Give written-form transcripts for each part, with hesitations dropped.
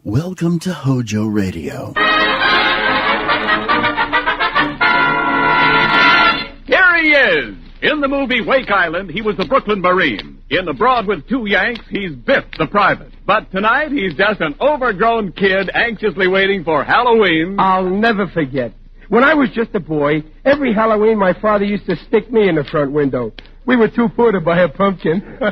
Welcome to Hojo Radio. Here he is! In the movie Wake Island, he was the Brooklyn Marine. In Abroad with Two Yanks, he's Biff the Private. But tonight, he's just an overgrown kid anxiously waiting for Halloween. I'll never forget. When I was just a boy, every Halloween my father used to stick me in the front window. We were too poor to buy a pumpkin. The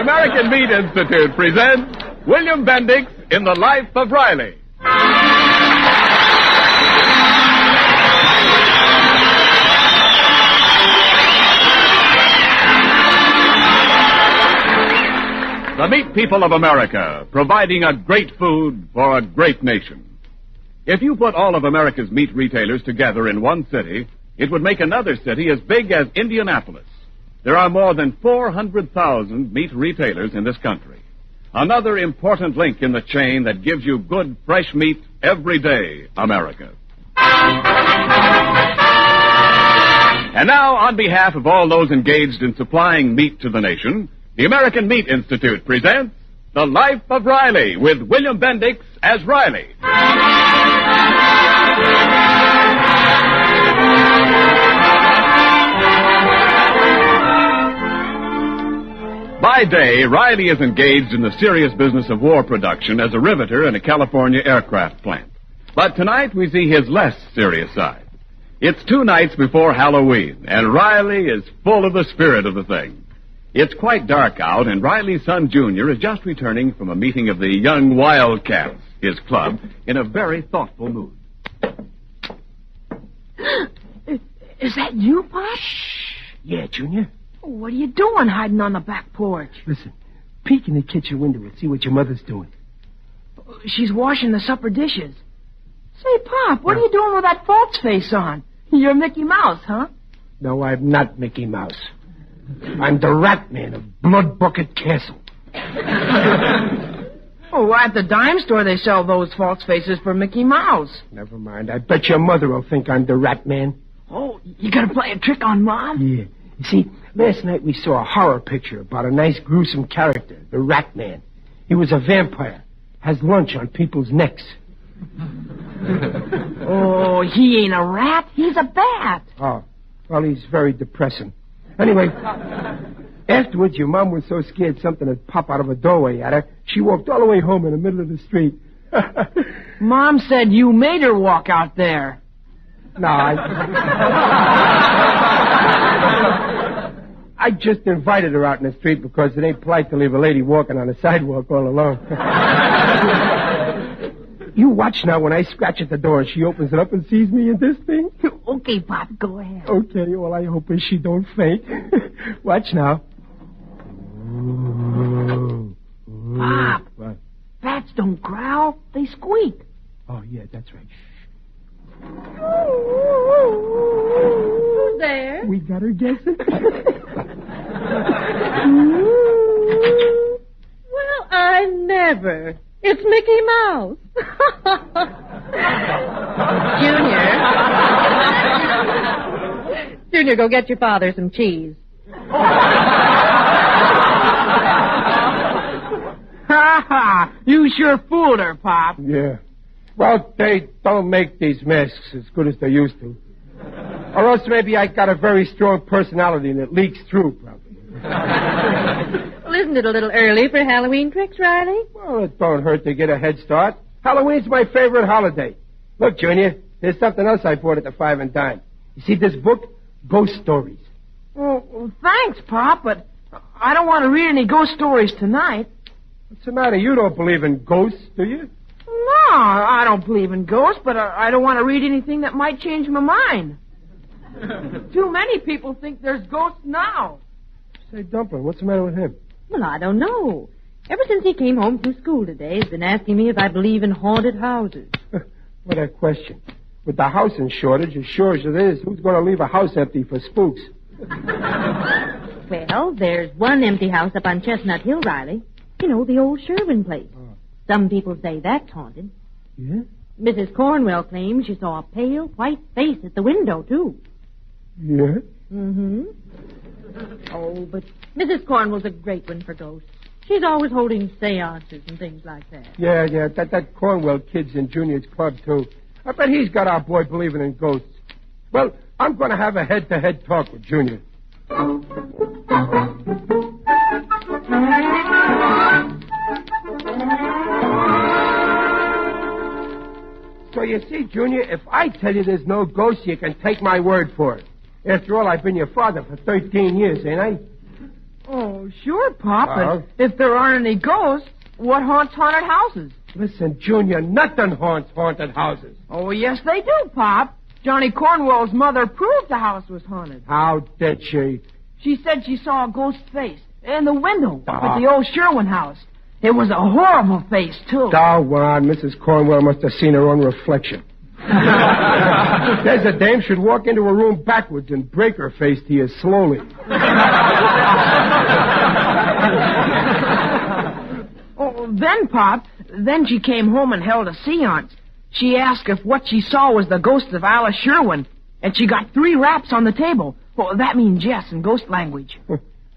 American Meat Institute presents William Bendix in The Life of Riley. The meat people of America, providing a great food for a great nation. If you put all of America's meat retailers together in one city, it would make another city as big as Indianapolis. There are more than 400,000 meat retailers in this country. Another important link in the chain that gives you good, fresh meat every day, America. And now, on behalf of all those engaged in supplying meat to the nation, the American Meat Institute presents The Life of Riley with William Bendix as Riley. By day, Riley is engaged in the serious business of war production as a riveter in a California aircraft plant. But tonight we see his less serious side. It's 2 nights before Halloween, and Riley is full of the spirit of the thing. It's quite dark out, and Riley's son, Junior, is just returning from a meeting of the Young Wildcats, his club, in a very thoughtful mood. Is that you, Pop? Shh. Yeah, Junior. What are you doing hiding on the back porch? Listen, peek in the kitchen window and see what your mother's doing. She's washing the supper dishes. Say, Pop, what are you doing with that false face on? You're Mickey Mouse, huh? No, I'm not Mickey Mouse. I'm the Rat Man of Blood Bucket Castle. Oh, at the dime store they sell those false faces for Mickey Mouse. Never mind. I bet your mother will think I'm the Rat Man. Oh, you gonna play a trick on Mom? Yeah. You see, last night we saw a horror picture about a nice gruesome character, the Rat Man. He was a vampire, has lunch on people's necks. Oh, he ain't a rat, he's a bat. Oh, well, he's very depressing. Anyway, afterwards, your mom was so scared something would pop out of a doorway at her, she walked all the way home in the middle of the street. Mom said you made her walk out there. No, I just invited her out in the street because it ain't polite to leave a lady walking on the sidewalk all alone. You watch now when I scratch at the door and she opens it up and sees me in this thing. Okay, Pop, go ahead. Okay, all I hope is she don't faint. Watch now. Pop, What? bats don't growl, they squeak. Oh, yeah, that's right. Who's there? We got her guessing. Well, I never. It's Mickey Mouse. Junior, go get your father some cheese. Ha ha! You sure fooled her, Pop. Yeah. Well, they don't make these masks as good as they used to. Or else maybe I got a very strong personality and it leaks through, probably. Well, isn't it a little early for Halloween tricks, Riley? Well, it don't hurt to get a head start. Halloween's my favorite holiday. Look, Junior, there's something else I bought at the 5 and Dime. You see this book? Ghost Stories. Well, thanks, Pop, but I don't want to read any ghost stories tonight. What's the matter? You don't believe in ghosts, do you? No, I don't believe in ghosts, but I don't want to read anything that might change my mind. Too many people think there's ghosts now. Say, Dumpling, what's the matter with him? Well, I don't know. Ever since he came home from school today, he's been asking me if I believe in haunted houses. What a question. With the housing shortage, as sure as it is, who's going to leave a house empty for spooks? Well, there's one empty house up on Chestnut Hill, Riley. You know, the old Sherwin place. Oh. Some people say that's haunted. Yeah? Mrs. Cornwell claims she saw a pale, white face at the window, too. Yeah? Mm-hmm. Oh, but Mrs. Cornwell's a great one for ghosts. She's always holding seances and things like that. Yeah, that Cornwell kid's in Junior's club, too. I bet he's got our boy believing in ghosts. Well, I'm going to have a head-to-head talk with Junior. So you see, Junior, if I tell you there's no ghost, you can take my word for it. After all, I've been your father for 13 years, ain't I? Oh, sure, Pop, but if there aren't any ghosts, what haunts haunted houses? Listen, Junior, nothing haunts haunted houses. Oh, yes, they do, Pop. Johnny Cornwell's mother proved the house was haunted. How did she? She said she saw a ghost face in the window at the old Sherwin house. It was a horrible face, too. Doggone, Mrs. Cornwell must have seen her own reflection. There's a dame should walk into a room backwards and break her face to you slowly. Oh, then, Pop, then she came home and held a seance. She asked if what she saw was the ghost of Alice Sherwin, and she got 3 raps on the table. Well, that means yes in ghost language.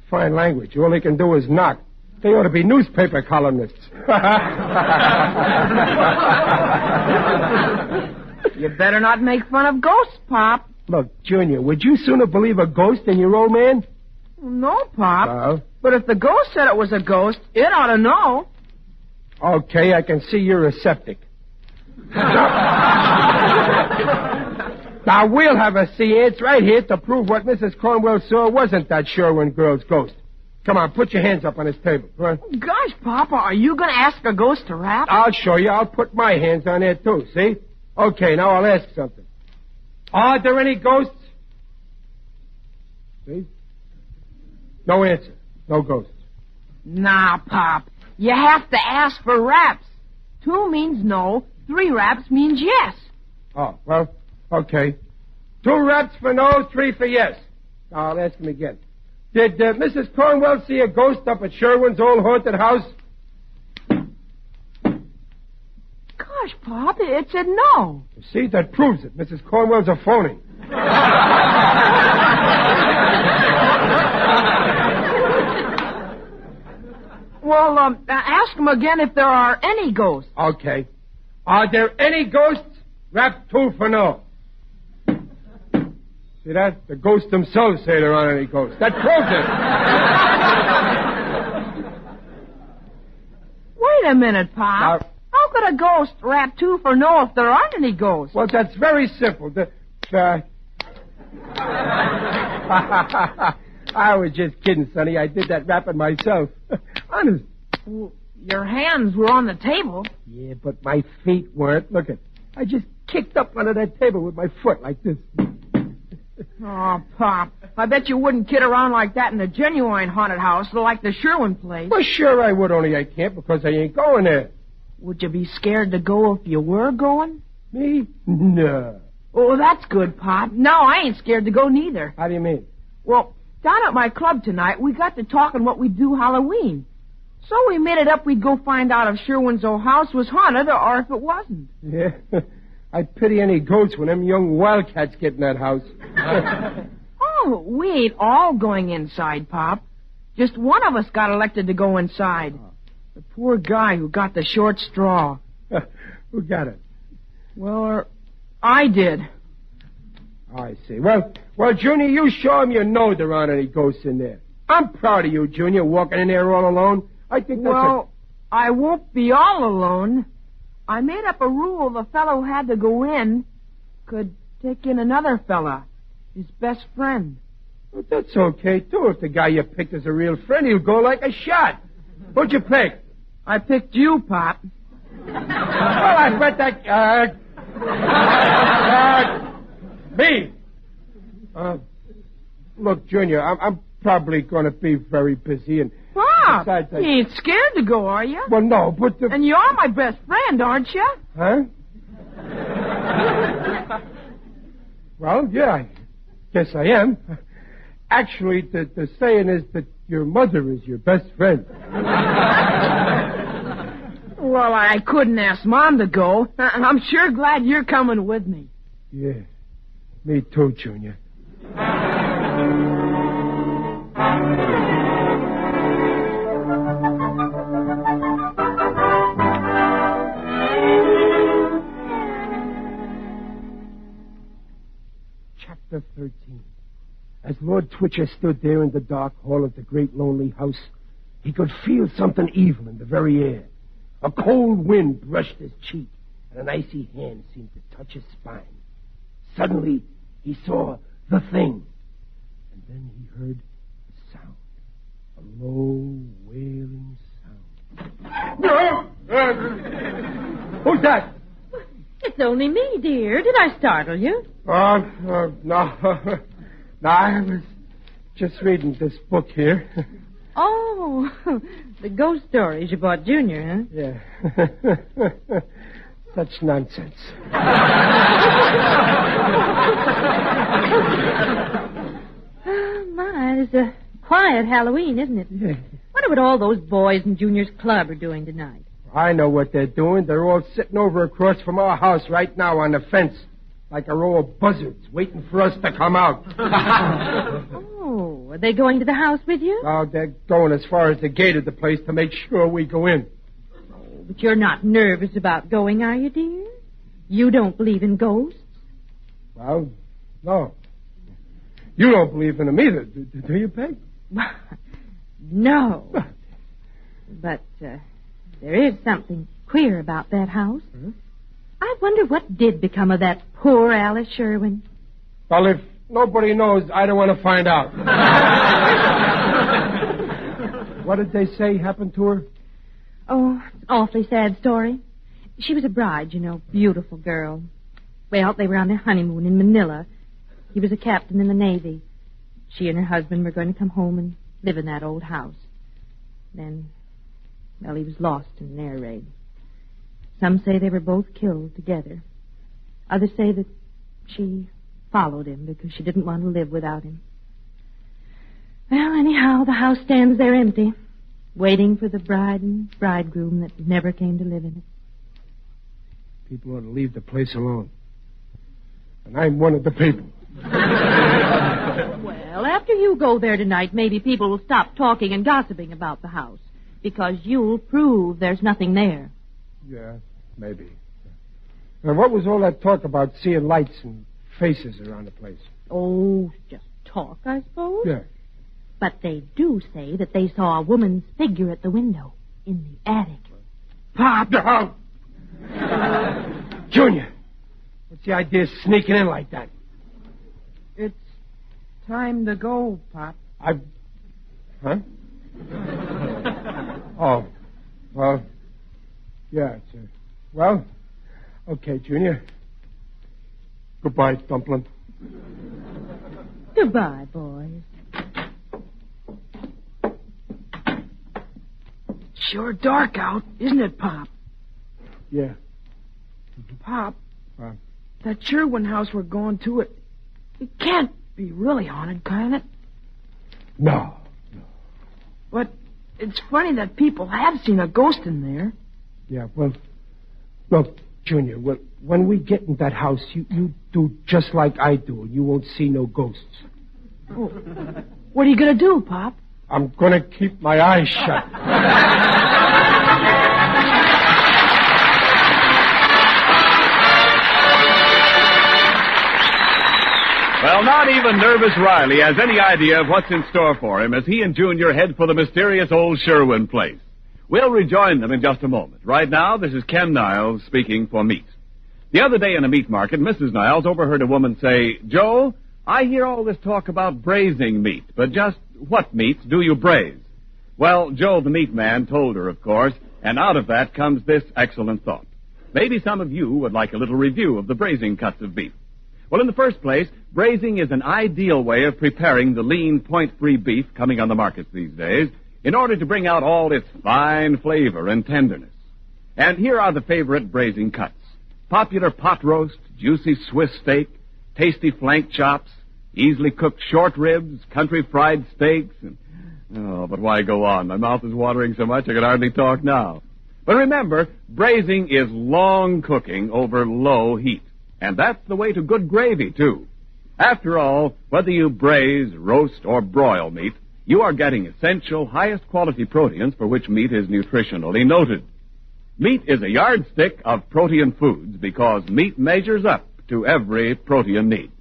Fine language. All they can do is knock. They ought to be newspaper columnists. You better not make fun of ghosts, Pop. Look, Junior, would you sooner believe a ghost than your old man? No, Pop. Oh? But if the ghost said it was a ghost, it ought to know. Okay, I can see you're a septic. Now, we'll have a seance right here to prove what Mrs. Cornwell saw wasn't that Sherwin girl's ghost. Come on, put your hands up on this table. Right? Gosh, Papa, are you going to ask a ghost to rap? I'll show you. I'll put my hands on there, too, see? Okay, now I'll ask something. Are there any ghosts? See? No answer. No ghosts. Nah, Pop. You have to ask for raps. 2 means no. 3 raps means yes. Oh, well, okay. 2 raps for no, 3 for yes. Now, I'll ask him again. Did Mrs. Cornwell see a ghost up at Sherwin's old haunted house? Gosh, Pop, it said no. You see, that proves it. Mrs. Cornwell's a phony. Well, ask him again if there are any ghosts. Okay. Are there any ghosts? Rap 2 for no. See that? The ghosts themselves say there aren't any ghosts. That proves it. Wait a minute, Pop. Now, how could a ghost rap 2 for no if there aren't any ghosts? well, that's very simple. I was just kidding, Sonny. I did that rapping myself. Honest. Well, your hands were on the table. Yeah, but my feet weren't. Look at. I just kicked up under that table with my foot like this. Oh, Pop, I bet you wouldn't kid around like that in a genuine haunted house like the Sherwin place. Well, sure I would, only I can't because I ain't going there. Would you be scared to go if you were going? Me? No. Oh, that's good, Pop. No, I ain't scared to go neither. How do you mean? Well, down at my club tonight, we got to talking what we'd do Halloween. So we made it up we'd go find out if Sherwin's old house was haunted or if it wasn't. Yeah. I pity any ghosts when them young wildcats get in that house. Oh, we ain't all going inside, Pop. Just one of us got elected to go inside. The poor guy who got the short straw. Who got it? Well, I did. I see. Well, Junior, you show him you know there aren't any ghosts in there. I'm proud of you, Junior, walking in there all alone. I think that's I won't be all alone. I made up a rule the fellow who had to go in could take in another fella, his best friend. Well, that's okay, too. If the guy you picked is a real friend, he'll go like a shot. Who'd you pick? I picked you, Pop. Well, I bet that... me. Look, Junior, I'm probably going to be very busy and... Pop, besides, you ain't scared to go, are you? Well, no, but... And you're my best friend, aren't you? Huh? Well, yeah, I guess I am. Actually, the saying is that your mother is your best friend. Well, I couldn't ask Mom to go. I'm sure glad you're coming with me. Yeah, me too, Junior. Chapter 13. As Lord Twitcher stood there in the dark hall of the great lonely house, he could feel something evil in the very air. A cold wind brushed his cheek, and an icy hand seemed to touch his spine. Suddenly, he saw the thing, and then he heard a sound, a low, wailing sound. Who's that? It's only me, dear. Did I startle you? No. No, I was just reading this book here. Oh, the ghost stories you bought Junior, huh? Yeah. Such nonsense. Oh, my, it's a quiet Halloween, isn't it? Yeah. Wonder what all those boys in Junior's club are doing tonight. I know what they're doing. They're all sitting over across from our house right now on the fence, like a row of buzzards, waiting for us to come out. Oh, are they going to the house with you? Oh, they're going as far as the gate of the place to make sure we go in. But you're not nervous about going, are you, dear? You don't believe in ghosts? Well, no. You don't believe in them either, do you, Peg? No. But there is something queer about that house. Huh? I wonder what did become of that poor Alice Sherwin. Well, if nobody knows, I don't want to find out. What did they say happened to her? Oh, it's an awfully sad story. She was a bride, you know, beautiful girl. Well, they were on their honeymoon in Manila. He was a captain in the Navy. She and her husband were going to come home and live in that old house. Then, well, he was lost in an air raid. Some say they were both killed together. Others say that she followed him because she didn't want to live without him. Well, anyhow, the house stands there empty, waiting for the bride and bridegroom that never came to live in it. People ought to leave the place alone. And I'm one of the people. Well, after you go there tonight, maybe people will stop talking and gossiping about the house, because you'll prove there's nothing there. Yeah, maybe. Now, what was all that talk about seeing lights and faces around the place? Oh, just talk, I suppose. Yeah. But they do say that they saw a woman's figure at the window in the attic. Pop! No. Junior, what's the idea of sneaking in like that? It's time to go, Pop. Huh? Oh, well, yeah, it's well, okay, Junior. Goodbye, Dumpling. Goodbye, boys. Sure dark out, isn't it, Pop? Yeah. Pop, that Sherwin house we're going to, it can't be really haunted, can it? No. But it's funny that people have seen a ghost in there. Yeah, well, look, Junior, when we get in that house, you do just like I do, and you won't see no ghosts. Oh. What are you going to do, Pop? I'm going to keep my eyes shut. Well, not even nervous Riley has any idea of what's in store for him as he and Junior head for the mysterious old Sherwin place. We'll rejoin them in just a moment. Right now, this is Ken Niles speaking for Meat. The other day in a meat market, Mrs. Niles overheard a woman say, "Joe, I hear all this talk about braising meat, but just what meats do you braise?" Well, Joe the meat man told her, of course, and out of that comes this excellent thought. Maybe some of you would like a little review of the braising cuts of beef. Well, in the first place, braising is an ideal way of preparing the lean, point-free beef coming on the markets these days in order to bring out all its fine flavor and tenderness. And here are the favorite braising cuts: popular pot roast, juicy Swiss steak, tasty flank chops, easily cooked short ribs, country fried steaks, and... oh, but why go on? My mouth is watering so much I can hardly talk now. But remember, braising is long cooking over low heat. And that's the way to good gravy, too. After all, whether you braise, roast, or broil meat, you are getting essential, highest quality proteins for which meat is nutritionally noted. Meat is a yardstick of protein foods because meat measures up to every protein need.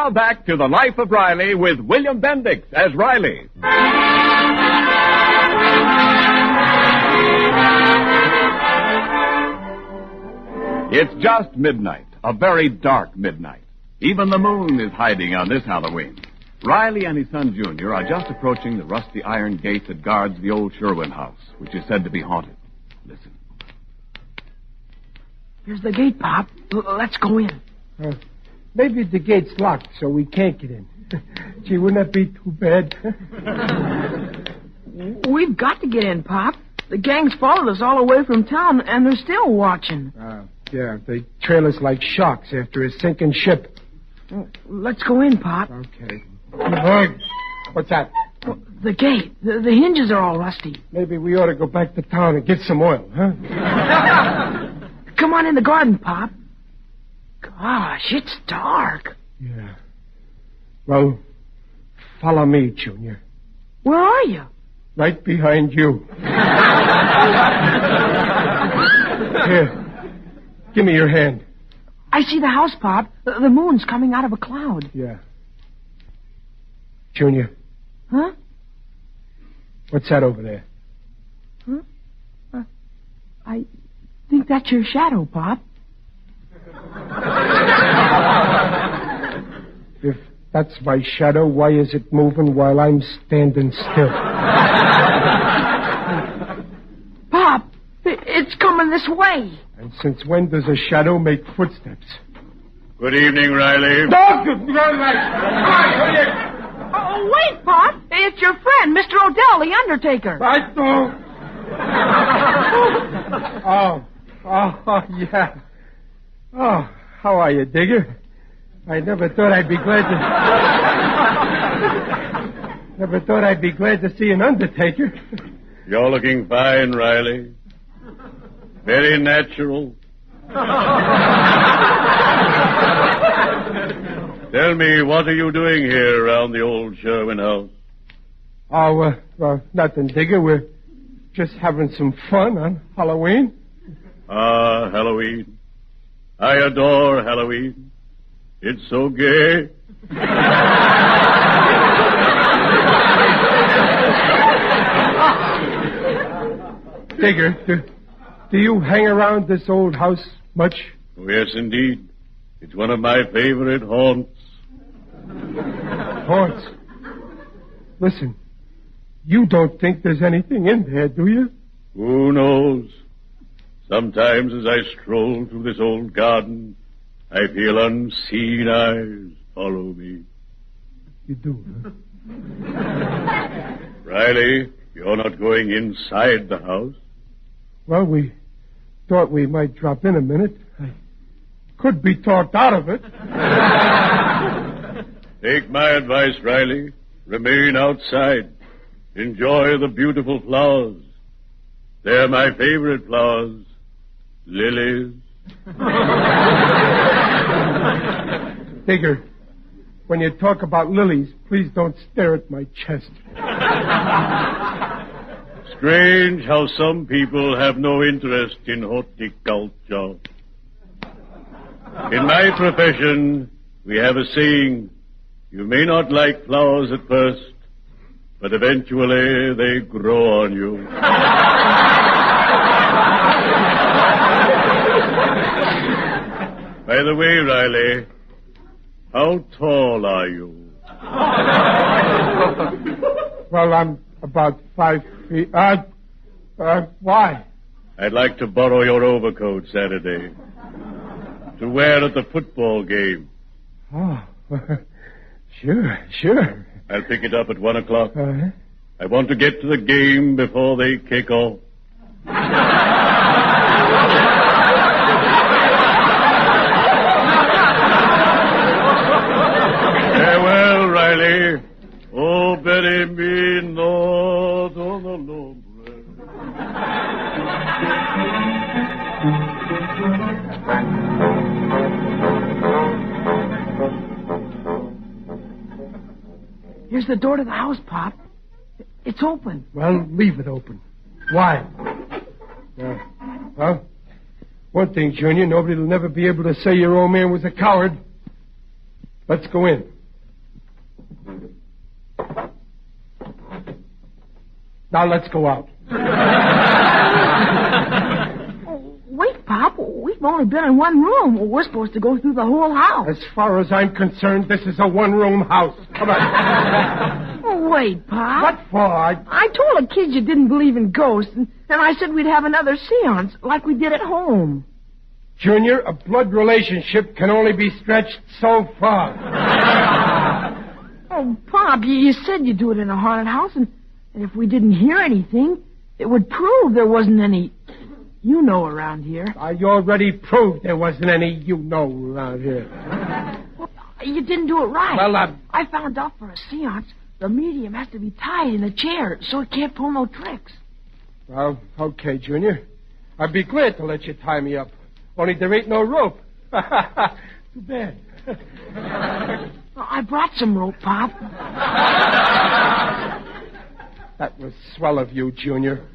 now back to The Life of Riley with William Bendix as Riley. It's just midnight, a very dark midnight. Even the moon is hiding on this Halloween. Riley and his son Junior are just approaching the rusty iron gate that guards the old Sherwin house, which is said to be haunted. Listen. Here's the gate, Pop. Let's go in. Maybe the gate's locked, so we can't get in. Gee, wouldn't that be too bad? We've got to get in, Pop. The gang's followed us all the way from town, and they're still watching. Yeah, they trail us like sharks after a sinking ship. Let's go in, Pop. Okay. What's that? The gate. The hinges are all rusty. Maybe we ought to go back to town and get some oil, huh? Come on in the garden, Pop. Gosh, it's dark. Yeah. Well, follow me, Junior. Where are you? Right behind you. Here. Give me your hand. I see the house, Pop. The moon's coming out of a cloud. Yeah. Junior. Huh? What's that over there? Huh? I think that's your shadow, Pop. If that's my shadow, why is it moving while I'm standing still? Pop, it's coming this way. And since when does a shadow make footsteps? Good evening, Riley. Oh, wait, Pop. It's your friend, Mr. Odell, the Undertaker. I don't. Yeah. Oh, how are you, Digger? I never thought I'd be glad to see an Undertaker. You're looking fine, Riley. Very natural. Tell me, what are you doing here around the old Sherwin house? Oh, nothing, Digger. We're just having some fun on Halloween. Ah, Halloween. I adore Halloween. It's so gay. Digger, do you hang around this old house much? Oh, yes, indeed. It's one of my favorite haunts. Haunts? Listen, you don't think there's anything in there, do you? Who knows? Sometimes as I stroll through this old garden, I feel unseen eyes follow me. You do, huh? Riley, you're not going inside the house? Well, we thought we might drop in a minute. I could be talked out of it. Take my advice, Riley. Remain outside. Enjoy the beautiful flowers. They're my favorite flowers. Lilies. Digger, when you talk about lilies, please don't stare at my chest. Strange how some people have no interest in horticulture. In my profession, we have a saying, you may not like flowers at first, but eventually they grow on you. By the way, Riley, how tall are you? Well, I'm about 5 feet. Why? I'd like to borrow your overcoat Saturday to wear at the football game. Oh, sure. I'll pick it up at 1 o'clock. Uh-huh. I want to get to the game before they kick off. Farewell, Riley. Oh, bury me not on the lone Here's the door to the house, Pop. It's open. Well, leave it open. Why? Well, one thing, Junior, nobody will never be able to say your old man was a coward. Let's go in. Now let's go out. Wait, Pop. We've only been in one room. We're supposed to go through the whole house. As far as I'm concerned, this is a one-room house. Come on. Wait, Pop. What for? I told a kid you didn't believe in ghosts, and I said we'd have another seance like we did at home. Junior, a blood relationship can only be stretched so far. Oh, Pop, you said you'd do it in a haunted house, and if we didn't hear anything, it would prove there wasn't any around here. I already proved there wasn't any around here. Well, you didn't do it right. Well, I found out for a seance, the medium has to be tied in a chair, so it can't pull no tricks. Well, okay, Junior. I'd be glad to let you tie me up. Only there ain't no rope. Too bad. I brought some rope, Pop. That was swell of you, Junior.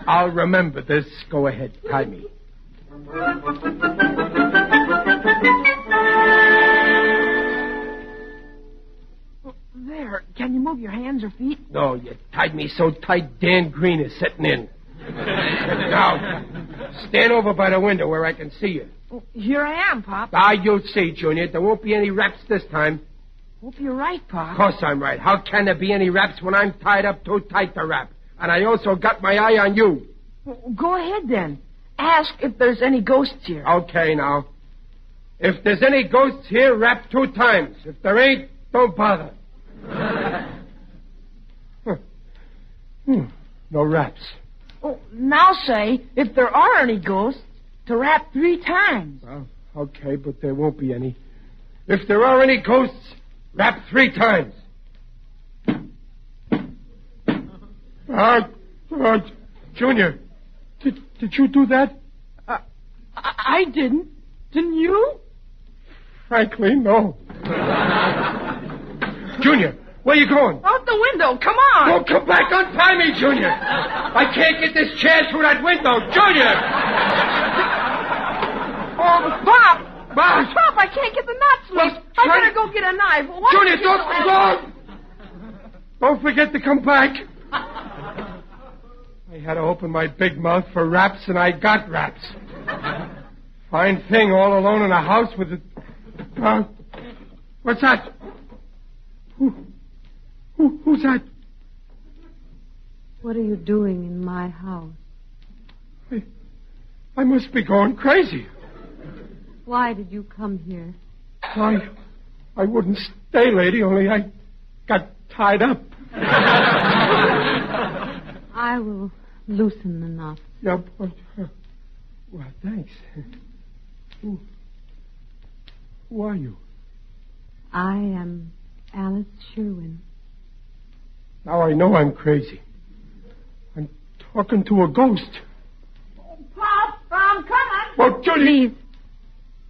I'll remember this. Go ahead, tie me. There. Can you move your hands or feet? No, you tied me so tight Dan Green is sitting in. Now, stand over by the window where I can see you. Well, here I am, Pop. You'll see, Junior. There won't be any raps this time. Hope you're right, Pop. Of course I'm right. How can there be any raps when I'm tied up too tight to rap? And I also got my eye on you. Well, go ahead, then. Ask if there's any ghosts here. Okay, now. If there's any ghosts here, rap 2 times. If there ain't, don't bother. No raps. Oh, now say, if there are any ghosts, to rap 3 times. Well, okay, but there won't be any. If there are any ghosts, rap 3 times. Junior, did you do that? I didn't. Didn't you? Frankly, no. Junior, where you going? Out the window. Come on. Don't come back. Untie me, Junior. I can't get this chair through that window. Junior! Oh, Pop! Pop, I can't get the nuts loose. I better go get a knife. Junior, don't forget to come back. I had to open my big mouth for raps, and I got raps. Fine thing, all alone in a house with a... what's that? Who's that? What are you doing in my house? I must be going crazy. Why did you come here? I wouldn't stay, lady, only I got tied up. I will loosen the knot. Yeah, but... well, thanks. Who are you? I am Alice Sherwin. Now I know I'm crazy. I'm talking to a ghost. Pop, I'm coming. Well, Judy... Please,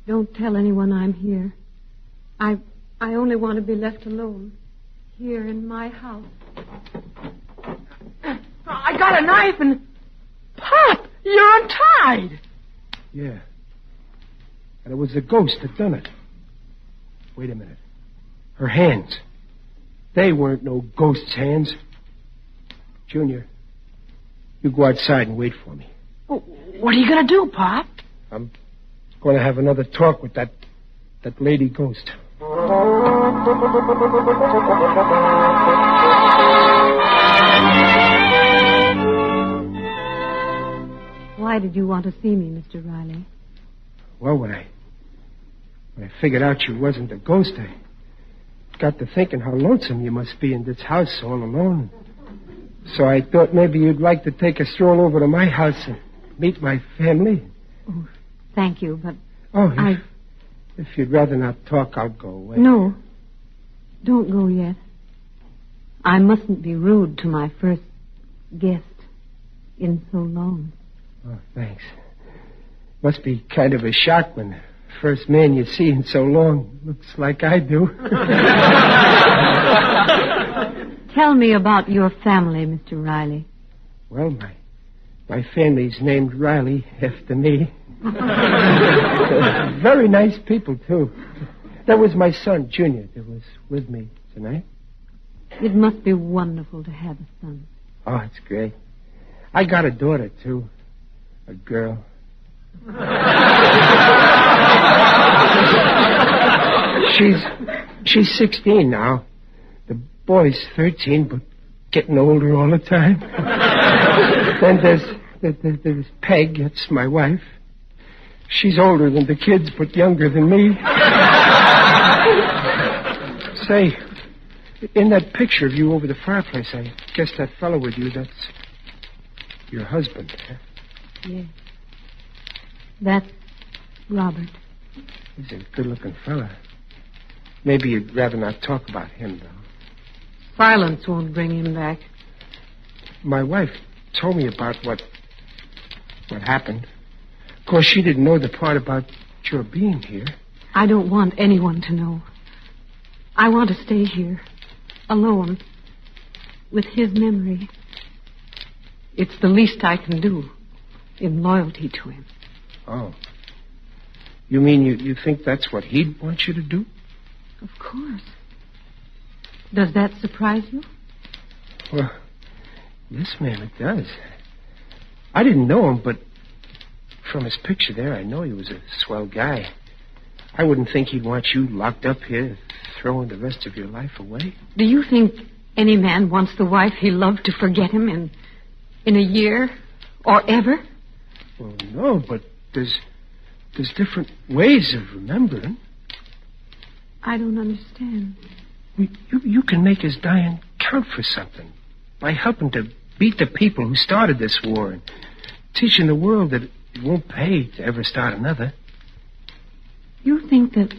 don't tell anyone I'm here. I only want to be left alone. Here in my house. I got a knife and... Pop, you're untied. Yeah. And it was the ghost that done it. Wait a minute. Her hands. They weren't no ghost's hands. Junior, you go outside and wait for me. Well, what are you going to do, Pop? I'm going to have another talk with that lady ghost. Why did you want to see me, Mr. Riley? Well, when I figured out you wasn't a ghost, I got to thinking how lonesome you must be in this house all alone. So I thought maybe you'd like to take a stroll over to my house and meet my family. Oh, thank you, but... Oh, if you'd rather not talk, I'll go away. No. Don't go yet. I mustn't be rude to my first guest in so long. Oh, thanks. Must be kind of a shock when the first man you see in so long looks like I do. Tell me about your family, Mr. Riley. Well, my family's named Riley after me. Very nice people, too. That was my son, Junior, that was with me Tonight? It must be wonderful to have a son. Oh, it's great. I got a daughter, too. A girl. She's 16 now. The boy's 13, but getting older all the time. Then there's Peg. That's my wife. She's older than the kids, but younger than me. Say, in that picture of you over the fireplace, I guess that fellow with you, that's your husband, huh? Yes. That's Robert. He's a good-looking fella. Maybe you'd rather not talk about him, though. Silence won't bring him back. My wife told me about what happened. Of course, she didn't know the part about your being here. I don't want anyone to know. I want to stay here, alone, with his memory. It's the least I can do in loyalty to him. Oh. You mean you think that's what he'd want you to do? Of course. Does that surprise you? Well, yes, ma'am, it does. I didn't know him, but from his picture there, I know he was a swell guy. I wouldn't think he'd want you locked up here, throwing the rest of your life away. Do you think any man wants the wife he loved to forget him in a year or ever? Well, no, but there's different ways of remembering. I don't understand. You can make his dying count for something by helping to beat the people who started this war and teaching the world that it won't pay to ever start another. You think that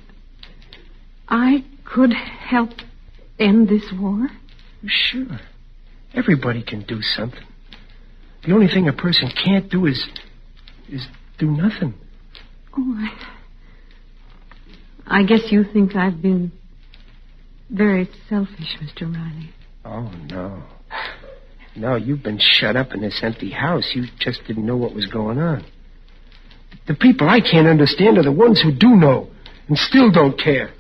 I could help end this war? Sure. Everybody can do something. The only thing a person can't do is do nothing. Oh, I guess you think I've been very selfish, Mr. Riley. Oh, no. No, you've been shut up in this empty house. You just didn't know what was going on. The people I can't understand are the ones who do know and still don't care.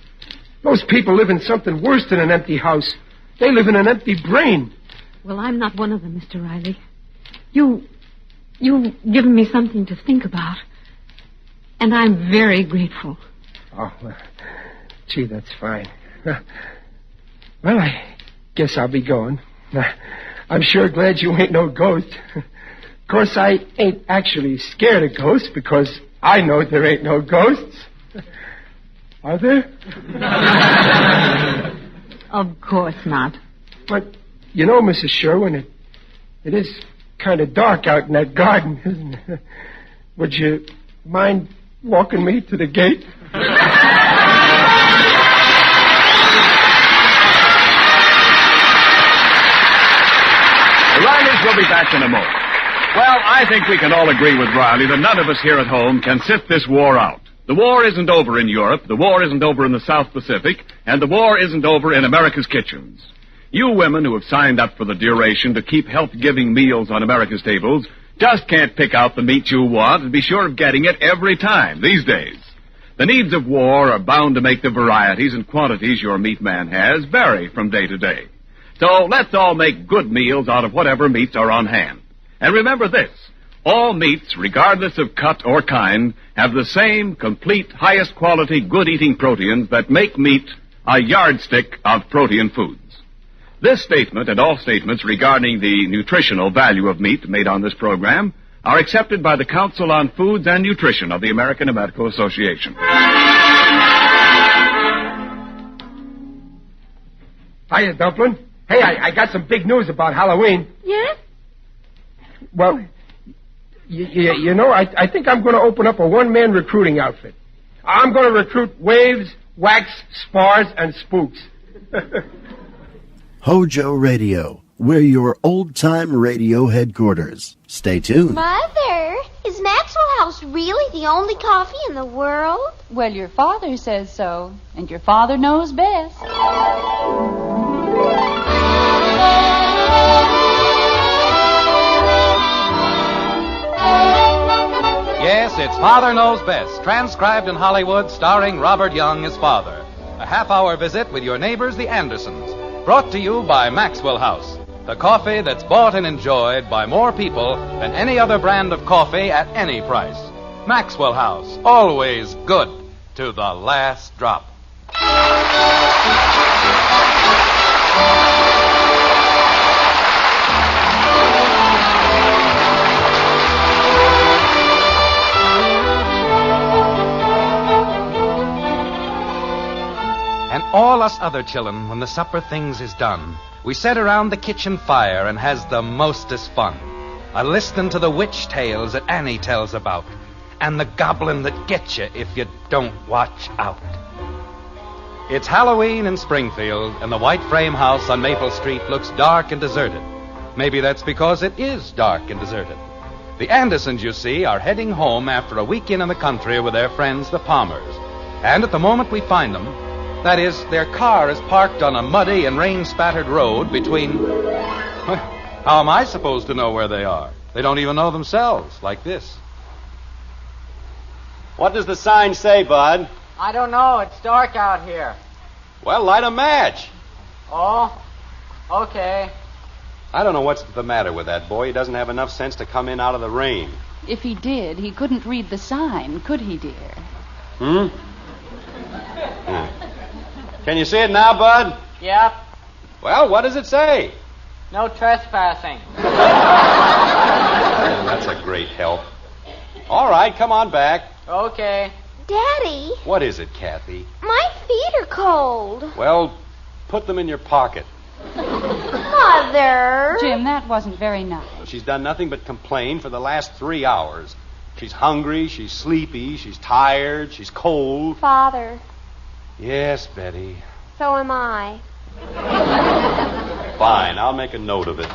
Those people live in something worse than an empty house. They live in an empty brain. Well, I'm not one of them, Mr. Riley. You've given me something to think about. And I'm very grateful. Oh, well, gee, that's fine. Well, I guess I'll be going. I'm sure glad you ain't no ghost. Of course, I ain't actually scared of ghosts because I know there ain't no ghosts. Are there? Of course not. But, you know, Mrs. Sherwin, it is kind of dark out in that garden, isn't it? Would you mind walking me to the gate? The Rileys will be back in a moment. Well, I think we can all agree with Riley that none of us here at home can sit this war out. The war isn't over in Europe, the war isn't over in the South Pacific, and the war isn't over in America's kitchens. You women who have signed up for the duration to keep health-giving meals on America's tables just can't pick out the meat you want and be sure of getting it every time these days. The needs of war are bound to make the varieties and quantities your meat man has vary from day to day. So let's all make good meals out of whatever meats are on hand. And remember this, all meats, regardless of cut or kind, have the same complete, highest quality, good-eating proteins that make meat a yardstick of protein foods. This statement and all statements regarding the nutritional value of meat made on this program are accepted by the Council on Foods and Nutrition of the American Medical Association. Hiya, Dumpling. Hey, I got some big news about Halloween. Yes? Well, you know, I think I'm going to open up a one-man recruiting outfit. I'm going to recruit waves, wax, spars, and spooks. Hojo Radio, we're your old-time radio headquarters. Stay tuned. Mother, is Maxwell House really the only coffee in the world? Well, your father says so, and your father knows best. Yes, it's Father Knows Best, transcribed in Hollywood, starring Robert Young as father. A half-hour visit with your neighbors, the Andersons. Brought to you by Maxwell House, the coffee that's bought and enjoyed by more people than any other brand of coffee at any price. Maxwell House, always good to the last drop. And all us other chillun, when the supper things is done, we set around the kitchen fire and has the mostest fun. A-listening to the witch tales that Annie tells about, and the goblin that gets you if you don't watch out. It's Halloween in Springfield, and the white frame house on Maple Street looks dark and deserted. Maybe that's because it is dark and deserted. The Andersons, you see, are heading home after a weekend in the country with their friends, the Palmers. And at the moment we find them, that is, their car is parked on a muddy and rain-spattered road between... How am I supposed to know where they are? They don't even know themselves, like this. What does the sign say, Bud? I don't know. It's dark out here. Well, light a match. Oh, okay. I don't know what's the matter with that boy. He doesn't have enough sense to come in out of the rain. If he did, he couldn't read the sign, could he, dear? Can you see it now, Bud? Yep. Well, what does it say? No trespassing. That's a great help. All right, come on back. Okay. Daddy, What is it, Kathy? my feet are cold. Well, put them in your pocket. Mother. Jim, that wasn't very nice. She's done nothing but complain for the last 3 hours. She's hungry, she's sleepy, she's tired, she's cold. Father, Yes, Betty. so am I. Fine, I'll make a note of it.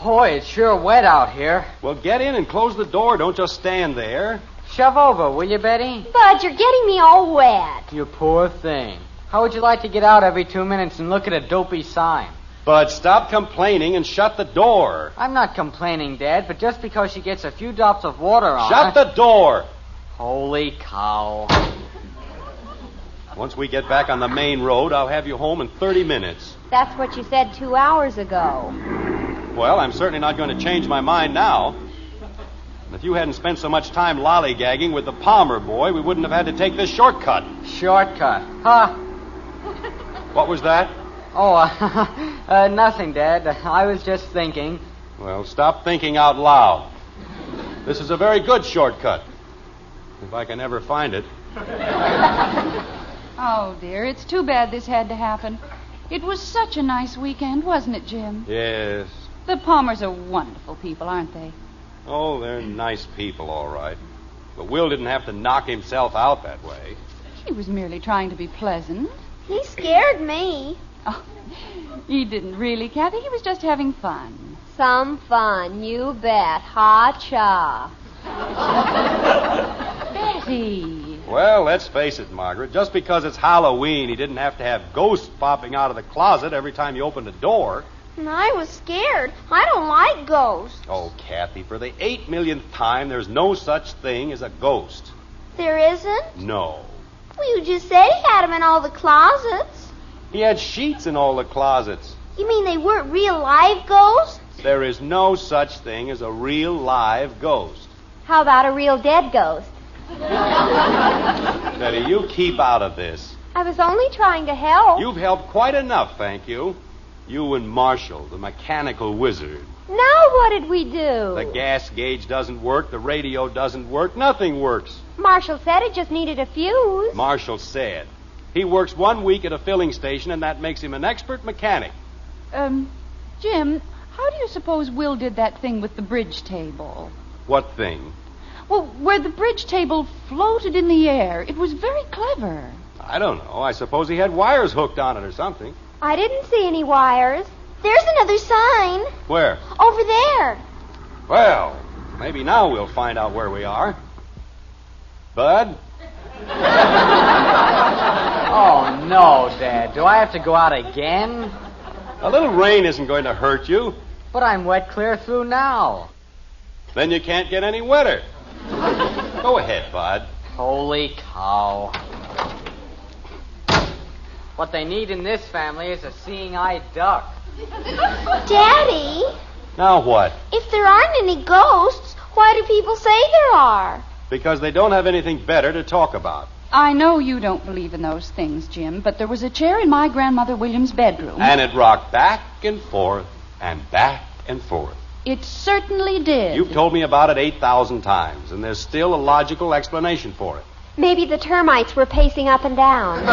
Boy, it's sure wet out here. Well, get in and close the door. Don't just stand there. Shove over, will you, Betty? Bud, you're getting me all wet. You poor thing. How would you like to get out every 2 minutes and look at a dopey sign? But stop complaining and shut the door. I'm not complaining, Dad, but just because she gets a few drops of water on Shut the door. Holy cow. Once we get back on the main road, I'll have you home in 30 minutes. That's what you said 2 hours ago. Well, I'm certainly not going to change my mind now. If you hadn't spent so much time lollygagging with the Palmer boy, we wouldn't have had to take this shortcut. Shortcut. Huh? What was that? Oh, nothing, Dad. I was just thinking. Well, stop thinking out loud. This is a very good shortcut. If I can ever find it. Oh, dear, it's too bad this had to happen. It was such a nice weekend, wasn't it, Jim? Yes. The Palmers are wonderful people, aren't they? Oh, they're nice people, all right. But Will didn't have to knock himself out that way. He was merely trying to be pleasant. He scared me. Oh, he didn't really, Kathy. He was just having fun. Some fun, you bet. Ha-cha. Betty. Well, let's face it, Margaret. Just because it's Halloween, he didn't have to have ghosts popping out of the closet every time you opened a door. And I was scared. I don't like ghosts. Oh, Kathy, for the 8 millionth time, there's no such thing as a ghost. There isn't? No. Well, you just said he had them in all the closets. He had sheets in all the closets. You mean they weren't real live ghosts? There is no such thing as a real live ghost. How about a real dead ghost? Betty, you keep out of this. I was only trying to help. You've helped quite enough, thank you. You and Marshall, the mechanical wizard. Now what did we do? The gas gauge doesn't work, the radio doesn't work, nothing works. Marshall said it just needed a fuse. Marshall said. He works 1 week at a filling station, and that makes him an expert mechanic. Jim, how do you suppose Will did that thing with the bridge table? What thing? Well, where the bridge table floated in the air. It was very clever. I don't know. I suppose he had wires hooked on it or something. I didn't see any wires. There's another sign. Where? Over there. Well, maybe now we'll find out where we are. Bud? Oh, no, Dad. Do I have to go out again? A little rain isn't going to hurt you. But I'm wet clear through now. Then you can't get any wetter. Go ahead, Bud. Holy cow. What they need in this family is a seeing-eye duck. Daddy, Now what? if there aren't any ghosts, why do people say there are? Because they don't have anything better to talk about. I know you don't believe in those things, Jim, but there was a chair in my grandmother William's bedroom. And it rocked back and forth and back and forth. It certainly did. You've told me about it 8,000 times, and there's still a logical explanation for it. Maybe the termites were pacing up and down.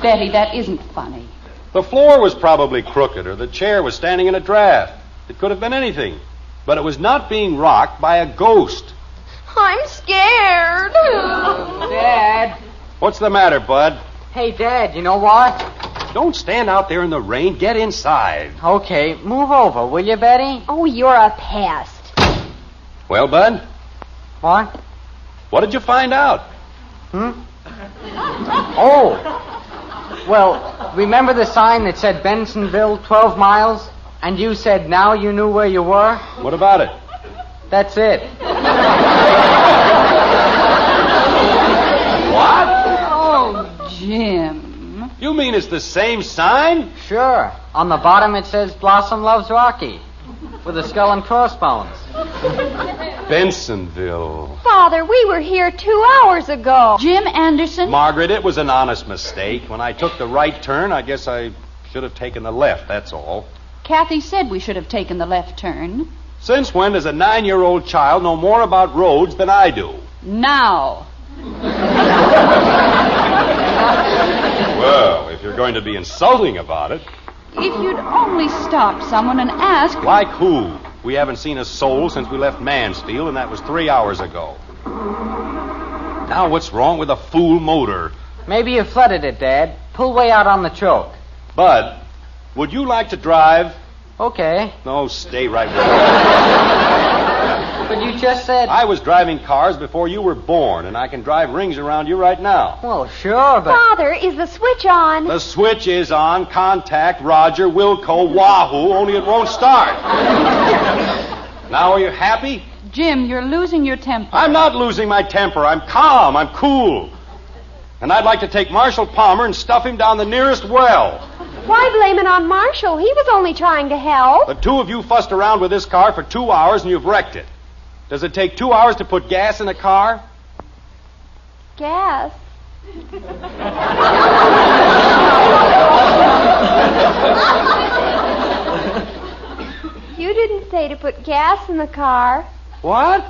Betty, that isn't funny. The floor was probably crooked, or the chair was standing in a draft. It could have been anything. But it was not being rocked by a ghost. I'm scared. Dad. What's the matter, Bud? Hey, Dad, you know what? Don't stand out there in the rain. Get inside. Okay, move over, will you, Betty? Oh, you're a pest. Well, Bud, What? what did you find out? Oh. Well, remember the sign that said Bensonville, 12 miles? And you said now you knew where you were? What about it? That's it. What? Oh, Jim. You mean it's the same sign? Sure. On the bottom it says Blossom Loves Rocky. With a skull and crossbones. Bensonville. Father, we were here 2 hours ago. Jim Anderson? Margaret, it was an honest mistake. When I took the right turn, I guess I should have taken the left, that's all. Kathy said we should have taken the left turn. Since when does a 9-year-old child know more about roads than I do? Now. Well, if you're going to be insulting about it. If you'd only stop someone and ask... Like who? We haven't seen a soul since we left Mansfield, and that was 3 hours ago. Now what's wrong with a fool motor? Maybe you flooded it, Dad. Pull way out on the choke. Bud, would you like to drive? Okay. No, stay right where you are. But you just said... I was driving cars before you were born, and I can drive rings around you right now. Well, sure, but... Father, is the switch on? The switch is on. Contact Roger, Wilco, Wahoo, only it won't start. Now are you happy? Jim, you're losing your temper. I'm not losing my temper. I'm calm. I'm cool. And I'd like to take Marshal Palmer and stuff him down the nearest well. Why blame it on Marshall? He was only trying to help. The two of you fussed around with this car for 2 hours and you've wrecked it. Does it take 2 hours to put gas in a car? Gas. You didn't say to put gas in the car. What?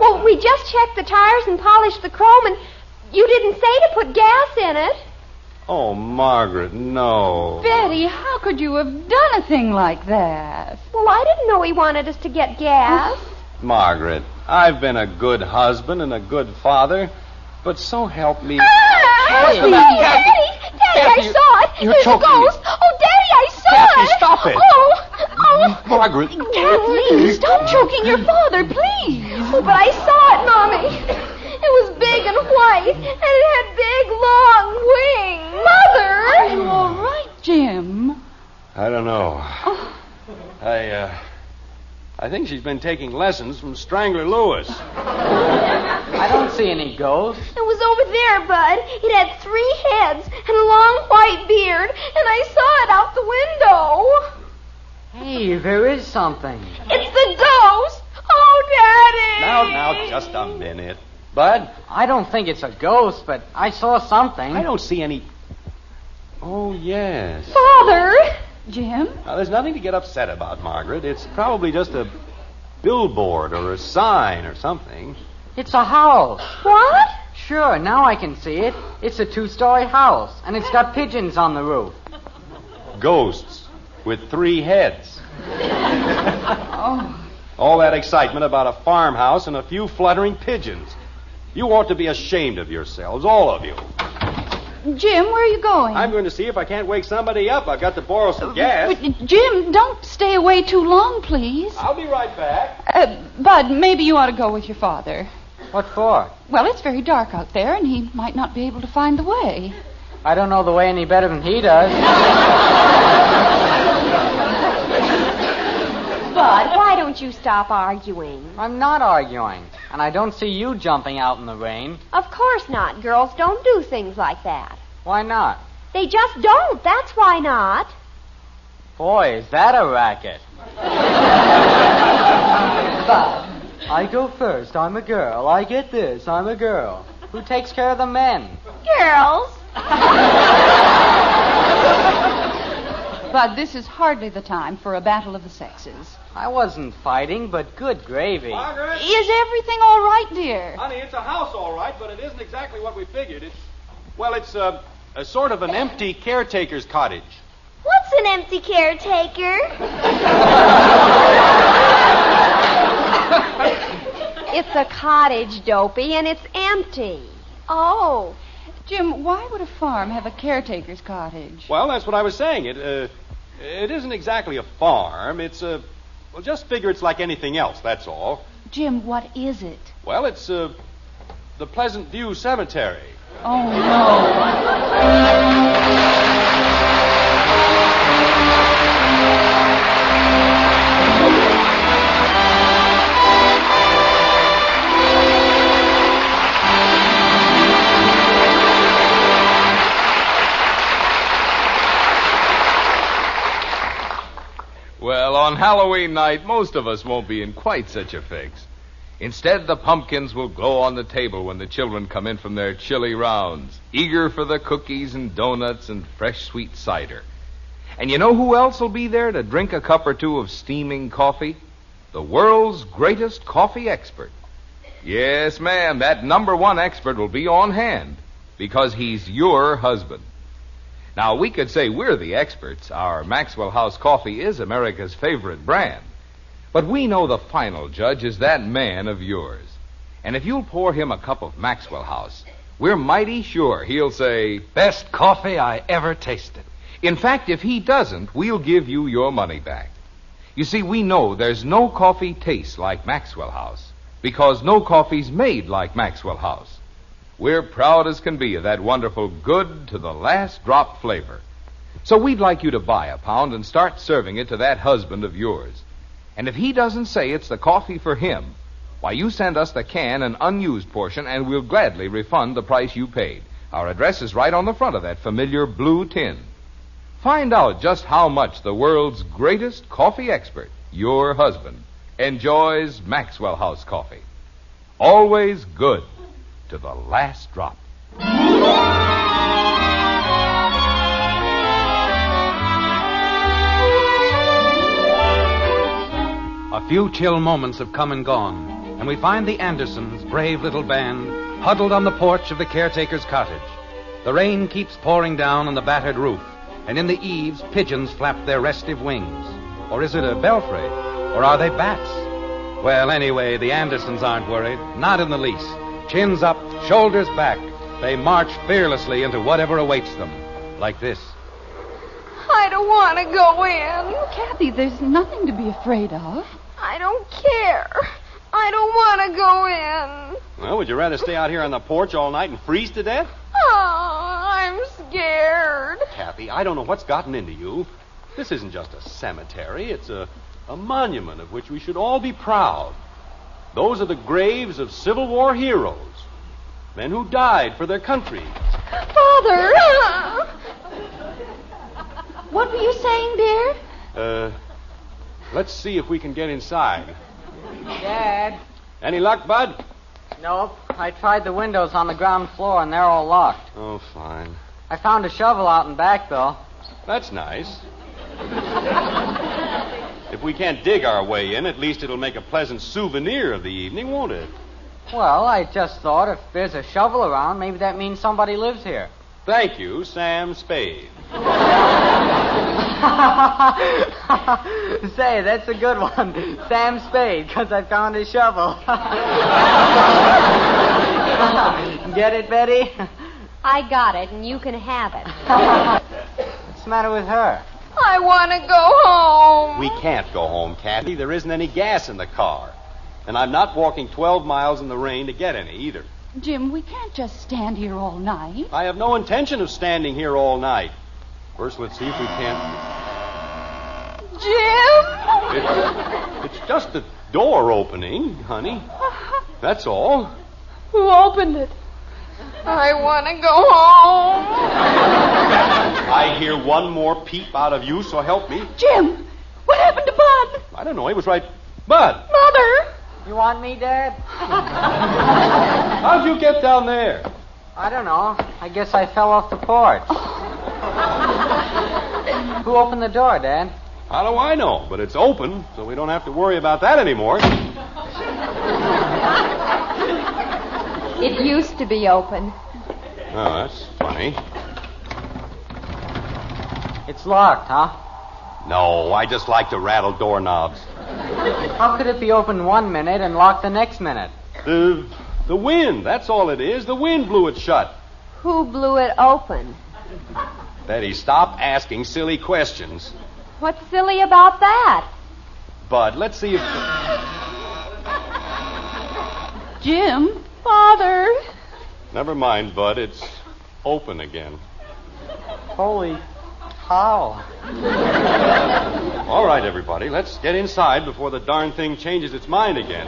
Well, we just checked the tires and polished the chrome, and you didn't say to put gas in it. Oh, Margaret, no. Betty, how could you have done a thing like that? Well, I didn't know he wanted us to get gas. Margaret, I've been a good husband and a good father, but so help me. Daddy, I saw it. You're There's choking a ghost. me. Oh, Daddy, I saw Kathy, it. stop it. Oh. Margaret. Kathleen, stop choking your father, please. Oh, but I saw it, Mommy. It was big and white, and it had big, long wings. Mother! Are you all right, Jim? I don't know. I think she's been taking lessons from Strangler Lewis. I don't see any ghosts. It was over there, Bud. It had 3 heads and a long white beard, and I saw it out the window. Hey, there is something. It's the ghost. Oh, Daddy. Now, just a minute. Bud? I don't think it's a ghost, but I saw something. I don't see any... Oh, yes. Father. Jim? Now, there's nothing to get upset about, Margaret. It's probably just a billboard or a sign or something. It's a house. What? Sure, now I can see it. It's a 2-story house, and it's got pigeons on the roof. Ghosts with 3 heads. Oh. All that excitement about a farmhouse and a few fluttering pigeons. You ought to be ashamed of yourselves, all of you. Jim, where are you going? I'm going to see if I can't wake somebody up. I've got to borrow some gas. But, Jim, don't stay away too long, please. I'll be right back. Bud, maybe you ought to go with your father. What for? Well, it's very dark out there, and he might not be able to find the way. I don't know the way any better than he does. Bud, why don't you stop arguing? I'm not arguing. And I don't see you jumping out in the rain. Of course not. Girls don't do things like that. Why not? They just don't. That's why not. Boy, is that a racket. I go first. I'm a girl. I get this. I'm a girl. Who takes care of the men? Girls. But this is hardly the time for a battle of the sexes. I wasn't fighting, but good gravy. Margaret? Is everything all right, dear? Honey, it's a house all right, but it isn't exactly what we figured. It's a sort of an empty caretaker's cottage. What's an empty caretaker? It's a cottage, Dopey, and it's empty. Oh. Jim, why would a farm have a caretaker's cottage? Well, that's what I was saying. It isn't exactly a farm. It's well, just figure it's like anything else, that's all. Jim, what is it? Well, it's the Pleasant View Cemetery. Oh, no. Well, on Halloween night, most of us won't be in quite such a fix. Instead, the pumpkins will glow on the table when the children come in from their chilly rounds, eager for the cookies and donuts and fresh sweet cider. And you know who else will be there to drink a cup or two of steaming coffee? The world's greatest coffee expert. Yes, ma'am, that #1 expert will be on hand because he's your husband. Now, we could say we're the experts. Our Maxwell House coffee is America's favorite brand. But we know the final judge is that man of yours. And if you'll pour him a cup of Maxwell House, we're mighty sure he'll say, Best coffee I ever tasted. In fact, if he doesn't, we'll give you your money back. You see, we know there's no coffee tastes like Maxwell House because no coffee's made like Maxwell House. We're proud as can be of that wonderful good to the last drop flavor. So we'd like you to buy a pound and start serving it to that husband of yours. And if he doesn't say it's the coffee for him, why, you send us the can and unused portion, and we'll gladly refund the price you paid. Our address is right on the front of that familiar blue tin. Find out just how much the world's greatest coffee expert, your husband, enjoys Maxwell House coffee. Always good to the last drop. A few chill moments have come and gone, and we find the Andersons, brave little band, huddled on the porch of the caretaker's cottage. The rain keeps pouring down on the battered roof, and in the eaves, pigeons flap their restive wings. Or is it a belfry? Or are they bats? Well, anyway, the Andersons aren't worried, not in the least. Chins up, shoulders back, they march fearlessly into whatever awaits them. Like this. I don't want to go in. Kathy, there's nothing to be afraid of. I don't care. I don't want to go in. Well, would you rather stay out here on the porch all night and freeze to death? Oh, I'm scared. Kathy, I don't know what's gotten into you. This isn't just a cemetery. It's a monument of which we should all be proud. Those are the graves of Civil War heroes. Men who died for their country. Father! What were you saying, dear? Let's see if we can get inside. Dad? Any luck, Bud? Nope. I tried the windows on the ground floor, and they're all locked. Oh, fine. I found a shovel out in back, though. That's nice. If we can't dig our way in, at least it'll make a pleasant souvenir of the evening, won't it? Well, I just thought if there's a shovel around, maybe that means somebody lives here. Thank you, Sam Spades. Say, that's a good one. Sam Spade, because I found his shovel. Get it, Betty? I got it, and you can have it. What's the matter with her? I want to go home. We can't go home, Kathy. There isn't any gas in the car. And I'm not walking 12 miles in the rain to get any either. Jim, we can't just stand here all night. I have no intention of standing here all night. First, let's see if we can't... Jim! It's just the door opening, honey. That's all. Who opened it? I want to go home. I hear one more peep out of you, so help me. Jim, what happened to Bud? I don't know. He was right. Bud, Mother! You want me, Dad? how'd you get down there? I don't know. I guess I fell off the porch. Who opened the door, Dad? How do I know? But it's open, so we don't have to worry about that anymore. It used to be open. Oh, that's funny. It's locked, huh? No, I just like to rattle doorknobs. How could it be open 1 minute and locked the next minute? The wind, that's all it is. The wind blew it shut. Who blew it open? Betty, stop asking silly questions. What's silly about that? Bud, let's see if... Jim, Father. Never mind, Bud. It's open again. Holy cow. All right, everybody. Let's get inside before the darn thing changes its mind again.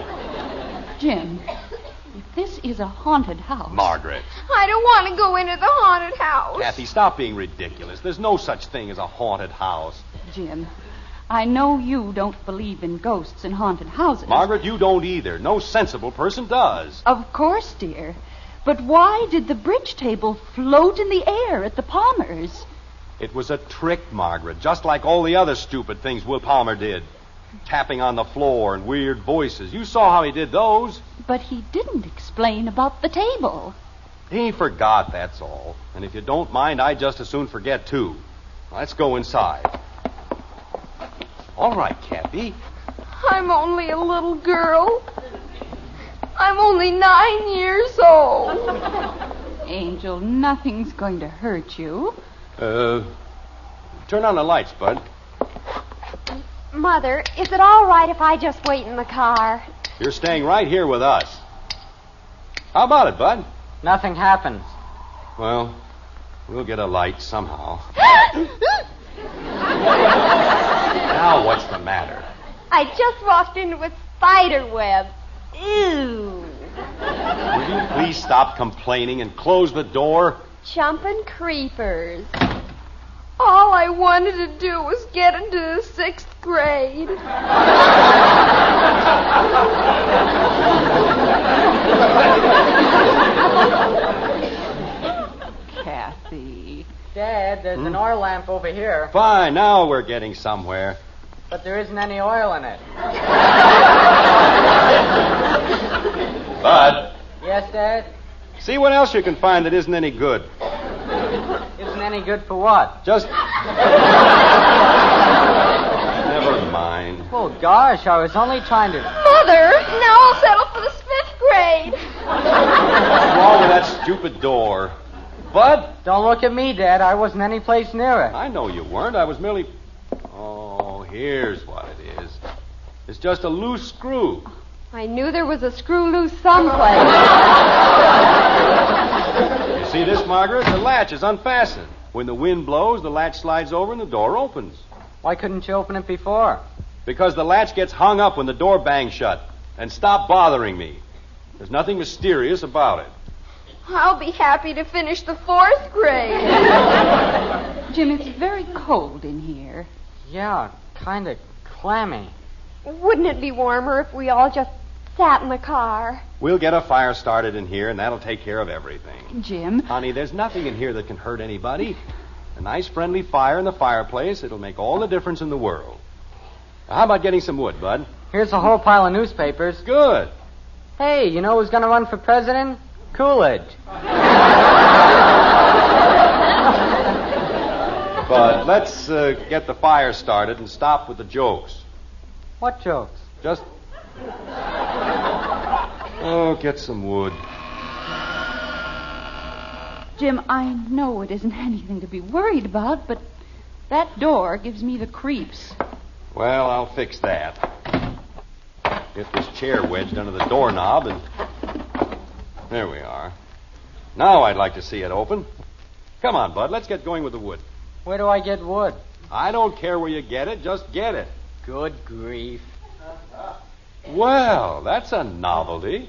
Jim, if this is a haunted house... Margaret. I don't want to go into the haunted house. Kathy, stop being ridiculous. There's no such thing as a haunted house. Jim, I know you don't believe in ghosts and haunted houses. Margaret, you don't either. No sensible person does. Of course, dear. But why did the bridge table float in the air at the Palmers? It was a trick, Margaret, just like all the other stupid things Will Palmer did. Tapping on the floor and weird voices. You saw how he did those. But he didn't explain about the table. He forgot, that's all. And if you don't mind, I'd just as soon forget, too. Let's go inside. All right, Kathy. I'm only a little girl. I'm only 9 years old. Angel, nothing's going to hurt you. Turn on the lights, Bud. Mother, is it all right if I just wait in the car? You're staying right here with us. How about it, Bud? Nothing happens. Well, we'll get a light somehow. Now what's the matter? I just walked into a spider web. Ew. Will you please stop complaining and close the door? Jumping creepers. All I wanted to do was get into the 6th grade. Kathy. Dad, there's an oil lamp over here. Fine, now we're getting somewhere. But there isn't any oil in it. Bud, Yes, Dad? see what else you can find that isn't any good. Isn't any good for what? Just... Never mind. Oh, gosh, I was only trying to... Mother, now I'll settle for the 5th grade. What's wrong with that stupid door? Bud? Don't look at me, Dad. I wasn't any place near it. I know you weren't. I was merely... Oh, here's what it is. It's just a loose screw. I knew there was a screw loose someplace. You see this, Margaret? The latch is unfastened. When the wind blows, the latch slides over and the door opens. Why couldn't you open it before? Because the latch gets hung up when the door bangs shut. And stop bothering me. There's nothing mysterious about it. I'll be happy to finish the 4th grade. Jim, it's very cold in here. Yeah, kind of clammy. Wouldn't it be warmer if we all just sat in the car? We'll get a fire started in here, and that'll take care of everything. Jim. Honey, there's nothing in here that can hurt anybody. A nice, friendly fire in the fireplace, it'll make all the difference in the world. Now, how about getting some wood, Bud? Here's a whole pile of newspapers. Good. Hey, you know who's going to run for president? Coolidge. But let's get the fire started and stop with the jokes. What jokes? Just... Oh, get some wood. Jim, I know it isn't anything to be worried about, but that door gives me the creeps. Well, I'll fix that. Get this chair wedged under the doorknob and... There we are. Now I'd like to see it open. Come on, Bud, let's get going with the wood. Where do I get wood? I don't care where you get it, just get it. Good grief. Well, that's a novelty.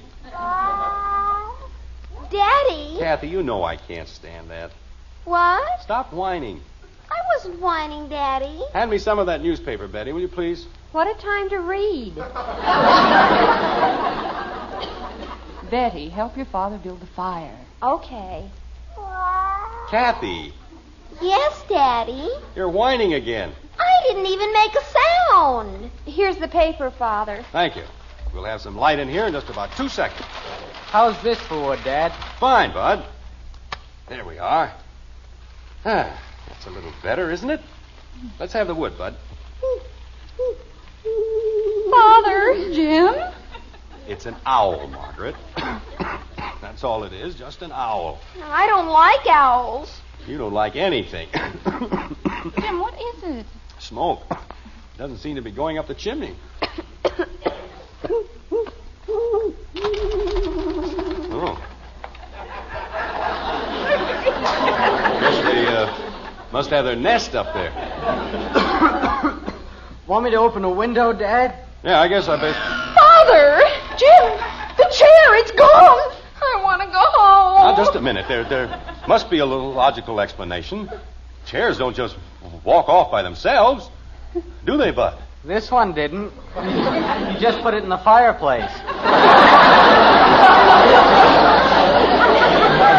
Daddy? Kathy, you know I can't stand that. What? Stop whining. I wasn't whining, Daddy. Hand me some of that newspaper, Betty, will you please? What a time to read. Betty, help your father build the fire. Okay. Kathy, Yes, Daddy. you're whining again. I didn't even make a sound. Here's the paper, Father. Thank you. We'll have some light in here in just about 2 seconds. How's this for wood, Dad? Fine, Bud. There we are. That's a little better, isn't it? Let's have the wood, Bud. Father. Jim? It's an owl, Margaret. That's all it is, just an owl. I don't like owls. You don't like anything. Jim, what is it? Smoke. Doesn't seem to be going up the chimney. Oh. Guess they must have their nest up there. Want me to open a window, Dad? Yeah, I guess I bet. Father! Jim! The chair, it's gone! I want to go home. Now, just a minute. There must be a little logical explanation. Chairs don't just walk off by themselves, do they, Bud? This one didn't. You just put it in the fireplace.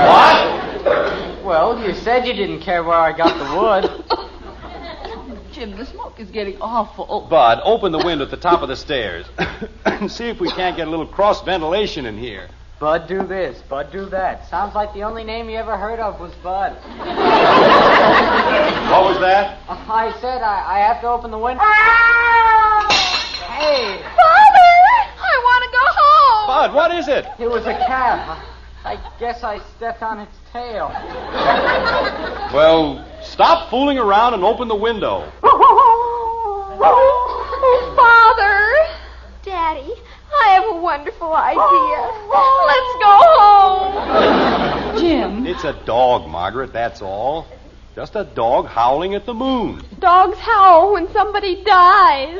What? Well, you said you didn't care where I got the wood. Jim, the smoke is getting awful. Bud, open the window at the top of the stairs and see if we can't get a little cross ventilation in here. Bud, do this. Bud, do that. Sounds like the only name you ever heard of was Bud. What was that? I said I have to open the window. Hey! Father! I want to go home. Bud, what is it? It was a cat. I guess I stepped on its tail. Well, stop fooling around and open the window. Oh, Father! Daddy, I have a wonderful idea. Let's go home. Jim. It's a dog, Margaret, that's all. Just a dog howling at the moon. Dogs howl when somebody dies.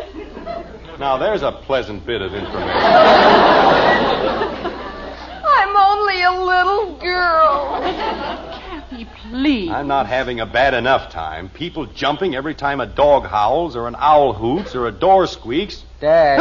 Now, there's a pleasant bit of information. I'm only a little girl. Kathy, please. I'm not having a bad enough time. People jumping every time a dog howls or an owl hoots or a door squeaks. Dad.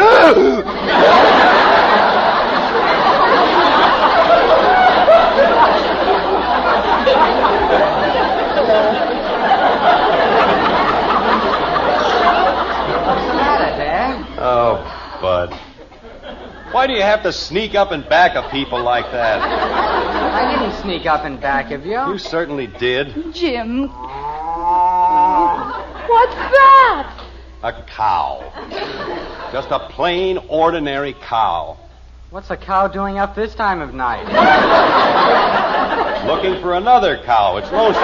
What's the matter, Dad? Oh, Bud. Why do you have to sneak up and back of people like that? I didn't sneak up in back of you. You certainly did. Jim. What's that? A cow. Just a plain, ordinary cow. What's a cow doing up this time of night? Looking for another cow. It's roasting.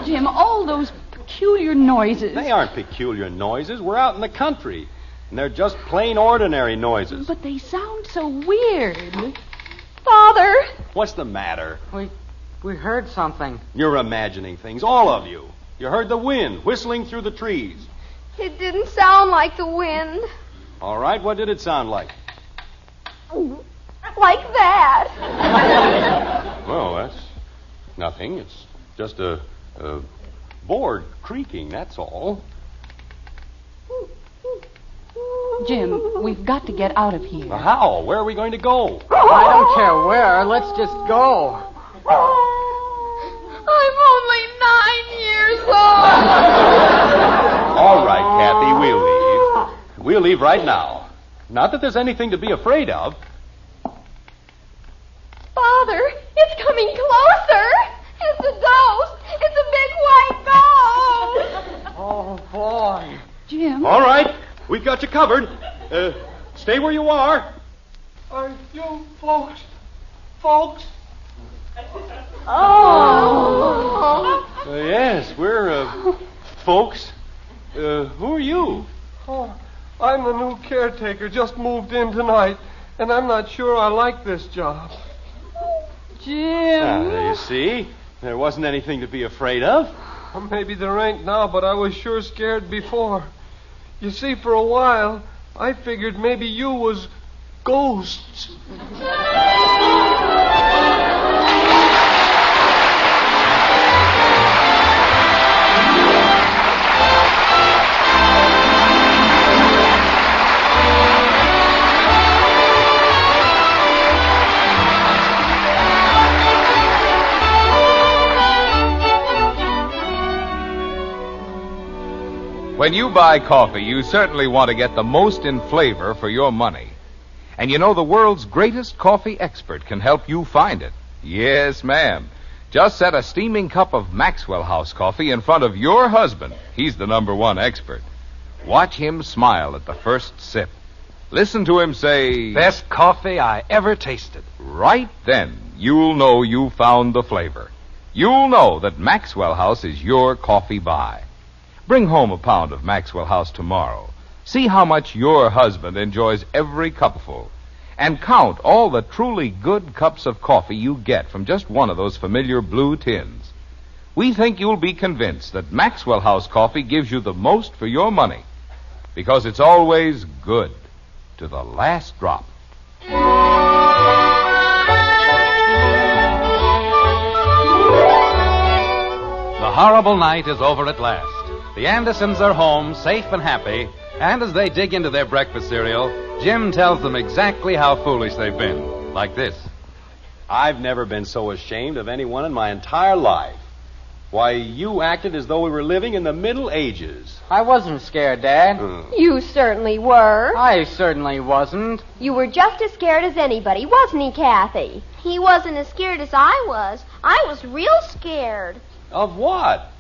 Jim, all those peculiar noises. They aren't peculiar noises. We're out in the country. And they're just plain, ordinary noises. But they sound so weird. Father! What's the matter? We heard something. You're imagining things, all of you. You heard the wind whistling through the trees. It didn't sound like the wind. All right, what did it sound like? Like that. Well, that's nothing. It's just a board creaking, that's all. Jim, we've got to get out of here. How? Where are we going to go? I don't care where. Let's just go. I'm only 9 years old. All right, Kathy, we'll leave. We'll leave right now. Not that there's anything to be afraid of. Father, it's coming closer. It's a ghost. It's a big white ghost. Oh, boy. Jim. All right, we've got you covered. Stay where you are. Are you folks? Oh. Yes, we're folks. Who are you? Oh, I'm the new caretaker, just moved in tonight, and I'm not sure I like this job. Jim. You see, there wasn't anything to be afraid of. Well, maybe there ain't now, but I was sure scared before. You see, for a while, I figured maybe you was ghosts. When you buy coffee, you certainly want to get the most in flavor for your money. And you know the world's greatest coffee expert can help you find it. Yes, ma'am. Just set a steaming cup of Maxwell House coffee in front of your husband. He's the #1 expert. Watch him smile at the first sip. Listen to him say, "Best coffee I ever tasted." Right then, you'll know you found the flavor. You'll know that Maxwell House is your coffee buy. Bring home a pound of Maxwell House tomorrow. See how much your husband enjoys every cupful. And count all the truly good cups of coffee you get from just one of those familiar blue tins. We think you'll be convinced that Maxwell House coffee gives you the most for your money, because it's always good to the last drop. The horrible night is over at last. The Andersons are home, safe and happy, and as they dig into their breakfast cereal, Jim tells them exactly how foolish they've been. Like this. I've never been so ashamed of anyone in my entire life. Why, you acted as though we were living in the Middle Ages. I wasn't scared, Dad. You certainly were. I certainly wasn't. You were just as scared as anybody, wasn't he, Kathy? He wasn't as scared as I was. I was real scared. Of what?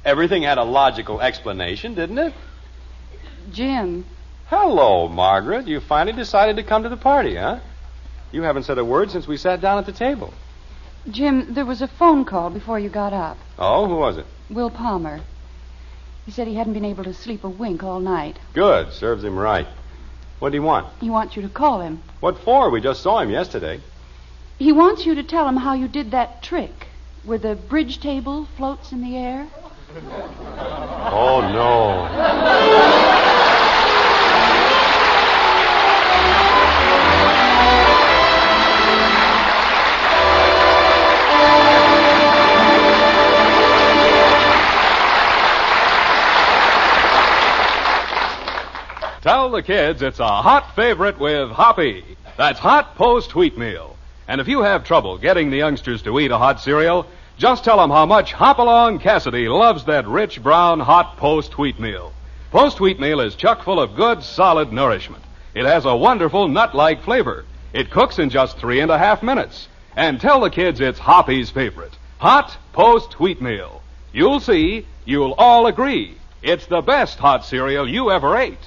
Everything had a logical explanation, didn't it? Jim. Hello, Margaret. You finally decided to come to the party, huh? You haven't said a word since we sat down at the table. Jim, there was a phone call before you got up. Oh, who was it? Will Palmer. He said he hadn't been able to sleep a wink all night. Good. Serves him right. What do you want? He wants you to call him. What for? We just saw him yesterday. He wants you to tell him how you did that trick where the bridge table floats in the air. Oh, no. Tell the kids it's a hot favorite with Hoppy. That's hot post wheatmeal. And if you have trouble getting the youngsters to eat a hot cereal, just tell them how much Hopalong Cassidy loves that rich brown hot post wheatmeal. Post wheatmeal is chock full of good, solid nourishment. It has a wonderful nut-like flavor. It cooks in just 3.5 minutes. And tell the kids it's Hoppy's favorite. Hot post wheatmeal. You'll see, you'll all agree. It's the best hot cereal you ever ate.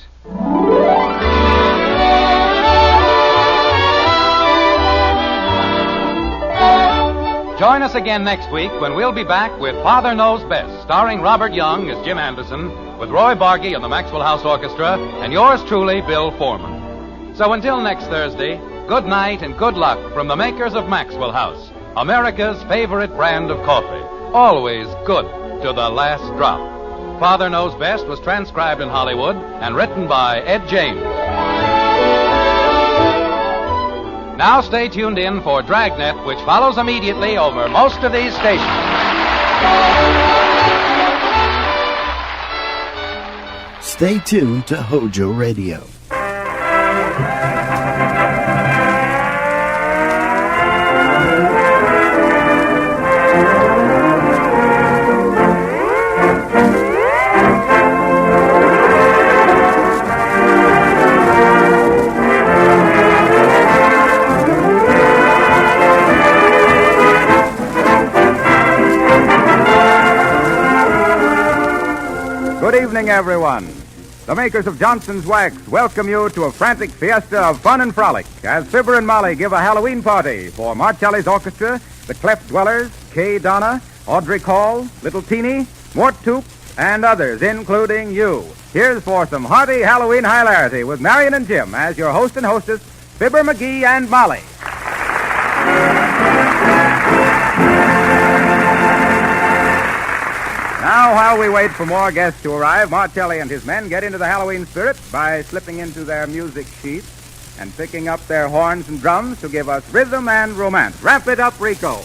Join us again next week when we'll be back with Father Knows Best, starring Robert Young as Jim Anderson, with Roy Bargy and the Maxwell House Orchestra, and yours truly, Bill Foreman. So until next Thursday, good night and good luck from the makers of Maxwell House, America's favorite brand of coffee. Always good to the last drop. Father Knows Best was transcribed in Hollywood and written by Ed James. Now stay tuned in for Dragnet, which follows immediately over most of these stations. Stay tuned to Hojo Radio. Good evening, everyone. The makers of Johnson's Wax welcome you to a frantic fiesta of fun and frolic as Fibber and Molly give a Halloween party for Marcelli's Orchestra, the Cleft Dwellers, Kay Donna, Audrey Call, Little Teeny, Mort Toop, and others, including you. Here's for some hearty Halloween hilarity with Marion and Jim as your host and hostess, Fibber, McGee, and Molly. Now now, while we wait for more guests to arrive, Martelli and his men get into the Halloween spirit by slipping into their music sheets and picking up their horns and drums to give us rhythm and romance. Wrap it up, Rico.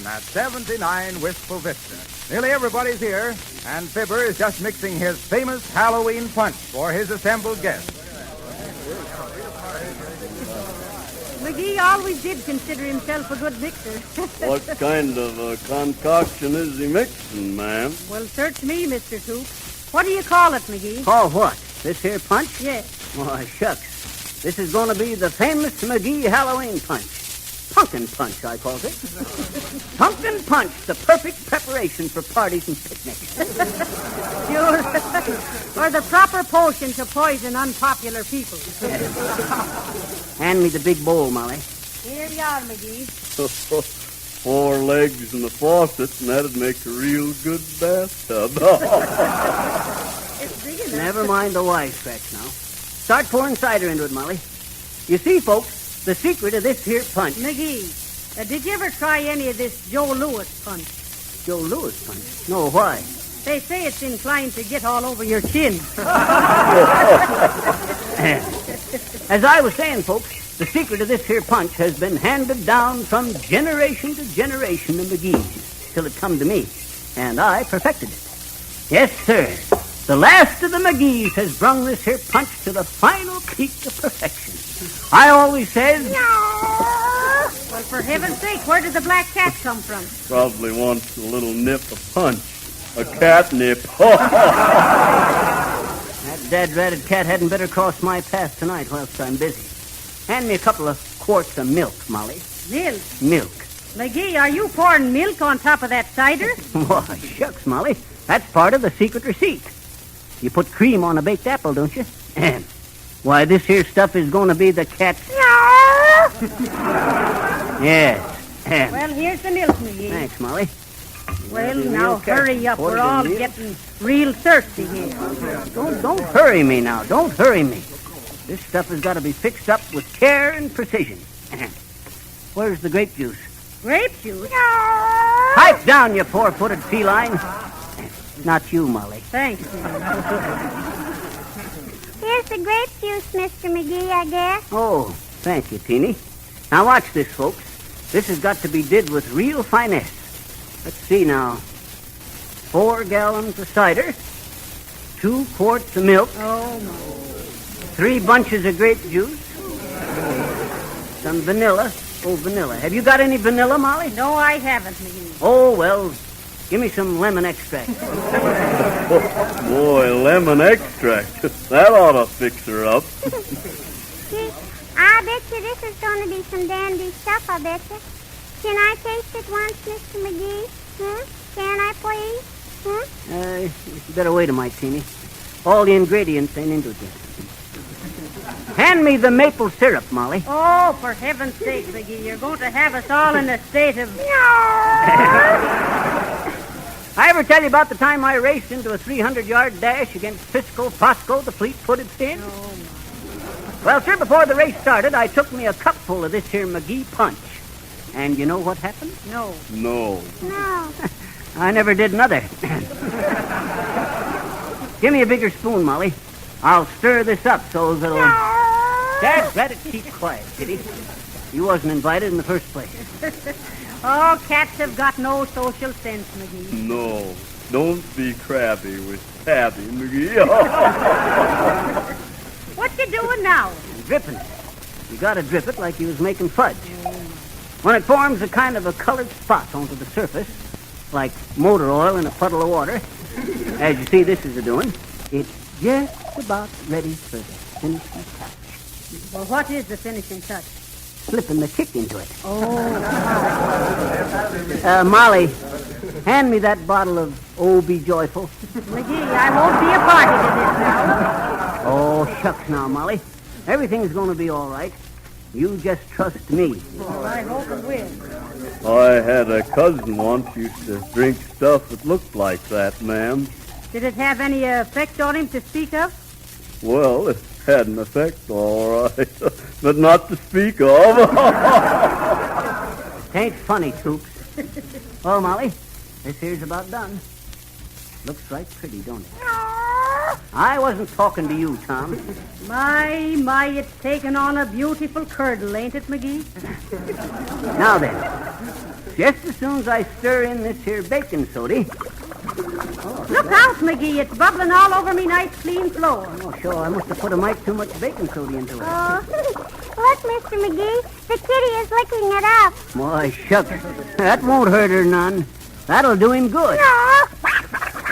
At 79 Wistful Vista. Nearly everybody's here, and Fibber is just mixing his famous Halloween punch for his assembled guests. McGee always did consider himself a good mixer. What kind of a concoction is he mixing, ma'am? Well, search me, Mr. Coop. What do you call it, McGee? Call what? This here punch? Yes. Why, shucks. This is going to be the famous McGee Halloween punch. Pumpkin punch, I call it. Pumpkin punch, the perfect preparation for parties and picnics. Sure. Or the proper potion to poison unpopular people. Hand me the big bowl, Molly. Here you are, McGee. 4 legs and a faucet, and that'd make a real good bathtub. It's big enough. Never mind the wisecracks now. Start pouring cider into it, Molly. You see, folks, the secret of this here punch. McGee, did you ever try any of this Joe Louis punch? Joe Louis punch? No, why? They say it's inclined to get all over your chin. As I was saying, folks, the secret of this here punch has been handed down from generation to generation of McGee's till it come to me, and I perfected it. Yes, sir. The last of the McGee's has brung this here punch to the final peak of perfection. I always says... Well, for heaven's sake, where did the black cat come from? Probably wants a little nip of punch. A catnip. That dad-ratted cat hadn't better cross my path tonight whilst I'm busy. Hand me a couple of quarts of milk, Molly. Milk? Milk. McGee, are you pouring milk on top of that cider? Why, shucks, Molly. That's part of the secret receipt. You put cream on a baked apple, don't you? And why, this here stuff is going to be the cat's... Yes. And... Well, here's the milk, McGee. Thanks, Molly. Well, now hurry up. We're all getting real thirsty here. Don't hurry me now. Don't hurry me. This stuff has got to be fixed up with care and precision. Where's the grape juice? Grape juice? Pipe down, you four-footed feline. Not you, Molly. Thanks. Here's the grape juice, Mr. McGee, I guess. Oh, thank you, Teeny. Now watch this, folks. This has got to be did with real finesse. Let's see now. 4 gallons of cider, 2 quarts of milk, 3 bunches of grape juice, some vanilla, Oh, vanilla. Have you got any vanilla, Molly? No, I haven't, McGee. Oh, well, give me some lemon extract. Boy, lemon extract. That ought to fix her up. I bet you this is going to be some dandy stuff, I bet you. Can I taste it once, Mr. McGee? Can I, please? You better wait a mite, Teeny. All the ingredients ain't into it yet. Hand me the maple syrup, Molly. Oh, for heaven's sake, McGee, you're going to have us all in a state of... I ever tell you about the time I raced into a 300-yard dash against Fisco Fosco, the fleet-footed fin? Oh, well, sir, before the race started, I took me a cupful of this here McGee punch. And you know what happened? No. No. I never did another. Give me a bigger spoon, Molly. I'll stir this up so that'll... Dad, let it keep quiet, Kitty. You wasn't invited in the first place. Oh, cats have got no social sense, McGee. No. Don't be crabby with Tabby, McGee. What you doing now? Dripping it. You gotta drip it like you was making fudge. When it forms a kind of a colored spot onto the surface, like motor oil in a puddle of water, as you see this is a-doing, it's just about ready for the finishing touch. Well, what is the finishing touch? Slipping the kick into it. Oh. Molly, hand me that bottle of Oh Be Joyful. McGee, I won't be a party to this now. Oh, shucks now, Molly. Everything's going to be all right. You just trust me. Well, I hope it will. I had a cousin once used to drink stuff that looked like that, ma'am. Did it have any effect on him to speak of? Well, it had an effect, all right, but not to speak of. Tain't funny, Troops. Well, Molly, this here's about done. Looks right pretty, don't it? I wasn't talking to you, Tom. My, it's taken on a beautiful curdle, ain't it, McGee? Now then, just as soon as I stir in this here baking soda... Look out, McGee, it's bubbling all over me nice clean floor. Oh, sure, I must have put a mite too much baking soda into it. Oh, look, Mr. McGee, the kitty is licking it up. Why, shucks, that won't hurt her none. That'll do him good. No.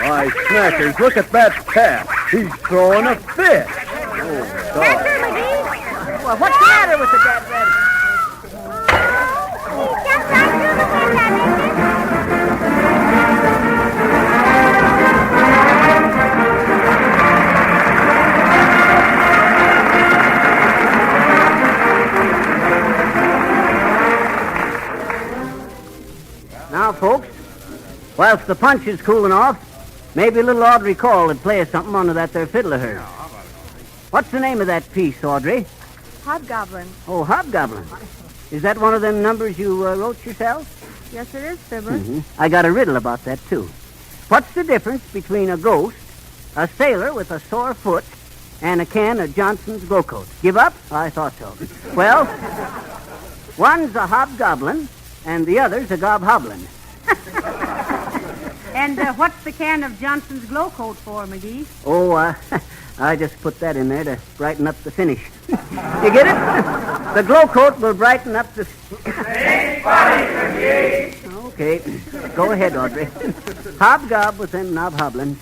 Why, Snackers, look at that cat. He's throwing a fit. Oh, God. Well, what's the matter with the dad rabbit? He jumped right through the window, Now, folks, whilst the punch is cooling off, maybe little Audrey Call would play us something onto that there fiddle of hers. What's the name of that piece, Audrey? Hobgoblin. Oh, Hobgoblin. Is that one of them numbers you wrote yourself? Yes, it is, Fibber. Mm-hmm. I got a riddle about that, too. What's the difference between a ghost, a sailor with a sore foot, and a can of Johnson's Glow Coat? Give up? I thought so. Well, one's a hobgoblin, and the other's a gobhoblin. And what's the can of Johnson's Glow Coat for, McGee? Oh, I just put that in there to brighten up the finish. You get it? The Glow Coat will brighten up the... Okay, go ahead, Audrey. Hobgob with them knob-hoblins.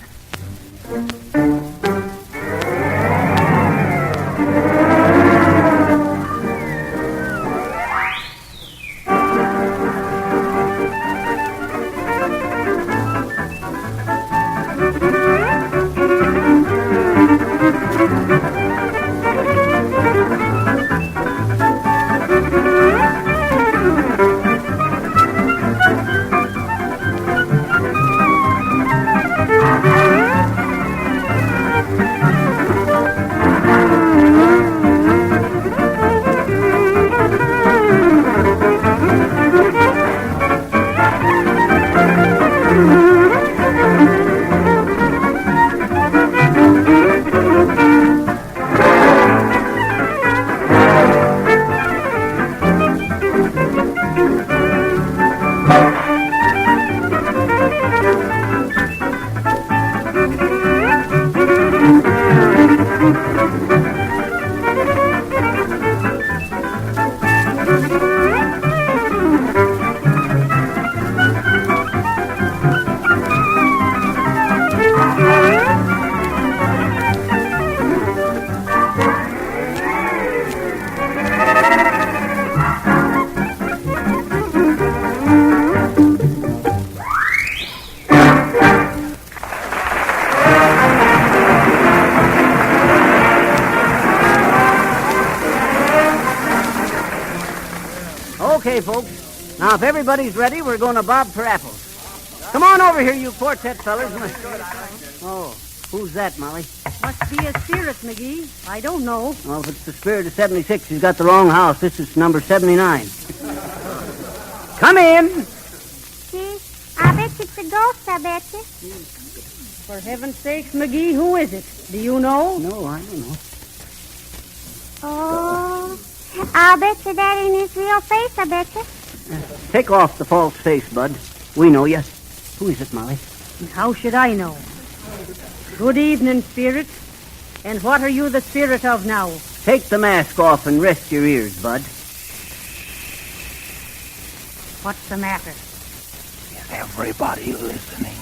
Okay, folks. Now, if everybody's ready, we're going to bob for apples. Come on over here, you quartet fellas. Oh, who's that, Molly? Must be a spirit, McGee. I don't know. Well, if it's the spirit of 76, he's got the wrong house. This is number 79. Come in. See, I bet it's a ghost, I bet you. For heaven's sakes, McGee, who is it? Do you know? No, I don't know. Oh, I'll bet you that ain't his real face, I bet you. Take off the false face, Bud. We know you. Who is it, Molly? How should I know? Good evening, spirit. And what are you the spirit of now? Take the mask off and rest your ears, Bud. What's the matter? Is everybody listening?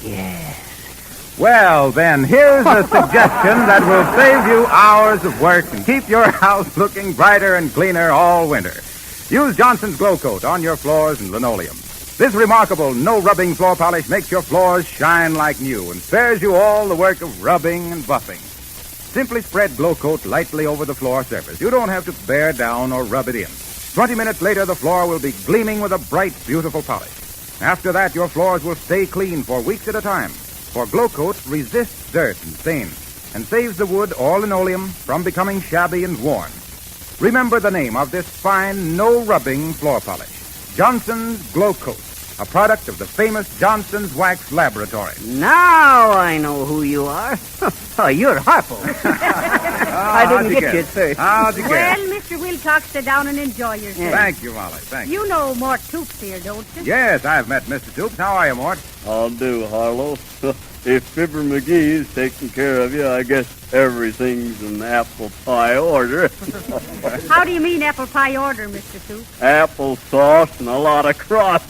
Yes. Well, then, here's a suggestion that will save you hours of work and keep your house looking brighter and cleaner all winter. Use Johnson's Glow Coat on your floors and linoleum. This remarkable no-rubbing floor polish makes your floors shine like new and spares you all the work of rubbing and buffing. Simply spread Glow Coat lightly over the floor surface. You don't have to bear down or rub it in. 20 minutes later, the floor will be gleaming with a bright, beautiful polish. After that, your floors will stay clean for weeks at a time. For Glow Coat resists dirt and stains and saves the wood or linoleum from becoming shabby and worn. Remember the name of this fine, no-rubbing floor polish. Johnson's Glow Coat, a product of the famous Johnson's Wax Laboratory. Now I know who you are. Oh, you're Harpo. I didn't get you at first. How'd you Well, guess? Mr. Wilcox, sit down and enjoy yourself. Thank you, Molly. Thank you. You know Mort Toops here, don't you? Yes, I've met Mr. Toops. How are you, Mort? I'll do, Harlow. If Fibber McGee's taking care of you, I guess everything's in apple pie order. How do you mean apple pie order, Mr. Toops? Apple sauce and a lot of crust.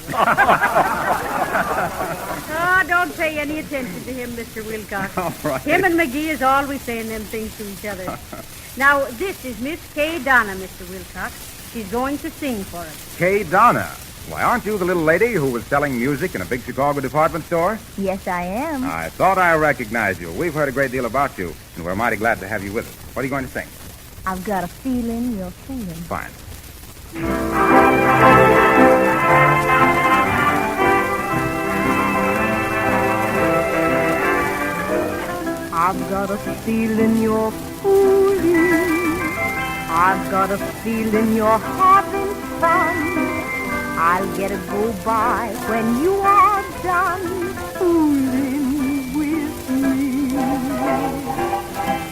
Oh, don't pay any attention to him, Mr. Wilcox. All right. Him and McGee is always saying them things to each other. Now, this is Miss Kay Donna, Mr. Wilcox. She's going to sing for us. Kay Donna. Why, aren't you the little lady who was selling music in a big Chicago department store? Yes, I am. I thought I recognized you. We've heard a great deal about you, and we're mighty glad to have you with us. What are you going to sing? I've got a feeling you're singing. Fine. I've got a feeling you're fooling. I've got a feeling you're having fun. I'll get a go by when you are done fooling with me.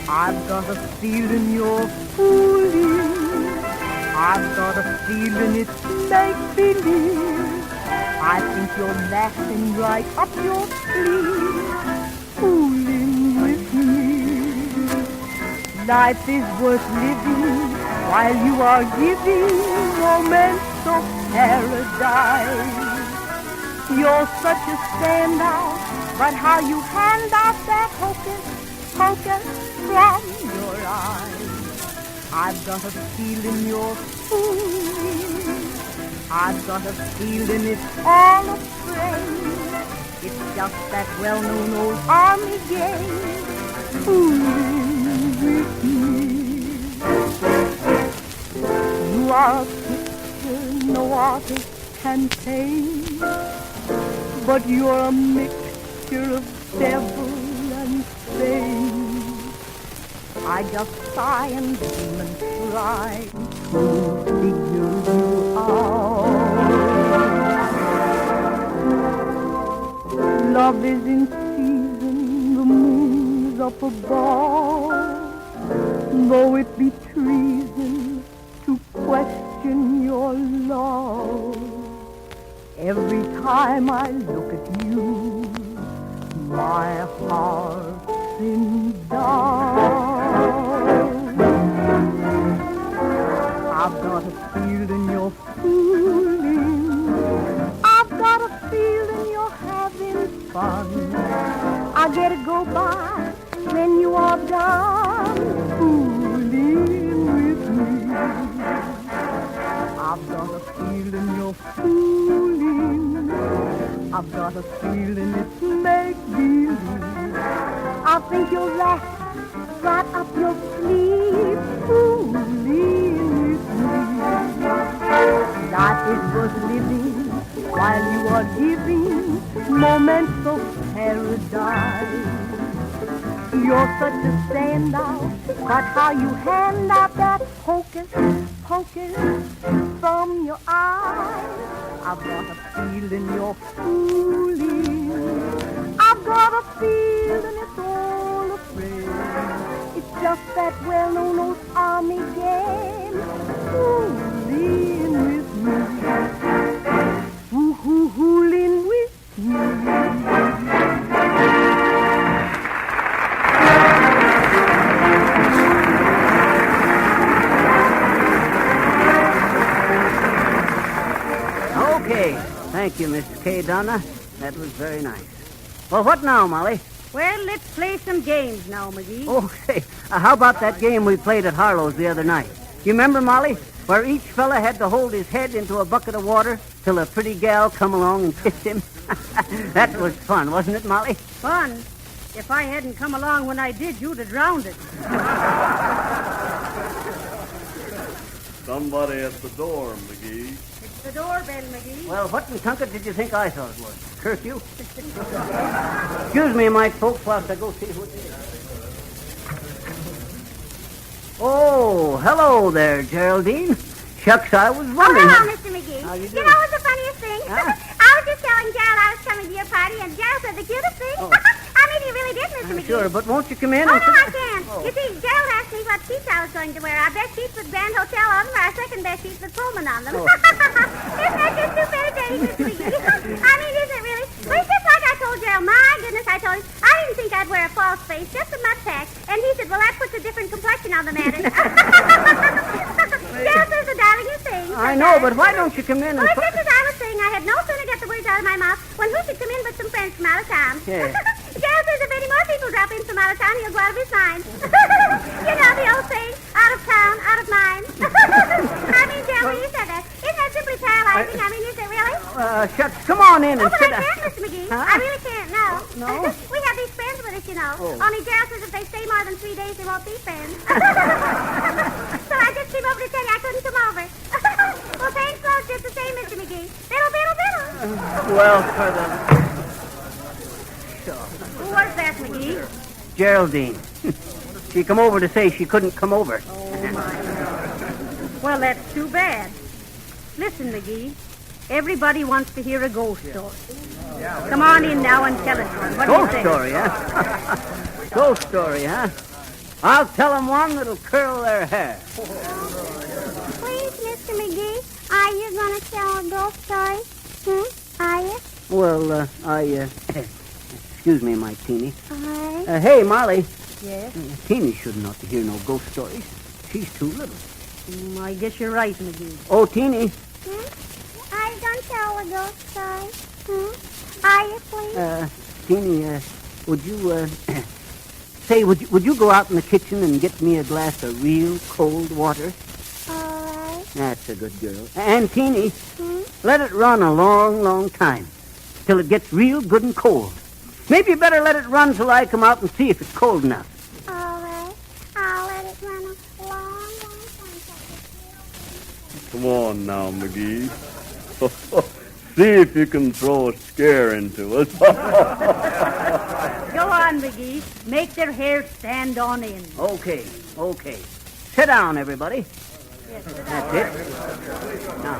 I've got a feeling you're fooling. I've got a feeling it's make-believe. I think you're laughing right up your sleeve, fooling with me. Life is worth living while you are giving romance of paradise. You're such a standout, but how you hand out that hocus pocus from your eyes. I've got a feeling you're fooling. I've got a feeling it's all a frame. It's just that well-known old army game, fooling with me. You are a picture no artist can paint, but you're a mixture of devil and saint. I just sigh and dream and try to figure you out. Love is in season, the moon's up above, though it be treason to question your love. Every time I look at you, my heart sings down. I've got a feeling you're fooling. I've got a feeling you're having fun. I get to go by when you are done fooling with me. I've got a feeling you're fooling. I've got a feeling it's make-believe. I think you'll laugh right up your sleeve, fooling with me. romance of paradise. You're such a standout, but how you hand out that hocus pocus from your eyes. I've got a feeling you're fooling. I've got a feeling it's all a friend. It's just that well-known old army game. Fooling with me. Fooling with me. Okay. Thank you, Mrs. K. Donna. That was very nice. Well, what now, Molly? Well, let's play some games now, McGee. Oh, say, how about that game we played at Harlow's the other night? You remember, Molly? Where each fella had to hold his head into a bucket of water till a pretty gal come along and kissed him. That was fun, wasn't it, Molly? Fun? If I hadn't come along when I did, you'd have drowned it. Somebody at the door, McGee. It's the doorbell, McGee. Well, what in Tunket did you think I thought it was? Curfew? Excuse me, my folks, whilst I go see who it is. Oh, hello there, Geraldine. Shucks, I was wondering. Hello, Mr. McGee. How you You doing? know what's the funniest thing? Huh? I was just telling Gerald I was coming to your party, and Gerald said the cutest thing. Oh. I mean, he really did, Mr. McGee. Sure, but won't you come in? Oh, and no, sit- I can't. Oh. You see, Gerald asked me what seats I was going to wear. Our best seats with Grand Hotel on them, or our second best seats with Pullman on them. Oh. Isn't that just too penetrating, Mr. McGee? I mean, isn't it really? Well, it's just like I told Gerald. My goodness, I told him. I didn't think I'd wear a false face, just a mustache. And he said, well, that puts a different complexion on the matter. Gerald says the darlingest thing. I know, but why don't you come in and... Well, it's just as I was saying, I had no sooner get the words out of my mouth when who should come in but some friends from out of town. Yeah. Gerald says if any more people drop in from out of town, he'll go out of his mind. You know the old saying, out of town, out of mind. I mean, Gerald, you said that. Isn't that simply paralyzing? I mean, is it really? Shucks, come on in Oh, and but sit I down. can't, Mr. McGee. Huh? I really can't, no. No? We have these friends with us, you know. Oh. Only Gerald says if they stay more than 3 days, they won't be friends. So I just came over to tell you I couldn't come over. Well, thanks, folks, just the same, Mr. McGee. Biddle, biddle, biddle. Well, for the... Who was that, McGee? Geraldine. She come over to say she couldn't come over. Oh, my. Well, that's too bad. Listen, McGee. Everybody wants to hear a ghost story. Come on in now and tell us one. What do you Ghost say? story, huh? Ghost story, huh? I'll tell them one that'll curl their hair. Please, Mr. McGee, are you going to tell a ghost story? Are you? Well, excuse me, my teeny. All right. Hey, Molly. Yes? Teeny shouldn't ought to hear no ghost stories. She's too little. I guess you're right, McGee. Oh, Teeny. Are you going to tell a ghost story? Are you, please? Teeny, would you, say, would you go out in the kitchen and get me a glass of real cold water? All right. That's a good girl. And, Teeny, let it run a long, long time, till it gets real good and cold. Maybe you better let it run till I come out and see if it's cold enough. All right. I'll let it run a long, long time. Come on now, McGee. See if you can throw a scare into us. Go on, McGee. Make their hair stand on end. Okay. Sit down, everybody. Yes, sit That's down. it. Now,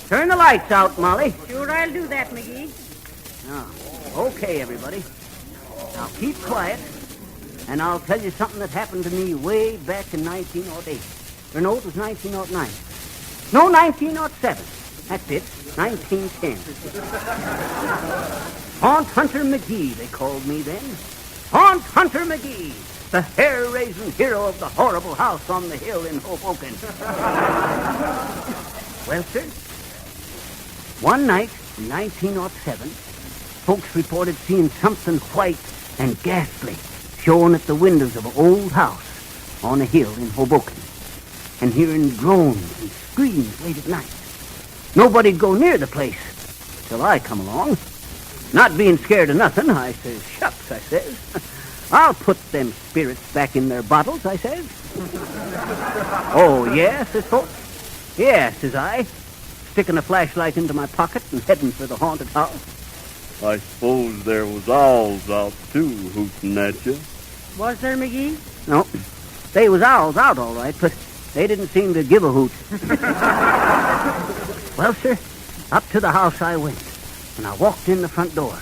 turn the lights out, Molly. Sure, I'll do that, McGee. Now, okay, everybody. Now, keep quiet, and I'll tell you something that happened to me way back in 1908. Or no, it was 1909. No, 1907. That's it, 1910. Haunt Hunter McGee, they called me then. Haunt Hunter McGee, the hair-raising hero of the horrible house on the hill in Hoboken. Well, sir, one night in 1907, folks reported seeing something white and ghastly showing at the windows of an old house on a hill in Hoboken, and hearing groans and screams late at night. Nobody'd go near the place till I come along. Not being scared of nothing, I says, shucks, I says. I'll put them spirits back in their bottles, I says. Oh, yes, says folks. Yes, says I, sticking a flashlight into my pocket and heading for the haunted house. I suppose there was owls out, too, hooting at you. Was there, McGee? No, they was owls out all right, but they didn't seem to give a hoot. Well, sir, up to the house I went, and I walked in the front door.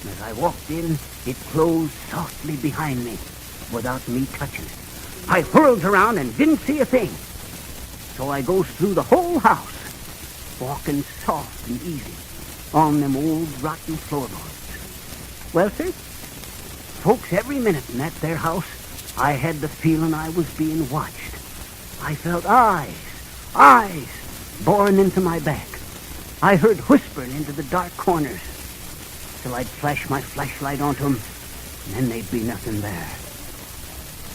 And as I walked in, it closed softly behind me without me touching it. I whirled around and didn't see a thing. So I goes through the whole house, walking soft and easy on them old rotten floorboards. Well, sir, folks, every minute in that there house, I had the feeling I was being watched. I felt eyes boring into my back. I heard whispering into the dark corners till I'd flash my flashlight onto them, and then they'd be nothing there.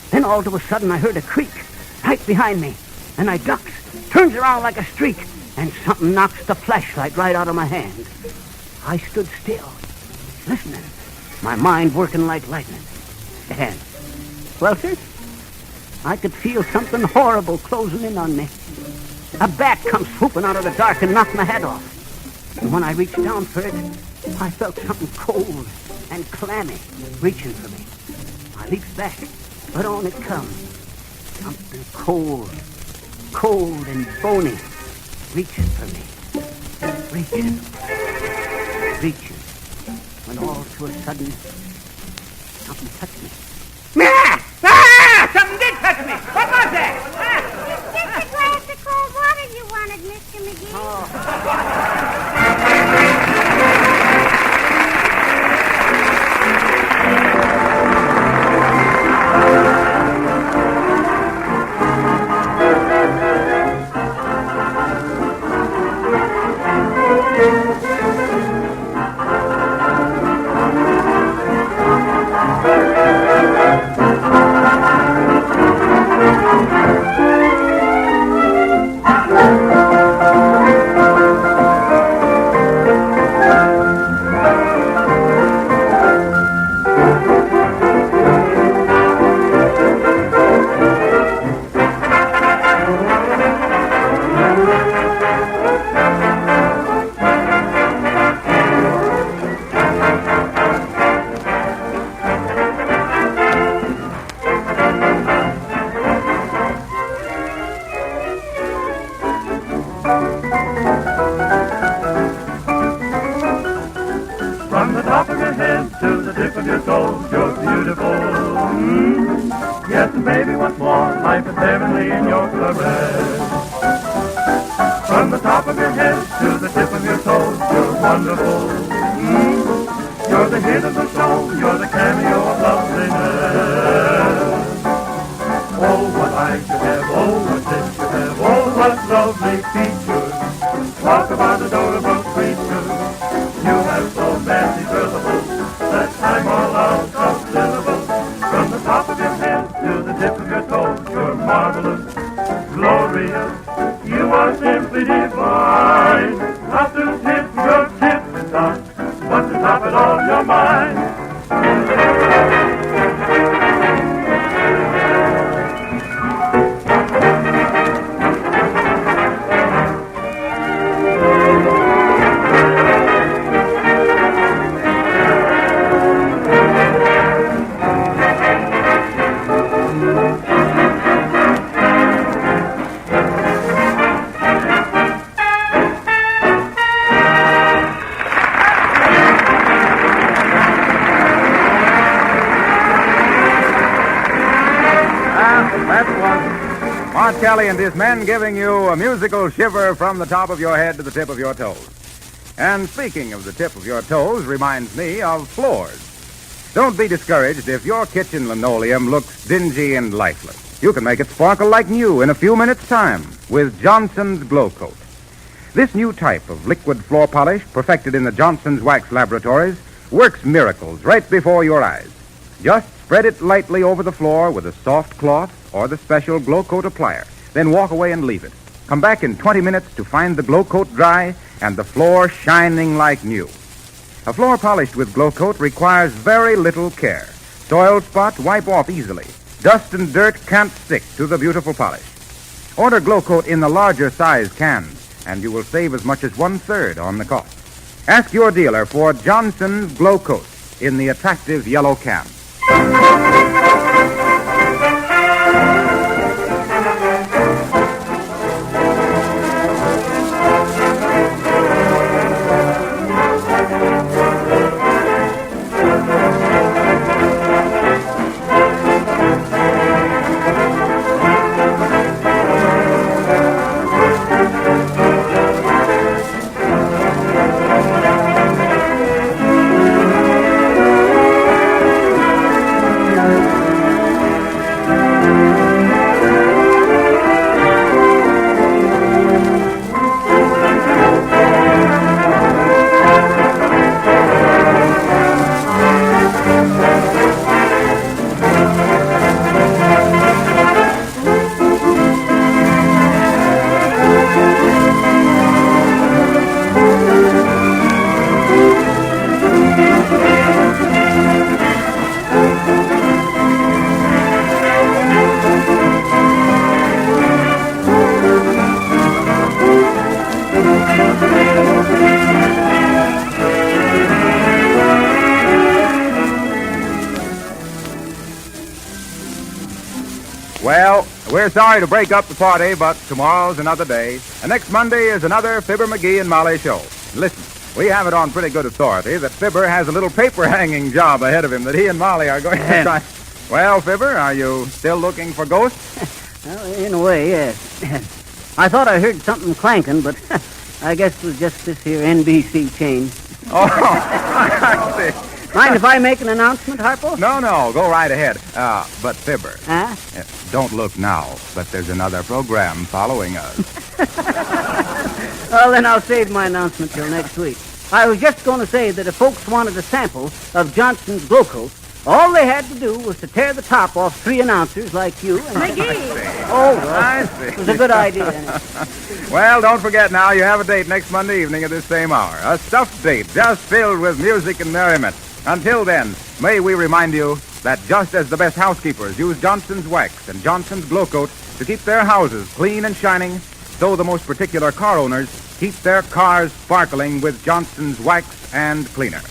Then all of a sudden I heard a creak right behind me, and I ducks, turns around like a streak, and something knocks the flashlight right out of my hand. I stood still, listening, my mind working like lightning. And, well, sir, I could feel something horrible closing in on me. A bat come swooping out of the dark and knocked my head off. And when I reached down for it, I felt something cold and clammy reaching for me. I leaped back, but on it come. Something cold and bony reaching for me. Reaching. When all to a sudden, something touched me. Something did touch me. What was that? Just a glass of cold water you wanted, Mr. McGee. From the top of your head to the tip of your toes, you're beautiful. Yes, and baby, what's more, life is heavenly in your caress. From the top of your head to the tip of your toes, you're wonderful. You're the hit of the show, you're the cameo of loveliness. Oh, what eyes you have, oh, what lips you have, oh, what lovely features. Talk about adorable creatures. You have so many syllables that I'm all out of syllables. From the top of your head to the tip of your toes, you're marvelous, glorious. You are simply divine. Top to tip, your tip is top, but to top it all, you're mine. Kelly and his men giving you a musical shiver from the top of your head to the tip of your toes. And speaking of the tip of your toes reminds me of floors. Don't be discouraged if your kitchen linoleum looks dingy and lifeless. You can make it sparkle like new in a few minutes' time with Johnson's Glow Coat. This new type of liquid floor polish, perfected in the Johnson's Wax Laboratories, works miracles right before your eyes. Just spread it lightly over the floor with a soft cloth or the special Glow Coat applier. Then walk away and leave it. Come back in 20 minutes to find the Glow Coat dry and the floor shining like new. A floor polished with Glow Coat requires very little care. Soil spots wipe off easily. Dust and dirt can't stick to the beautiful polish. Order Glow Coat in the larger size cans, and you will save as much as 1/3 on the cost. Ask your dealer for Johnson's Glow Coat in the attractive yellow can. Well, we're sorry to break up the party, but tomorrow's another day, and next Monday is another Fibber, McGee, and Molly show. Listen, we have it on pretty good authority that Fibber has a little paper-hanging job ahead of him that he and Molly are going to try. Well, Fibber, are you still looking for ghosts? Well, in a way, yes. I thought I heard something clanking, but I guess it was just this here NBC chain. Oh, I see. Mind if I make an announcement, Harpo? No, go right ahead. But Fibber. Huh? Don't look now, but there's another program following us. Well, then I'll save my announcement till next week. I was just going to say that if folks wanted a sample of Johnson's Glow Coat, all they had to do was to tear the top off 3 announcers like you and... McGee! Oh, well, I see. It was a good idea. Well, don't forget now, you have a date next Monday evening at this same hour. A stuffed date just filled with music and merriment. Until then, may we remind you that just as the best housekeepers use Johnson's Wax and Johnson's Glow Coat to keep their houses clean and shining, so the most particular car owners keep their cars sparkling with Johnson's Wax and Cleaner.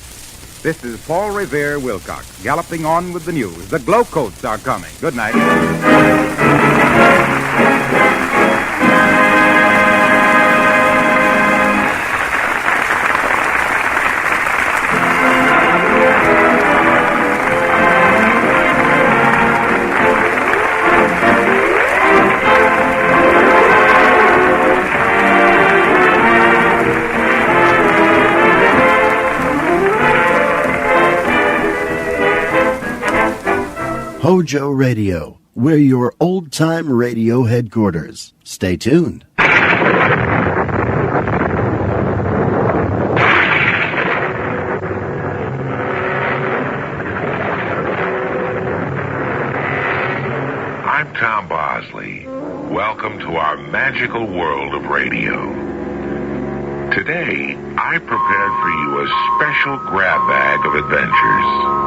This is Paul Revere Wilcox, galloping on with the news. The Glow Coats are coming. Good night. Hojo Radio, we're your old-time radio headquarters. Stay tuned. I'm Tom Bosley. Welcome to our magical world of radio. Today, I prepared for you a special grab bag of adventures.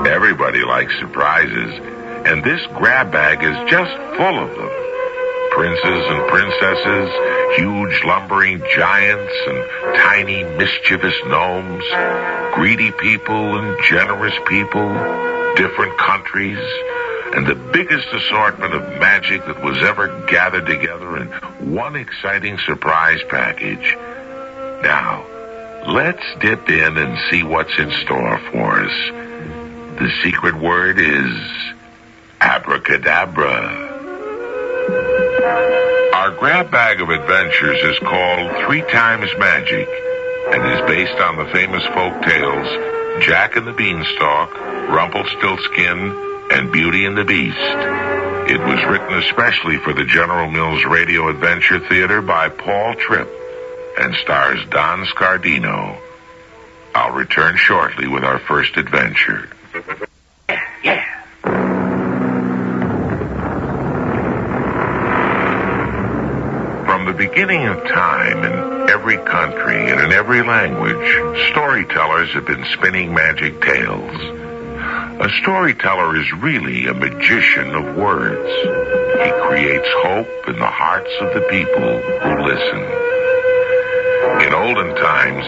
Everybody likes surprises, and this grab bag is just full of them. Princes and princesses, huge lumbering giants and tiny mischievous gnomes, greedy people and generous people, different countries, and the biggest assortment of magic that was ever gathered together in one exciting surprise package. Now, let's dip in and see what's in store for us. The secret word is abracadabra. Our grab bag of adventures is called 3 Times Magic and is based on the famous folk tales Jack and the Beanstalk, Rumpelstiltskin, and Beauty and the Beast. It was written especially for the General Mills Radio Adventure Theater by Paul Tripp and stars Don Scardino. I'll return shortly with our first adventure. From the beginning of time, in every country and in every language, storytellers have been spinning magic tales. A storyteller is really a magician of words. He creates hope in the hearts of the people who listen. In olden times,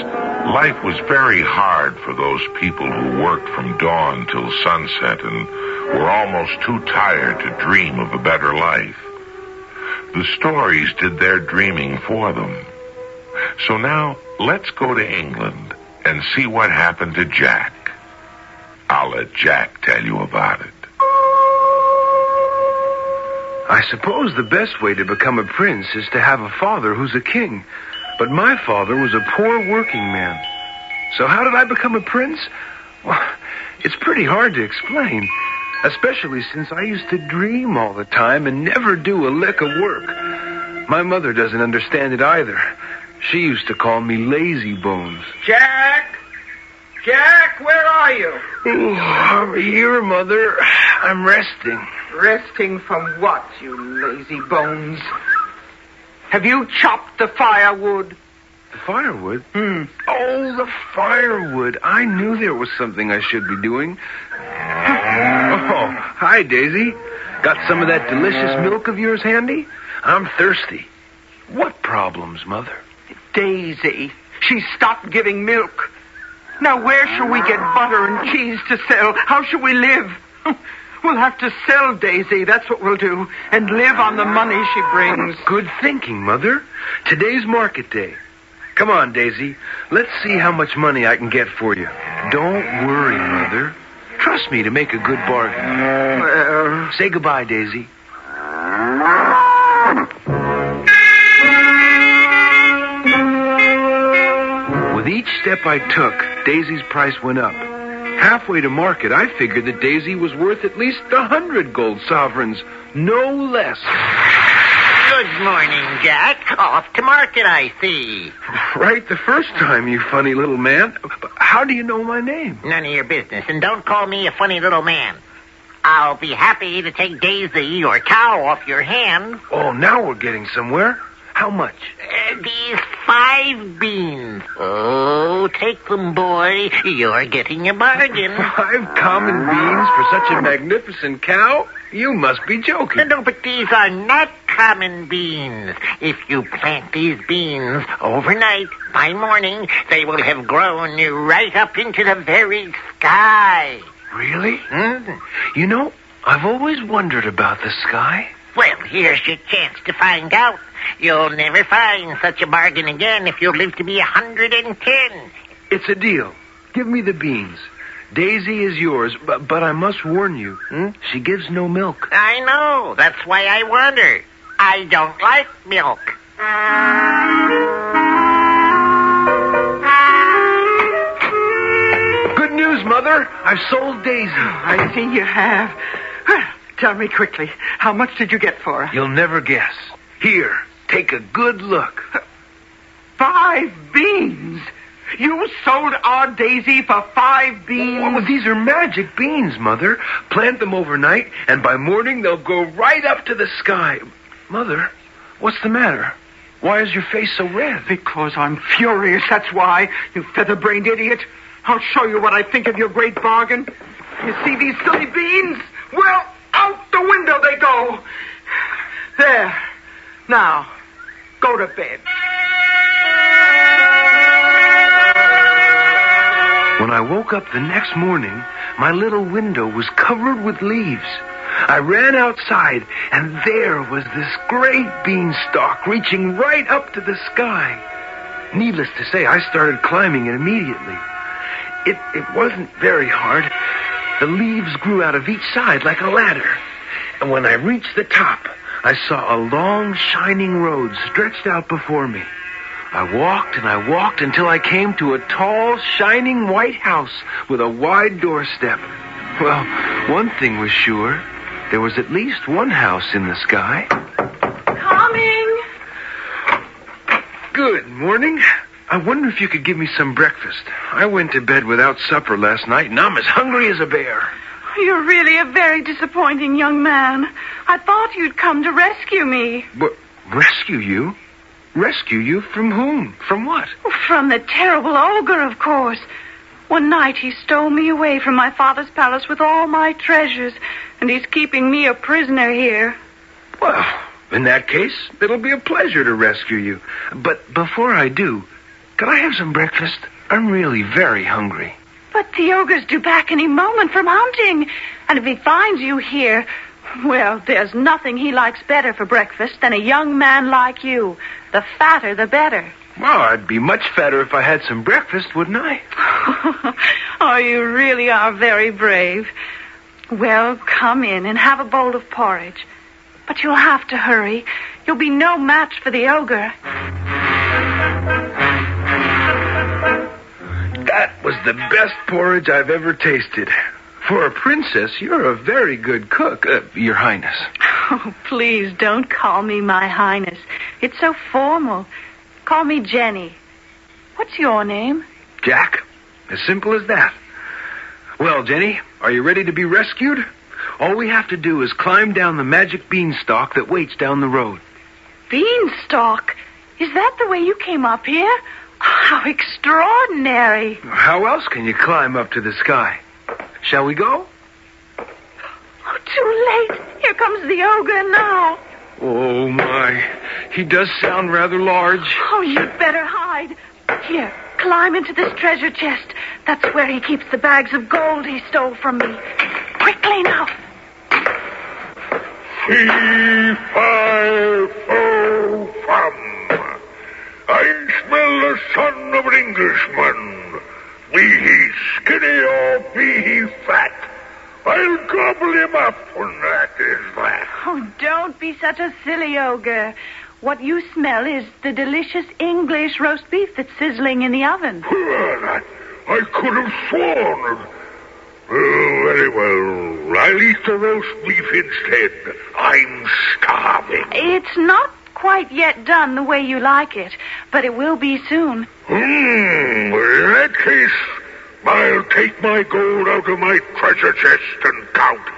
Life was very hard for those people who worked from dawn till sunset and were almost too tired to dream of a better life. The stories did their dreaming for them. So now, let's go to England and see what happened to Jack. I'll let Jack tell you about it. I suppose the best way to become a prince is to have a father who's a king. But my father was a poor working man. So how did I become a prince? Well, it's pretty hard to explain, especially since I used to dream all the time and never do a lick of work. My mother doesn't understand it either. She used to call me lazy bones. Jack! Jack, where are you? Oh, I'm here, Mother. I'm resting. Resting from what, you lazy bones? Have you chopped the firewood? The firewood? Oh, the firewood. I knew there was something I should be doing. Oh, hi, Daisy. Got some of that delicious milk of yours handy? I'm thirsty. What problems, Mother? Daisy, she stopped giving milk. Now where shall we get butter and cheese to sell? How shall we live? We'll have to sell Daisy, that's what we'll do, and live on the money she brings. Good thinking, Mother. Today's market day. Come on, Daisy. Let's see how much money I can get for you. Don't worry, Mother. Trust me to make a good bargain. Well... Say goodbye, Daisy. With each step I took, Daisy's price went up. Halfway to market, I figured that Daisy was worth at least 100 gold sovereigns, no less. Good morning, Jack. Off to market, I see. Right the first time, you funny little man. How do you know my name? None of your business, and don't call me a funny little man. I'll be happy to take Daisy, your cow, off your hands. Oh, now we're getting somewhere. How much? These 5 beans. Oh, take them, boy. You're getting a bargain. 5 common beans for such a magnificent cow? You must be joking. No, but these are not common beans. If you plant these beans overnight, by morning, they will have grown right up into the very sky. Really? You know, I've always wondered about the sky. Well, here's your chance to find out. You'll never find such a bargain again if you live to be 110. It's a deal. Give me the beans. Daisy is yours, but I must warn you, she gives no milk. I know. That's why I warned her. I don't like milk. Good news, Mother. I've sold Daisy. I see you have. Tell me quickly, how much did you get for her? You'll never guess. Here, take a good look. 5 beans? You sold our Daisy for 5 beans? Oh, these are magic beans, Mother. Plant them overnight, and by morning they'll go right up to the sky. Mother, what's the matter? Why is your face so red? Because I'm furious, that's why, you feather-brained idiot. I'll show you what I think of your great bargain. You see these silly beans? Well, out the window they go. There. Now, go to bed. When I woke up the next morning, my little window was covered with leaves. I ran outside, and there was this great beanstalk reaching right up to the sky. Needless to say, I started climbing it immediately. It wasn't very hard. The leaves grew out of each side like a ladder. And when I reached the top, I saw a long, shining road stretched out before me. I walked and I walked until I came to a tall, shining white house with a wide doorstep. Well, one thing was sure. There was at least one house in the sky. Coming! Good morning. I wonder if you could give me some breakfast. I went to bed without supper last night, and I'm as hungry as a bear. You're really a very disappointing young man. I thought you'd come to rescue me. But rescue you? Rescue you from whom? From what? From the terrible ogre, of course. One night he stole me away from my father's palace with all my treasures, and he's keeping me a prisoner here. Well, in that case, it'll be a pleasure to rescue you. But before I do, can I have some breakfast? I'm really very hungry. But the ogre's due back any moment from hunting. And if he finds you here, well, there's nothing he likes better for breakfast than a young man like you. The fatter, the better. Well, I'd be much fatter if I had some breakfast, wouldn't I? Oh, you really are very brave. Well, come in and have a bowl of porridge. But you'll have to hurry. You'll be no match for the ogre. That was the best porridge I've ever tasted. For a princess, you're a very good cook, Your Highness. Oh, please don't call me my highness. It's so formal. Call me Jenny. What's your name? Jack. As simple as that. Well, Jenny, are you ready to be rescued? All we have to do is climb down the magic beanstalk that waits down the road. Beanstalk? Is that the way you came up here? How extraordinary. How else can you climb up to the sky? Shall we go? Oh, too late. Here comes the ogre now. Oh, my. He does sound rather large. Oh, you'd better hide. Here, climb into this treasure chest. That's where he keeps the bags of gold he stole from me. Quickly now. Fee-fi-fo-fum. I smell the son of an Englishman. Be he skinny or be he fat, I'll gobble him up when that is that. Oh, don't be such a silly ogre. What you smell is the delicious English roast beef that's sizzling in the oven. That I could have sworn. Oh, very well. I'll eat the roast beef instead. I'm starving. It's not quite yet done the way you like it, but it will be soon. In that case, I'll take my gold out of my treasure chest and count it.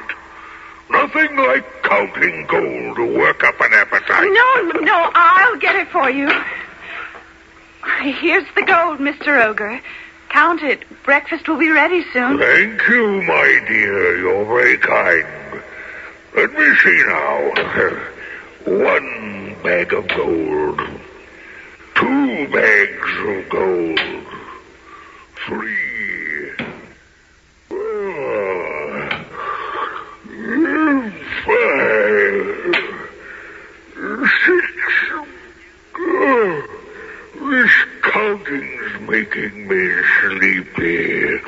Nothing like counting gold to work up an appetite. No, I'll get it for you. Here's the gold, Mr. Ogre. Count it. Breakfast will be ready soon. Thank you, my dear. You're very kind. Let me see now. 1 bag of gold. 2 bags of gold. 3. 5. 6. This counting's making me sleepy.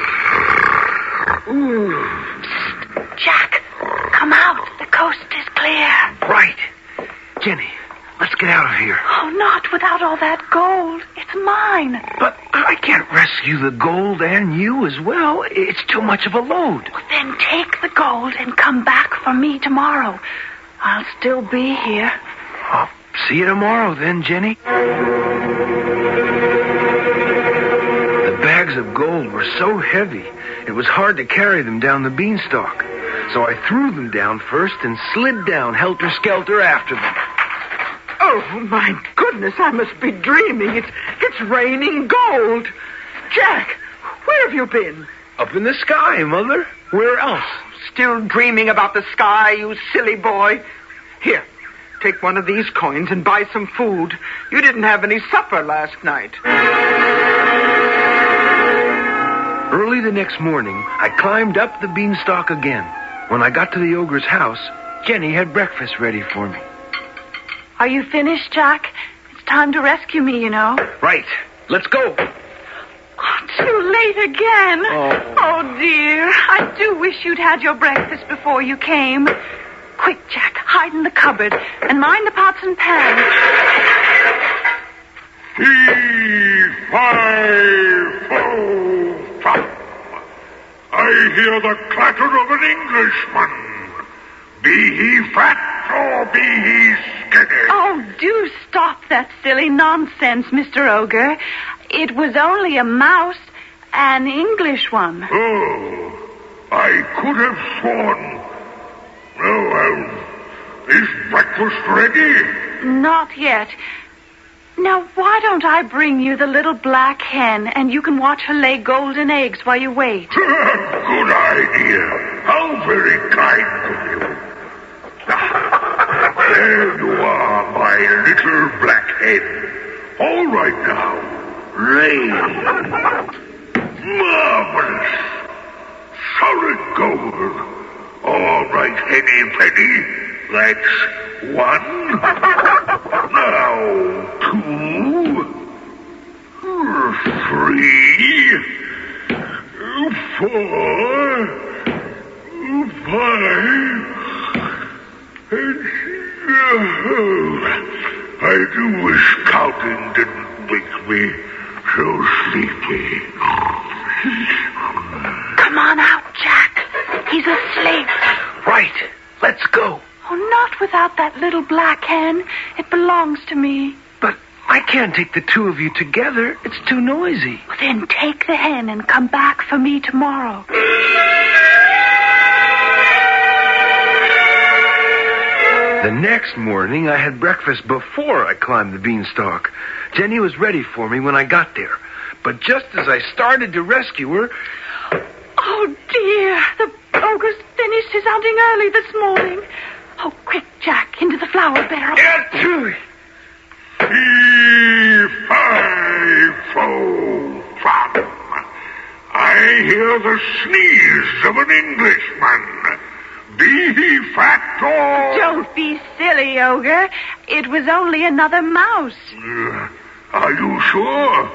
Jack, come out. The coast is clear. Right. Jenny, let's get out of here. Oh, not without all that gold. It's mine. But I can't rescue the gold and you as well. It's too much of a load. Well, then take the gold and come back for me tomorrow. I'll still be here. I'll see you tomorrow then, Jenny. The bags of gold were so heavy, it was hard to carry them down the beanstalk. So I threw them down first and slid down helter-skelter after them. Oh, my goodness, I must be dreaming. It's raining gold. Jack, where have you been? Up in the sky, Mother. Where else? Still dreaming about the sky, you silly boy. Here, take one of these coins and buy some food. You didn't have any supper last night. Early the next morning, I climbed up the beanstalk again. When I got to the ogre's house, Jenny had breakfast ready for me. Are you finished, Jack? It's time to rescue me, you know. Right. Let's go. Oh, too late again. Oh, dear. I do wish you'd had your breakfast before you came. Quick, Jack, hide in the cupboard and mind the pots and pans. Fee-fi-fo-fum. I hear the clatter of an Englishman. Be he fat or be he skinny. Oh, do stop that silly nonsense, Mr. Ogre. It was only a mouse, an English one. Oh, I could have sworn. Oh, well, is breakfast ready? Not yet. Now, why don't I bring you the little black hen, and you can watch her lay golden eggs while you wait? Good idea. How very kind of you. There you are, my little black hen. All right now. Rain. Marvelous. Solid gold. All right, Henny Penny. That's one. Now, two. Three. Four. Five. I do wish counting didn't make me so sleepy. Come on out, Jack. He's asleep. Right. Let's go. Oh, not without that little black hen. It belongs to me. But I can't take the two of you together. It's too noisy. Well, then take the hen and come back for me tomorrow. The next morning, I had breakfast before I climbed the beanstalk. Jenny was ready for me when I got there. But just as I started to rescue her... Oh, dear. The ogre's finished his hunting early this morning. Oh, quick, Jack, into the flour barrel. Get to it. I hear the sneeze of an Englishman. Be he fat or... Don't be silly, ogre. It was only another mouse. Are you sure?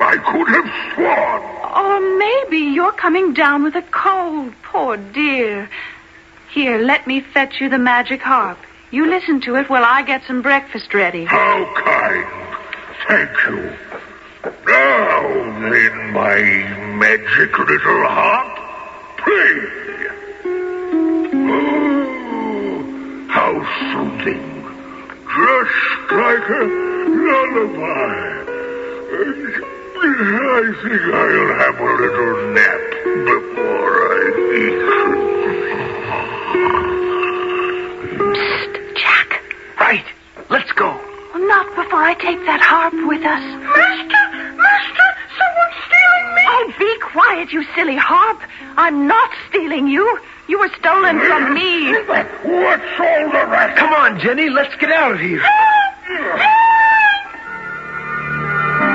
I could have sworn. Or maybe you're coming down with a cold, poor dear. Here, let me fetch you the magic harp. You listen to it while I get some breakfast ready. How kind. Thank you. Now then, my magic little harp, play. Oh, how soothing. Just like a lullaby. I think I'll have a little nap before I eat. Psst, Jack. Right. Let's go. Well, not before I take that harp with us. Master, someone's stealing me. Oh, be quiet, you silly harp. I'm not stealing you. You were stolen from me. What's all the rest? Come on, Jenny. Let's get out of here.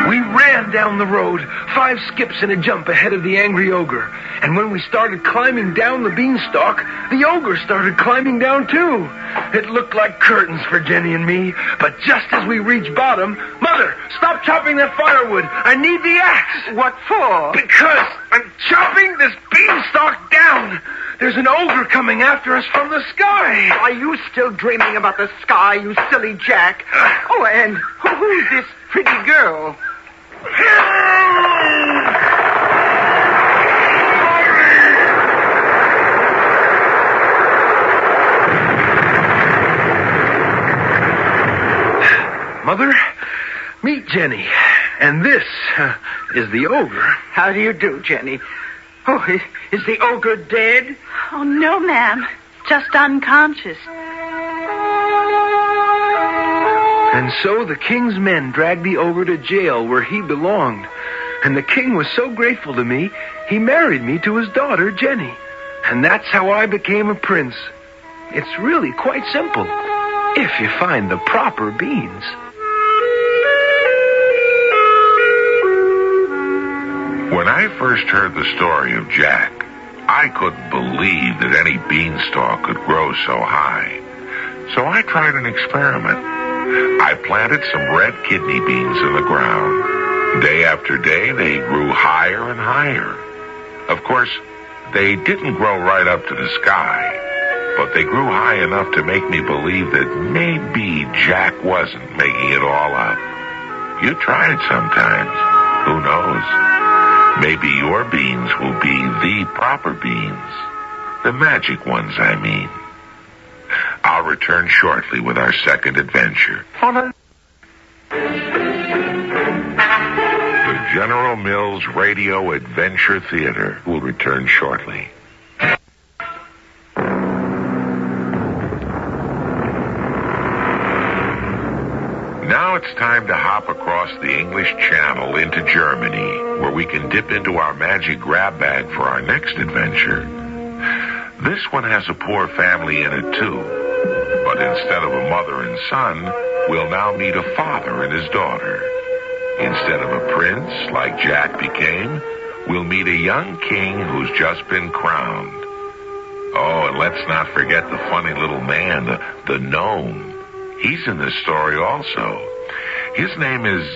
We ran down the road, 5 skips and a jump ahead of the angry ogre. And when we started climbing down the beanstalk, the ogre started climbing down too. It looked like curtains for Jenny and me, but just as we reached bottom, Mother, stop chopping that firewood. I need the axe. What for? Because I'm chopping this beanstalk down. There's an ogre coming after us from the sky. Are you still dreaming about the sky, you silly Jack? Oh, and who's this pretty girl? Mother, meet Jenny. And this is the ogre. How do you do, Jenny? Oh, is the ogre dead? Oh, no, ma'am. Just unconscious. And so the king's men dragged the ogre to jail where he belonged. And the king was so grateful to me, he married me to his daughter, Jenny. And that's how I became a prince. It's really quite simple, if you find the proper beans. When I first heard the story of Jack, I couldn't believe that any beanstalk could grow so high. So I tried an experiment. I planted some red kidney beans in the ground. Day after day, they grew higher and higher. Of course, they didn't grow right up to the sky, but they grew high enough to make me believe that maybe Jack wasn't making it all up. You try it sometimes. Who knows? Maybe your beans will be the proper beans. The magic ones, I mean. I'll return shortly with our second adventure. The General Mills Radio Adventure Theater will return shortly. Now it's time to hop across the English Channel into Germany, where we can dip into our magic grab bag for our next adventure. This one has a poor family in it, too. But instead of a mother and son, we'll now meet a father and his daughter. Instead of a prince, like Jack became, we'll meet a young king who's just been crowned. Oh, and let's not forget the funny little man, the gnome. He's in this story also. His name is...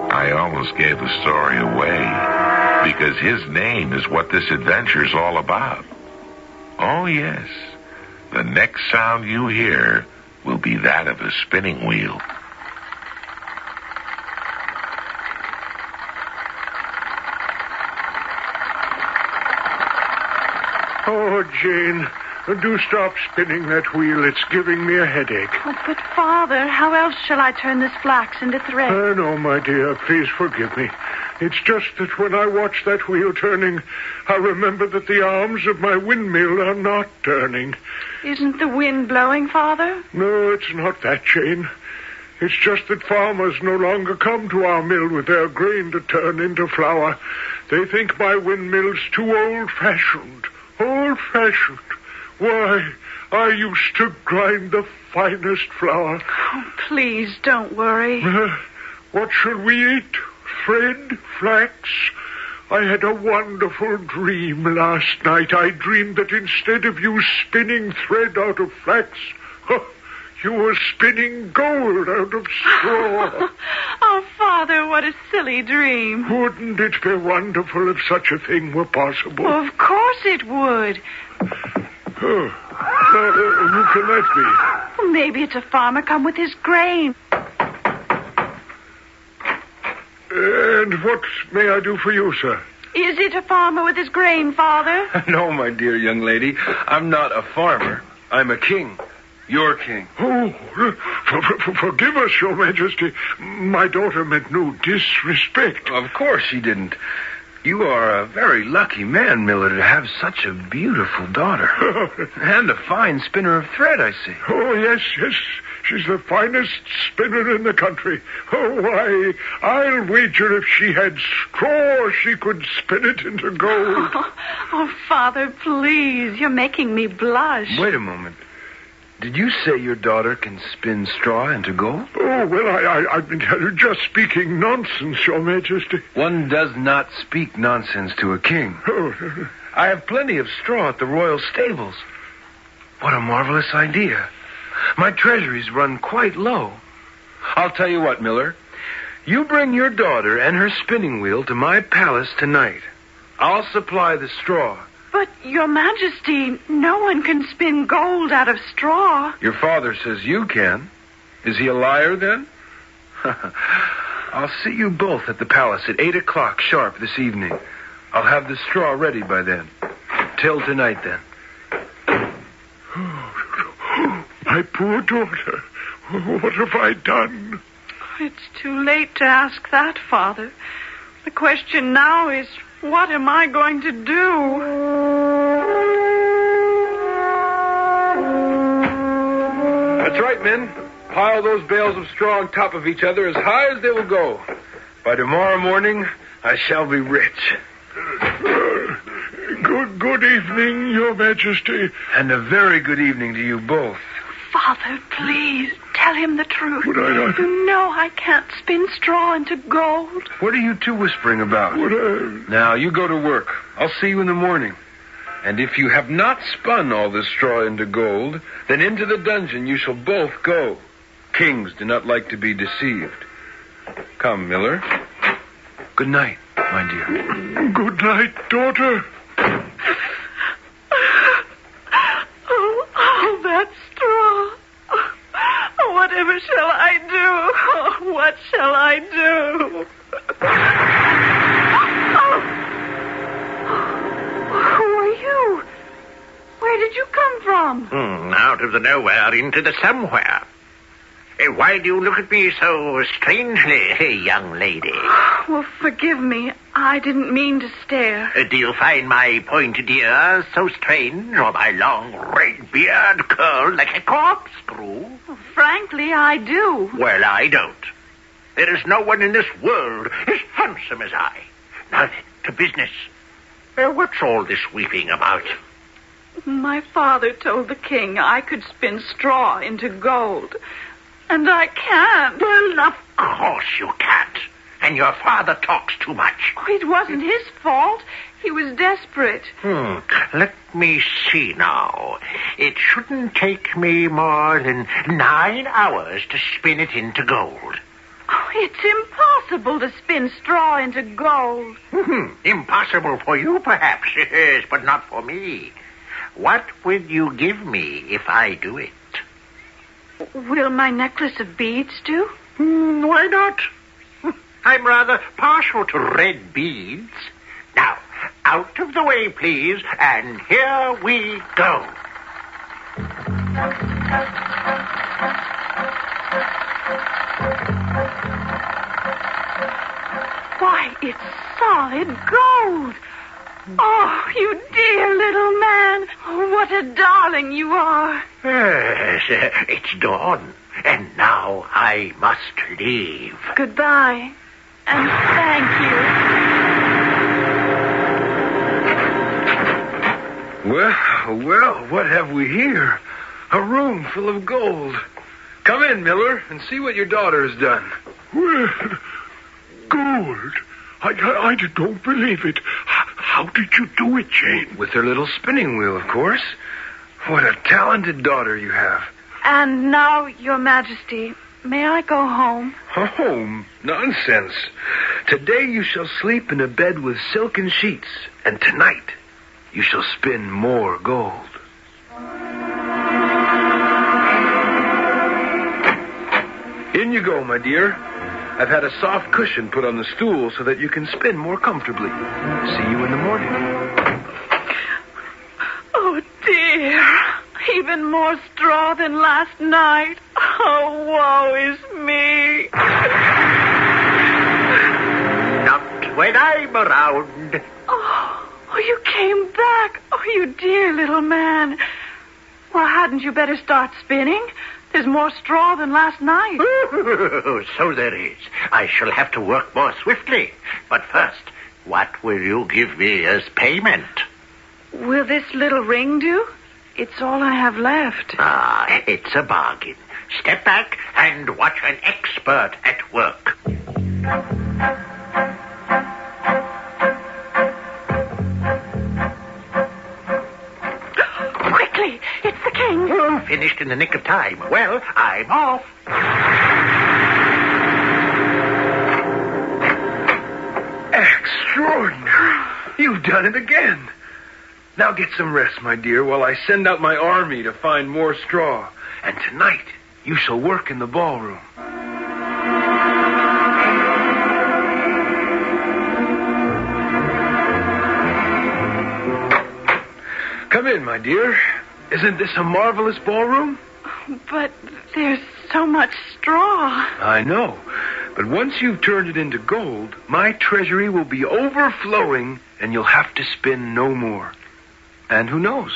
I almost gave the story away, because his name is what this adventure's all about. Oh, yes. The next sound you hear will be that of a spinning wheel. Oh, Jane, do stop spinning that wheel. It's giving me a headache. Oh, but, Father, how else shall I turn this flax into thread? No, my dear, please forgive me. It's just that when I watch that wheel turning, I remember that the arms of my windmill are not turning. Isn't the wind blowing, Father? No, it's not that, Jane. It's just that farmers no longer come to our mill with their grain to turn into flour. They think my windmill's too old-fashioned. Old-fashioned. Why, I used to grind the finest flour. Oh, please, don't worry. What shall we eat? Thread? Flax? I had a wonderful dream last night. I dreamed that instead of you spinning thread out of flax, you were spinning gold out of straw. Oh, Father, what a silly dream. Wouldn't it be wonderful if such a thing were possible? Well, of course it would. Oh, who can that be? Well, maybe it's a farmer come with his grain. And what may I do for you, sir? Is it a farmer with his grain, Father? No, my dear young lady. I'm not a farmer. I'm a king. Your king. Oh, forgive us, Your Majesty. My daughter meant no disrespect. Of course she didn't. You are a very lucky man, Miller, to have such a beautiful daughter. And a fine spinner of thread, I see. Oh, yes. She's the finest spinner in the country. Oh, why, I'll wager if she had straw, she could spin it into gold. Oh, Father, please, you're making me blush. Wait a moment. Did you say your daughter can spin straw into gold? Oh, well, I've been just speaking nonsense, Your Majesty. One does not speak nonsense to a king. Oh. I have plenty of straw at the royal stables. What a marvelous idea. My treasuries run quite low. I'll tell you what, Miller. You bring your daughter and her spinning wheel to my palace tonight. I'll supply the straw. But, Your Majesty, no one can spin gold out of straw. Your father says you can. Is he a liar, then? I'll see you both at the palace at 8 o'clock sharp this evening. I'll have the straw ready by then. Till tonight, then. My poor daughter. What have I done? It's too late to ask that, Father. The question now is, what am I going to do? That's right, men. Pile those bales of straw on top of each other as high as they will go. By tomorrow morning, I shall be rich. Good evening, Your Majesty. And a very good evening to you both. Father, please, tell him the truth. Would I not? You know I can't spin straw into gold. What are you two whispering about? Now, you go to work. I'll see you in the morning. And if you have not spun all this straw into gold, then into the dungeon you shall both go. Kings do not like to be deceived. Come, Miller. Good night, my dear. Good night, daughter. Oh, that straw. Whatever shall I do? Oh, what shall I do? Who are you? Where did you come from? Out of the nowhere into the somewhere. Why do you look at me so strangely, young lady? Well, forgive me. I didn't mean to stare. Do you find my pointed ear so strange, or my long red beard curled like a corkscrew? Well, frankly, I do. Well, I don't. There is no one in this world as handsome as I. Now then, to business. What's all this weeping about? My father told the king I could spin straw into gold. And I can't. Well, of course you can't. And your father talks too much. Oh, it wasn't his fault. He was desperate. Let me see now. It shouldn't take me more than 9 hours to spin it into gold. Oh, it's impossible to spin straw into gold. Impossible for you, perhaps, yes, but not for me. What will you give me if I do it? Will my necklace of beads do? Why not? I'm rather partial to red beads. Now, out of the way, please, and here we go. Why, it's solid gold. Oh, you dear little man. Oh, what a darling you are. Yes, it's dawn, and now I must leave. Goodbye, and thank you. Well, what have we here? A room full of gold. Come in, Miller, and see what your daughter has done. Well, gold? I don't believe it. How did you do it, Jane? With her little spinning wheel, of course. What a talented daughter you have. And now, Your Majesty, may I go home? Home? Nonsense. Today you shall sleep in a bed with silken sheets, and tonight you shall spin more gold. In you go, my dear. I've had a soft cushion put on the stool so that you can spin more comfortably. See you in the morning. Oh, dear. Even more straw than last night. Oh, woe is me. Not when I'm around. Oh, you came back. Oh, you dear little man. Well, hadn't you better start spinning? There's more straw than last night. So there is. I shall have to work more swiftly. But first, what will you give me as payment? Will this little ring do? It's all I have left. It's a bargain. Step back and watch an expert at work. Quickly, it's the king. Finished in the nick of time. Well, I'm off. Extraordinary. You've done it again. Now get some rest, my dear, while I send out my army to find more straw. And tonight, you shall work in the ballroom. Come in, my dear. Isn't this a marvelous ballroom? But there's so much straw. I know. But once you've turned it into gold, my treasury will be overflowing, and you'll have to spin no more. And who knows?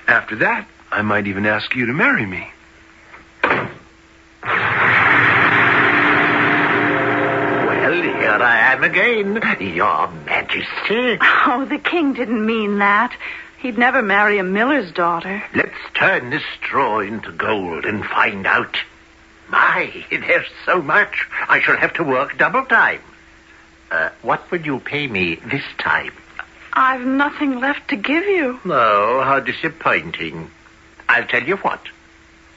After that, I might even ask you to marry me. Well, here I am again, Your Majesty. Oh, the king didn't mean that. He'd never marry a miller's daughter. Let's turn this straw into gold and find out. My, there's so much. I shall have to work double time. What will you pay me this time? I've nothing left to give you. Oh, how disappointing. I'll tell you what.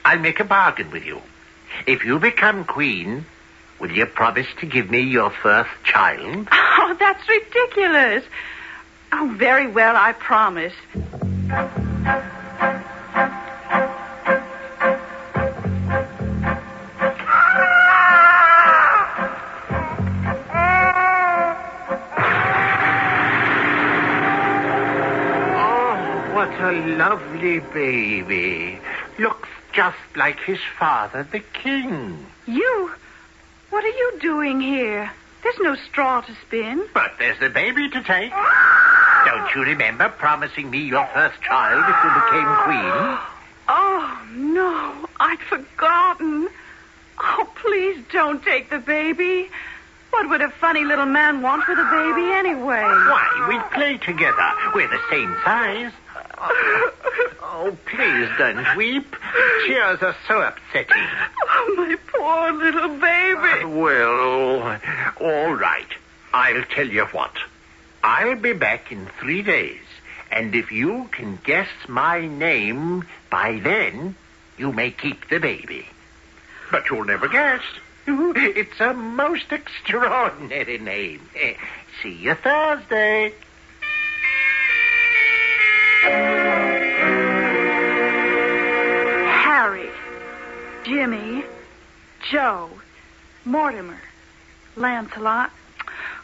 I'll make a bargain with you. If you become queen, will you promise to give me your first child? Oh, that's ridiculous. Oh, very well, I promise. What a lovely baby. Looks just like his father, the king. You? What are you doing here? There's no straw to spin. But there's the baby to take. Don't you remember promising me your first child if you became queen? Oh, no. I'd forgotten. Oh, please don't take the baby. What would a funny little man want with a baby anyway? Why, we'd play together. We're the same size. Oh, please don't weep. Tears are so upsetting. Oh, my poor little baby. Well, all right. I'll tell you what. I'll be back in 3 days. And if you can guess my name by then, you may keep the baby. But you'll never guess. It's a most extraordinary name. See you Thursday. Harry, Jimmy, Joe, Mortimer, Lancelot.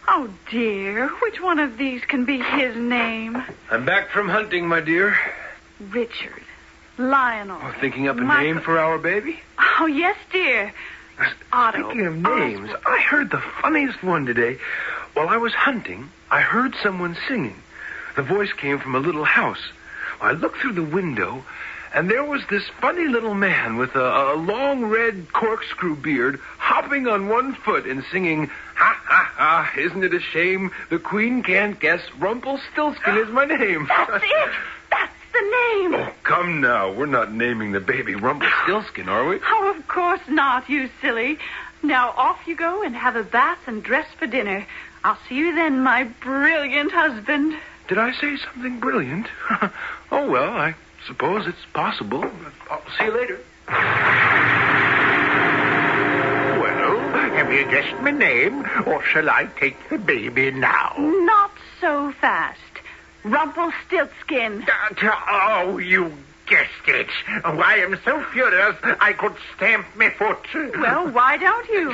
Oh, dear. Which one of these can be his name? I'm back from hunting, my dear. Richard, Lionel. Oh, thinking up a Michael. name for our baby? Oh, yes, dear. Otto. Speaking of names, I heard the funniest one today. While I was hunting, I heard someone singing. The voice came from a little house. I looked through the window, and there was this funny little man with a long red corkscrew beard hopping on one foot and singing, "Ha, ha, ha, isn't it a shame the queen can't guess Rumpelstiltskin is my name." That's it. That's the name. Oh, come now. We're not naming the baby Rumpelstiltskin, are we? Oh, of course not, you silly. Now off you go and have a bath and dress for dinner. I'll see you then, my brilliant husband. Did I say something brilliant? Oh, well, I suppose it's possible. I'll see you later. Well, have you guessed my name, or shall I take the baby now? Not so fast. Rumpelstiltskin. Oh, you guessed it. Oh, I am so furious I could stamp my foot. Well, why don't you?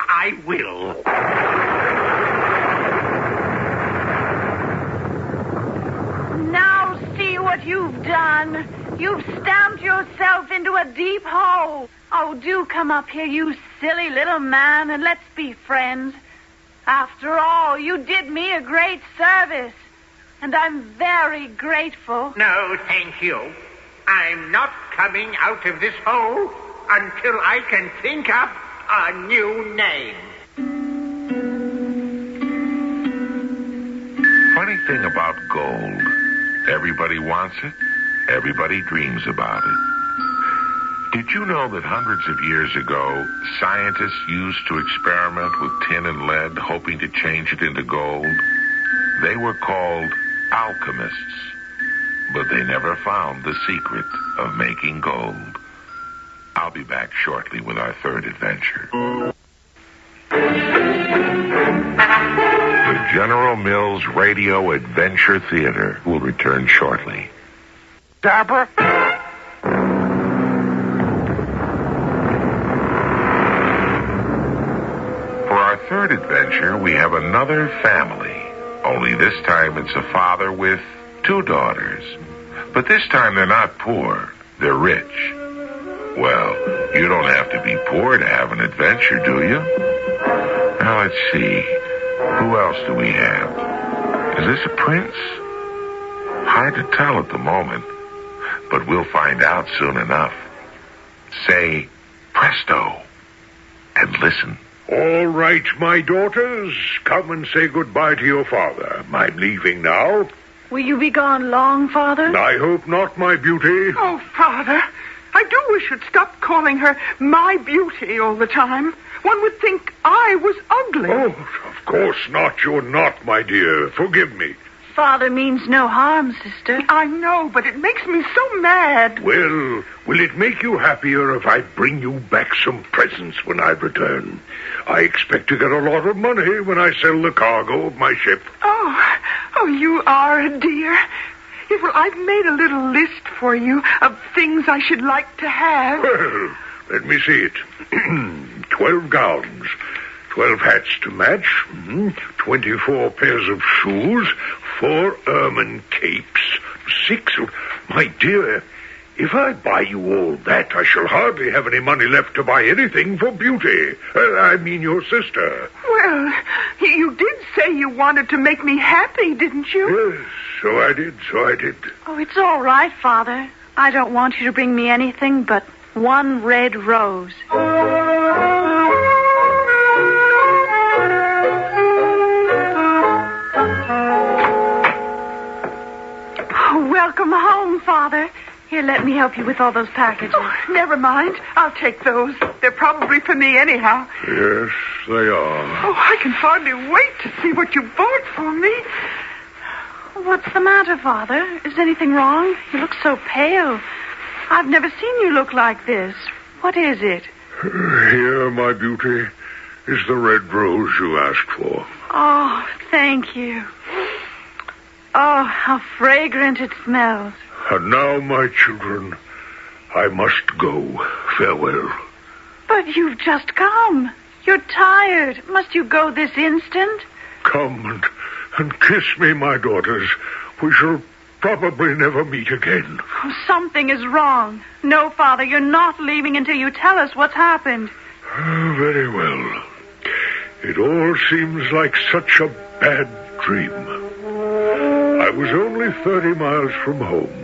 I will. Now see what you've done. You've stamped yourself into a deep hole. Oh, do come up here, you silly little man, and let's be friends. After all, you did me a great service, and I'm very grateful. No, thank you. I'm not coming out of this hole until I can think up a new name. Funny thing about gold. Everybody wants it. Everybody dreams about it. Did you know that hundreds of years ago, scientists used to experiment with tin and lead, hoping to change it into gold? They were called alchemists, but they never found the secret of making gold. I'll be back shortly with our third adventure. The General Mills Radio Adventure Theater will return shortly. Deborah? For our third adventure, we have another family. Only this time it's a father with 2 daughters. But this time they're not poor. They're rich. Well, you don't have to be poor to have an adventure, do you? Now, let's see. Who else do we have? Is this a prince? Hard to tell at the moment, but we'll find out soon enough. Say, presto, and listen. All right, my daughters, come and say goodbye to your father. I'm leaving now. Will you be gone long, Father? I hope not, my beauty. Oh, Father, I do wish you'd stop calling her my beauty all the time. One would think I was ugly. Oh, of course not. You're not, my dear. Forgive me. Father means no harm, sister. I know, but it makes me so mad. Well, will it make you happier if I bring you back some presents when I return? I expect to get a lot of money when I sell the cargo of my ship. Oh, you are a dear. Yeah, well, I've made a little list for you of things I should like to have. Well, let me see it. 12 gowns, 12 hats to match, 24 pairs of shoes, 4 ermine capes, 6... My dear, if I buy you all that, I shall hardly have any money left to buy anything for Beauty. I mean your sister. Well, you did say you wanted to make me happy, didn't you? Yes, so I did. Oh, it's all right, Father. I don't want you to bring me anything but one red rose. Welcome home, Father. Here, let me help you with all those packages. Oh, never mind. I'll take those. They're probably for me anyhow. Yes, they are. Oh, I can hardly wait to see what you bought for me. What's the matter, Father? Is anything wrong? You look so pale. I've never seen you look like this. What is it? Here, my beauty, is the red rose you asked for. Oh, thank you. Oh, how fragrant it smells. And now, my children, I must go. Farewell. But you've just come. You're tired. Must you go this instant? Come and kiss me, my daughters. We shall probably never meet again. Oh, something is wrong. No, Father, you're not leaving until you tell us what's happened. Very well. It all seems like such a bad dream. I was only 30 miles from home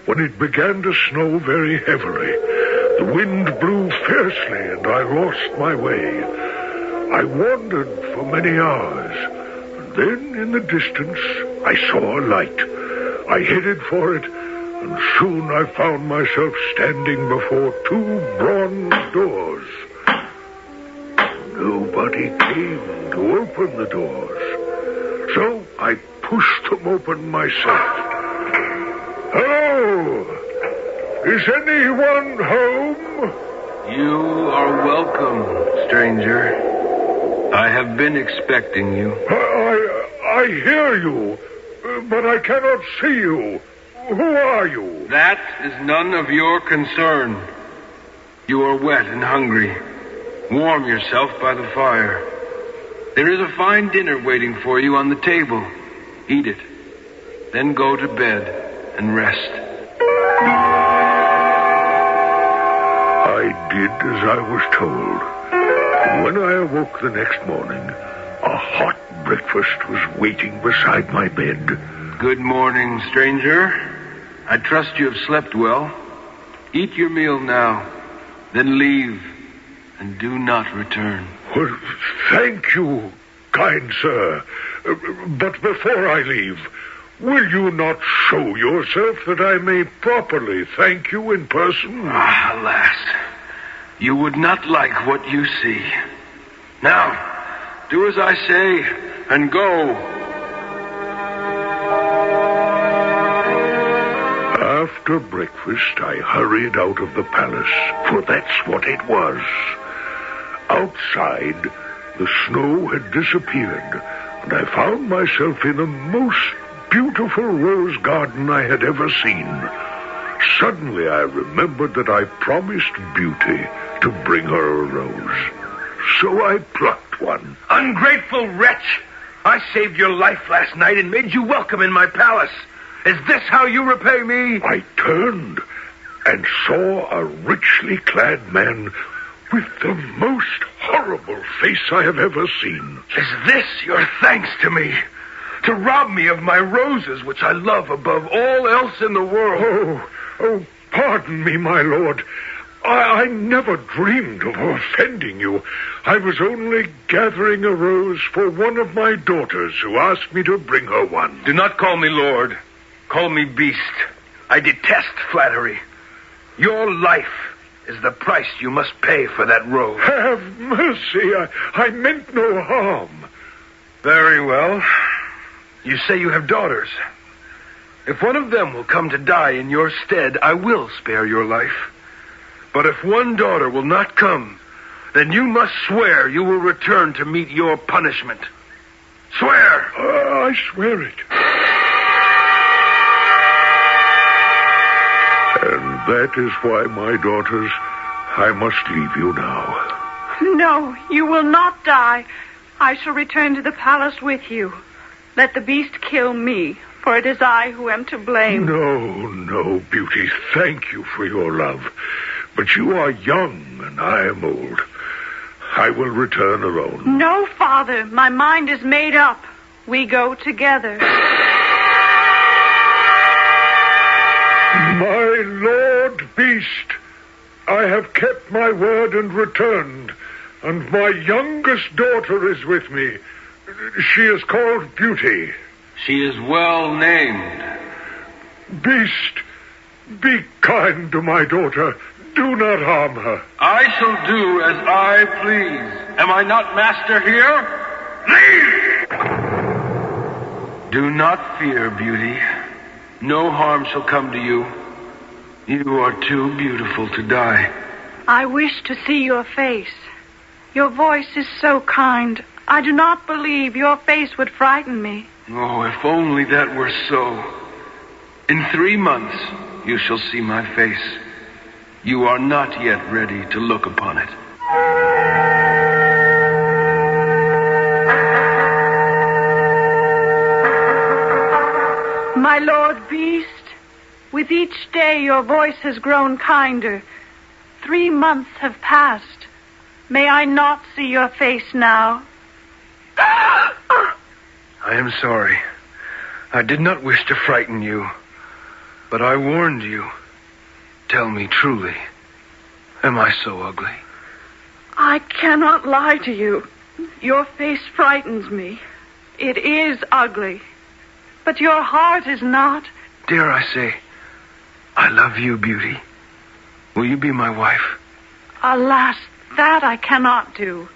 when it began to snow very heavily. The wind blew fiercely and I lost my way. I wandered for many hours. And then in the distance, I saw a light. I headed for it, and soon I found myself standing before 2 bronze doors. Nobody came to open the doors, so I pushed them open myself. Hello! Is anyone home? You are welcome, stranger. I have been expecting you. I hear you, but I cannot see you. Who are you? That is none of your concern. You are wet and hungry. Warm yourself by the fire. There is a fine dinner waiting for you on the table. Eat it. Then go to bed and rest. I did as I was told. When I awoke the next morning, a hot breakfast was waiting beside my bed. Good morning, stranger. I trust you have slept well. Eat your meal now, then leave, and do not return. Well, thank you, kind sir. But before I leave, will you not show yourself that I may properly thank you in person? Ah, alas. You would not like what you see. Now, do as I say, and go. After breakfast, I hurried out of the palace, for that's what it was. Outside, the snow had disappeared, and I found myself in a most beautiful rose garden I had ever seen. Suddenly, I remembered that I promised Beauty to bring her a rose. So I plucked one. Ungrateful wretch! I saved your life last night and made you welcome in my palace. Is this how you repay me? I turned and saw a richly clad man with the most horrible face I have ever seen. Is this your thanks to me? To rob me of my roses, which I love above all else in the world? Oh, pardon me, my lord. I never dreamed of offending you. I was only gathering a rose for one of my daughters who asked me to bring her one. Do not call me lord. Call me beast. I detest flattery. Your life is the price you must pay for that rose. Have mercy. I meant no harm. Very well. You say you have daughters. If one of them will come to die in your stead, I will spare your life. But if one daughter will not come, then you must swear you will return to meet your punishment. Swear! I swear it. And that is why, my daughters, I must leave you now. No, you will not die. I shall return to the palace with you. Let the beast kill me, for it is I who am to blame. No, Beauty. Thank you for your love. But you are young, and I am old. I will return alone. No, Father. My mind is made up. We go together. My Lord Beast, I have kept my word and returned, and my youngest daughter is with me. She is called Beauty. She is well named. Beast, Be kind to my daughter. Do not harm her. I shall do as I please. Am I not master here? Leave! Do not fear, Beauty. No harm shall come to you. You are too beautiful to die. I wish to see your face. Your voice is so kind. I do not believe your face would frighten me. Oh, if only that were so. In 3 months, you shall see my face. You are not yet ready to look upon it. My Lord Beast, with each day your voice has grown kinder. 3 months have passed. May I not see your face now? I am sorry. I did not wish to frighten you, but I warned you. Tell me truly, am I so ugly? I cannot lie to you. Your face frightens me. It is ugly, but your heart is not. Dare I say, I love you, Beauty. Will you be my wife? Alas, that I cannot do.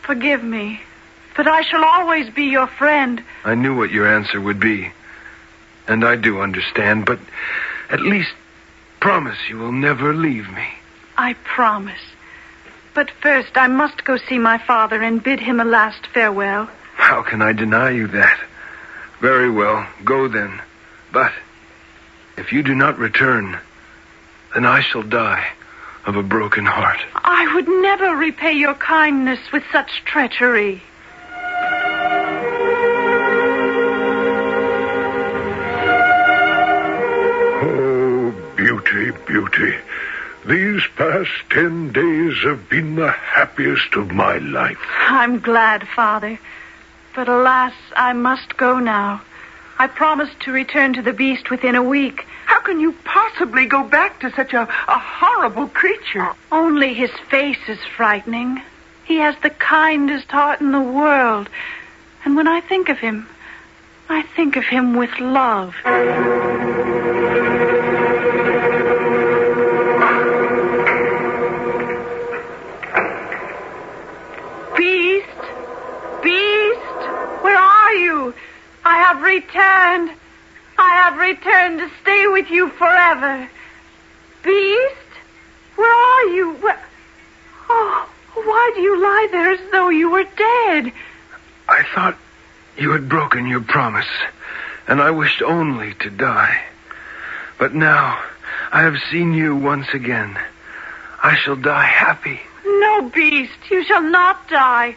Forgive me, but I shall always be your friend. I knew what your answer would be, and I do understand, but at least promise you will never leave me. I promise. But first I must go see my father and bid him a last farewell. How can I deny you that? Very well, go then. But if you do not return, then I shall die of a broken heart. I would never repay your kindness with such treachery. Oh, Beauty, Beauty. These past 10 days have been the happiest of my life. I'm glad, Father. But alas, I must go now. I promised to return to the beast within a week. How can you possibly go back to such a horrible creature? Only his face is frightening. He has the kindest heart in the world. And when I think of him, I think of him with love. Beast! Beast! Where are you? I have returned. I have returned to stay with you forever. Beast? Where are you? Oh, why do you lie there as though you were dead? I thought you had broken your promise, and I wished only to die. But now I have seen you once again. I shall die happy. No, Beast, you shall not die.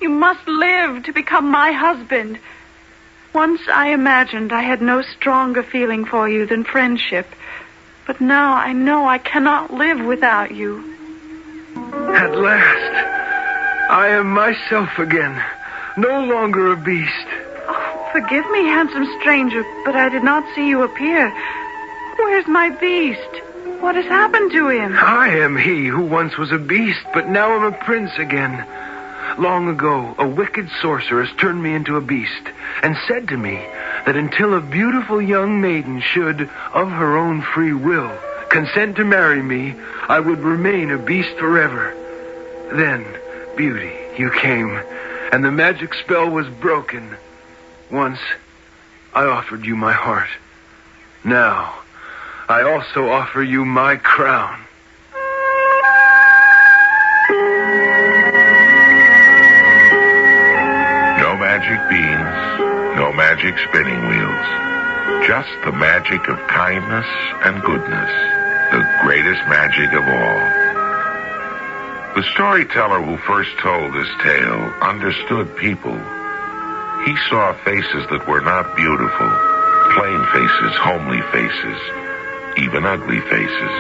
You must live to become my husband. Once I imagined I had no stronger feeling for you than friendship. But now I know I cannot live without you. At last, I am myself again, no longer a beast. Oh, forgive me, handsome stranger, but I did not see you appear. Where's my beast? What has happened to him? I am he who once was a beast, but now am a prince again. Long ago, a wicked sorceress turned me into a beast and said to me that until a beautiful young maiden should, of her own free will, consent to marry me, I would remain a beast forever. Then, Beauty, you came, and the magic spell was broken. Once, I offered you my heart. Now, I also offer you my crown. No magic beans, no magic spinning wheels. Just the magic of kindness and goodness, the greatest magic of all. The storyteller who first told this tale understood people. He saw faces that were not beautiful, plain faces, homely faces, even ugly faces.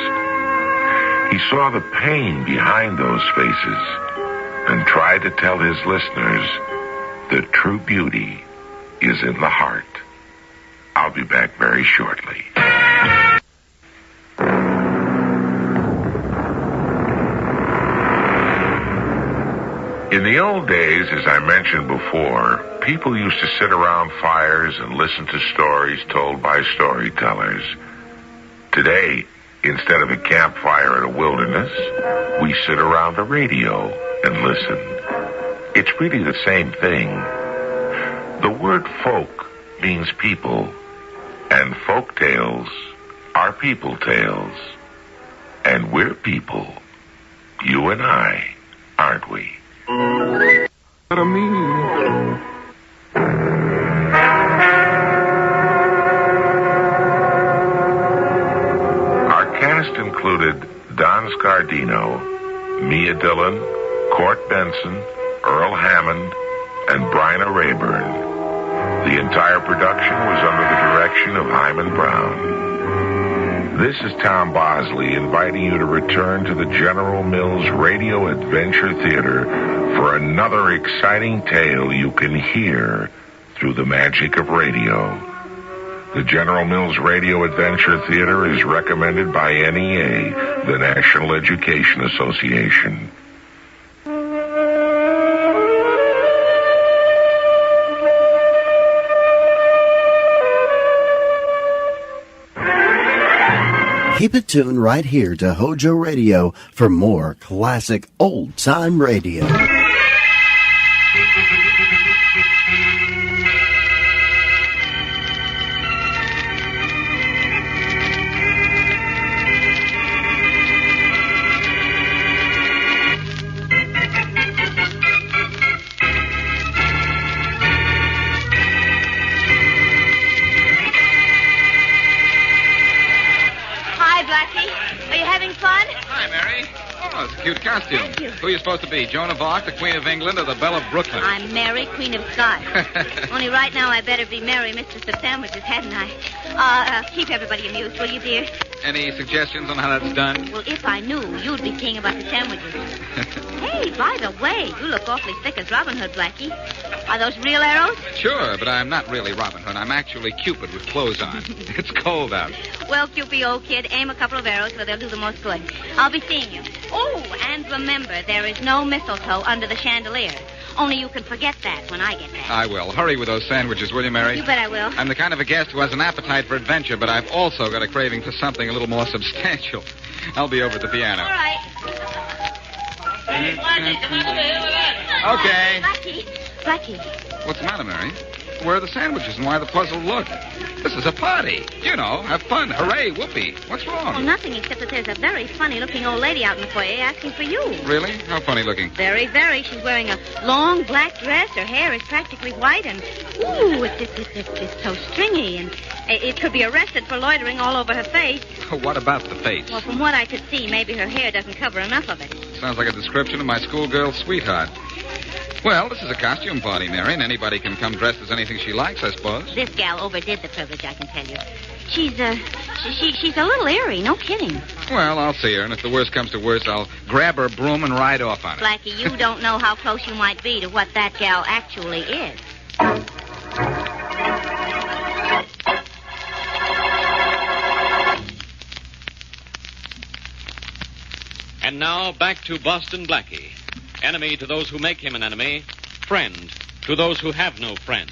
He saw the pain behind those faces and tried to tell his listeners that true beauty is in the heart. I'll be back very shortly. In the old days, as I mentioned before, people used to sit around fires and listen to stories told by storytellers. Today, instead of a campfire in a wilderness, we sit around the radio and listen. It's really the same thing. The word folk means people, and folk tales are people tales. And we're people. You and I, aren't we? What I mean? Cast included Don Scardino, Mia Dillon, Court Benson, Earl Hammond, and Bryna Rayburn. The entire production was under the direction of Hyman Brown. This is Tom Bosley inviting you to return to the General Mills Radio Adventure Theater for another exciting tale you can hear through the magic of radio. The General Mills Radio Adventure Theater is recommended by NEA, the National Education Association. Keep it tuned right here to Hojo Radio for more classic old-time radio. Cute costume. Thank you. Who are you supposed to be? Joan of Arc, the Queen of England, or the Belle of Brooklyn? I'm Mary, Queen of Scots. Only right now I better be Mary, Mistress of Sandwiches, hadn't I? Keep everybody amused, will you, dear? Any suggestions on how that's done? Well, if I knew, you'd be king about the sandwiches. Hey, by the way, you look awfully thick as Robin Hood, Blackie. Are those real arrows? Sure, but I'm not really Robin Hood. I'm actually Cupid with clothes on. It's cold out. Well, Cupid, old kid, aim a couple of arrows where they'll do the most good. I'll be seeing you. Oh, and remember, there is no mistletoe under the chandelier. Only you can forget that when I get back. I will. Hurry with those sandwiches, will you, Mary? You bet I will. I'm the kind of a guest who has an appetite for adventure, but I've also got a craving for something a little more substantial. I'll be over at the piano. All right. Okay. Blackie. What's the matter, Mary? Where are the sandwiches and why the puzzled look? This is a party. You know, have fun. Hooray, whoopee. What's wrong? Well, nothing except that there's a very funny-looking old lady out in the foyer asking for you. Really? How funny looking? Very, very. She's wearing a long black dress. Her hair is practically white, and ooh, it's so stringy, and it could be arrested for loitering all over her face. What about the face? Well, from what I could see, maybe her hair doesn't cover enough of it. Sounds like a description of my schoolgirl sweetheart. Well, this is a costume party, Mary, and anybody can come dressed as anything she likes, I suppose. This gal overdid the privilege, I can tell you. She's a little eerie, no kidding. Well, I'll see her, and if the worst comes to worst, I'll grab her broom and ride off on her. Blackie, you don't know how close you might be to what that gal actually is. And now, back to Boston Blackie. Enemy to those who make him an enemy. Friend to those who have no friend.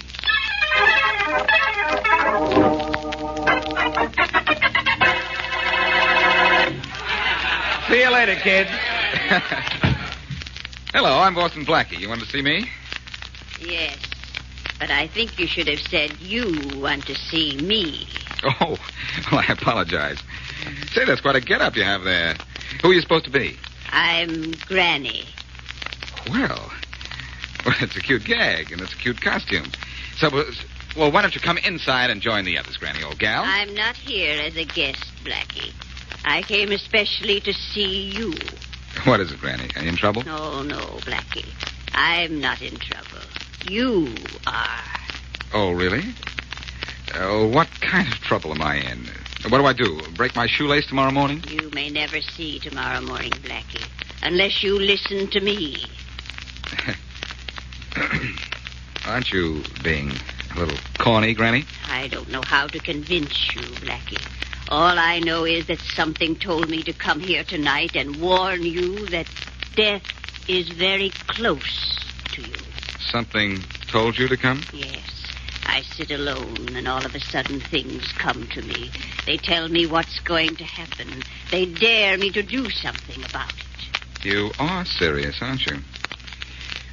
See you later, kid. Hello, I'm Boston Blackie. You want to see me? Yes, but I think you should have said you want to see me. Oh, well, I apologize. Say, that's quite a get-up you have there. Who are you supposed to be? I'm Granny. Well, it's a cute gag, and it's a cute costume. So, well, why don't you come inside and join the others, Granny, old gal? I'm not here as a guest, Blackie. I came especially to see you. What is it, Granny? Are you in trouble? No, Blackie. I'm not in trouble. You are. Oh, really? What kind of trouble am I in? What do? Break my shoelace tomorrow morning? You may never see tomorrow morning, Blackie, unless you listen to me. Aren't you being a little corny, Granny? I don't know how to convince you, Blackie. All I know is that something told me to come here tonight and warn you that death is very close to you. Something told you to come? Yes. I sit alone, and all of a sudden things come to me. They tell me what's going to happen. They dare me to do something about it. You are serious, aren't you?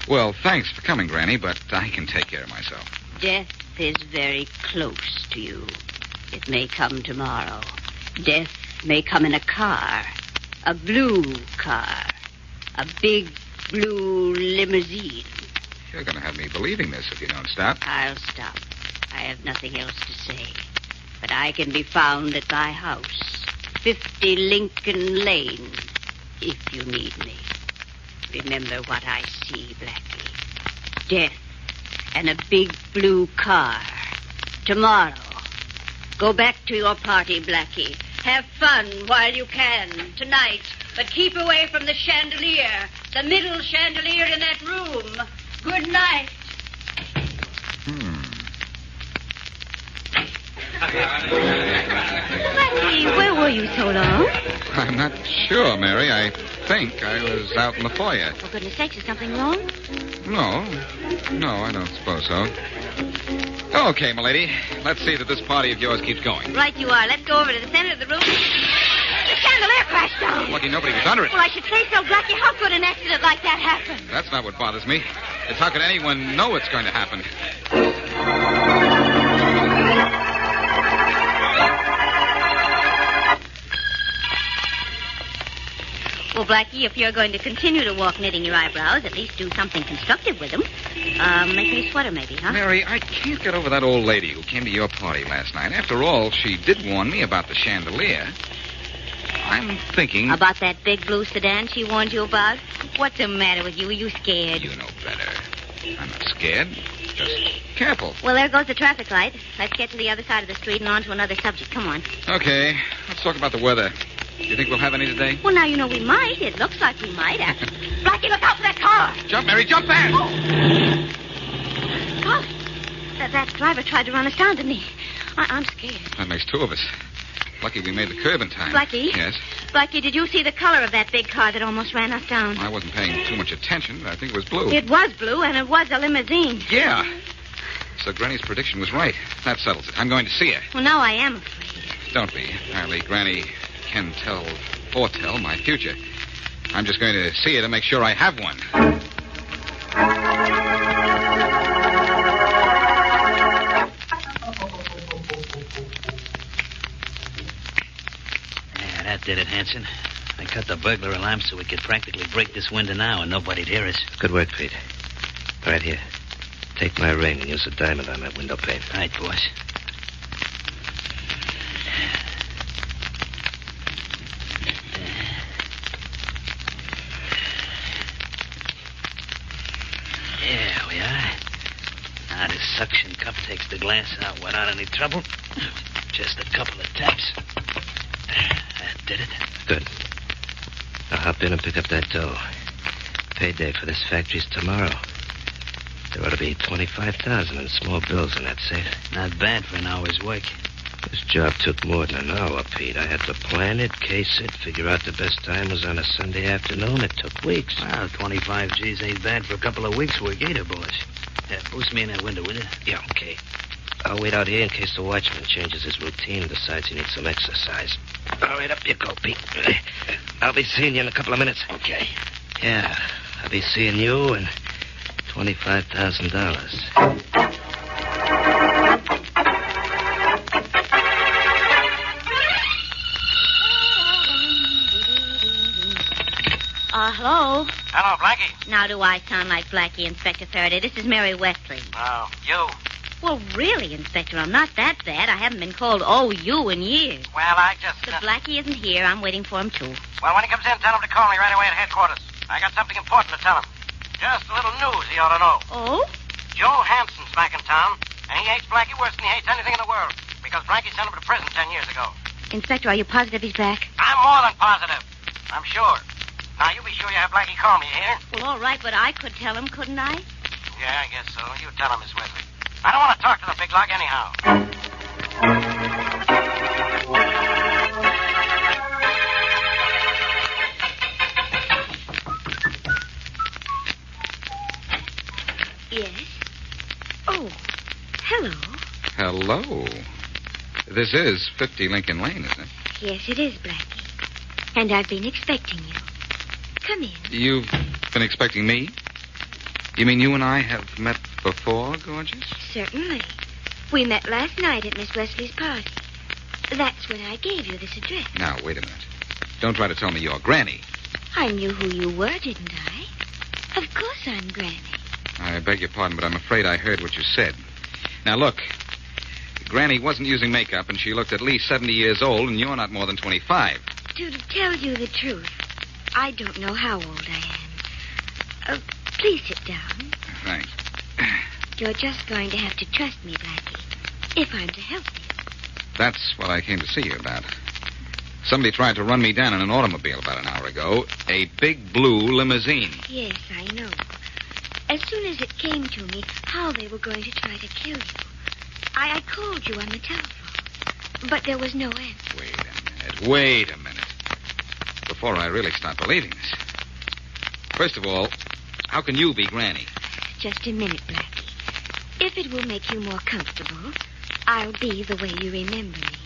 Well, thanks for coming, Granny, but I can take care of myself. Death is very close to you. It may come tomorrow. Death may come in a car. A blue car. A big blue limousine. You're going to have me believing this if you don't stop. I'll stop. I have nothing else to say. But I can be found at my house, 50 Lincoln Lane, if you need me. Remember what I see, Blackie. Death and a big blue car. Tomorrow. Go back to your party, Blackie. Have fun while you can tonight, but keep away from the chandelier, the middle chandelier in that room. Good night. Blackie, where were you so long? I'm not sure, Mary. I think I was out in the foyer. For goodness sakes, is something wrong? No, I don't suppose so. Okay, milady. Let's see that this party of yours keeps going. Right you are. Let's go over to the center of the room. The chandelier crashed down. Lucky nobody was under it. Well, I should say so, Blackie. How could an accident like that happen? That's not what bothers me. It's how could anyone know it's going to happen? Well, Blackie, if you're going to continue to walk knitting your eyebrows, at least do something constructive with them. Make me a sweater, maybe, huh? Mary, I can't get over that old lady who came to your party last night. After all, she did warn me about the chandelier. I'm thinking... About that big blue sedan she warned you about? What's the matter with you? Are you scared? You know better. I'm not scared. Just careful. Well, there goes the traffic light. Let's get to the other side of the street and on to another subject. Come on. Okay. Let's talk about the weather. Do you think we'll have any today? Well, now you know we might. It looks like we might. Blackie, look out for that car! Jump, Mary, jump fast! Golly. That driver tried to run us down, didn't he? I'm scared. That makes two of us. Lucky we made the curve in time. Blackie? Yes? Blackie, did you see the color of that big car that almost ran us down? I wasn't paying too much attention, but I think it was blue. It was blue, and it was a limousine. Yeah. So Granny's prediction was right. That settles it. I'm going to see her. Well, now I am afraid. Don't be. Apparently, Granny can foretell my future. I'm just going to see her to make sure I have one. Yeah, that did it, Hanson. I cut the burglar alarm so we could practically break this window now and nobody'd hear us. Good work, Pete. Right here. Take my ring and use a diamond on that window pane. Right, boss. There we are. Now this suction cup takes the glass out without any trouble. Just a couple of taps. That did it. Good. Now hop in and pick up that dough. Payday for this factory's tomorrow. There ought to be $25,000 in small bills in that safe. Not bad for an hour's work. This job took more than an hour, Pete. I had to plan it, case it, figure out the best time was on a Sunday afternoon. It took weeks. Well, 25 G's ain't bad for a couple of weeks' work either, boss. Boost me in that window, will you? Yeah, okay. I'll wait out here in case the watchman changes his routine and decides he needs some exercise. All right, up you go, Pete. I'll be seeing you in a couple of minutes. Okay. Yeah, I'll be seeing you and $25,000. Hello? Hello, Blackie. Now do I sound like Blackie, Inspector Faraday? This is Mary Wesley. Oh, you. Well, really, Inspector, I'm not that bad. I haven't been called you in years. Well, I just... But Blackie isn't here. I'm waiting for him, too. Well, when he comes in, tell him to call me right away at headquarters. I got something important to tell him. Just a little news he ought to know. Oh? Joe Hanson's back in town, and he hates Blackie worse than he hates anything in the world, because Blackie sent him to prison 10 years ago. Inspector, are you positive he's back? I'm more than positive. I'm sure. Now, you be sure you have Blackie call me, you hear? Well, all right, but I could tell him, couldn't I? Yeah, I guess so. You tell him, Miss Wesley. I don't want to talk to the big lug anyhow. Yes? Oh, hello. Hello. This is 50 Lincoln Lane, isn't it? Yes, it is, Blackie. And I've been expecting you. Come in. You've been expecting me? You mean you and I have met before, gorgeous? Certainly. We met last night at Miss Wesley's party. That's when I gave you this address. Now, wait a minute. Don't try to tell me you're Granny. I knew who you were, didn't I? Of course I'm Granny. I beg your pardon, but I'm afraid I heard what you said. Now, look. Granny wasn't using makeup, and she looked at least 70 years old, and you're not more than 25. To tell you the truth, I don't know how old I am. Please sit down. Thanks. You're just going to have to trust me, Blackie, if I'm to help you. That's what I came to see you about. Somebody tried to run me down in an automobile about an hour ago. A big blue limousine. Yes, I know. As soon as it came to me how they were going to try to kill you, I called you on the telephone. But there was no answer. Wait a minute. Before I really start believing this. First of all, how can you be Granny? Just a minute, Blackie. If it will make you more comfortable, I'll be the way you remember me.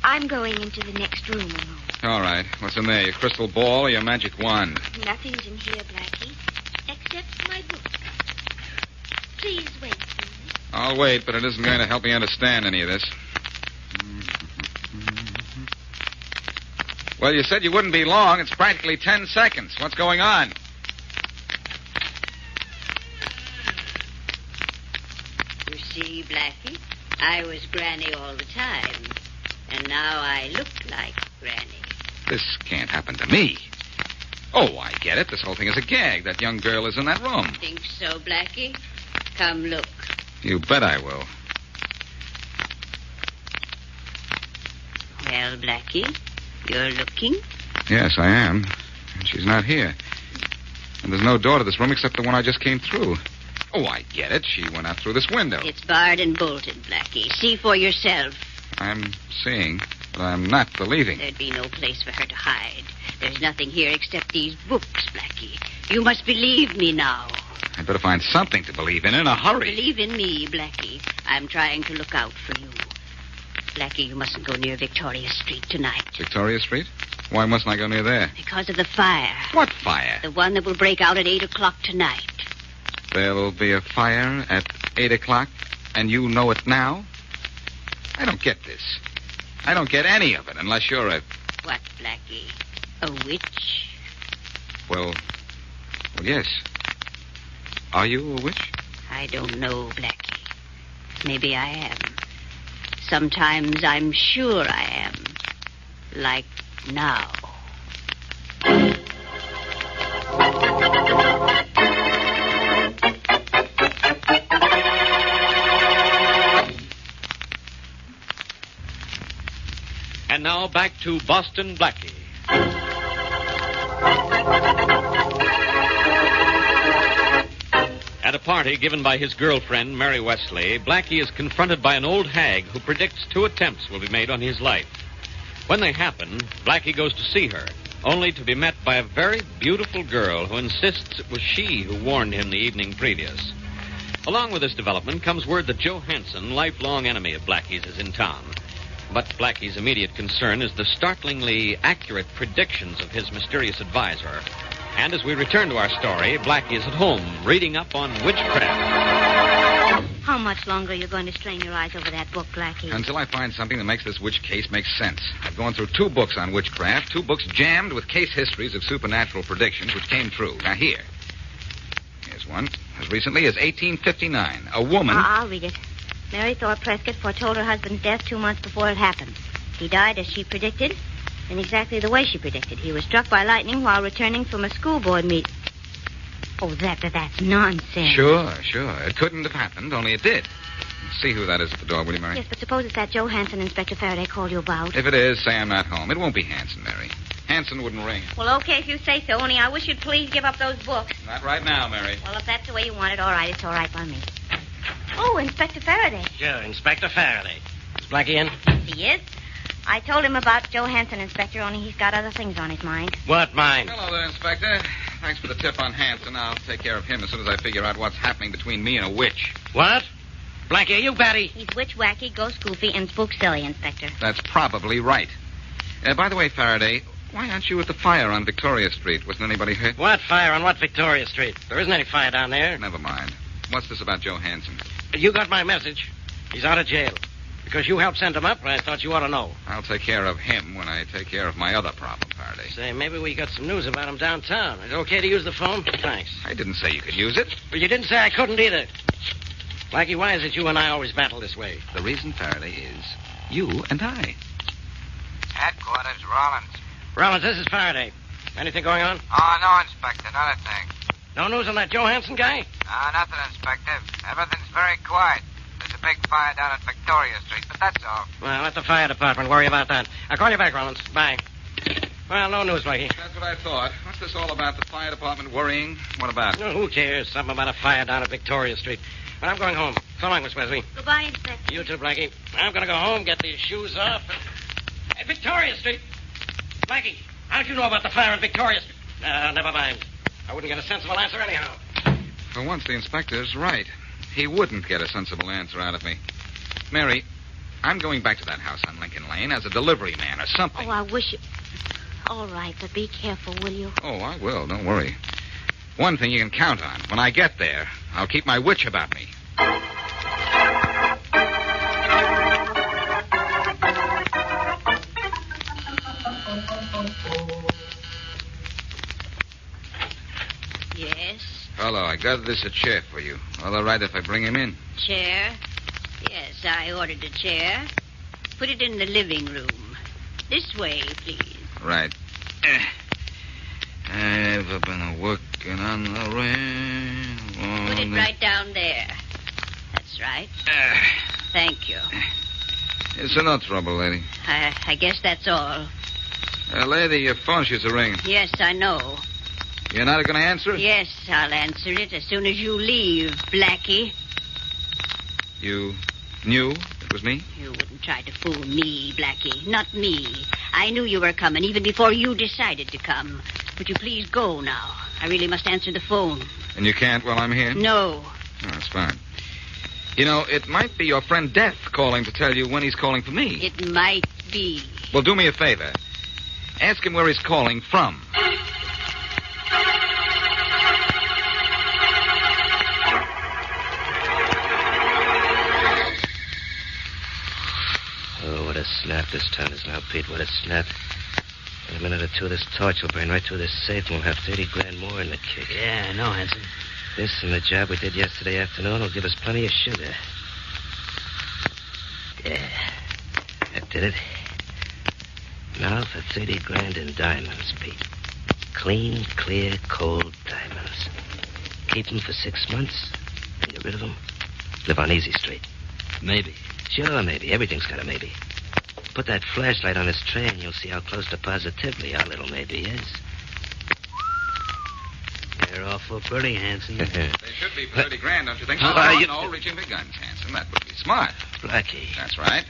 I'm going into the next room alone. All right. What's in there? Your crystal ball or your magic wand? Nothing's in here, Blackie, except my book. Please wait for me. I'll wait, but it isn't going to help me understand any of this. Well, you said you wouldn't be long. It's practically 10 seconds. What's going on? You see, Blackie, I was Granny all the time. And now I look like Granny. This can't happen to me. Oh, I get it. This whole thing is a gag. That young girl is in that room. Think so, Blackie? Come look. You bet I will. Well, Blackie, you're looking? Yes, I am. And she's not here. And there's no door to this room except the one I just came through. Oh, I get it. She went out through this window. It's barred and bolted, Blackie. See for yourself. I'm seeing, but I'm not believing. There'd be no place for her to hide. There's nothing here except these books, Blackie. You must believe me now. I'd better find something to believe in a hurry. Believe in me, Blackie. I'm trying to look out for you. Blackie, you mustn't go near Victoria Street tonight. Victoria Street? Why mustn't I go near there? Because of the fire. What fire? The one that will break out at 8 o'clock tonight. There'll be a fire at 8 o'clock, and you know it now? I don't get this. I don't get any of it unless you're a... What, Blackie? A witch? Well, yes. Are you a witch? I don't know, Blackie. Maybe I am. Sometimes I'm sure I am. Like now. And now back to Boston Blackie. At a party given by his girlfriend, Mary Wesley, Blackie is confronted by an old hag who predicts 2 attempts will be made on his life. When they happen, Blackie goes to see her, only to be met by a very beautiful girl who insists it was she who warned him the evening previous. Along with this development comes word that Joe Hansen, lifelong enemy of Blackie's, is in town. But Blackie's immediate concern is the startlingly accurate predictions of his mysterious advisor. And as we return to our story, Blackie is at home, reading up on witchcraft. How much longer are you going to strain your eyes over that book, Blackie? Until I find something that makes this witch case make sense. I've gone through 2 books on witchcraft, 2 books jammed with case histories of supernatural predictions which came true. Now, here's one. As recently as 1859, a woman... I'll read it. Mary Thorpe Prescott foretold her husband's death 2 months before it happened. He died as she predicted, in exactly the way she predicted. He was struck by lightning while returning from a school board meeting. Oh, that's nonsense. Sure. It couldn't have happened, only it did. See who that is at the door, will you, Mary? Yes, but suppose it's that Joe Hansen Inspector Faraday called you about. If it is, say I'm not home. It won't be Hansen, Mary. Hansen wouldn't ring. Well, okay, if you say so, only I wish you'd please give up those books. Not right now, Mary. Well, if that's the way you want it, all right, it's all right by me. Oh, Inspector Faraday. Sure, Inspector Faraday. Is Blackie in? Yes, he is. I told him about Joe Hansen, Inspector, only he's got other things on his mind. What mind? Hello there, Inspector. Thanks for the tip on Hansen. I'll take care of him as soon as I figure out what's happening between me and a witch. What? Blackie, are you batty? He's witch wacky, ghost goofy, and spook silly, Inspector. That's probably right. By the way, Faraday, why aren't you at the fire on Victoria Street? Wasn't anybody hurt? What fire on what Victoria Street? There isn't any fire down there. Never mind. What's this about Joe Hansen? You got my message. He's out of jail. Because you helped send him up, I thought you ought to know. I'll take care of him when I take care of my other problem, Faraday. Say, maybe we got some news about him downtown. Is it okay to use the phone? Thanks. I didn't say you could use it. But you didn't say I couldn't either. Blackie, why is it you and I always battle this way? The reason, Faraday, is you and I. Headquarters, Rollins. Rollins, this is Faraday. Anything going on? Oh, no, Inspector, not a thing. No news on that Joe Hansen guy? Nothing, Inspector. Everything's very quiet. There's a big fire down at Victoria Street, but that's all. Well, let the fire department worry about that. I'll call you back, Rollins. Bye. Well, no news, Blackie. That's what I thought. What's this all about? The fire department worrying? What about? Oh, who cares? Something about a fire down at Victoria Street. But I'm going home. So long, Miss Wesley. Goodbye, Inspector. You too, Blackie. I'm going to go home, get these shoes off. Hey, Victoria Street. Blackie, how'd you know about the fire in Victoria Street? Never mind. I wouldn't get a sensible answer anyhow. For once, the inspector's right. He wouldn't get a sensible answer out of me. Mary, I'm going back to that house on Lincoln Lane as a delivery man or something. Oh, I wish you... All right, but be careful, will you? Oh, I will. Don't worry. One thing you can count on. When I get there, I'll keep my witch about me. Yes? Hello, I got this a chair for you. All right if I bring him in. Chair? Yes, I ordered a chair. Put it in the living room. This way, please. Right. I've been working on the railroad. Put it right down there. That's right. Thank you. It's no trouble, lady. I guess that's all. Lady, your phone she's a ring. Yes, I know. You're not going to answer it? Yes, I'll answer it as soon as you leave, Blackie. You knew it was me? You wouldn't try to fool me, Blackie. Not me. I knew you were coming even before you decided to come. Would you please go now? I really must answer the phone. And you can't while I'm here? No. Oh, that's fine. You know, it might be your friend Death calling to tell you when he's calling for me. It might be. Well, do me a favor. Ask him where he's calling from. Oh, what a snap this town is now, Pete. What a snap. In a minute or two, this torch will burn right through this safe, and we'll have 30 grand more in the kick. Yeah, I know, Hanson. This and the job we did yesterday afternoon will give us plenty of sugar. Yeah, that did it. Now for 30 grand in diamonds, Pete. Clean, clear, cold diamonds. Keep them for 6 months, and get rid of them. Live on Easy Street. Maybe. Sure, maybe. Everything's got a maybe. Put that flashlight on this tray, and you'll see how close to positively our little maybe is. You're awful pretty, Hanson. They should be 30 grand, don't you think? No, reaching for guns, Hanson. That would be smart. Blackie. That's right.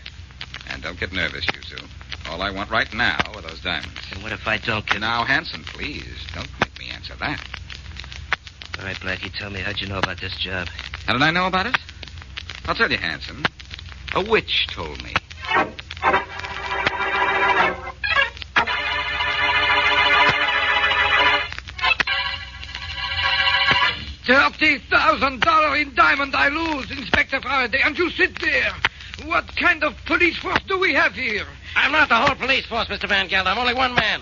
And don't get nervous, you two. All I want right now are those diamonds. And what if I don't get... Now, Hanson, please, don't make me answer that. All right, Blackie, tell me, how'd you know about this job? How did I know about it? I'll tell you, Hanson. A witch told me. $30,000 in diamond I lose, Inspector Faraday, and you sit there. What kind of police force do we have here? I'm not the whole police force, Mr. Van Gelder. I'm only one man.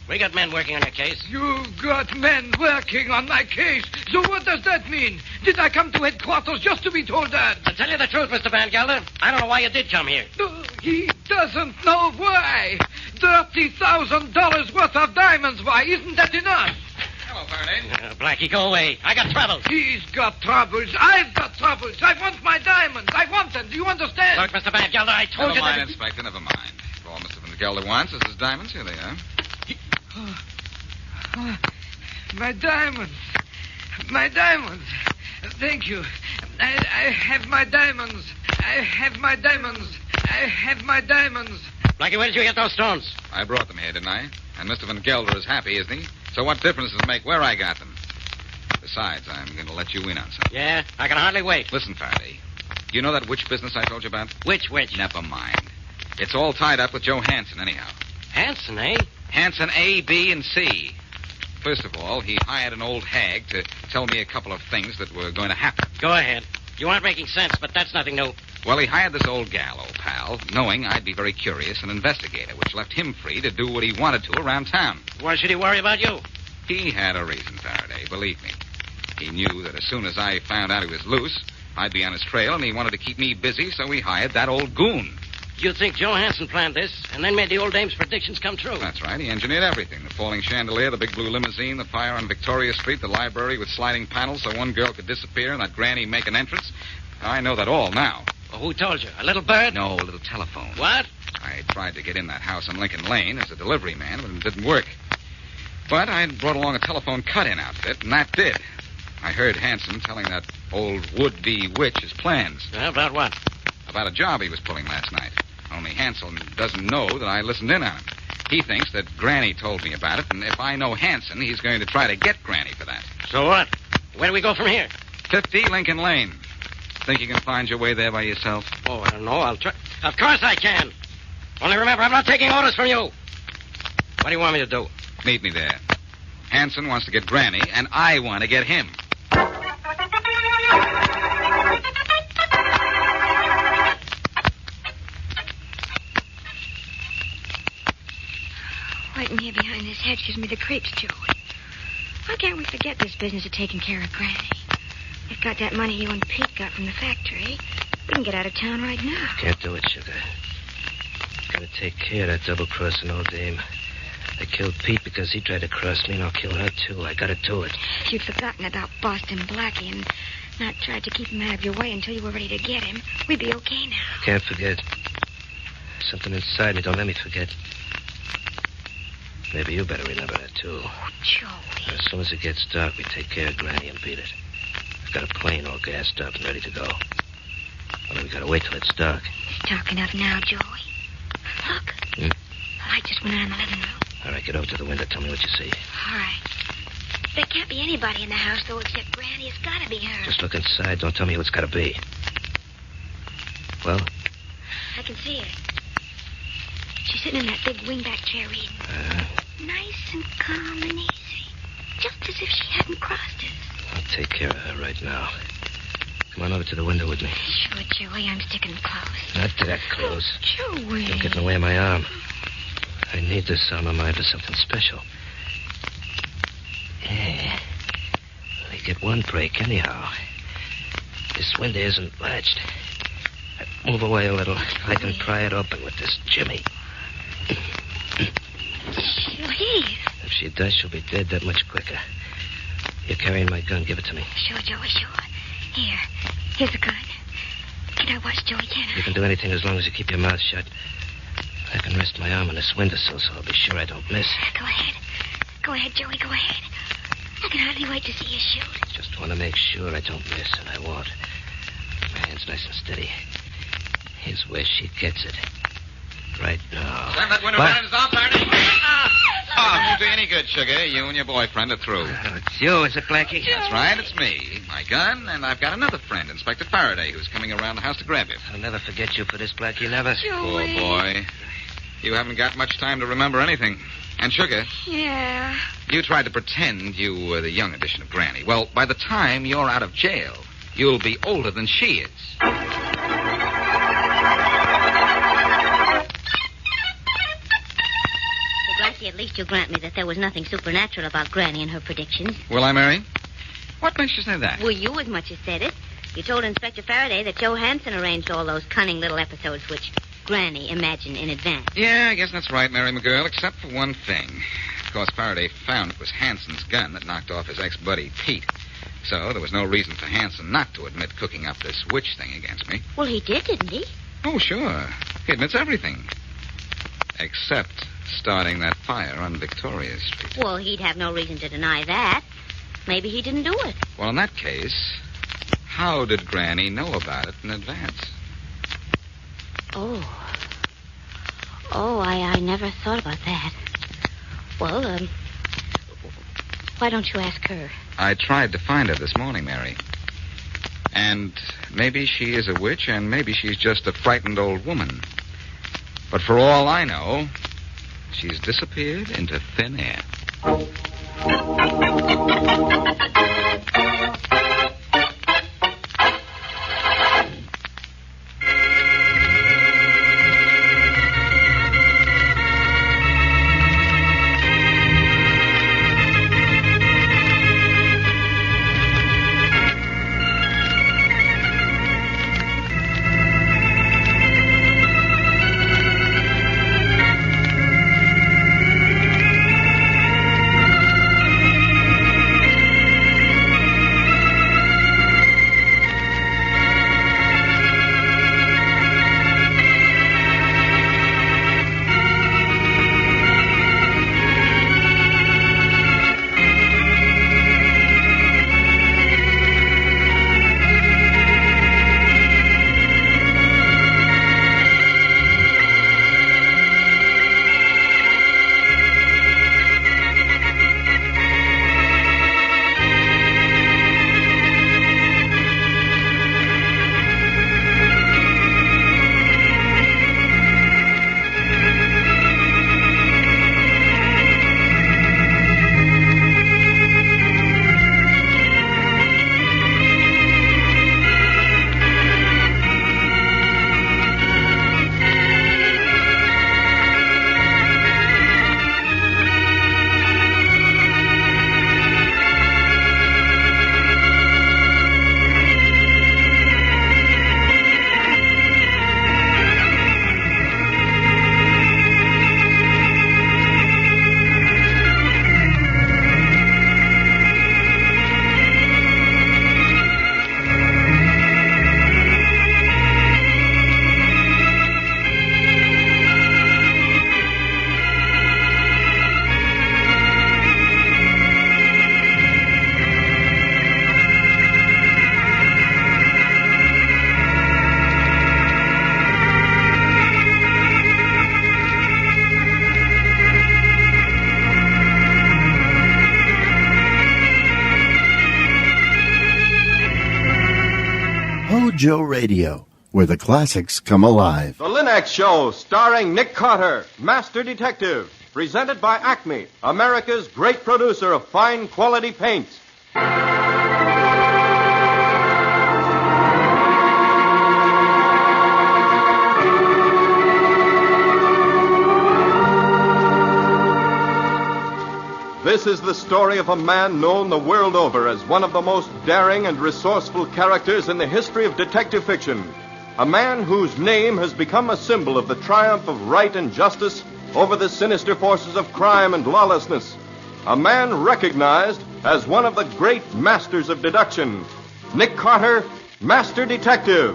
We got men working on your case. You've got men working on my case. So what does that mean? Did I come to headquarters just to be told that? To tell you the truth, Mr. Van Gelder, I don't know why you did come here. He doesn't know why. $30,000 worth of diamonds. Why, isn't that enough? Hello, Faraday. Blackie, go away. I got troubles. He's got troubles. I've got troubles. I want my diamonds. I want them. Do you understand? Look, Mr. Van Gelder, I told Never you mind, that... Inspector, never mind. All Mr. Van Gelder wants is his diamonds. Here they are. My diamonds. My diamonds. Thank you. I have my diamonds. I have my diamonds. I have my diamonds. Blackie, where did you get those stones? I brought them here, didn't I? And Mr. Van Gelder is happy, isn't he? So what difference does it make where I got them? Besides, I'm going to let you in on something. Yeah? I can hardly wait. Listen, Faraday. You know that witch business I told you about? Which witch? Never mind. It's all tied up with Joe Hansen, anyhow. Hansen, eh? Hansen A, B, and C. First of all, he hired an old hag to tell me a couple of things that were going to happen. Go ahead. You aren't making sense, but that's nothing new. Well, he hired this old gal, old pal, knowing I'd be very curious and investigate her, which left him free to do what he wanted to around town. Why should he worry about you? He had a reason, Faraday, believe me. He knew that as soon as I found out he was loose, I'd be on his trail, and he wanted to keep me busy, so he hired that old goon. You think Joe Hansen planned this and then made the old dame's predictions come true? That's right. He engineered everything. The falling chandelier, the big blue limousine, the fire on Victoria Street, the library with sliding panels so one girl could disappear and that granny make an entrance. I know that all now. Well, who told you? A little bird? No, a little telephone. What? I tried to get in that house on Lincoln Lane as a delivery man, but it didn't work. But I brought along a telephone cut-in outfit, and that did. I heard Hansen telling that old would-be witch his plans. About what? About a job he was pulling last night. Only Hansen doesn't know that I listened in on him. He thinks that Granny told me about it, and if I know Hansen, he's going to try to get Granny for that. So what? Where do we go from here? 50 Lincoln Lane. Think you can find your way there by yourself? Oh, I don't know. I'll try. Of course I can. Only remember, I'm not taking orders from you. What do you want me to do? Meet me there. Hansen wants to get Granny, and I want to get him. Waiting here behind this hedge gives me the creeps, Joey. Why can't we forget this business of taking care of Granny? We've got that money you and Pete got from the factory. We can get out of town right now. Can't do it, Sugar. Gotta take care of that double-crossing old dame. I killed Pete because he tried to cross me, and I'll kill her, too. I gotta do it. If you'd forgotten about Boston Blackie and not tried to keep him out of your way until you were ready to get him, we'd be okay now. Can't forget. Something inside me don't let me forget. Maybe you better remember that, too. Oh, Joey. As soon as it gets dark, we take care of Granny and beat it. I've got a plane all gassed up and ready to go. Only we gotta wait till it's dark. It's dark enough now, Joey. Look. The light just went out in the living room. All right, get over to the window. Tell me what you see. All right. There can't be anybody in the house, though, except Granny. It's gotta be her. Just look inside. Don't tell me who it's gotta be. Well? I can see her. She's sitting in that big wingback chair reading. Nice and calm and easy. Just as if she hadn't crossed us. I'll take care of her right now. Come on over to the window with me. Sure, Joey. I'm sticking close. Not that close. Joey. Don't get in the way of my arm. I need this arm of mine for something special. Yeah. We get one break anyhow. This window isn't latched. Move away a little. I can pry it open with this jimmy. Joey. If she does, she'll be dead that much quicker. You're carrying my gun. Give it to me. Sure, Joey, sure. Here's the gun. Can I watch Joey, can I? You can do anything as long as you keep your mouth shut. I can rest my arm on this windowsill, so I'll be sure I don't miss. Go ahead. Go ahead, Joey, go ahead. I can hardly wait to see you shoot. Just want to make sure I don't miss, and I won't. My hand's nice and steady. Here's where she gets it. Right now. Slam that window down and stop, Faraday. Oh, won't do you any good, Sugar. You and your boyfriend are through. It's you, is it, Blackie? That's right, it's me. My gun, and I've got another friend, Inspector Faraday, who's coming around the house to grab you. I'll never forget you for this, Blackie, never. Poor boy. You haven't got much time to remember anything. And, Sugar, Yeah. you tried to pretend you were the young edition of Granny. Well, by the time you're out of jail, you'll be older than she is. Blackie, at least you'll grant me that there was nothing supernatural about Granny and her predictions. Will I, Mary? What makes you say that? Well, you as much as said it. You told Inspector Faraday that Joe Hansen arranged all those cunning little episodes which Granny imagined in advance. Yeah, I guess that's right, Mary McGirl, except for one thing. Of course, Faraday found it was Hansen's gun that knocked off his ex-buddy, Pete. So there was no reason for Hansen not to admit cooking up this witch thing against me. Well, he did, didn't he? Oh, sure. He admits everything. Except starting that fire on Victoria Street. Well, he'd have no reason to deny that. Maybe he didn't do it. Well, in that case, how did Granny know about it in advance? Oh, I never thought about that. Well, why don't you ask her? I tried to find her this morning, Mary. And maybe she is a witch, and maybe she's just a frightened old woman. But for all I know, she's disappeared into thin air. Hojo Radio, where the classics come alive. The Linux Show, starring Nick Carter, Master Detective, presented by Acme, America's great producer of fine quality paints. This is the story of a man known the world over as one of the most daring and resourceful characters in the history of detective fiction. A man whose name has become a symbol of the triumph of right and justice over the sinister forces of crime and lawlessness. A man recognized as one of the great masters of deduction. Nick Carter, Master Detective.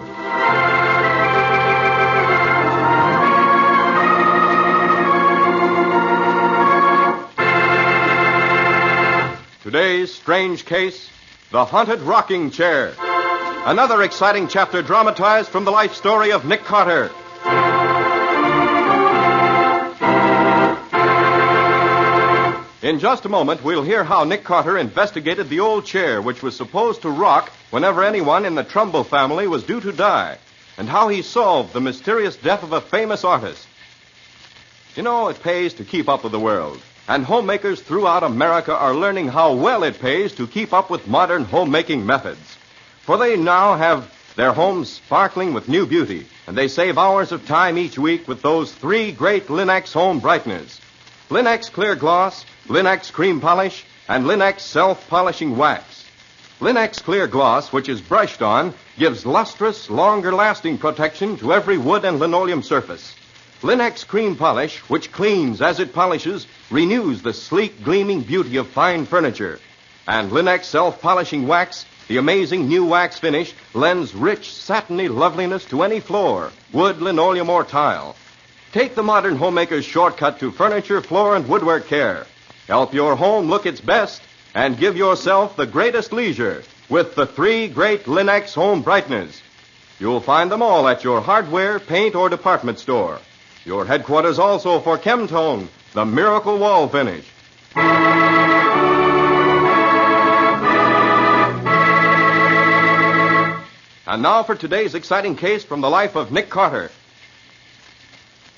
Today's strange case, The Haunted Rocking Chair. Another exciting chapter dramatized from the life story of Nick Carter. In just a moment, we'll hear how Nick Carter investigated the old chair which was supposed to rock whenever anyone in the Trumbull family was due to die, and how he solved the mysterious death of a famous artist. You know, it pays to keep up with the world. And homemakers throughout America are learning how well it pays to keep up with modern homemaking methods. For they now have their homes sparkling with new beauty, and they save hours of time each week with those three great Linux home brighteners. Linux Clear Gloss, Linux Cream Polish, and Linux Self-Polishing Wax. Linux Clear Gloss, which is brushed on, gives lustrous, longer-lasting protection to every wood and linoleum surface. Linux Cream Polish, which cleans as it polishes, renews the sleek, gleaming beauty of fine furniture. And Linux Self-Polishing Wax, the amazing new wax finish, lends rich, satiny loveliness to any floor, wood, linoleum, or tile. Take the modern homemaker's shortcut to furniture, floor, and woodwork care. Help your home look its best and give yourself the greatest leisure with the three great Linux home brighteners. You'll find them all at your hardware, paint, or department store. Your headquarters also for Chemtone, the miracle wall finish. And now for today's exciting case from the life of Nick Carter.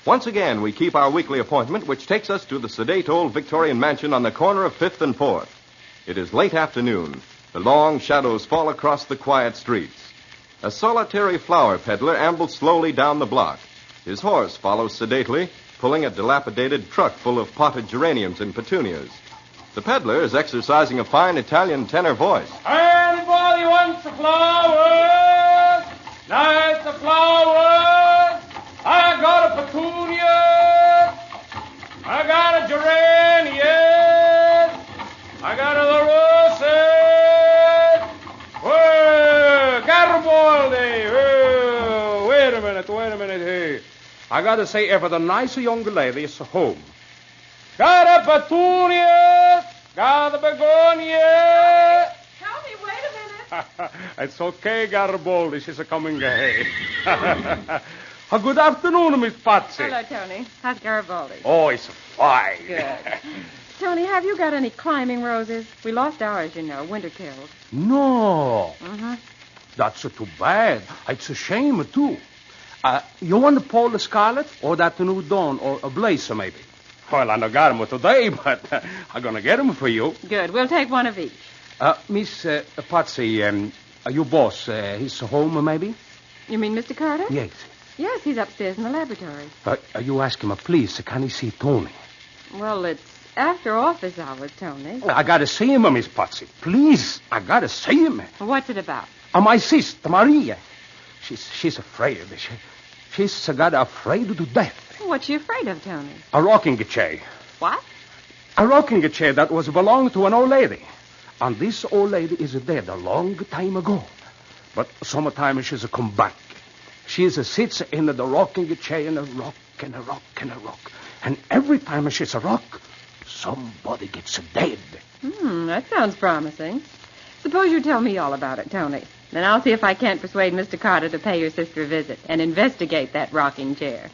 Once again, we keep our weekly appointment, which takes us to the sedate old Victorian mansion on the corner of 5th and 4th. It is late afternoon. The long shadows fall across the quiet streets. A solitary flower peddler ambles slowly down the block. His horse follows sedately, pulling a dilapidated truck full of potted geraniums and petunias. The peddler is exercising a fine Italian tenor voice. Anybody wants the flowers? Nice the flowers. I got a petunia. I got a geranium. I got a roses. Whoa, Garibaldi. Whoa, wait a minute. Hey. I got to say, if the nice young lady is home. Got a petunia. Got a begonia. Tell me, wait a minute. It's okay, Garibaldi. She's coming ahead. Good afternoon, Miss Patsy. Hello, Tony. How's Garibaldi? Oh, it's fine. Good. Tony, have you got any climbing roses? We lost ours, you know, winter killed. No. Mm-hmm. That's too bad. It's a shame, too. You want the Paul Scarlet or that new Dawn or a Blazer, maybe? Well, I don't got them today, but I'm going to get them for you. Good. We'll take one of each. Miss Patsy, your boss, he's home, maybe? You mean Mr. Carter? Yes. Yes, he's upstairs in the laboratory. You ask him, please, can he see Tony? Well, it's after office hours, Tony. I got to see him, Miss Patsy. Please, I got to see him. What's it about? My sister, Maria. She's afraid. She's got afraid to death. What's she afraid of, Tony? A rocking chair. What? A rocking chair that was belonged to an old lady. And this old lady is dead a long time ago. But sometimes she's come back. She sits in the rocking chair and a rock and a rock and a rock. And every time she's a rock, somebody gets dead. That sounds promising. Suppose you tell me all about it, Tony. Then I'll see if I can't persuade Mr. Carter to pay your sister a visit and investigate that rocking chair.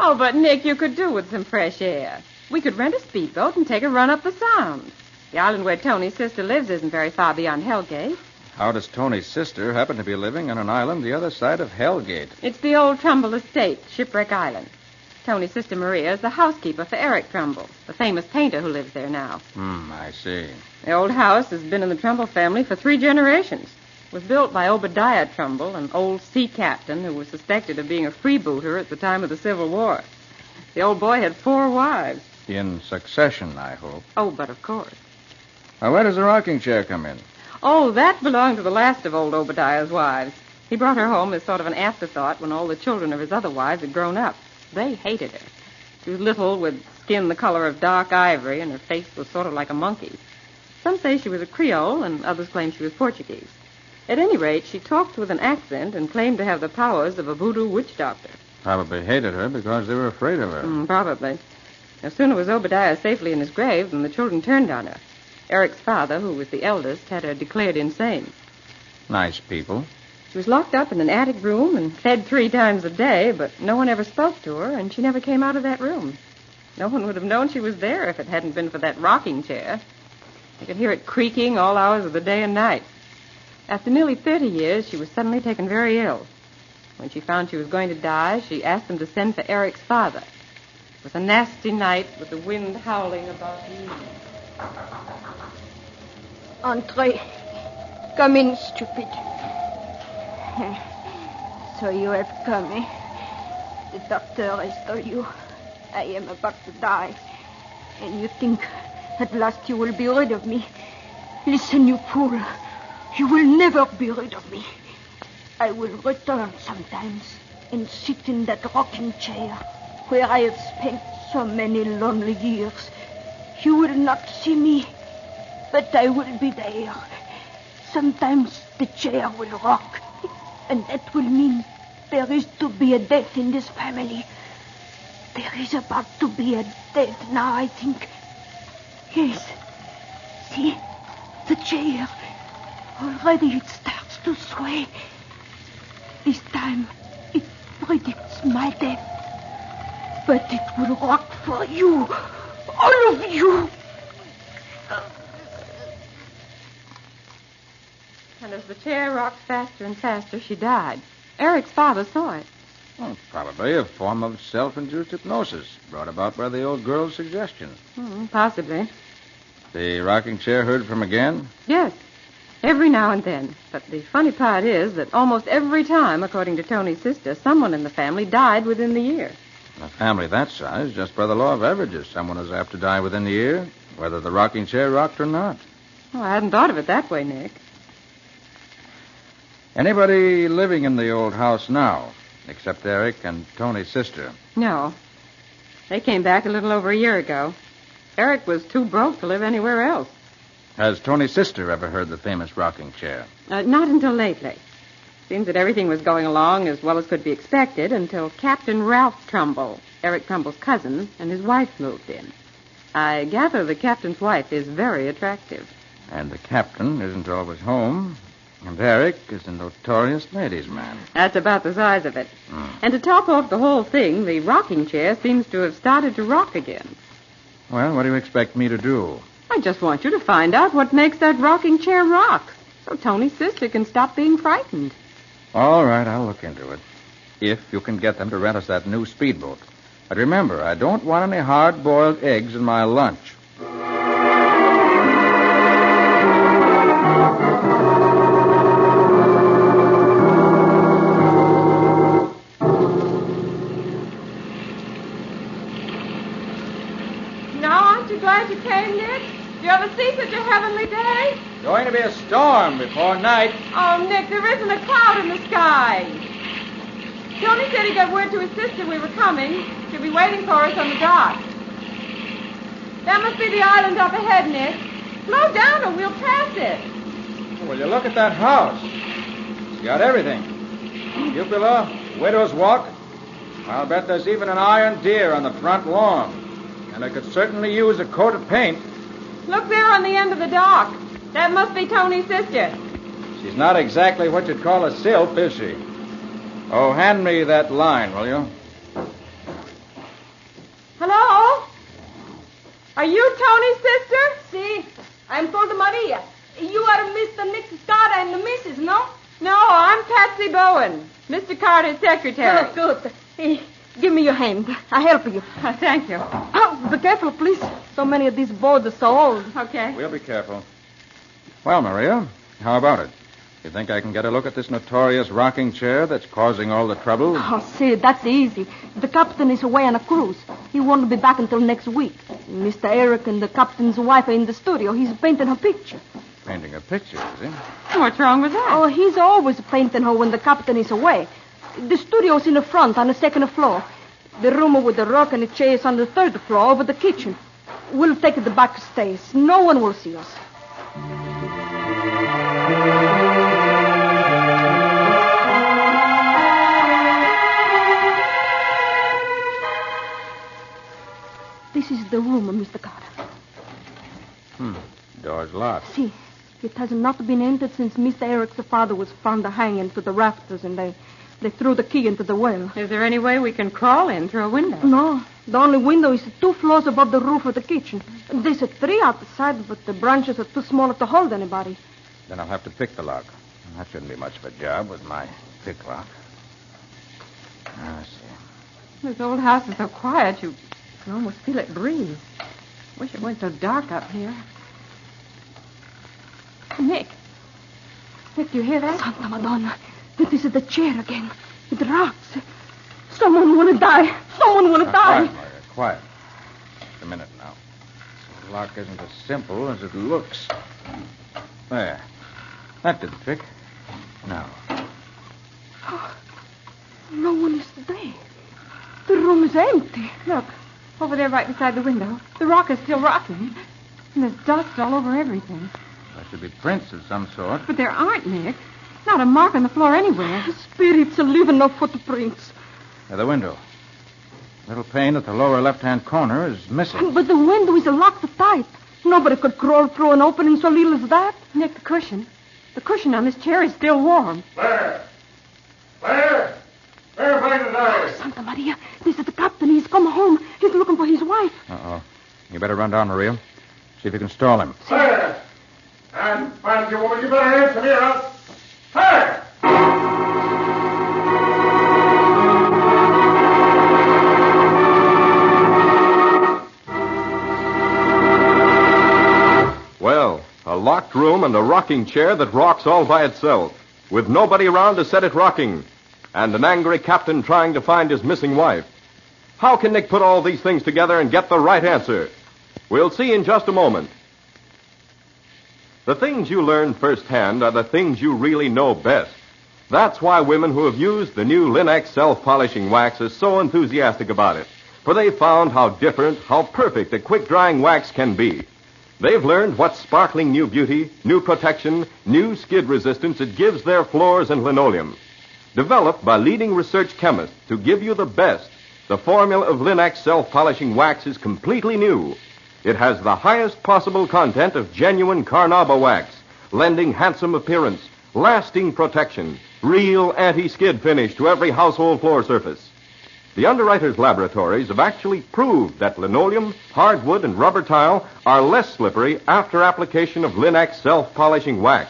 Oh, but Nick, you could do with some fresh air. We could rent a speedboat and take a run up the Sound. The island where Tony's sister lives isn't very far beyond Hellgate. How does Tony's sister happen to be living on an island the other side of Hellgate? It's the old Trumbull estate, Shipwreck Island. Tony's sister Maria is the housekeeper for Eric Trumbull, the famous painter who lives there now. I see. The old house has been in the Trumbull family for 3 generations. It was built by Obadiah Trumbull, an old sea captain who was suspected of being a freebooter at the time of the Civil War. The old boy had 4 wives. In succession, I hope. Oh, but of course. Now, where does the rocking chair come in? Oh, that belonged to the last of old Obadiah's wives. He brought her home as sort of an afterthought when all the children of his other wives had grown up. They hated her. She was little, with skin the color of dark ivory, and her face was sort of like a monkey's. Some say she was a Creole, and others claim she was Portuguese. At any rate, she talked with an accent and claimed to have the powers of a voodoo witch doctor. Probably hated her because they were afraid of her. Probably. No sooner was Obadiah safely in his grave than the children turned on her. Eric's father, who was the eldest, had her declared insane. Nice people. She was locked up in an attic room and fed 3 times a day, but no one ever spoke to her, and she never came out of that room. No one would have known she was there if it hadn't been for that rocking chair. You could hear it creaking all hours of the day and night. After nearly 30 years, she was suddenly taken very ill. When she found she was going to die, she asked them to send for Eric's father. It was a nasty night with the wind howling about the evening. Entrez. Come in, stupid. So you have come, eh? The doctor has told you I am about to die. And you think at last you will be rid of me. Listen, you fool. You will never be rid of me. I will return sometimes and sit in that rocking chair where I have spent so many lonely years. You will not see me, but I will be there. Sometimes the chair will rock, and that will mean there is to be a death in this family. There is about to be a death now, I think. Yes. See? The chair. Already it starts to sway. This time, it predicts my death. But it will rock for you. All of you. And as the chair rocked faster and faster, she died. Eric's father saw it. Well, probably a form of self-induced hypnosis brought about by the old girl's suggestion. Possibly. The rocking chair heard from again? Yes. Every now and then. But the funny part is that almost every time, according to Tony's sister, someone in the family died within the year. In a family that size, just by the law of averages, someone is apt to die within the year, whether the rocking chair rocked or not. Oh, I hadn't thought of it that way, Nick. Anybody living in the old house now, except Eric and Tony's sister? No. They came back a little over a year ago. Eric was too broke to live anywhere else. Has Tony's sister ever heard the famous rocking chair? Not until lately. Seems that everything was going along as well as could be expected until Captain Ralph Trumbull, Eric Trumbull's cousin, and his wife moved in. I gather the captain's wife is very attractive. And the captain isn't always home. And Eric is a notorious ladies' man. That's about the size of it. And to top off the whole thing, the rocking chair seems to have started to rock again. Well, what do you expect me to do? I just want you to find out what makes that rocking chair rock, so Tony's sister can stop being frightened. All right, I'll look into it. If you can get them to rent us that new speedboat. But remember, I don't want any hard-boiled eggs in my lunch. Glad you came, Nick. Do you ever see such a heavenly day? Going to be a storm before night. Oh, Nick, there isn't a cloud in the sky. Tony said he got word to his sister we were coming. She'll be waiting for us on the dock. That must be the island up ahead, Nick. Slow down or we'll pass it. Well, you look at that house. It's got everything. Cupola, widow's walk. I'll bet there's even an iron deer on the front lawn. And I could certainly use a coat of paint. Look there on the end of the dock. That must be Tony's sister. She's not exactly what you'd call a sylph, is she? Oh, hand me that line, will you? Hello? Are you Tony's sister? Si. I'm called Maria. You are Mr. Nick Scott and the Mrs., no? No, I'm Patsy Bowen, Mr. Carter's secretary. Oh, good. Hey, give me your hand. I'll help you. Thank you. Oh, be careful, please. So many of these boards are so old. Okay. We'll be careful. Well, Maria, how about it? You think I can get a look at this notorious rocking chair that's causing all the trouble? Oh, see, that's easy. The captain is away on a cruise. He won't be back until next week. Mr. Eric and the captain's wife are in the studio. He's painting her picture. Painting a picture, is he? What's wrong with that? Oh, he's always painting her when the captain is away. The studio's in the front on the second floor. The room with the rock and the chair is on the third floor over the kitchen. We'll take the back stairs. No one will see us. This is the room, Mr. Carter. Door's locked. See, it has not been entered since Mr. Eric's father was found hanging to the rafters, and they threw the key into the well. Is there any way we can crawl in through a window? No. The only window is 2 floors above the roof of the kitchen. There's 3 outside, but the branches are too small to hold anybody. Then I'll have to pick the lock. That shouldn't be much of a job with my pick lock. I see. This old house is so quiet, you can almost feel it breathe. Wish it weren't so dark up here. Nick, do you hear that? Santa Madonna. It is the chair again. It rocks. Someone want to die. Someone want to die. Quiet, Maria, quiet. Just a minute now. The lock isn't as simple as it looks. There. That did the trick. Now. Oh, no one is there. The room is empty. Look, over there right beside the window. The rock is still rocking. And there's dust all over everything. There should be prints of some sort. But there aren't, Nick. Not a mark on the floor anywhere. Spirits are leaving no footprints. The window. Little pane at the lower left-hand corner is missing. But the window is locked tight. Nobody could crawl through an opening so little as that. Nick, the cushion. The cushion on this chair is still warm. Claire! Claire! Santa Maria. This is the captain. He's come home. He's looking for his wife. Uh-oh. You better run down, Maria. See if you can stall him. Hey! And fancy woman, you better answer me or else... Hey! Well, a locked room and a rocking chair that rocks all by itself, with nobody around to set it rocking, and an angry captain trying to find his missing wife. How can Nick put all these things together and get the right answer? We'll see in just a moment. The things you learn firsthand are the things you really know best. That's why women who have used the new Linex self-polishing wax are so enthusiastic about it, for they've found how different, how perfect a quick-drying wax can be. They've learned what sparkling new beauty, new protection, new skid resistance it gives their floors and linoleum. Developed by leading research chemists to give you the best, the formula of Linex self-polishing wax is completely new. It has the highest possible content of genuine carnauba wax, lending handsome appearance, lasting protection, real anti-skid finish to every household floor surface. The underwriters' laboratories have actually proved that linoleum, hardwood, and rubber tile are less slippery after application of Linex self-polishing wax.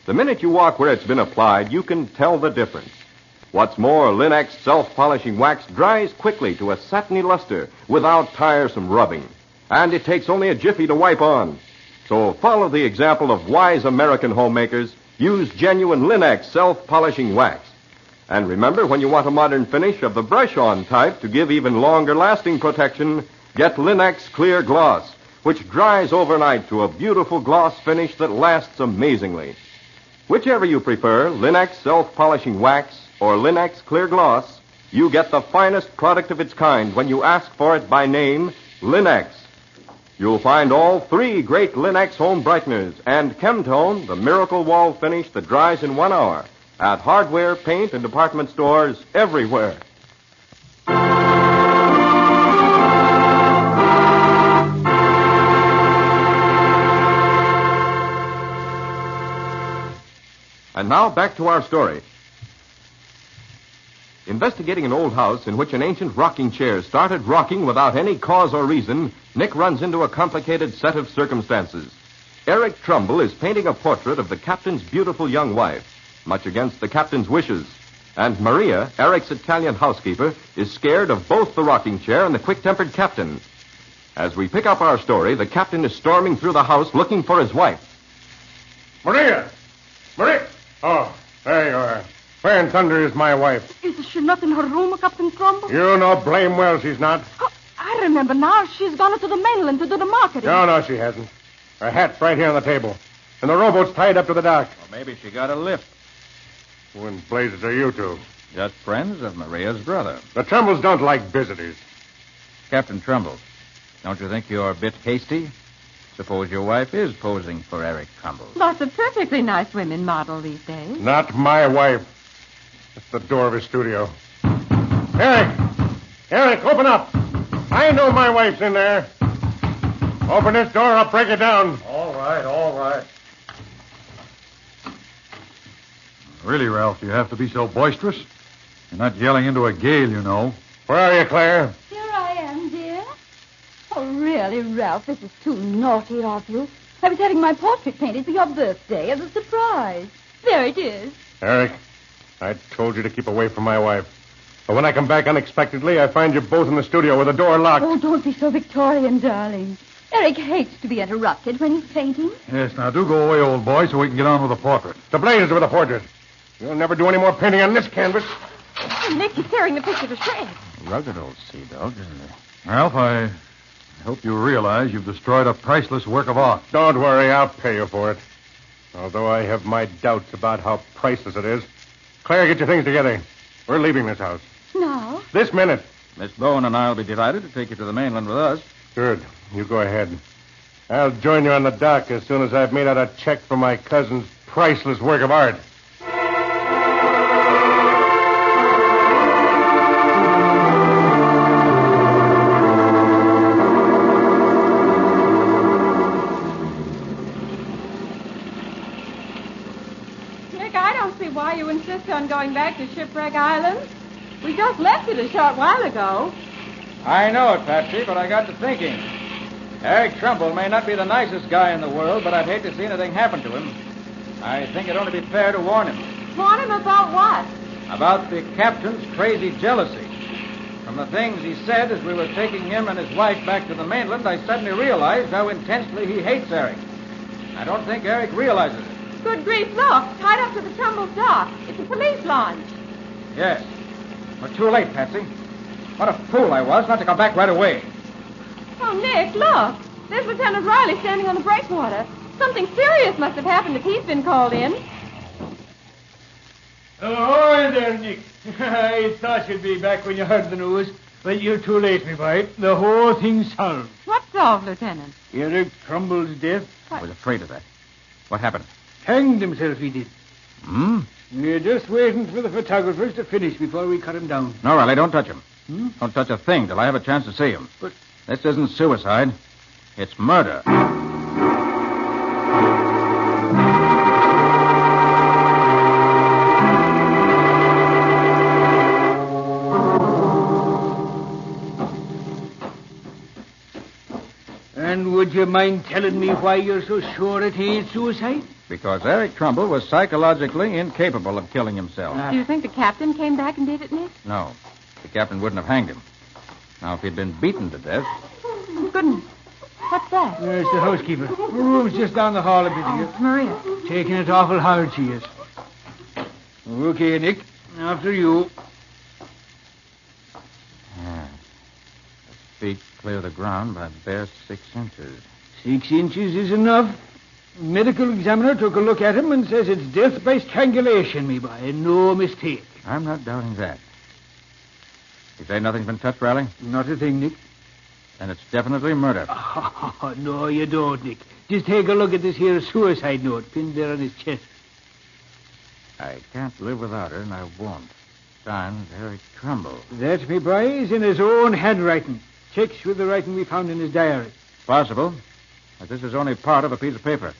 The minute you walk where it's been applied, you can tell the difference. What's more, Linex self-polishing wax dries quickly to a satiny luster without tiresome rubbing. And it takes only a jiffy to wipe on. So follow the example of wise American homemakers. Use genuine Linex self-polishing wax. And remember, when you want a modern finish of the brush-on type to give even longer-lasting protection, get Linex Clear Gloss, which dries overnight to a beautiful gloss finish that lasts amazingly. Whichever you prefer, Linex self-polishing wax or Linex Clear Gloss, you get the finest product of its kind when you ask for it by name, Linex. You'll find all three great Linex home brighteners and Chemtone, the miracle wall finish that dries in 1 hour, at hardware, paint, and department stores everywhere. And now back to our story. Investigating an old house in which an ancient rocking chair started rocking without any cause or reason, Nick runs into a complicated set of circumstances. Eric Trumbull is painting a portrait of the captain's beautiful young wife, much against the captain's wishes. And Maria, Eric's Italian housekeeper, is scared of both the rocking chair and the quick-tempered captain. As we pick up our story, the captain is storming through the house looking for his wife. Maria! Maria! Oh, there you are. Where in thunder is my wife? Is she not in her room, Captain Trumbull? You know blame well she's not. Oh, I remember now. She's gone to the mainland to do the marketing. No, she hasn't. Her hat's right here on the table. And the rowboat's tied up to the dock. Well, maybe she got a lift. Who in blazes are you two? Just friends of Maria's brother. The Trumballs don't like visitors. Captain Trumbull, don't you think you're a bit hasty? Suppose your wife is posing for Eric Trumbull. Lots of perfectly nice women model these days. Not my wife. It's the door of his studio. Eric, open up. I know my wife's in there. Open this door, I'll break it down. All right. Really, Ralph, you have to be so boisterous. You're not yelling into a gale, you know. Where are you, Claire? Here I am, dear. Oh, really, Ralph, this is too naughty of you. I was having my portrait painted for your birthday as a surprise. There it is. Eric, I told you to keep away from my wife. But when I come back unexpectedly, I find you both in the studio with the door locked. Oh, don't be so Victorian, darling. Eric hates to be interrupted when he's painting. Yes, now do go away, old boy, so we can get on with the portrait. The blazes with the portrait. You'll never do any more painting on this canvas. Oh, Nick, he's tearing the picture to shreds. Rugged old sea dog, isn't it? Ralph, I hope you realize you've destroyed a priceless work of art. Don't worry, I'll pay you for it. Although I have my doubts about how priceless it is. Claire, get your things together. We're leaving this house. Now? This minute. Miss Bowen and I will be delighted to take you to the mainland with us. Good. You go ahead. I'll join you on the dock as soon as I've made out a check for my cousin's priceless work of art. Nick, I don't see why you insist on going back to Shipwreck Island. We just left it a short while ago. I know it, Patsy, but I got to thinking. Eric Trumbull may not be the nicest guy in the world, but I'd hate to see anything happen to him. I think it'd only be fair to warn him. Warn him about what? About the captain's crazy jealousy. From the things he said as we were taking him and his wife back to the mainland, I suddenly realized how intensely he hates Eric. I don't think Eric realizes it. Good grief, look. Tied up to the Trumbull dock. It's a police launch. Yes. We're too late, Patsy. What a fool I was not to come back right away. Oh, Nick, look. There's Lieutenant Riley standing on the breakwater. Something serious must have happened if he's been called in. Oh, there, Nick. I thought you'd be back when you heard the news. But you're too late, me boy. The whole thing's solved. What's solved, Lieutenant? Eric Trumbull's death. I was afraid of that. What happened? Hanged himself, he did. Hmm? We're just waiting for the photographers to finish before we cut him down. No, Riley, don't touch him. Hmm? Don't touch a thing till I have a chance to see him. But this isn't suicide. It's murder. And would you mind telling me why you're so sure it ain't suicide? Because Eric Trumbull was psychologically incapable of killing himself. Do you think the captain came back and did it, Nick? No. The captain wouldn't have hanged him. Now, if he'd been beaten to death... Goodness. What's that? There's the housekeeper. Her room's just down the hall a bit here. Maria. Taking it awful hard, she is. Okay, Nick. After you. Yeah. The feet clear the ground by bare 6 inches. 6 inches is enough. Medical examiner took a look at him and says it's death by strangulation, me boy. No mistake. I'm not doubting that. You say nothing's been touched, Riley? Not a thing, Nick. Then it's definitely murder. Oh, no, you don't, Nick. Just take a look at this here suicide note pinned there on his chest. I can't live without her, and I won't. Signed, Eric Trumbull. That, me boy, is in his own handwriting. Checks with the writing we found in his diary. Possible, but this is only part of a piece of paper.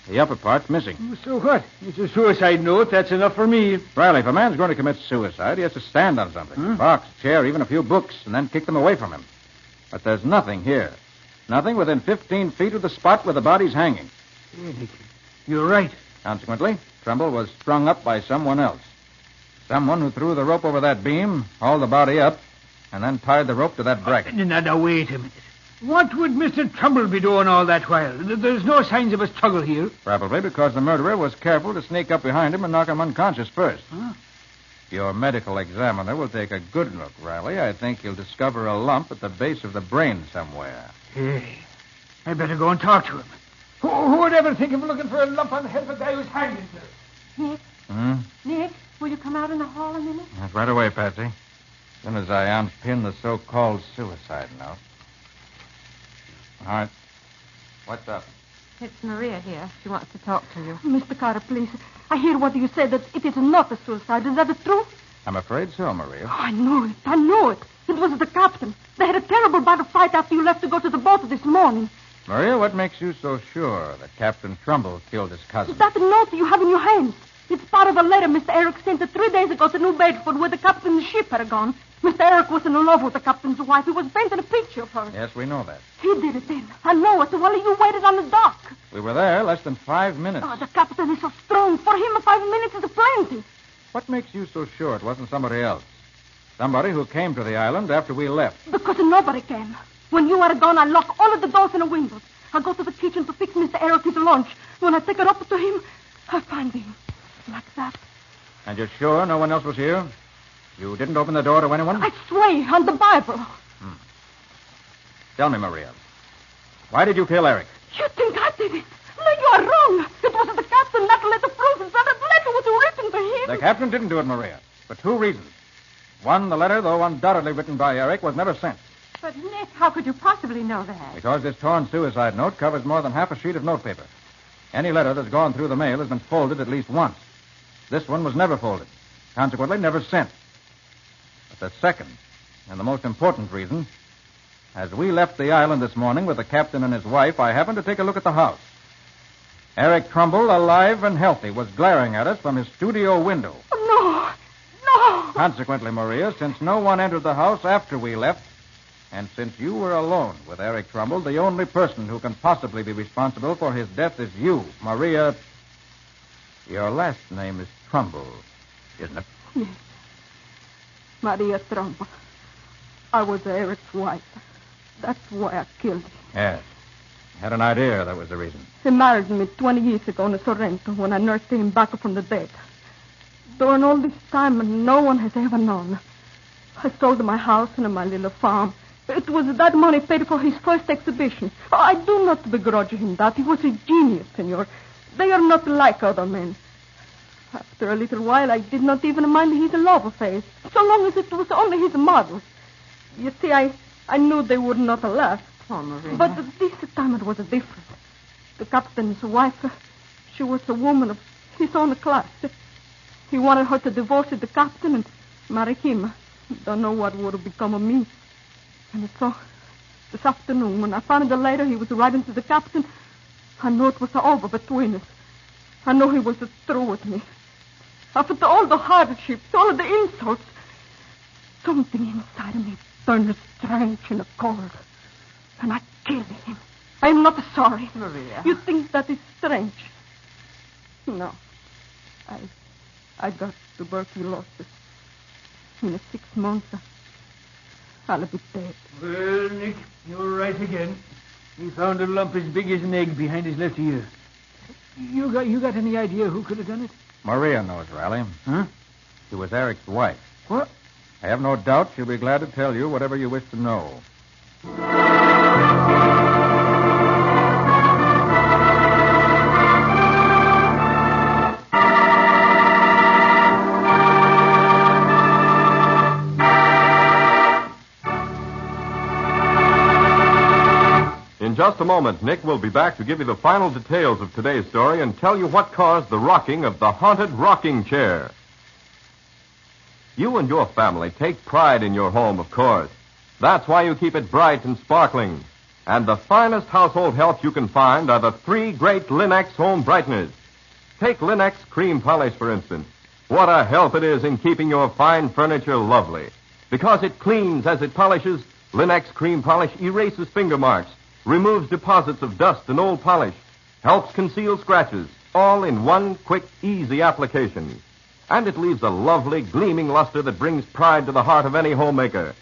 The upper part's missing. So what? It's a suicide note. That's enough for me. Riley, if a man's going to commit suicide, he has to stand on something. Box, chair, even a few books, and then kick them away from him. But there's nothing here. Nothing within 15 feet of the spot where the body's hanging. You're right. Consequently, Trumbull was strung up by someone else. Someone who threw the rope over that beam, hauled the body up, and then tied the rope to that bracket. Now, wait a minute. What would Mr. Trumbull be doing all that while? There's no signs of a struggle here. Probably because the murderer was careful to sneak up behind him and knock him unconscious first. Huh? Your medical examiner will take a good look, Riley. I think he'll discover a lump at the base of the brain somewhere. Hey, I better go and talk to him. Who would ever think of looking for a lump on the head of a guy who's hanged himself? Nick? Hmm? Nick, will you come out in the hall a minute? Right away, Patsy. As soon as I unpin the so-called suicide note. All right. What's up? It's Maria here. She wants to talk to you. Mr. Carter, please. I hear what you said, that it is not a suicide. Is that the truth? I'm afraid so, Maria. Oh, I know it. I know it. It was the captain. They had a terrible battle fight after you left to go to the boat this morning. Maria, what makes you so sure that Captain Trumbull killed his cousin? That note you have in your hands. It's part of a letter Mr. Eric sent 3 days ago to New Bedford where the captain's ship had gone. Mr. Eric was in love with the captain's wife. He was painting a picture of her. Yes, we know that. He did it then. I know it. While you waited on the dock. We were there less than 5 minutes. Oh, the captain is so strong. For him, 5 minutes is plenty. What makes you so sure it wasn't somebody else? Somebody who came to the island after we left. Because nobody came. When you are gone, I lock all of the doors and the windows. I go to the kitchen to fix Mr. Eric his lunch. When I take it up to him, I find him. Like that. And you're sure no one else was here? You didn't open the door to anyone? I swear on the Bible. Tell me, Maria. Why did you kill Eric? You think I did it? No, you are wrong. It was the captain that let the proof that letter was written to him. The captain didn't do it, Maria. For 2 reasons. One, the letter, though undoubtedly written by Eric, was never sent. But, Nick, how could you possibly know that? Because this torn suicide note covers more than half a sheet of notepaper. Any letter that's gone through the mail has been folded at least once. This one was never folded. Consequently, never sent. But the second, and the most important reason, as we left the island this morning with the captain and his wife, I happened to take a look at the house. Eric Trumbull, alive and healthy, was glaring at us from his studio window. No. Consequently, Maria, since no one entered the house after we left, and since you were alone with Eric Trumbull, the only person who can possibly be responsible for his death is you, Maria. Your last name is Trumbull, isn't it? Yes. Maria Trumbull. I was Eric's wife. That's why I killed him. Yes. Had an idea that was the reason. He married me 20 years ago in Sorrento when I nursed him back from the dead. During all this time, no one has ever known. I sold my house and my little farm. It was that money paid for his first exhibition. I do not begrudge him that. He was a genius, senor. They are not like other men. After a little while, I did not even mind his love affairs, so long as it was only his models. You see, I knew they would not last. Oh, Maria. But this time it was different. The captain's wife, she was a woman of his own class. He wanted her to divorce the captain and marry him. Don't know what would become of me. And so, this afternoon, when I found the letter he was writing to the captain, I knew it was over between us. I knew he was through with me. After all the hardships, all of the insults, something inside of me turned strange and cold. And I killed him. I am not sorry. Maria. You think that is strange? No. I got tuberculosis. In 6 months, I'll be dead. Well, Nick, you're right again. He found a lump as big as an egg behind his left ear. You got any idea who could have done it? Maria knows, Riley. Huh? She was Eric's wife. What? I have no doubt she'll be glad to tell you whatever you wish to know. In just a moment, Nick will be back to give you the final details of today's story and tell you what caused the rocking of the haunted rocking chair. You and your family take pride in your home, of course. That's why you keep it bright and sparkling. And the finest household help you can find are the 3 great Linex home brighteners. Take Linex cream polish, for instance. What a help it is in keeping your fine furniture lovely. Because it cleans as it polishes, Linex cream polish erases finger marks, removes deposits of dust and old polish, helps conceal scratches, all in one quick, easy application. And it leaves a lovely, gleaming luster that brings pride to the heart of any homemaker.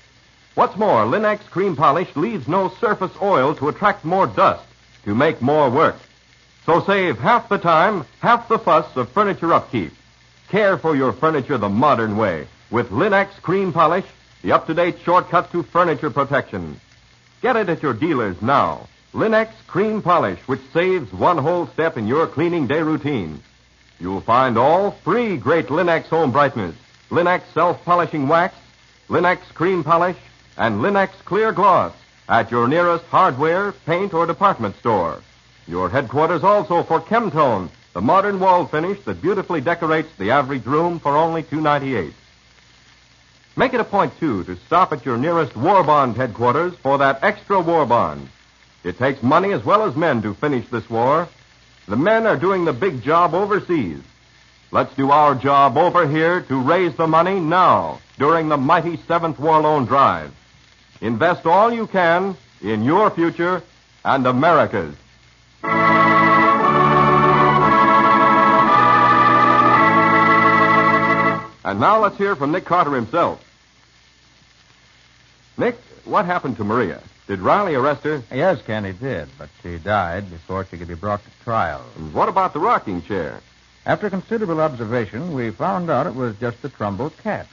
What's more, Linex cream polish leaves no surface oil to attract more dust, to make more work. So save half the time, half the fuss of furniture upkeep. Care for your furniture the modern way with Linex cream polish, the up-to-date shortcut to furniture protection. Get it at your dealers now. Linex cream polish, which saves one whole step in your cleaning day routine. You'll find all 3 great Linex home brighteners: Linex self-polishing wax, Linex cream polish, and Linex clear gloss at your nearest hardware, paint, or department store. Your headquarters also for Chemtone, the modern wall finish that beautifully decorates the average room for only $2.98. Make it a point, too, to stop at your nearest war bond headquarters for that extra war bond. It takes money as well as men to finish this war. The men are doing the big job overseas. Let's do our job over here to raise the money now during the mighty 7th War Loan Drive. Invest all you can in your future and America's. And now let's hear from Nick Carter himself. Nick, what happened to Maria? Did Riley arrest her? Yes, Ken, he did, but she died before she could be brought to trial. And what about the rocking chair? After considerable observation, we found out it was just a Trumbull cat.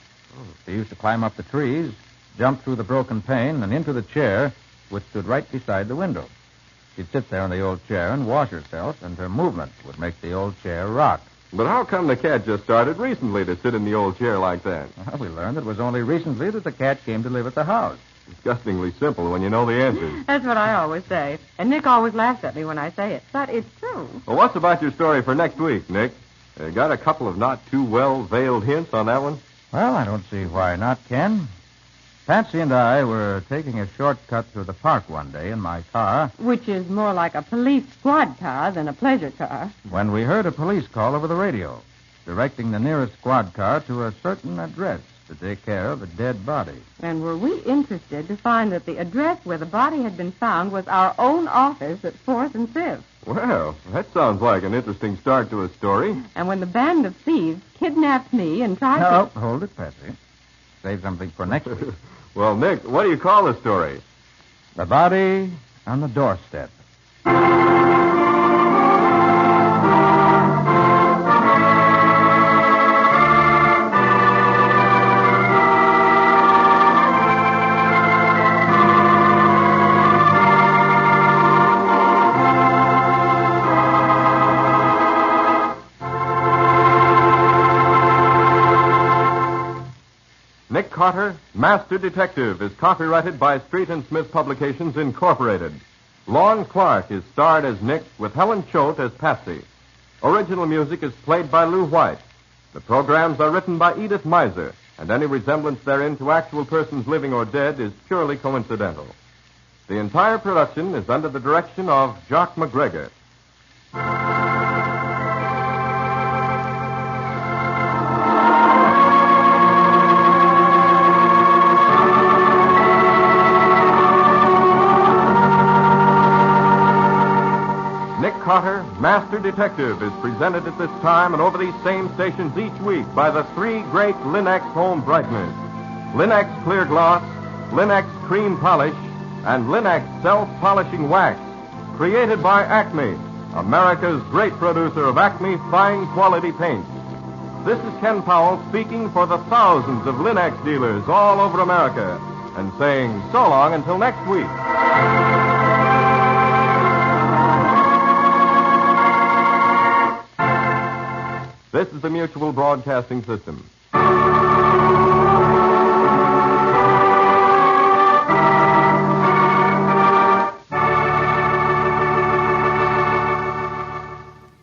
She used to climb up the trees, jump through the broken pane, and into the chair, which stood right beside the window. She'd sit there in the old chair and wash herself, and her movement would make the old chair rock. But how come the cat just started recently to sit in the old chair like that? Well, we learned it was only recently that the cat came to live at the house. Disgustingly simple when you know the answers. That's what I always say. And Nick always laughs at me when I say it. But it's true. Well, what's about your story for next week, Nick? Got a couple of not too well-veiled hints on that one? Well, I don't see why not, Ken. Patsy and I were taking a shortcut through the park one day in my car. Which is more like a police squad car than a pleasure car. When we heard a police call over the radio, directing the nearest squad car to a certain address. to take care of a dead body. And were we interested to find that the address where the body had been found was our own office at 4th and 5th. Well, that sounds like an interesting start to a story. And when the band of thieves kidnapped me and tried No, hold it, Patsy. Save something for next week. Well, Nick, what do you call the story? The body on the doorstep. Nick Carter, Master Detective, is copyrighted by Street and Smith Publications, Incorporated. Lon Clark is starred as Nick with Helen Choate as Patsy. Original music is played by Lou White. The programs are written by Edith Miser, and any resemblance therein to actual persons living or dead is purely coincidental. The entire production is under the direction of Jock McGregor. Carter, Master Detective, is presented at this time and over these same stations each week by the three great Linex home brighteners. Linex Clear Gloss, Linex Cream Polish, and Linex Self-Polishing Wax. Created by Acme, America's great producer of Acme fine quality paints. This is Ken Powell speaking for the thousands of Linex dealers all over America and saying so long until next week. This is the Mutual Broadcasting System.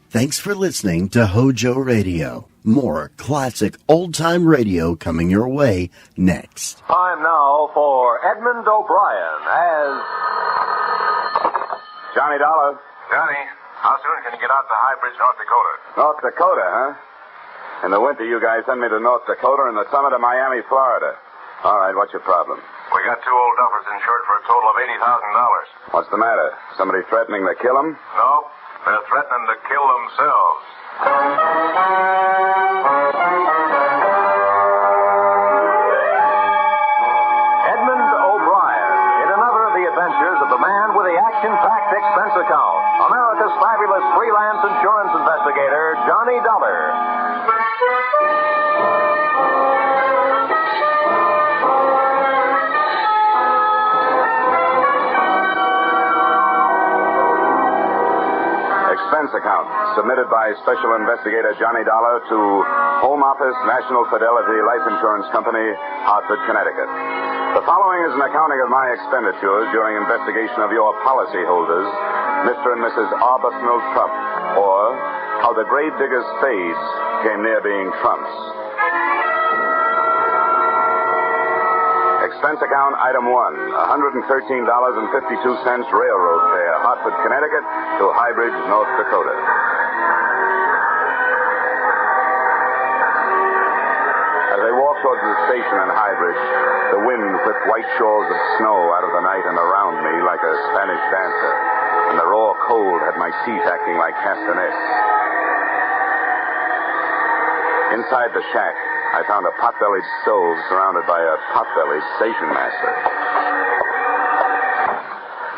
Thanks for listening to Hojo Radio. More classic old-time radio coming your way next. Time now for Edmund O'Brien as Johnny Dollar. Johnny, how soon can you get out to Highbridge, North Dakota? North Dakota, huh? In the winter, you guys send me to North Dakota and the summer to Miami, Florida. All right, what's your problem? We got two old duffers insured for a total of $80,000. What's the matter? Somebody threatening to kill them? No, they're threatening to kill themselves. Edmund O'Brien in another of the adventures of the man with the action-packed expense account. America's fabulous freelance insurance investigator, Johnny Dollar. Expense account submitted by Special Investigator Johnny Dollar to Home Office, National Fidelity Life Insurance Company, Hartford, Connecticut. The following is an accounting of my expenditures during investigation of your policyholders, Mr. and Mrs. Arbuthnot Trump, or how the Gravediggers' Spades came near being Trumps. Expense account item 1, $113.52 railroad fare, Hartford, Connecticut to Highbridge, North Dakota. As I walked towards the station in Highbridge, the wind whipped white shawls of snow out of the night and around me like a Spanish dancer, and the raw cold had my teeth acting like castanets. Inside the shack, I found a pot-bellied stove surrounded by a pot-bellied station master.